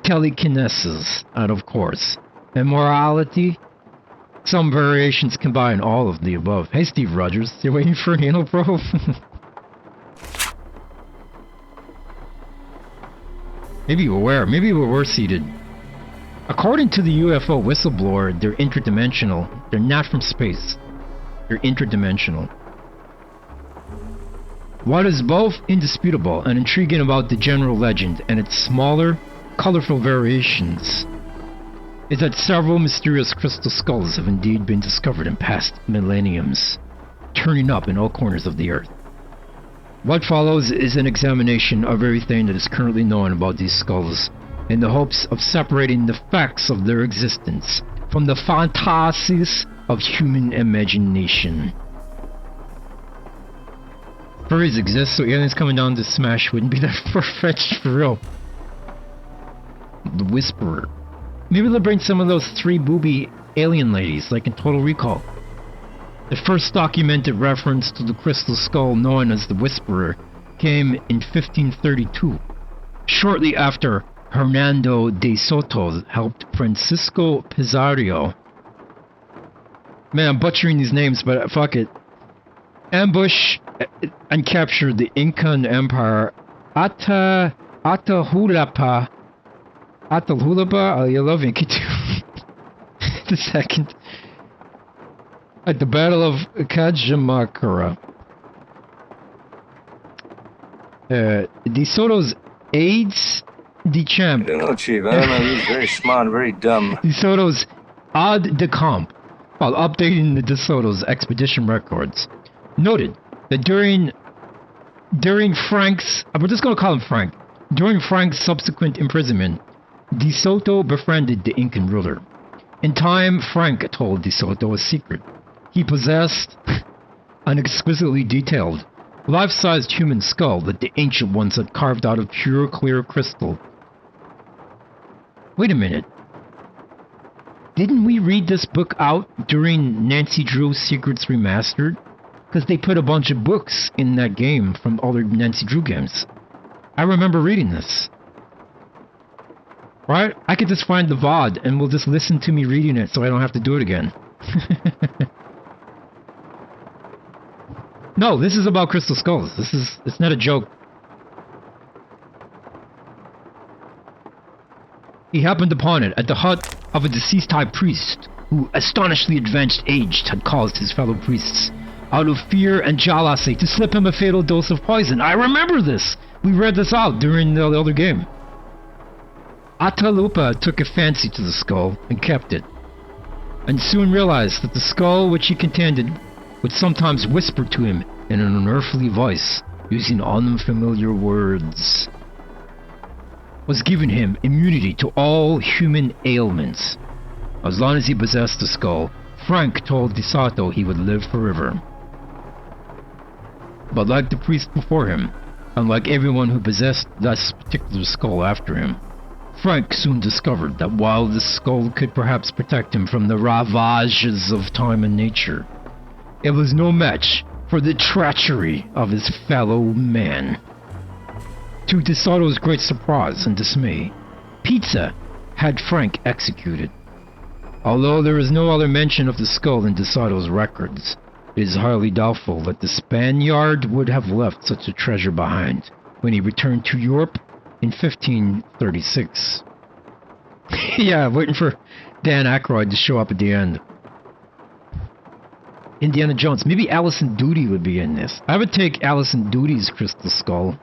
telekinesis, and of course, immorality. Some variations combine all of the above. Hey, Steve Rogers, you waiting for an anal probe? Maybe you were. Maybe you were seated. According to the UFO whistleblower, they're interdimensional. They're not from space. They're interdimensional. What is both indisputable and intriguing about the general legend and its smaller, colorful variations is that several mysterious crystal skulls have indeed been discovered in past millenniums, turning up in all corners of the Earth. What follows is an examination of everything that is currently known about these skulls, in the hopes of separating the facts of their existence from the fantasies of human imagination. Furries exist, so aliens coming down to smash wouldn't be that far-fetched for real. The Whisperer. Maybe they'll bring some of those 3 booby alien ladies, like in Total Recall. The first documented reference to the crystal skull known as the Whisperer came in 1532, shortly after Hernando de Soto helped Francisco Pizarro. Man, I'm butchering these names, but fuck it. Ambush and capture the Incan Empire Atahualpa. I love Inca too. The second. At the Battle of Cajamarca. De Soto's aides de camp. I don't know, Chief. I don't know. He was very smart, very dumb. De Soto's aide de camp, while updating the De Soto's expedition records, noted that during Frank's, we're just going to call him Frank, during Frank's subsequent imprisonment, De Soto befriended the Incan ruler. In time, Frank told De Soto a secret. He possessed an exquisitely detailed, life-sized human skull that the ancient ones had carved out of pure, clear crystal. Wait a minute. Didn't we read this book out during Nancy Drew's Secrets Remastered? Because they put a bunch of books in that game from other Nancy Drew games. I remember reading this. Right? I could just find the VOD and we'll just listen to me reading it so I don't have to do it again. No, this is about crystal skulls. It's not a joke. He happened upon it at the hut of a deceased high priest who, astonishingly advanced age, had caused his fellow priests, out of fear and jealousy, to slip him a fatal dose of poison. I remember this! We read this out during the other game. Atahualpa took a fancy to the skull and kept it, and soon realized that the skull which he contended would sometimes whisper to him in an unearthly voice, using unfamiliar words, was giving him immunity to all human ailments. As long as he possessed the skull, Frank told De Soto he would live forever. But like the priest before him, and like everyone who possessed this particular skull after him, Frank soon discovered that while the skull could perhaps protect him from the ravages of time and nature, it was no match for the treachery of his fellow man. To De Soto's great surprise and dismay, Pizza had Frank executed. Although there is no other mention of the skull in De Soto's records, it is highly doubtful that the Spaniard would have left such a treasure behind when he returned to Europe in 1536. Yeah, waiting for Dan Aykroyd to show up at the end. Indiana Jones. Maybe Allison Doody would be in this. I would take Allison Doody's crystal skull.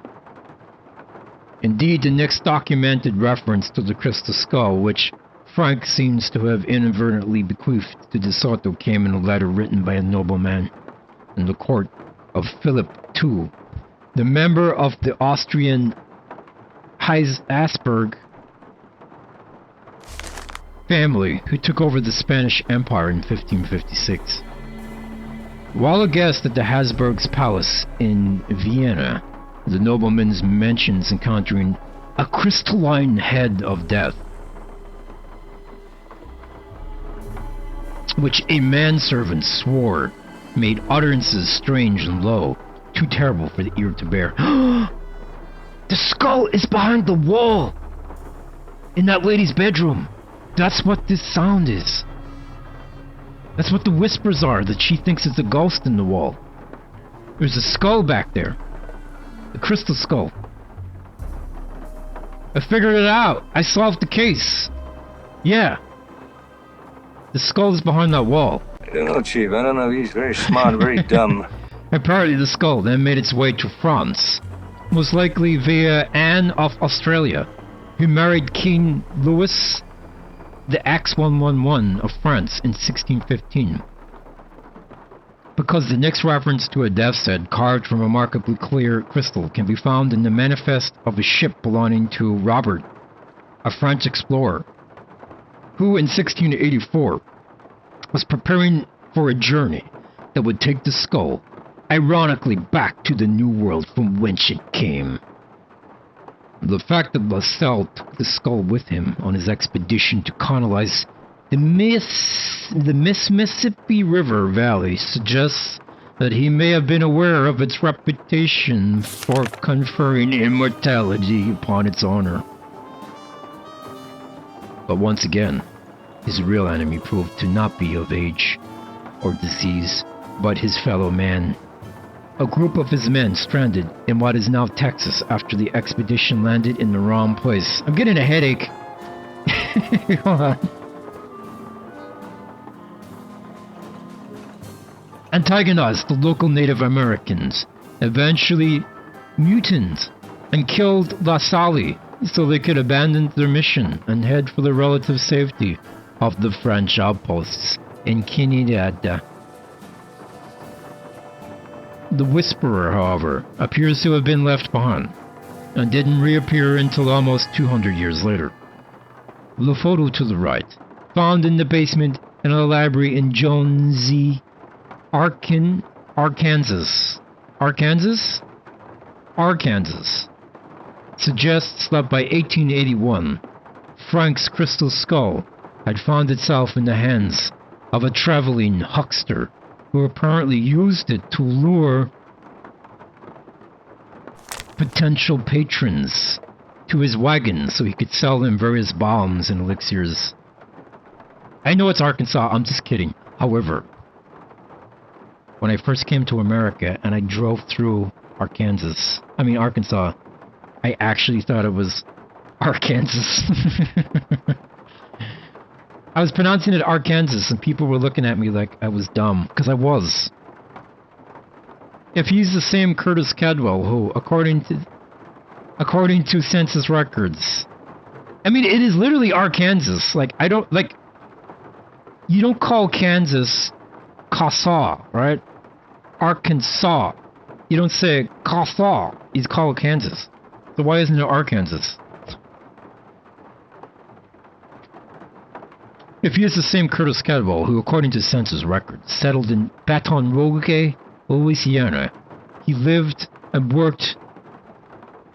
Indeed, the next documented reference to the crystal skull, which Frank seems to have inadvertently bequeathed to De Soto, came in a letter written by a nobleman in the court of Philip II, the member of the Austrian Habsburg family who took over the Spanish Empire in 1556. While a guest at the Habsburg's palace in Vienna, the nobleman mentions encountering a crystalline head of death, which a manservant swore made utterances strange and low, too terrible for the ear to bear. The skull skull is behind the wall! In that lady's bedroom. That's what this sound is. That's what the whispers are that she thinks is a ghost in the wall. There's a skull back there. The crystal skull. I figured it out. I solved the case. Yeah. The skull is behind that wall. I don't know, Chief. I don't know. He's very smart, very dumb. Apparently the skull then made its way to France. Most likely via Anne of Australia, who married King Louis the X111 of France in 1615. Because the next reference to a death's head carved from remarkably clear crystal can be found in the manifest of a ship belonging to Robert, a French explorer, who in 1684 was preparing for a journey that would take the skull, ironically, back to the New World from whence it came. The fact that Lascelles took the skull with him on his expedition to colonize the Mississippi River Valley suggests that he may have been aware of its reputation for conferring immortality upon its owner. But once again, his real enemy proved to not be of age or disease, but his fellow man. A group of his men stranded in what is now Texas after the expedition landed in the wrong place. I'm getting a headache. Hold on. Antagonized the local Native Americans, eventually mutants, and killed Lascelles so they could abandon their mission and head for the relative safety of the French outposts in Canada. The Whisperer, however, appears to have been left behind, and didn't reappear until almost 200 years later. The photo to the right, found in the basement in a library in Jonesy, Arkansas, suggests that by 1881, Frank's crystal skull had found itself in the hands of a traveling huckster who apparently used it to lure potential patrons to his wagon so he could sell them various bombs and elixirs. I know it's Arkansas, I'm just kidding. However, when I first came to America and I drove through Arkansas, I actually thought it was Arkansas. I was pronouncing it Arkansas and people were looking at me like I was dumb, because I was. If he's the same Curtis Cadwell who, according to census records, it is literally Arkansas. You don't call Kansas Kansas, right? Arkansas. You don't say Kansas, you call it Kansas. So why isn't it Arkansas? If he is the same Curtis Cadwell who, according to census records, settled in Baton Rouge, Louisiana, he lived and worked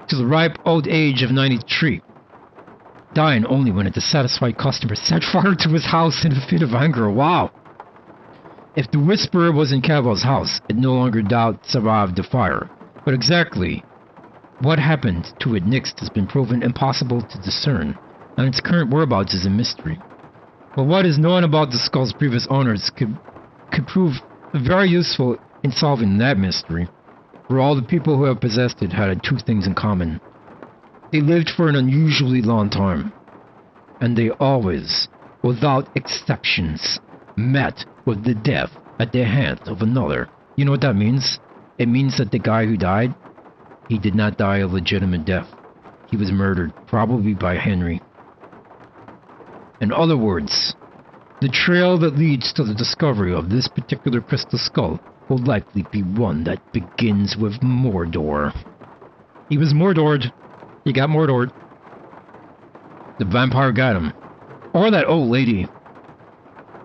to the ripe old age of 93, dying only when a dissatisfied customer set fire to his house in a fit of anger. Wow! If the Whisperer was in Cadwell's house, it no longer survived the fire. But exactly what happened to it next has been proven impossible to discern, and its current whereabouts is a mystery. But what is known about the skull's previous owners could prove very useful in solving that mystery, for all the people who have possessed it had two things in common. They lived for an unusually long time, and they always, without exceptions, met with the death at the hands of another. You know what that means? It means that the guy who died, he did not die a legitimate death. He was murdered, probably by Henry. In other words, the trail that leads to the discovery of this particular crystal skull will likely be one that begins with Mordor. He was Mordored. He got Mordored. The vampire got him. Or that old lady.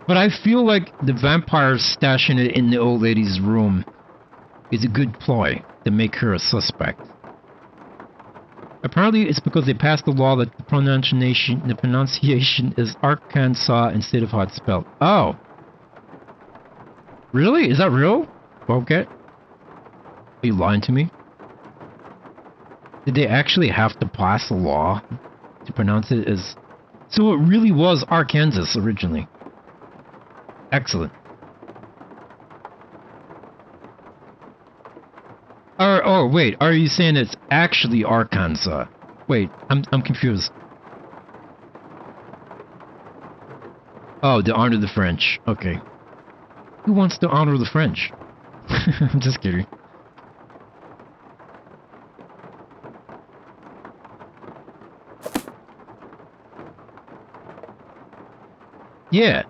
But I feel like the vampire stashing it in the old lady's room is a good ploy to make her a suspect. Apparently it's because they passed a law that the pronunciation is Arkansas instead of how it's spelled. Oh. Really? Is that real? Okay. Are you lying to me? Did they actually have to pass a law to pronounce it as... So it really was Arkansas originally. Excellent. Oh, wait, are you saying it's actually Arkansas? Wait, I'm confused. Oh, to honor the French. Okay. Who wants to honor the French? I'm just kidding. Yeah.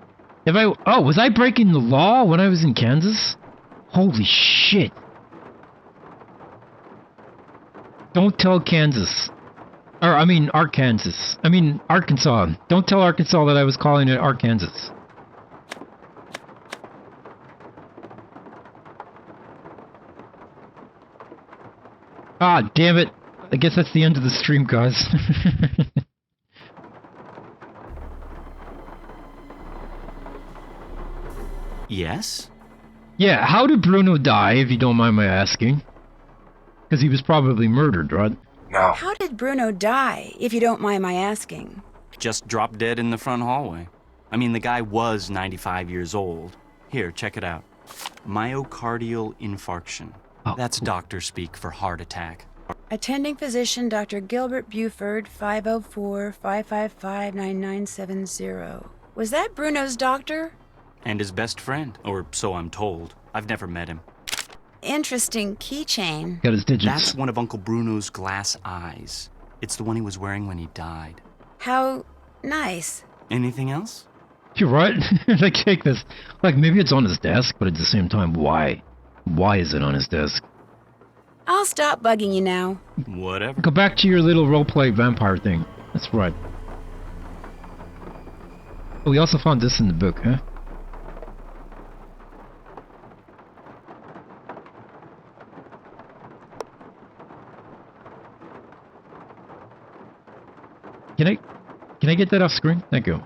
Was I breaking the law when I was in Kansas? Holy shit. Don't tell Kansas. Or, I mean, Arkansas. I mean, Arkansas. Don't tell Arkansas that I was calling it Arkansas. Ah, damn it. I guess that's the end of the stream, guys. Yes? Yeah, how did Bruno die, if you don't mind my asking? Because he was probably murdered, right? No. How did Bruno die, if you don't mind my asking? Just dropped dead in the front hallway. I mean, the guy was 95 years old. Here, check it out. Myocardial infarction. Oh. That's doctor speak for heart attack. Attending physician Dr. Gilbert Buford, 504-555-9970. Was that Bruno's doctor? And his best friend, or so I'm told. I've never met him. Interesting keychain. Got his digits. That's one of Uncle Bruno's glass eyes. It's the one he was wearing when he died. How nice. Anything else? You're right. Like, take this. Like, maybe it's on his desk, but at the same time, why? Why is it on his desk? I'll stop bugging you now. Whatever. Go back to your little roleplay vampire thing. That's right. Oh, we also found this in the book, huh? Can I get that off screen? Thank you.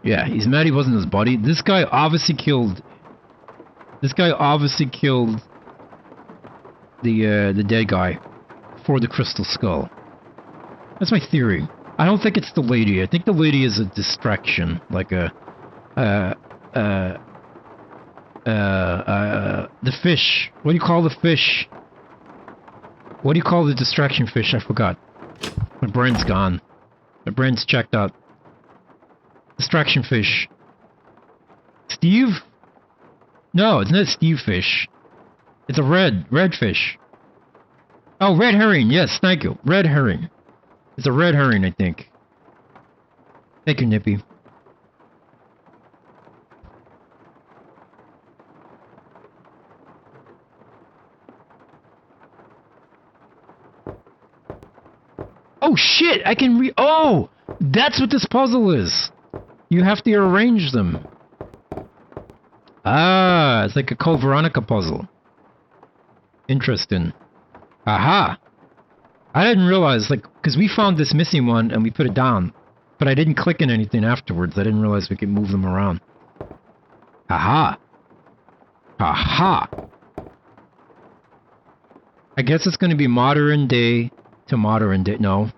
Yeah, he's mad he wasn't his buddy. This guy obviously killed the dead guy for the crystal skull. That's my theory. I don't think it's the lady. I think the lady is a distraction, like the fish. What do you call the fish? What do you call the distraction fish? I forgot. My brain's gone. My brain's checked out. Distraction fish. Steve? No, it's not Steve fish. It's a red fish. Oh, red herring. Yes, thank you. Red herring. It's a red herring, I think. Thank you, Nippy. Oh shit! I can oh! That's what this puzzle is! You have to arrange them. Ah, it's like a Code Veronica puzzle. Interesting. Aha! I didn't realize, like, because we found this missing one and we put it down. But I didn't click on anything afterwards. I didn't realize we could move them around. Aha! Aha! I guess it's going to be modern day to modern day. No.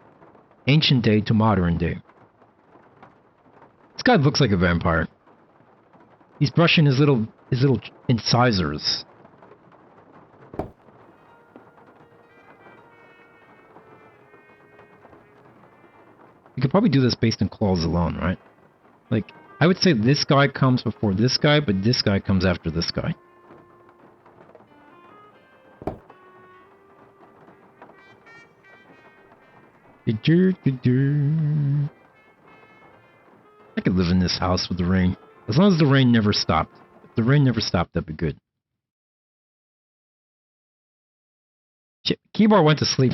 Ancient day to modern day. This guy looks like a vampire. He's brushing his little incisors. You could probably do this based on claws alone, right? Like, I would say this guy comes before this guy, but this guy comes after this guy. I could live in this house with the rain. As long as the rain never stopped. If the rain never stopped, that'd be good. Shit, keyboard went to sleep.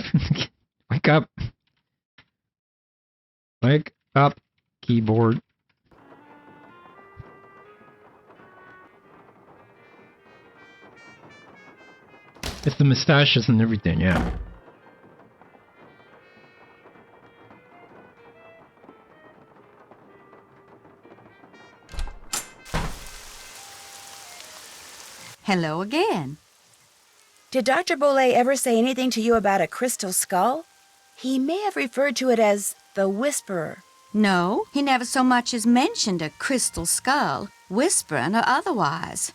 Wake up. Wake up, keyboard. It's the mustaches and everything, yeah. Hello again. Did Dr. Bollé ever say anything to you about a crystal skull? He may have referred to it as the Whisperer. No, he never so much as mentioned a crystal skull, whispering or otherwise.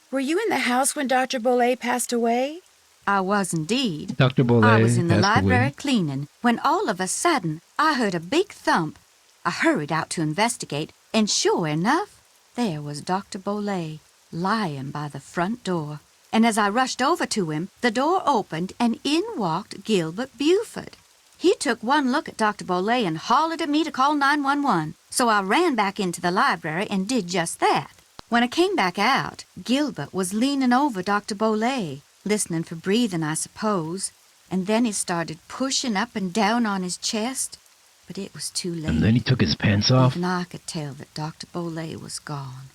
Were you in the house when Dr. Bollé passed away? I was indeed. Dr. Bollé I was in the passed library away. cleaning when all of a sudden I heard a big thump. I hurried out to investigate, and sure enough, there was Dr. Bollé lying by the front door. And as I rushed over to him, the door opened and in walked Gilbert Buford. He took one look at Dr. Bollé and hollered at me to call 911. So I ran back into the library and did just that. When I came back out, Gilbert was leaning over Dr. Bollé, listening for breathing, I suppose. And then he started pushing up and down on his chest. But it was too late. And then he took his pants off. Even I could tell that Dr. Bollé was gone.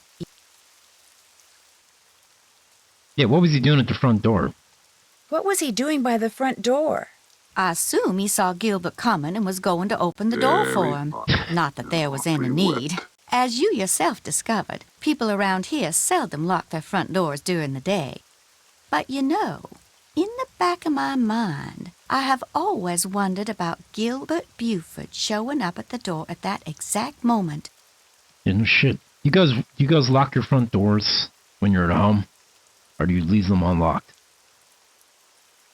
Yeah, what was he doing at the front door? What was he doing by the front door? I assume he saw Gilbert coming and was going to open the door for him. Not that there was any need. As you yourself discovered, people around here seldom lock their front doors during the day. But you know, in the back of my mind, I have always wondered about Gilbert Buford showing up at the door at that exact moment. Yeah, no shit. You guys lock your front doors when you're at home? Or do you leave them unlocked?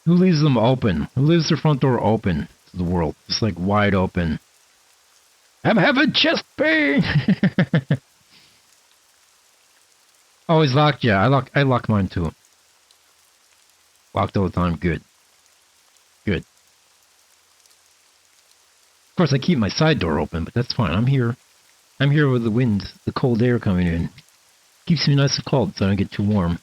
Who leaves them open? Who leaves their front door open to the world? Just like wide open. I'm having chest pain! Always locked, yeah. I lock mine too. Locked all the time, good. Good. Of course I keep my side door open, but that's fine. I'm here. I'm here with the wind, the cold air coming in. Keeps me nice and cold so I don't get too warm.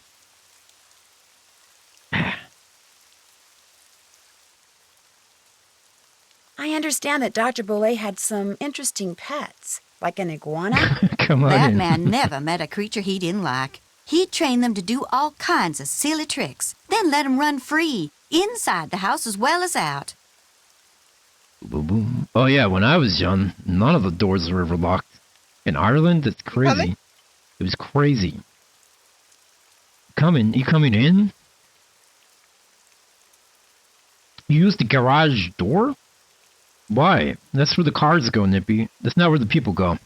I understand that Dr. Bollé had some interesting pets, like an iguana. Come on That in. man never met a creature he didn't like. He'd train them to do all kinds of silly tricks, then let them run free, inside the house as well as out. Boom, boom. Oh yeah, when I was young, none of the doors were ever locked. In Ireland, it's crazy. It was crazy. You coming in? You use the garage door? Why? That's where the cars go, Nippy. That's not where the people go.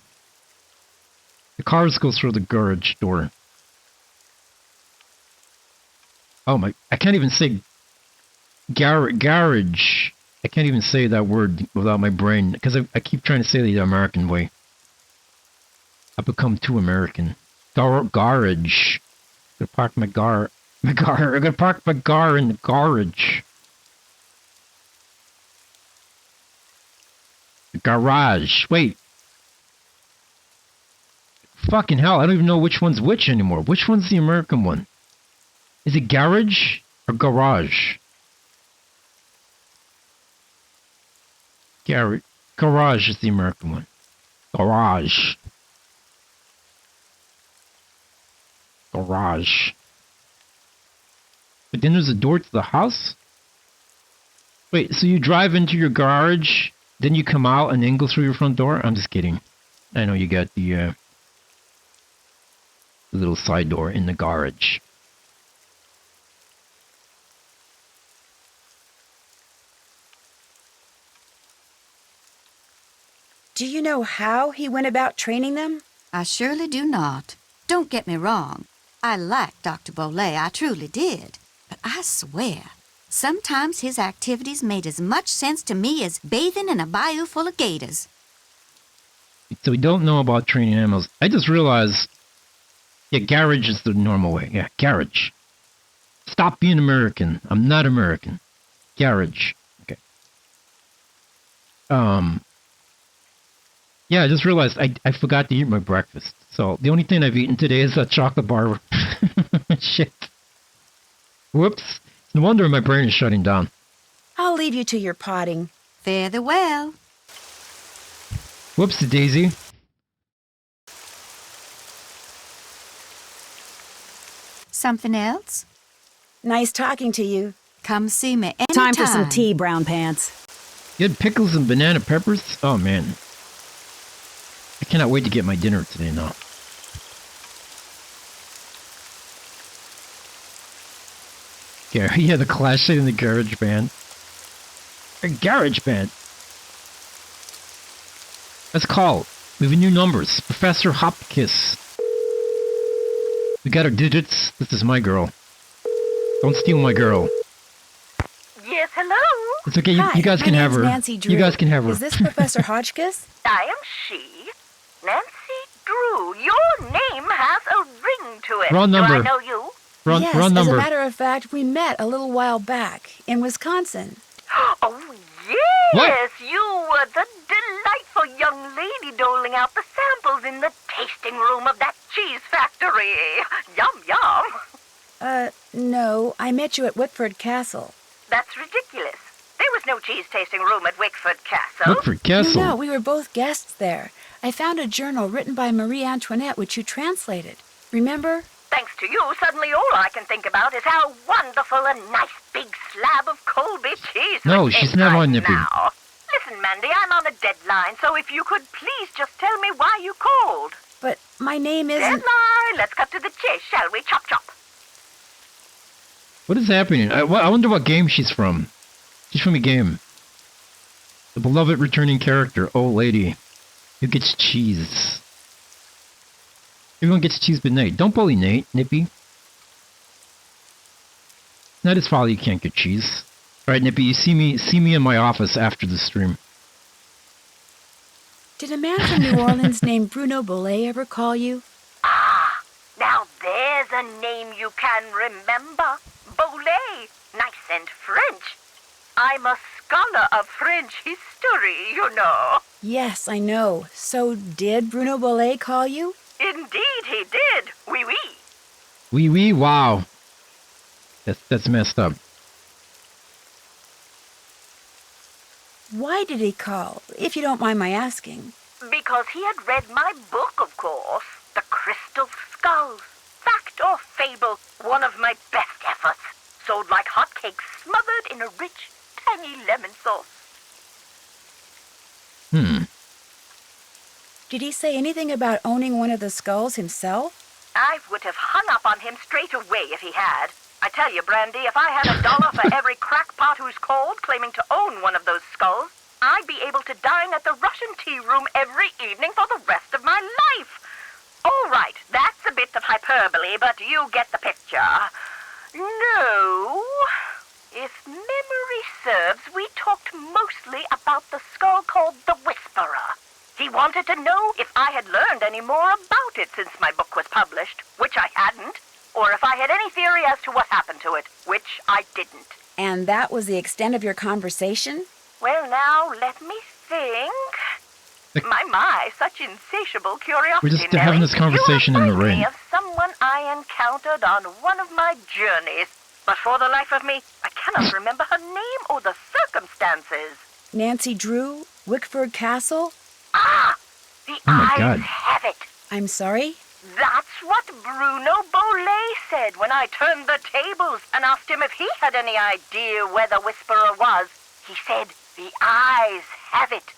The cars go through the garage door. Oh my, I can't even say garage. I can't even say that word without my brain, because I keep trying to say the American way. I've become too American. Garage. I'm gonna park my car. I'm gonna park my car in the garage. Garage. Wait. Fucking hell, I don't even know which one's which anymore. Which one's the American one? Is it garage or garage? Garage is the American one. Garage. Garage. But then there's a door to the house? Wait, so you drive into your garage, then you come out and then go through your front door? I'm just kidding. I know you got the little side door in the garage. Do you know how he went about training them? I surely do not. Don't get me wrong. I liked Dr. Bollé, I truly did. But I swear, sometimes his activities made as much sense to me as bathing in a bayou full of gators. So we don't know about training animals. I just realized, yeah, garage is the normal way. Yeah, garage. Stop being American. I'm not American. Garage. Okay. Yeah, I just realized I forgot to eat my breakfast. So the only thing I've eaten today is that chocolate bar. Shit. Whoops. No wonder my brain is shutting down. I'll leave you to your potting. Fare thee well. Whoops, Daisy. Something else? Nice talking to you. Come see me anytime. Time for some tea, Brown Pants. You had pickles and banana peppers? Oh, man. I cannot wait to get my dinner today now. Yeah, the Clash site in the garage band. A garage band. Let's call. We have new numbers. Professor Hopkiss. We got our digits. This is my girl. Don't steal my girl. Yes, hello? It's okay, Hi, you guys my can have name's her. Nancy Drew. You guys can have her. Is this Professor Hotchkiss? I am she. Nancy Drew. Your name has a ring to it. Wrong number. Do I know you? Wrong, Yes, wrong number. as a matter of fact, we met a little while back in Wisconsin. Oh, yes. You were the delightful young lady doling out the samples in the tasting room of that cheese factory. Yum, yum. No, I met you at Wickford Castle. That's ridiculous. There was no cheese tasting room at Wickford Castle. Wickford Castle? No, we were both guests there. I found a journal written by Marie Antoinette, which you translated. Remember? Thanks to you, suddenly all I can think about is how wonderful a nice big slab of Colby cheese No, would she's taste never right on Nippy. now. Listen, Mandy, I'm on a deadline, so if you could please just tell me why you called. But my name isn't... Deadline! Let's cut to the chase, shall we? Chop, chop. What is happening? I wonder what game she's from. She's from a game. The beloved returning character, old lady, who gets cheese. Everyone gets cheese but Nate. Don't bully Nate, Nippy. Not his fault you can't get cheese. Alright, Nippy, you see me in my office after the stream. Did a man from New Orleans named Bruno Bollet ever call you? Ah, now there's a name you can remember. Bollet. Nice and French. I'm a scholar of French history, you know. Yes, I know. So did Bruno Bollet call you? Indeed he did. Oui, oui. Wee wee, wow. That's messed up. Why did he call, if you don't mind my asking? Because he had read my book, of course. The Crystal Skulls. Fact or fable, one of my best efforts. Sold like hotcakes, smothered in a rich, tangy lemon sauce. Did he say anything about owning one of the skulls himself? I would have hung up on him straight away if he had. I tell you, Brandy, if I had $1 for every crackpot who's called claiming to own one of those skulls, I'd be able to dine at the Russian tea room every evening for the rest of my life. All right, that's a bit of hyperbole, but you get the picture. No. If memory serves, we talked mostly about the skull called the Whisperer. He wanted to know if I had learned any more about it since my book was published, which I hadn't, or if I had any theory as to what happened to it, which I didn't. And that was the extent of your conversation? Well, now, let me think. My, such insatiable curiosity. We're just having this conversation in the rain. Me of someone I encountered on one of my journeys. But for the life of me, I cannot remember her name or the circumstances. Nancy Drew? Wickford Castle? Ah! The eyes have it. I'm sorry? That's what Bruno Bollet said when I turned the tables and asked him if he had any idea where the Whisperer was. He said, the eyes have it.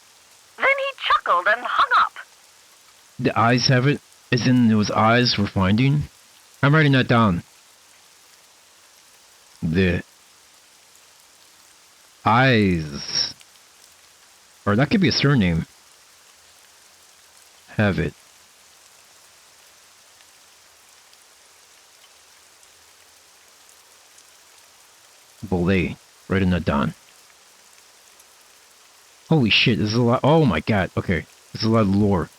Then he chuckled and hung up. The eyes have it? As in those eyes we're finding? I'm writing that down. The eyes. Or that could be a surname. Have it. Bollet. Writing that down. Holy shit, this is a lot. Oh my god, okay. This is a lot of lore.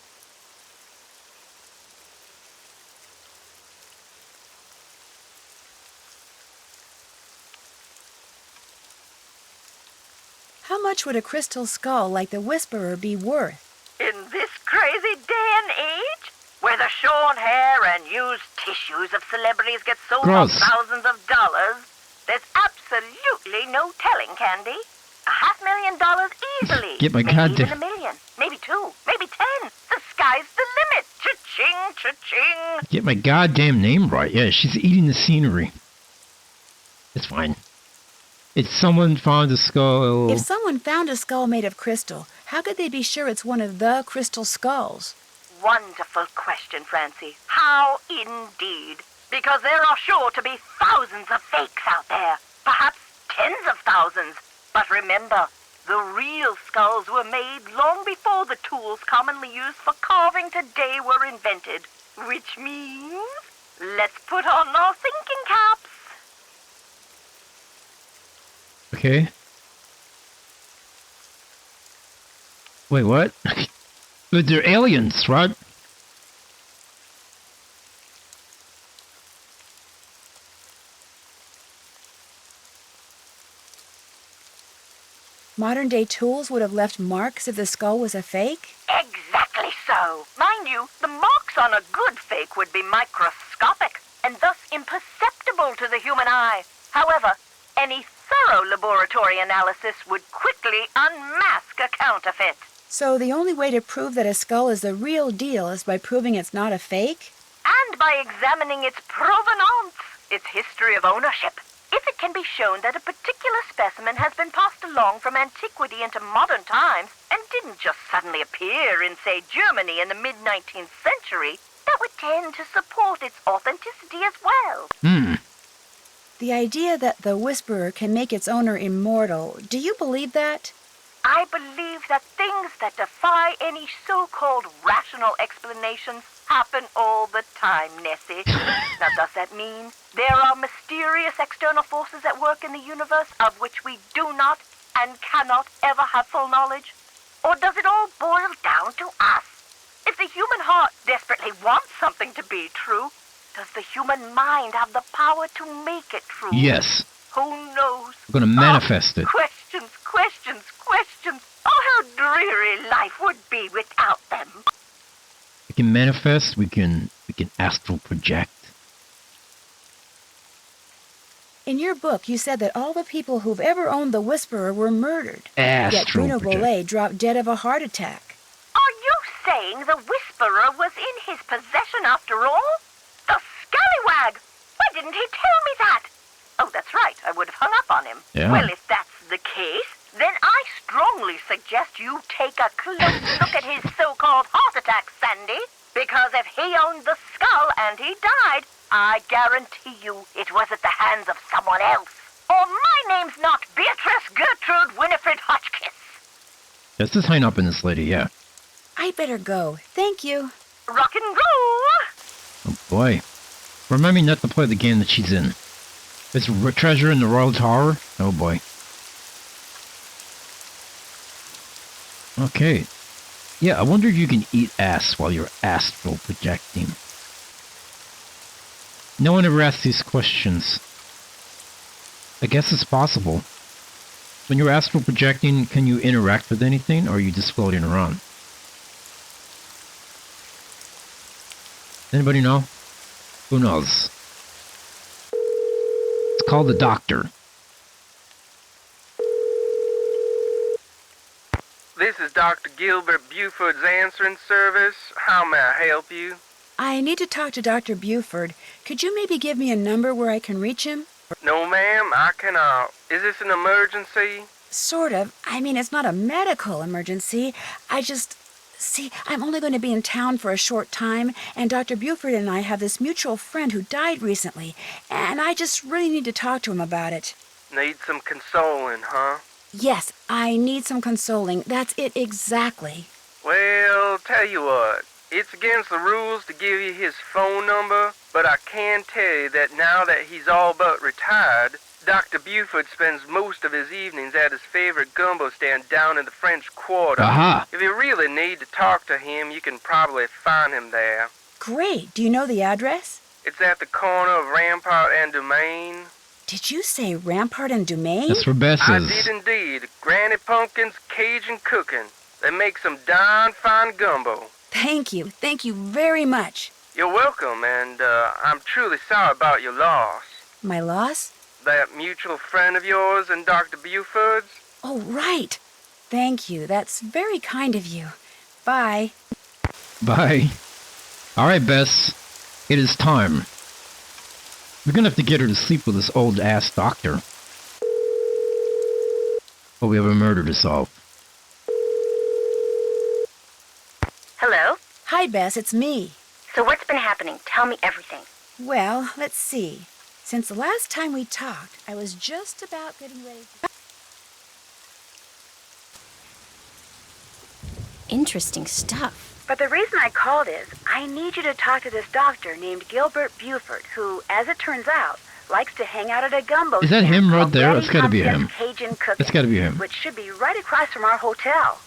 How much would a crystal skull like the Whisperer be worth? In this crazy day and age, where the shorn hair and used tissues of celebrities get sold for thousands of dollars, there's absolutely no telling, Candy. $500,000 easily. Get my maybe goddamn... even $1 million. Maybe 2. Maybe 10. The sky's the limit. Cha-ching, cha-ching. Get my goddamn name right. Yeah, she's eating the scenery. It's fine. It's someone found a skull. If someone found a skull made of crystal, how could they be sure it's one of the crystal skulls? Wonderful question, Francie. How indeed? Because there are sure to be thousands of fakes out there. tens of thousands. But remember, the real skulls were made long before the tools commonly used for carving today were invented. Which means, let's put on our thinking caps. Okay. Wait, what? But they're aliens, right? Modern-day tools would have left marks if the skull was a fake? Exactly so. Mind you, the marks on a good fake would be microscopic and thus imperceptible to the human eye. However, any thorough laboratory analysis would quickly unmask a counterfeit. So the only way to prove that a skull is the real deal is by proving it's not a fake? And by examining its provenance, its history of ownership. If it can be shown that a particular specimen has been passed along from antiquity into modern times and didn't just suddenly appear in, say, Germany in the mid-19th century, that would tend to support its authenticity as well. The idea that the Whisperer can make its owner immortal, do you believe that? I believe that things that defy any so-called rational explanations happen all the time, Nessie. Now, does that mean there are mysterious external forces at work in the universe of which we do not and cannot ever have full knowledge? Or does it all boil down to us? If the human heart desperately wants something to be true, does the human mind have the power to make it true? Yes. Who knows? We're going to manifest it. Questions, questions, questions. Oh, how dreary life would be without them. We can manifest, we can astral project. In your book, you said that all the people who've ever owned the Whisperer were murdered. Yet Astral Bruno project. Bollet dropped dead of a heart attack. Are you saying the Whisperer was in his possession after all? The scallywag! Why didn't he tell me that? Oh, that's right. I would have hung up on him. Yeah. Well, if that's the case, then I strongly suggest you take a close look at his so-called heart attack, Sandy. Because if he owned the skull and he died, I guarantee you it was at the hands of someone else. Or my name's not Beatrice Gertrude Winifred Hotchkiss. Let's just hang up on this lady, yeah. I'd better go. Thank you. Rock and roll! Oh boy. Remind me not to play the game that she's in. It's Treasure in the Royal Tower? Oh boy. Okay. Yeah, I wonder if you can eat ass while you're astral projecting. No one ever asked these questions. I guess it's possible. When you're astral projecting, can you interact with anything, or are you just floating around? Anybody know? Who knows? It's called the Doctor. This is Dr. Gilbert Buford's answering service. How may I help you? I need to talk to Dr. Buford. Could you maybe give me a number where I can reach him? No, ma'am, I cannot. Is this an emergency? Sort of. I mean, it's not a medical emergency. See, I'm only going to be in town for a short time, and Dr. Buford and I have this mutual friend who died recently, and I just really need to talk to him about it. Need some consoling, huh? Yes, I need some consoling. That's it exactly. Well, tell you what. It's against the rules to give you his phone number, but I can tell you that now that he's all but retired, Dr. Buford spends most of his evenings at his favorite gumbo stand down in the French Quarter. Aha! If you really need to talk to him, you can probably find him there. Great. Do you know the address? It's at the corner of Rampart and Domain. Did you say Rampart and Domain? That's where Bess I is. did indeed. Granny Pumpkin's Cajun Cooking. They make some darn fine gumbo. Thank you. Thank you very much. You're welcome, and I'm truly sorry about your loss. My loss? That mutual friend of yours and Dr. Buford's? Oh, right. Thank you. That's very kind of you. Bye. Bye. Alright, Bess. It is time. We're gonna have to get her to sleep with this old-ass doctor. But we have a murder to solve. Hello? Hi, Bess. It's me. So what's been happening? Tell me everything. Well, let's see. Since the last time we talked, I was just about getting ready to... Interesting stuff. But the reason I called is, I need you to talk to this doctor named Gilbert Buford, who, as it turns out, likes to hang out at a gumbo Is that stand him right called there? Daddy It's gotta be Pumpkin's him. Cajun Cooking, It's gotta be him. which should be right across from our hotel.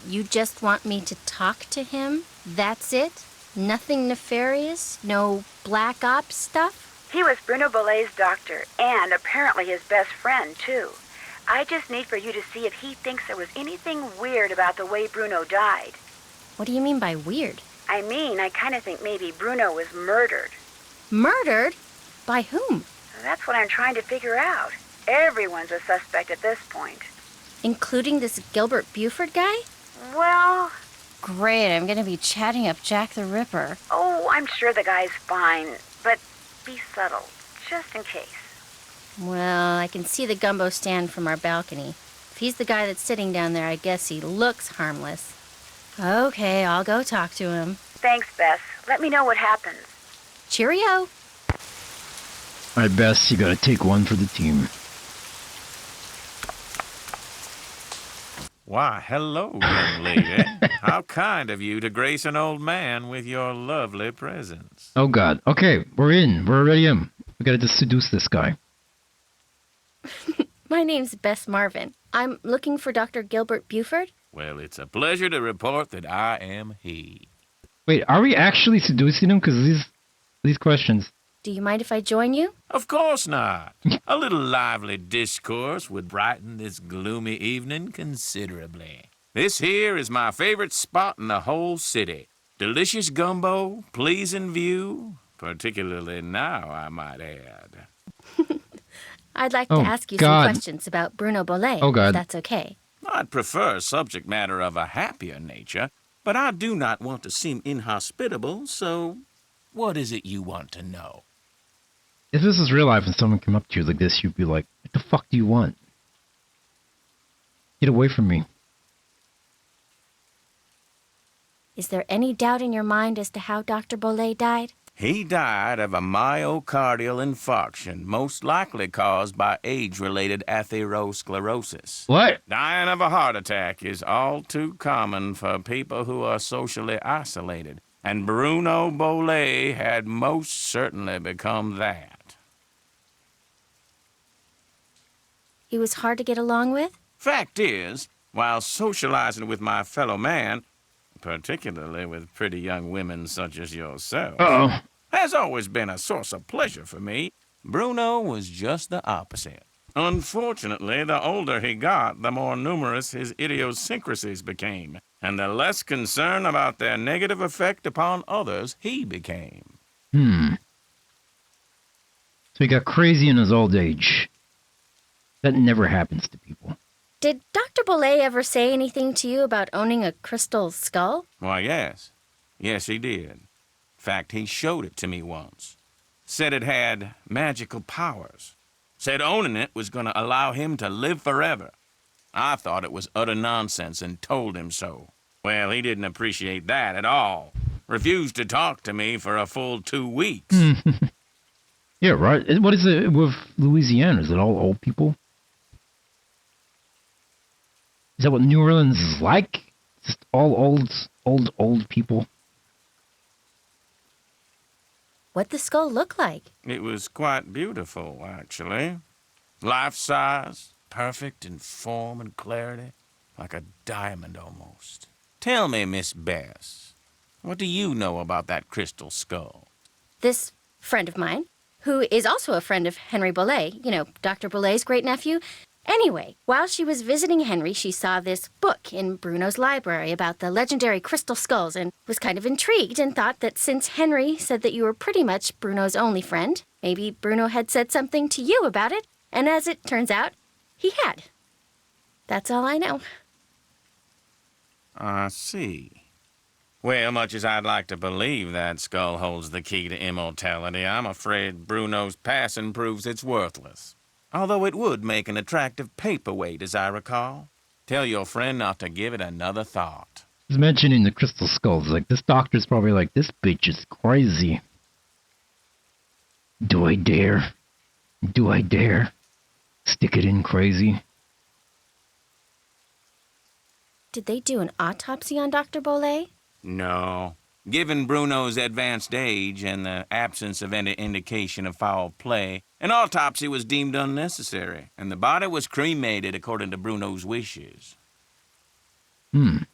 You just want me to talk to him? That's it? Nothing nefarious? No black ops stuff? He was Bruno Bolet's doctor, and apparently his best friend, too. I just need for you to see if he thinks there was anything weird about the way Bruno died. What do you mean by weird? I mean, I kind of think maybe Bruno was murdered. Murdered? By whom? That's what I'm trying to figure out. Everyone's a suspect at this point. Including this Gilbert Buford guy? Well... Great, I'm gonna be chatting up Jack the Ripper. Oh, I'm sure the guy's fine, but be subtle, just in case. Well, I can see the gumbo stand from our balcony. If he's the guy that's sitting down there, I guess he looks harmless. Okay, I'll go talk to him. Thanks, Bess. Let me know what happens. Cheerio. Alright, Bess, you gotta take one for the team. Why, hello, young lady. How kind of you to grace an old man with your lovely presence. Oh god. Okay, we're in. We're already in. We gotta just seduce this guy. My name's Bess Marvin. I'm looking for Dr. Gilbert Buford. Well, it's a pleasure to report that I am he. Wait, are we actually seducing him? Because these questions... Do you mind if I join you? Of course not. A little lively discourse would brighten this gloomy evening considerably. This here is my favorite spot in the whole city. Delicious gumbo, pleasing view, particularly now, I might add. I'd like to ask you some questions about Bruno Bolet, if that's okay. I'd prefer subject matter of a happier nature, but I do not want to seem inhospitable, so what is it you want to know? If this is real life and someone came up to you like this, you'd be like, what the fuck do you want? Get away from me. Is there any doubt in your mind as to how Dr. Bolet died? He died of a myocardial infarction, most likely caused by age-related atherosclerosis. What? Dying of a heart attack is all too common for people who are socially isolated, and Bruno Bolet had most certainly become that. He was hard to get along with? Fact is, while socializing with my fellow man, particularly with pretty young women such as yourself, has always been a source of pleasure for me, Bruno was just the opposite. Unfortunately, the older he got, the more numerous his idiosyncrasies became, and the less concern about their negative effect upon others he became. So he got crazy in his old age. That never happens to people. Did Dr. Bolet ever say anything to you about owning a crystal skull? Why, yes. Yes, he did. In fact, he showed it to me once. Said it had magical powers. Said owning it was going to allow him to live forever. I thought it was utter nonsense and told him so. Well, he didn't appreciate that at all. Refused to talk to me for a full 2 weeks. Yeah, right. What is it with Louisiana? Is it all old people? Is that what New Orleans is like? Just all old people? What'd the skull look like? It was quite beautiful, actually. Life-size, perfect in form and clarity, like a diamond almost. Tell me, Miss Bess, what do you know about that crystal skull? This friend of mine, who is also a friend of Henry Bolet, you know, Dr. Bolet's great-nephew. Anyway, while she was visiting Henry, she saw this book in Bruno's library about the legendary crystal skulls and was kind of intrigued and thought that since Henry said that you were pretty much Bruno's only friend, maybe Bruno had said something to you about it, and as it turns out, he had. That's all I know. I see. Well, much as I'd like to believe that skull holds the key to immortality, I'm afraid Bruno's passing proves it's worthless. Although it would make an attractive paperweight, as I recall. Tell your friend not to give it another thought. He's mentioning the crystal skulls. Like, this doctor's probably like, this bitch is crazy. Do I dare? Do I dare? Stick it in, crazy. Did they do an autopsy on Dr. Bollé? No. Given Bruno's advanced age and the absence of any indication of foul play, an autopsy was deemed unnecessary, and the body was cremated according to Bruno's wishes. Well,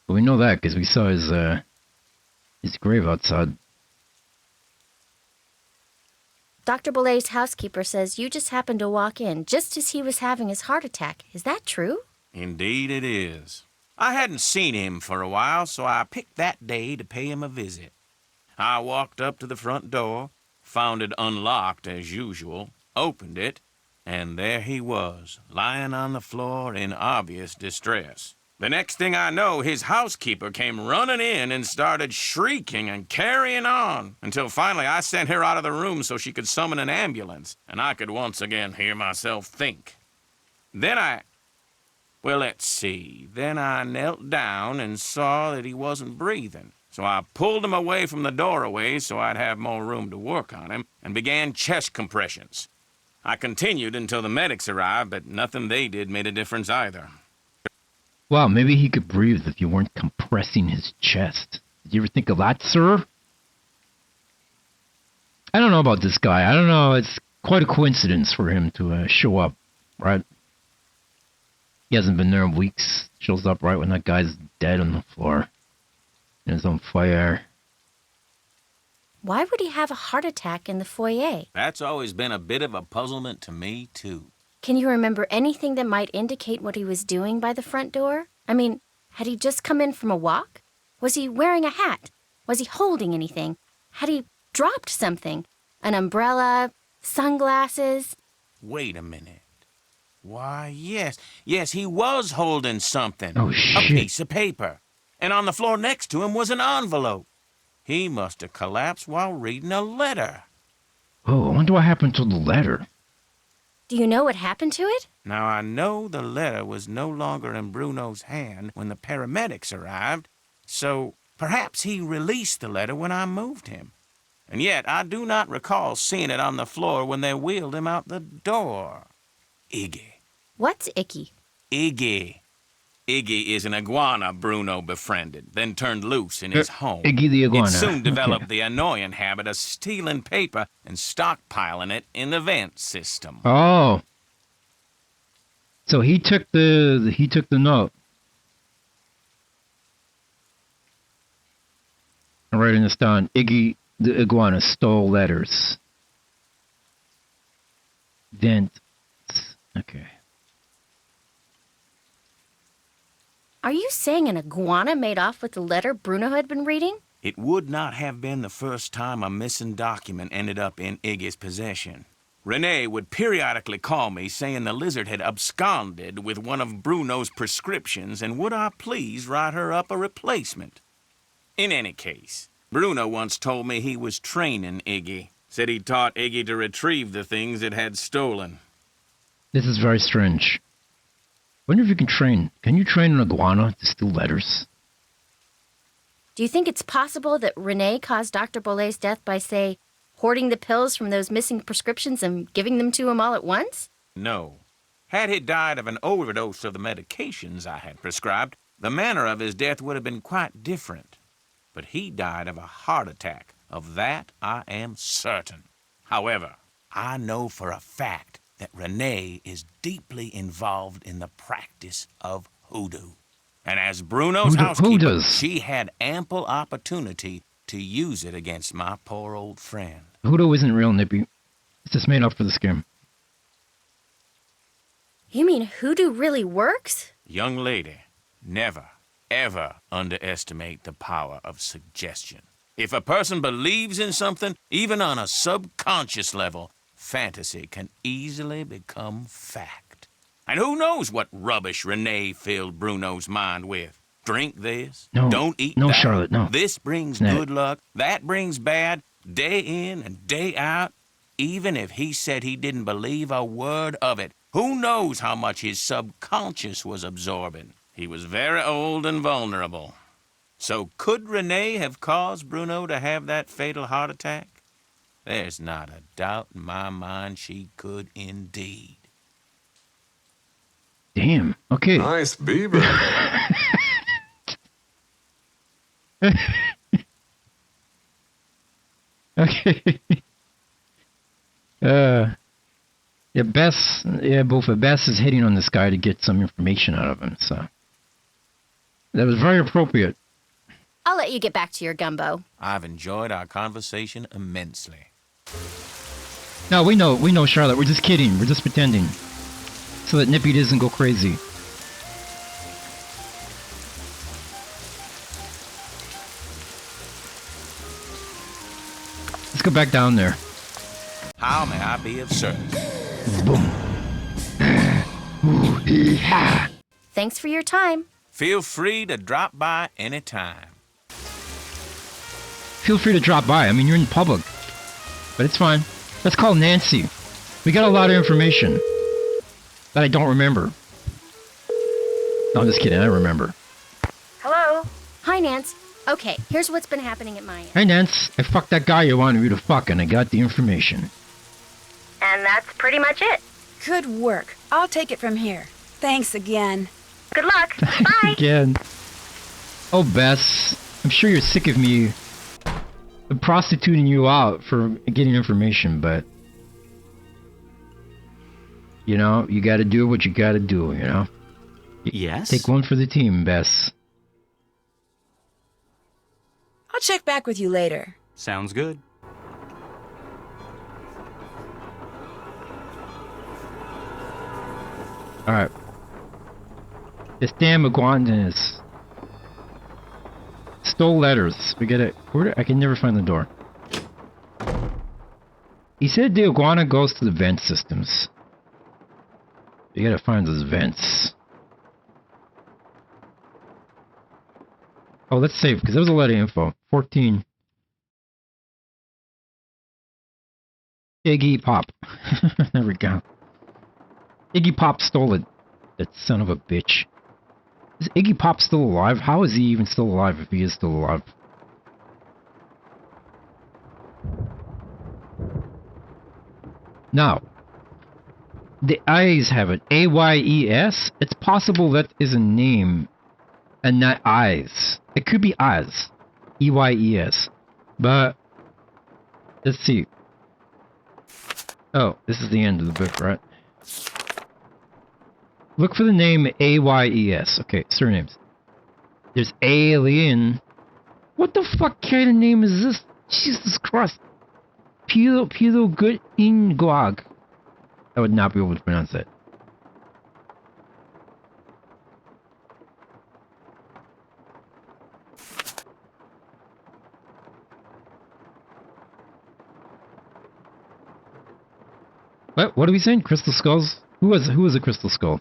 we know that because we saw his grave outside. Dr. Bollé's housekeeper says you just happened to walk in just as he was having his heart attack. Is that true? Indeed it is. I hadn't seen him for a while, so I picked that day to pay him a visit. I walked up to the front door, found it unlocked as usual, opened it, and there he was, lying on the floor in obvious distress. The next thing I know, his housekeeper came running in and started shrieking and carrying on, until finally I sent her out of the room so she could summon an ambulance, and I could once again hear myself think. Well, let's see. Then I knelt down and saw that he wasn't breathing. So I pulled him away from the doorway so I'd have more room to work on him and began chest compressions. I continued until the medics arrived, but nothing they did made a difference either. Wow, maybe he could breathe if you weren't compressing his chest. Did you ever think of that, sir? I don't know about this guy. I don't know. It's quite a coincidence for him to show up, right? He hasn't been there in weeks. Shows up right when that guy's dead on the floor. And is on fire. Why would he have a heart attack in the foyer? That's always been a bit of a puzzlement to me, too. Can you remember anything that might indicate what he was doing by the front door? I mean, had he just come in from a walk? Was he wearing a hat? Was he holding anything? Had he dropped something? An umbrella? Sunglasses? Wait a minute. Why, yes, he was holding something. Oh, shit. A piece of paper. And on the floor next to him was an envelope. He must have collapsed while reading a letter. Oh, I wonder what happened to the letter. Do you know what happened to it? Now, I know the letter was no longer in Bruno's hand when the paramedics arrived, so perhaps he released the letter when I moved him. And yet, I do not recall seeing it on the floor when they wheeled him out the door. Iggy. What's Icky? Iggy. Iggy is an iguana Bruno befriended, then turned loose in his home. Iggy the iguana. It soon developed the annoying habit of stealing paper and stockpiling it in the vent system. Oh. So he took the note. I'm writing this down. Iggy the iguana stole letters. Vent. Okay. Are you saying an iguana made off with the letter Bruno had been reading? It would not have been the first time a missing document ended up in Iggy's possession. Renee would periodically call me saying the lizard had absconded with one of Bruno's prescriptions and would I please write her up a replacement. In any case, Bruno once told me he was training Iggy. Said he taught Iggy to retrieve the things it had stolen. This is very strange. Wonder if you can train. Can you train an iguana to steal letters? Do you think it's possible that Renee caused Dr. Bollé's death by, say, hoarding the pills from those missing prescriptions and giving them to him all at once? No. Had he died of an overdose of the medications I had prescribed, the manner of his death would have been quite different. But he died of a heart attack. Of that I am certain. However, I know for a fact that Renee is deeply involved in the practice of hoodoo. And as Bruno's housekeeper, she had ample opportunity to use it against my poor old friend. Hoodoo isn't real, Nippy. It's just made up for the scam. You mean hoodoo really works? Young lady, never, ever underestimate the power of suggestion. If a person believes in something, even on a subconscious level, fantasy can easily become fact. And who knows what rubbish Renee filled Bruno's mind with? Drink this, don't eat that. No, Charlotte, no. This brings good luck, that brings bad, day in and day out. Even if he said he didn't believe a word of it, who knows how much his subconscious was absorbing? He was very old and vulnerable. So could Renee have caused Bruno to have that fatal heart attack? There's not a doubt in my mind she could indeed. Damn. Okay. Nice beaver. Okay. Yeah, Bess. Yeah, Bess is hitting on this guy to get some information out of him. So that was very appropriate. I'll let you get back to your gumbo. I've enjoyed our conversation immensely. No, we know, Charlotte. We're just kidding. We're just pretending, so that Nippy doesn't go crazy. Let's go back down there. How may I be of service? Boom. Thanks for your time. Feel free to drop by anytime. Feel free to drop by. I mean, you're in public, but it's fine. Let's call Nancy. We got a lot of information that I don't remember. No, I'm just kidding. I remember. Hello? Hi, Nance. Okay, here's what's been happening at my end. Hey, Nance. I fucked that guy you wanted me to fuck, and I got the information. And that's pretty much it. Good work. I'll take it from here. Thanks again. Good luck. Bye. Again. Oh, Bess. I'm sure you're sick of me prostituting you out for getting information, but you know, you gotta do what you gotta do, you know? Yes? Take one for the team, Bess. I'll check back with you later. Sounds good. Alright. This damn iguanas stole letters. We get it. I can never find the door. He said the iguana goes to the vent systems. You gotta find those vents. Oh, let's save, because there was a lot of info. 14. Iggy Pop. There we go. Iggy Pop stole it. That son of a bitch. Is Iggy Pop still alive? How is he even still alive if he is still alive? Now, the eyes have it. A-Y-E-S? It's possible that is a name and not eyes. It could be eyes. E-Y-E-S. But, let's see. Oh, this is the end of the book, right? Look for the name A-Y-E-S. Okay, surnames. There's Alien. What the fuck kind of name is this? Jesus Christ. Pilo Good Ingwag. I would not be able to pronounce that. What are we saying? Crystal Skulls? Who was a Crystal Skull?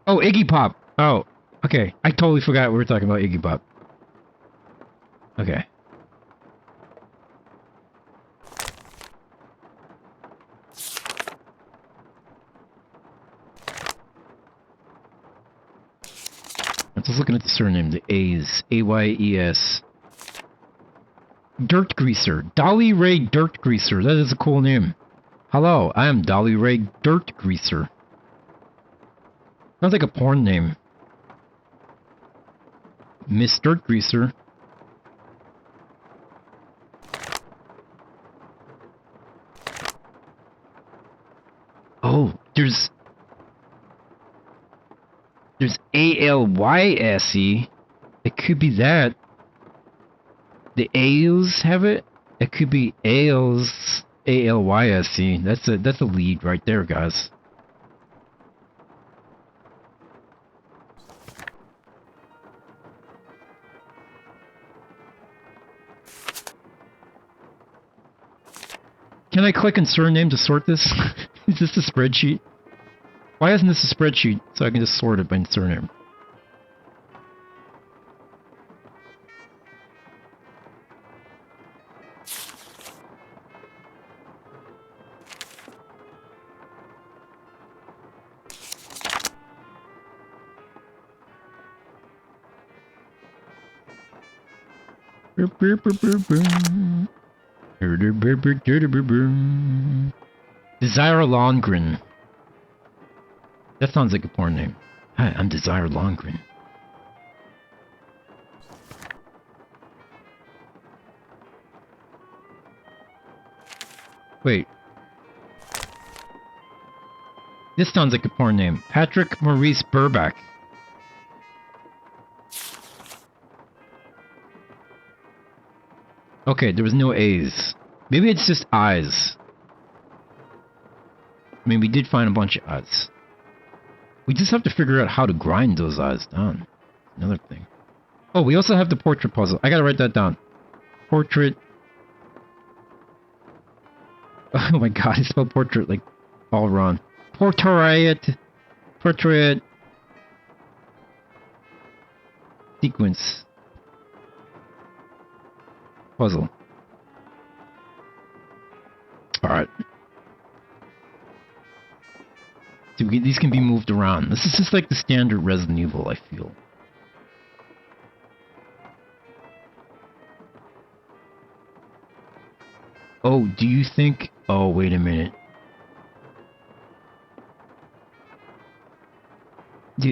Oh, Iggy Pop. Oh, okay. I totally forgot we were talking about Iggy Pop. Okay. I'm just looking at the surname, the A's. A-Y-E-S. Dirt Greaser. Dolly Ray Dirt Greaser. That is a cool name. Hello, I am Dolly Ray Dirt Greaser. Sounds like a porn name. Miss Dirt Greaser. Oh, there's A-L-Y-S-E. It could be that. The Ales have it. It could be Ales. A-L-Y-S-E. That's a lead right there, guys. Can I click on surname to sort this? Is this a spreadsheet? Why isn't this a spreadsheet so I can just sort it by surname? Desire Longren. That sounds like a porn name. Hi, I'm Desire Longren. Wait. This sounds like a porn name. Patrick Maurice Burback. Okay, there was no A's. Maybe it's just I's. I mean, we did find a bunch of I's. We just have to figure out how to grind those I's down. Another thing. Oh, we also have the portrait puzzle. I gotta write that down. Portrait. Oh my god, I spelled portrait like all wrong. Portrait. Portrait. Sequence. Puzzle. Alright. So these can be moved around. This is just like the standard Resident Evil, I feel. Oh, do you think... Oh, wait a minute.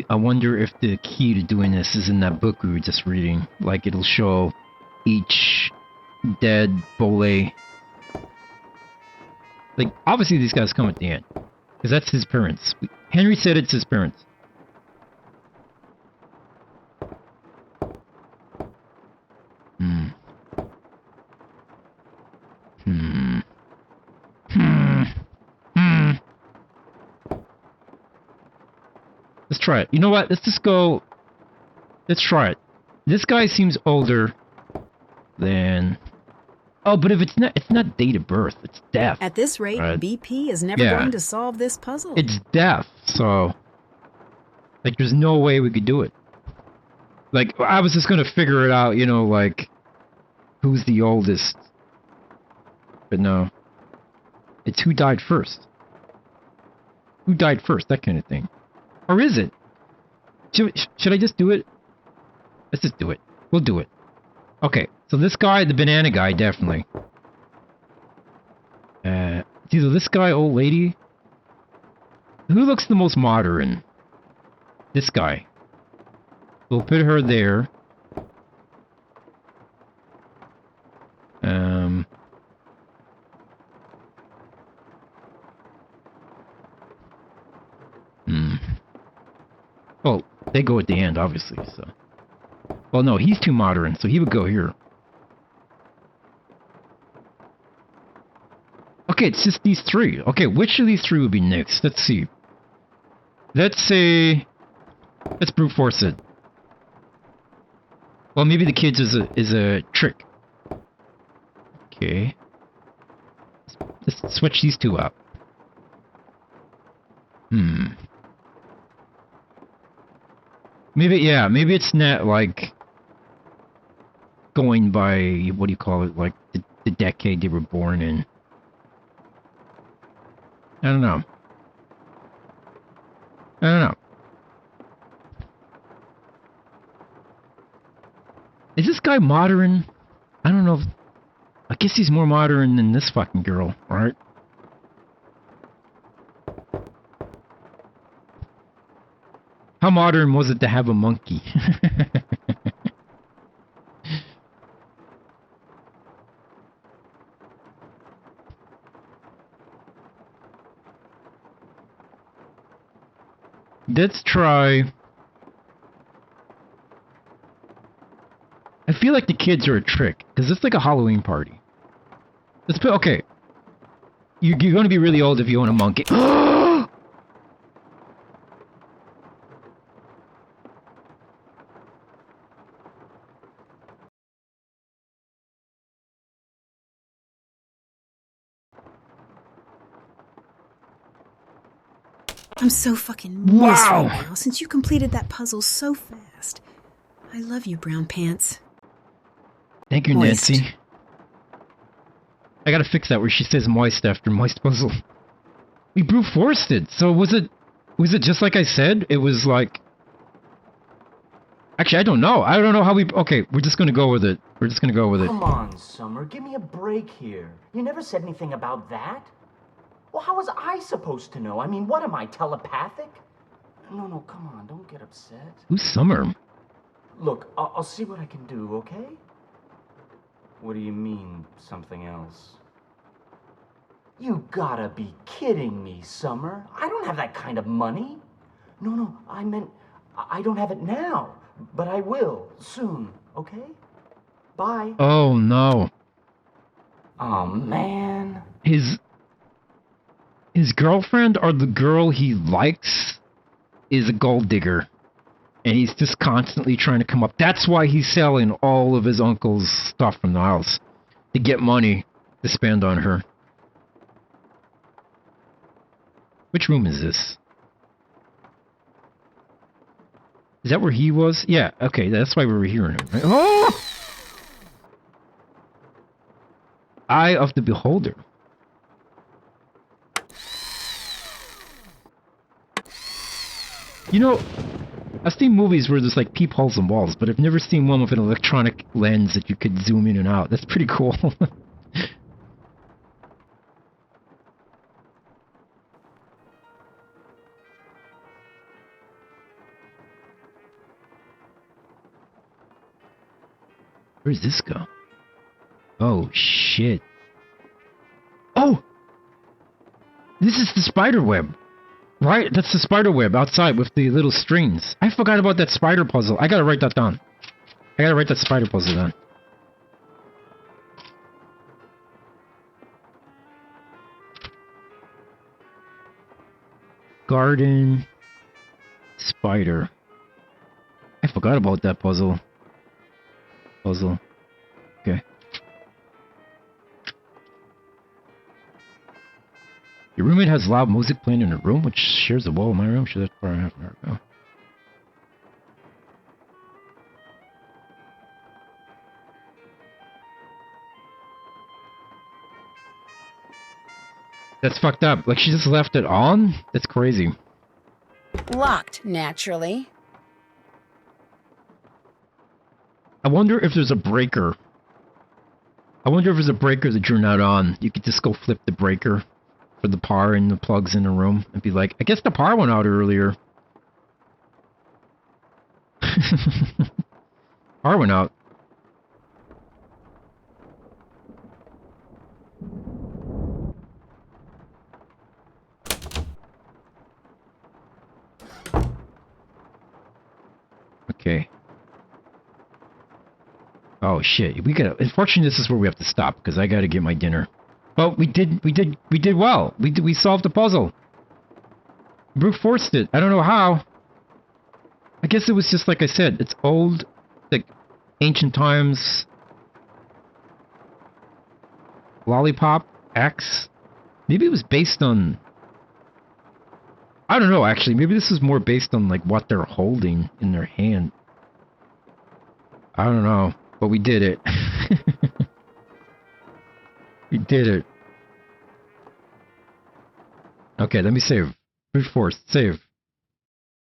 I wonder if the key to doing this is in that book we were just reading. Like, it'll show each dead Bole. Like, obviously these guys come at the end. Because that's his parents. Henry said it's his parents. Let's try it. You know what? Let's just go... Let's try it. This guy seems older than... Oh, but if it's not date of birth, it's death. At this rate, right? BP is never going to solve this puzzle. It's death, so... Like, there's no way we could do it. Like, I was just gonna figure it out, you know, like... Who's the oldest? But no. It's who died first. Who died first, that kind of thing. Or is it? Should I just do it? Let's just do it. We'll do it. Okay, so this guy, the banana guy, definitely. It's either this guy, old lady. Who looks the most modern? This guy. We'll put her there. Well, they go at the end, obviously, so... Well, no, he's too modern, so he would go here. Okay, it's just these three. Okay, which of these three would be next? Let's see. Let's say... Let's brute force it. Well, maybe the kids is a trick. Okay. Let's switch these two up. Maybe, yeah, maybe it's not, like, going by, what do you call it, like, the decade they were born in. I don't know. Is this guy modern? I don't know if... I guess he's more modern than this fucking girl, right? How modern was it to have a monkey? Let's try... I feel like the kids are a trick, because it's like a Halloween party. Let's put... Okay. You're going to be really old if you own a monkey. I'm so fucking moist right now since you completed that puzzle so fast. I love you, Brown Pants. Thank you, Moist. Nancy. I gotta fix that where she says moist after moist puzzle. We brute forced it, so was it just like I said? It was like... Actually, I don't know. I don't know how we... Okay, we're just gonna go with it. We're just gonna go with it. Come on, Summer. Give me a break here. You never said anything about that. Well, how was I supposed to know? I mean, what am I, telepathic? No, come on. Don't get upset. Who's Summer? Look, I'll see what I can do, okay? What do you mean, something else? You gotta be kidding me, Summer. I don't have that kind of money. No, I meant I don't have it now, but I will soon, okay? Bye. Oh, no. Oh, man. His girlfriend, or the girl he likes, is a gold digger. And he's just constantly trying to come up. That's why he's selling all of his uncle's stuff from the house. To get money to spend on her. Which room is this? Is that where he was? Yeah, okay, that's why we were hearing him, right? Oh! Eye of the Beholder. You know, I've seen movies where there's like peepholes in walls, but I've never seen one with an electronic lens that you could zoom in and out. That's pretty cool. Where's this go? Oh, shit. Oh! This is the spider web. Right? That's the spider web outside with the little strings. I forgot about that spider puzzle. I gotta write that down. I gotta write that spider puzzle down. Garden. Spider. I forgot about that puzzle. Okay. Your roommate has loud music playing in her room, which shares a wall in my room. Sure, that's far enough. Go. That's fucked up. Like, she just left it on? That's crazy. Locked, naturally. I wonder if there's a breaker. I wonder if there's a breaker that you're not on. You could just go flip the breaker for the power and the plugs in the room and be like, I guess the power went out earlier. Power went out. Okay. Oh shit, we gotta... Unfortunately, this is where we have to stop, because I gotta get my dinner. But we did well. We solved the puzzle. Brute forced it. I don't know how. I guess it was just like I said, it's old, like, ancient times. Lollipop X. Maybe it was based on... I don't know, actually. Maybe this is more based on, like, what they're holding in their hand. I don't know. But we did it. We did it. Okay, let me save. Brute force, save.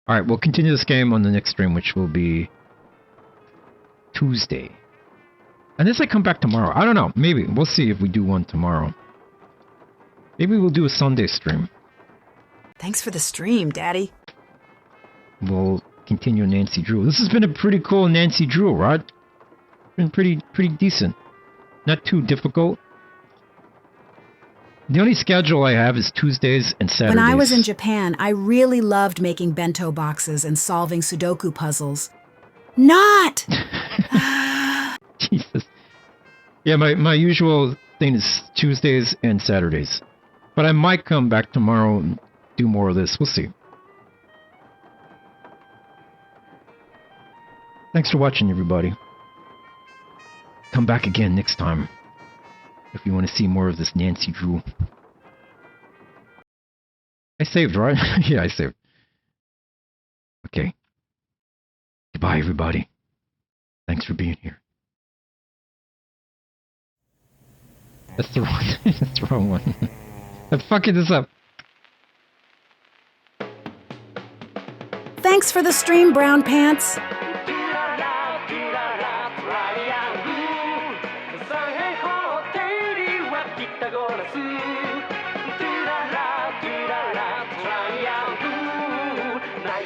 Alright, we'll continue this game on the next stream, which will be Tuesday. Unless I come back tomorrow. I don't know. Maybe. We'll see if we do one tomorrow. Maybe we'll do a Sunday stream. Thanks for the stream, Daddy. We'll continue Nancy Drew. This has been a pretty cool Nancy Drew, right? Been pretty decent. Not too difficult. The only schedule I have is Tuesdays and Saturdays. When I was in Japan, I really loved making bento boxes and solving Sudoku puzzles. Not! Jesus. Yeah, my usual thing is Tuesdays and Saturdays. But I might come back tomorrow and do more of this. We'll see. Thanks for watching, everybody. Come back again next time if you want to see more of this Nancy Drew. I saved, right? Yeah, I saved. Okay. Goodbye, everybody. Thanks for being here. That's the wrong, that's the wrong one. I'm fucking this up. Thanks for the stream, Brown Pants.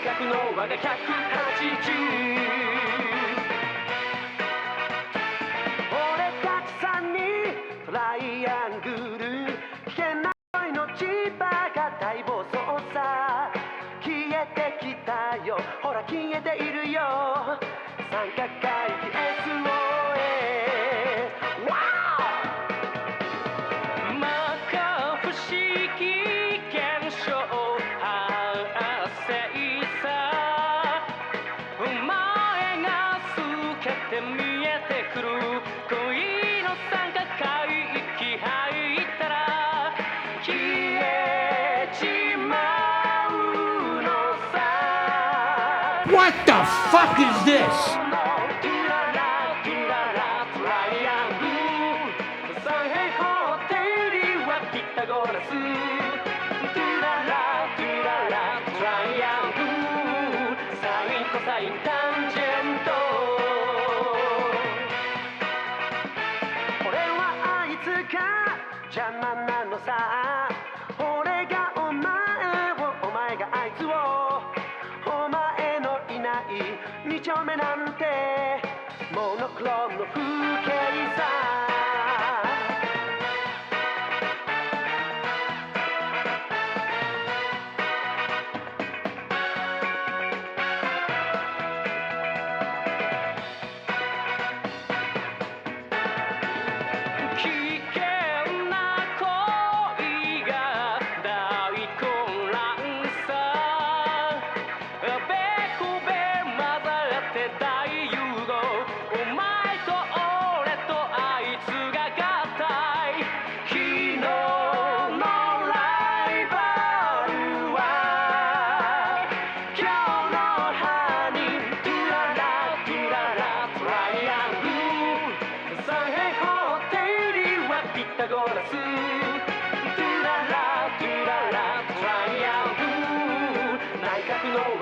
角の輪が180俺たち3人トライアングル危険な命ばが大暴走さ消えてきたよほら消えているよ三角回帰 SOS ワー摩訶不思議現象発生さお前が透けて見えてくる恋の三角回帰入ったら消えちまうのさ What the fuck is this? 邪魔なのさ俺がお前をお前があいつをお前のいない二丁目なんてモノクロームの風景さ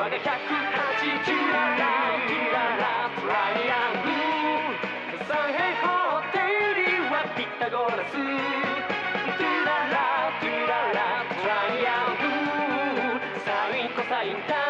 輪が180トライアングル三平方定理はピタゴラストゥララトゥララトライアングルサインコサイン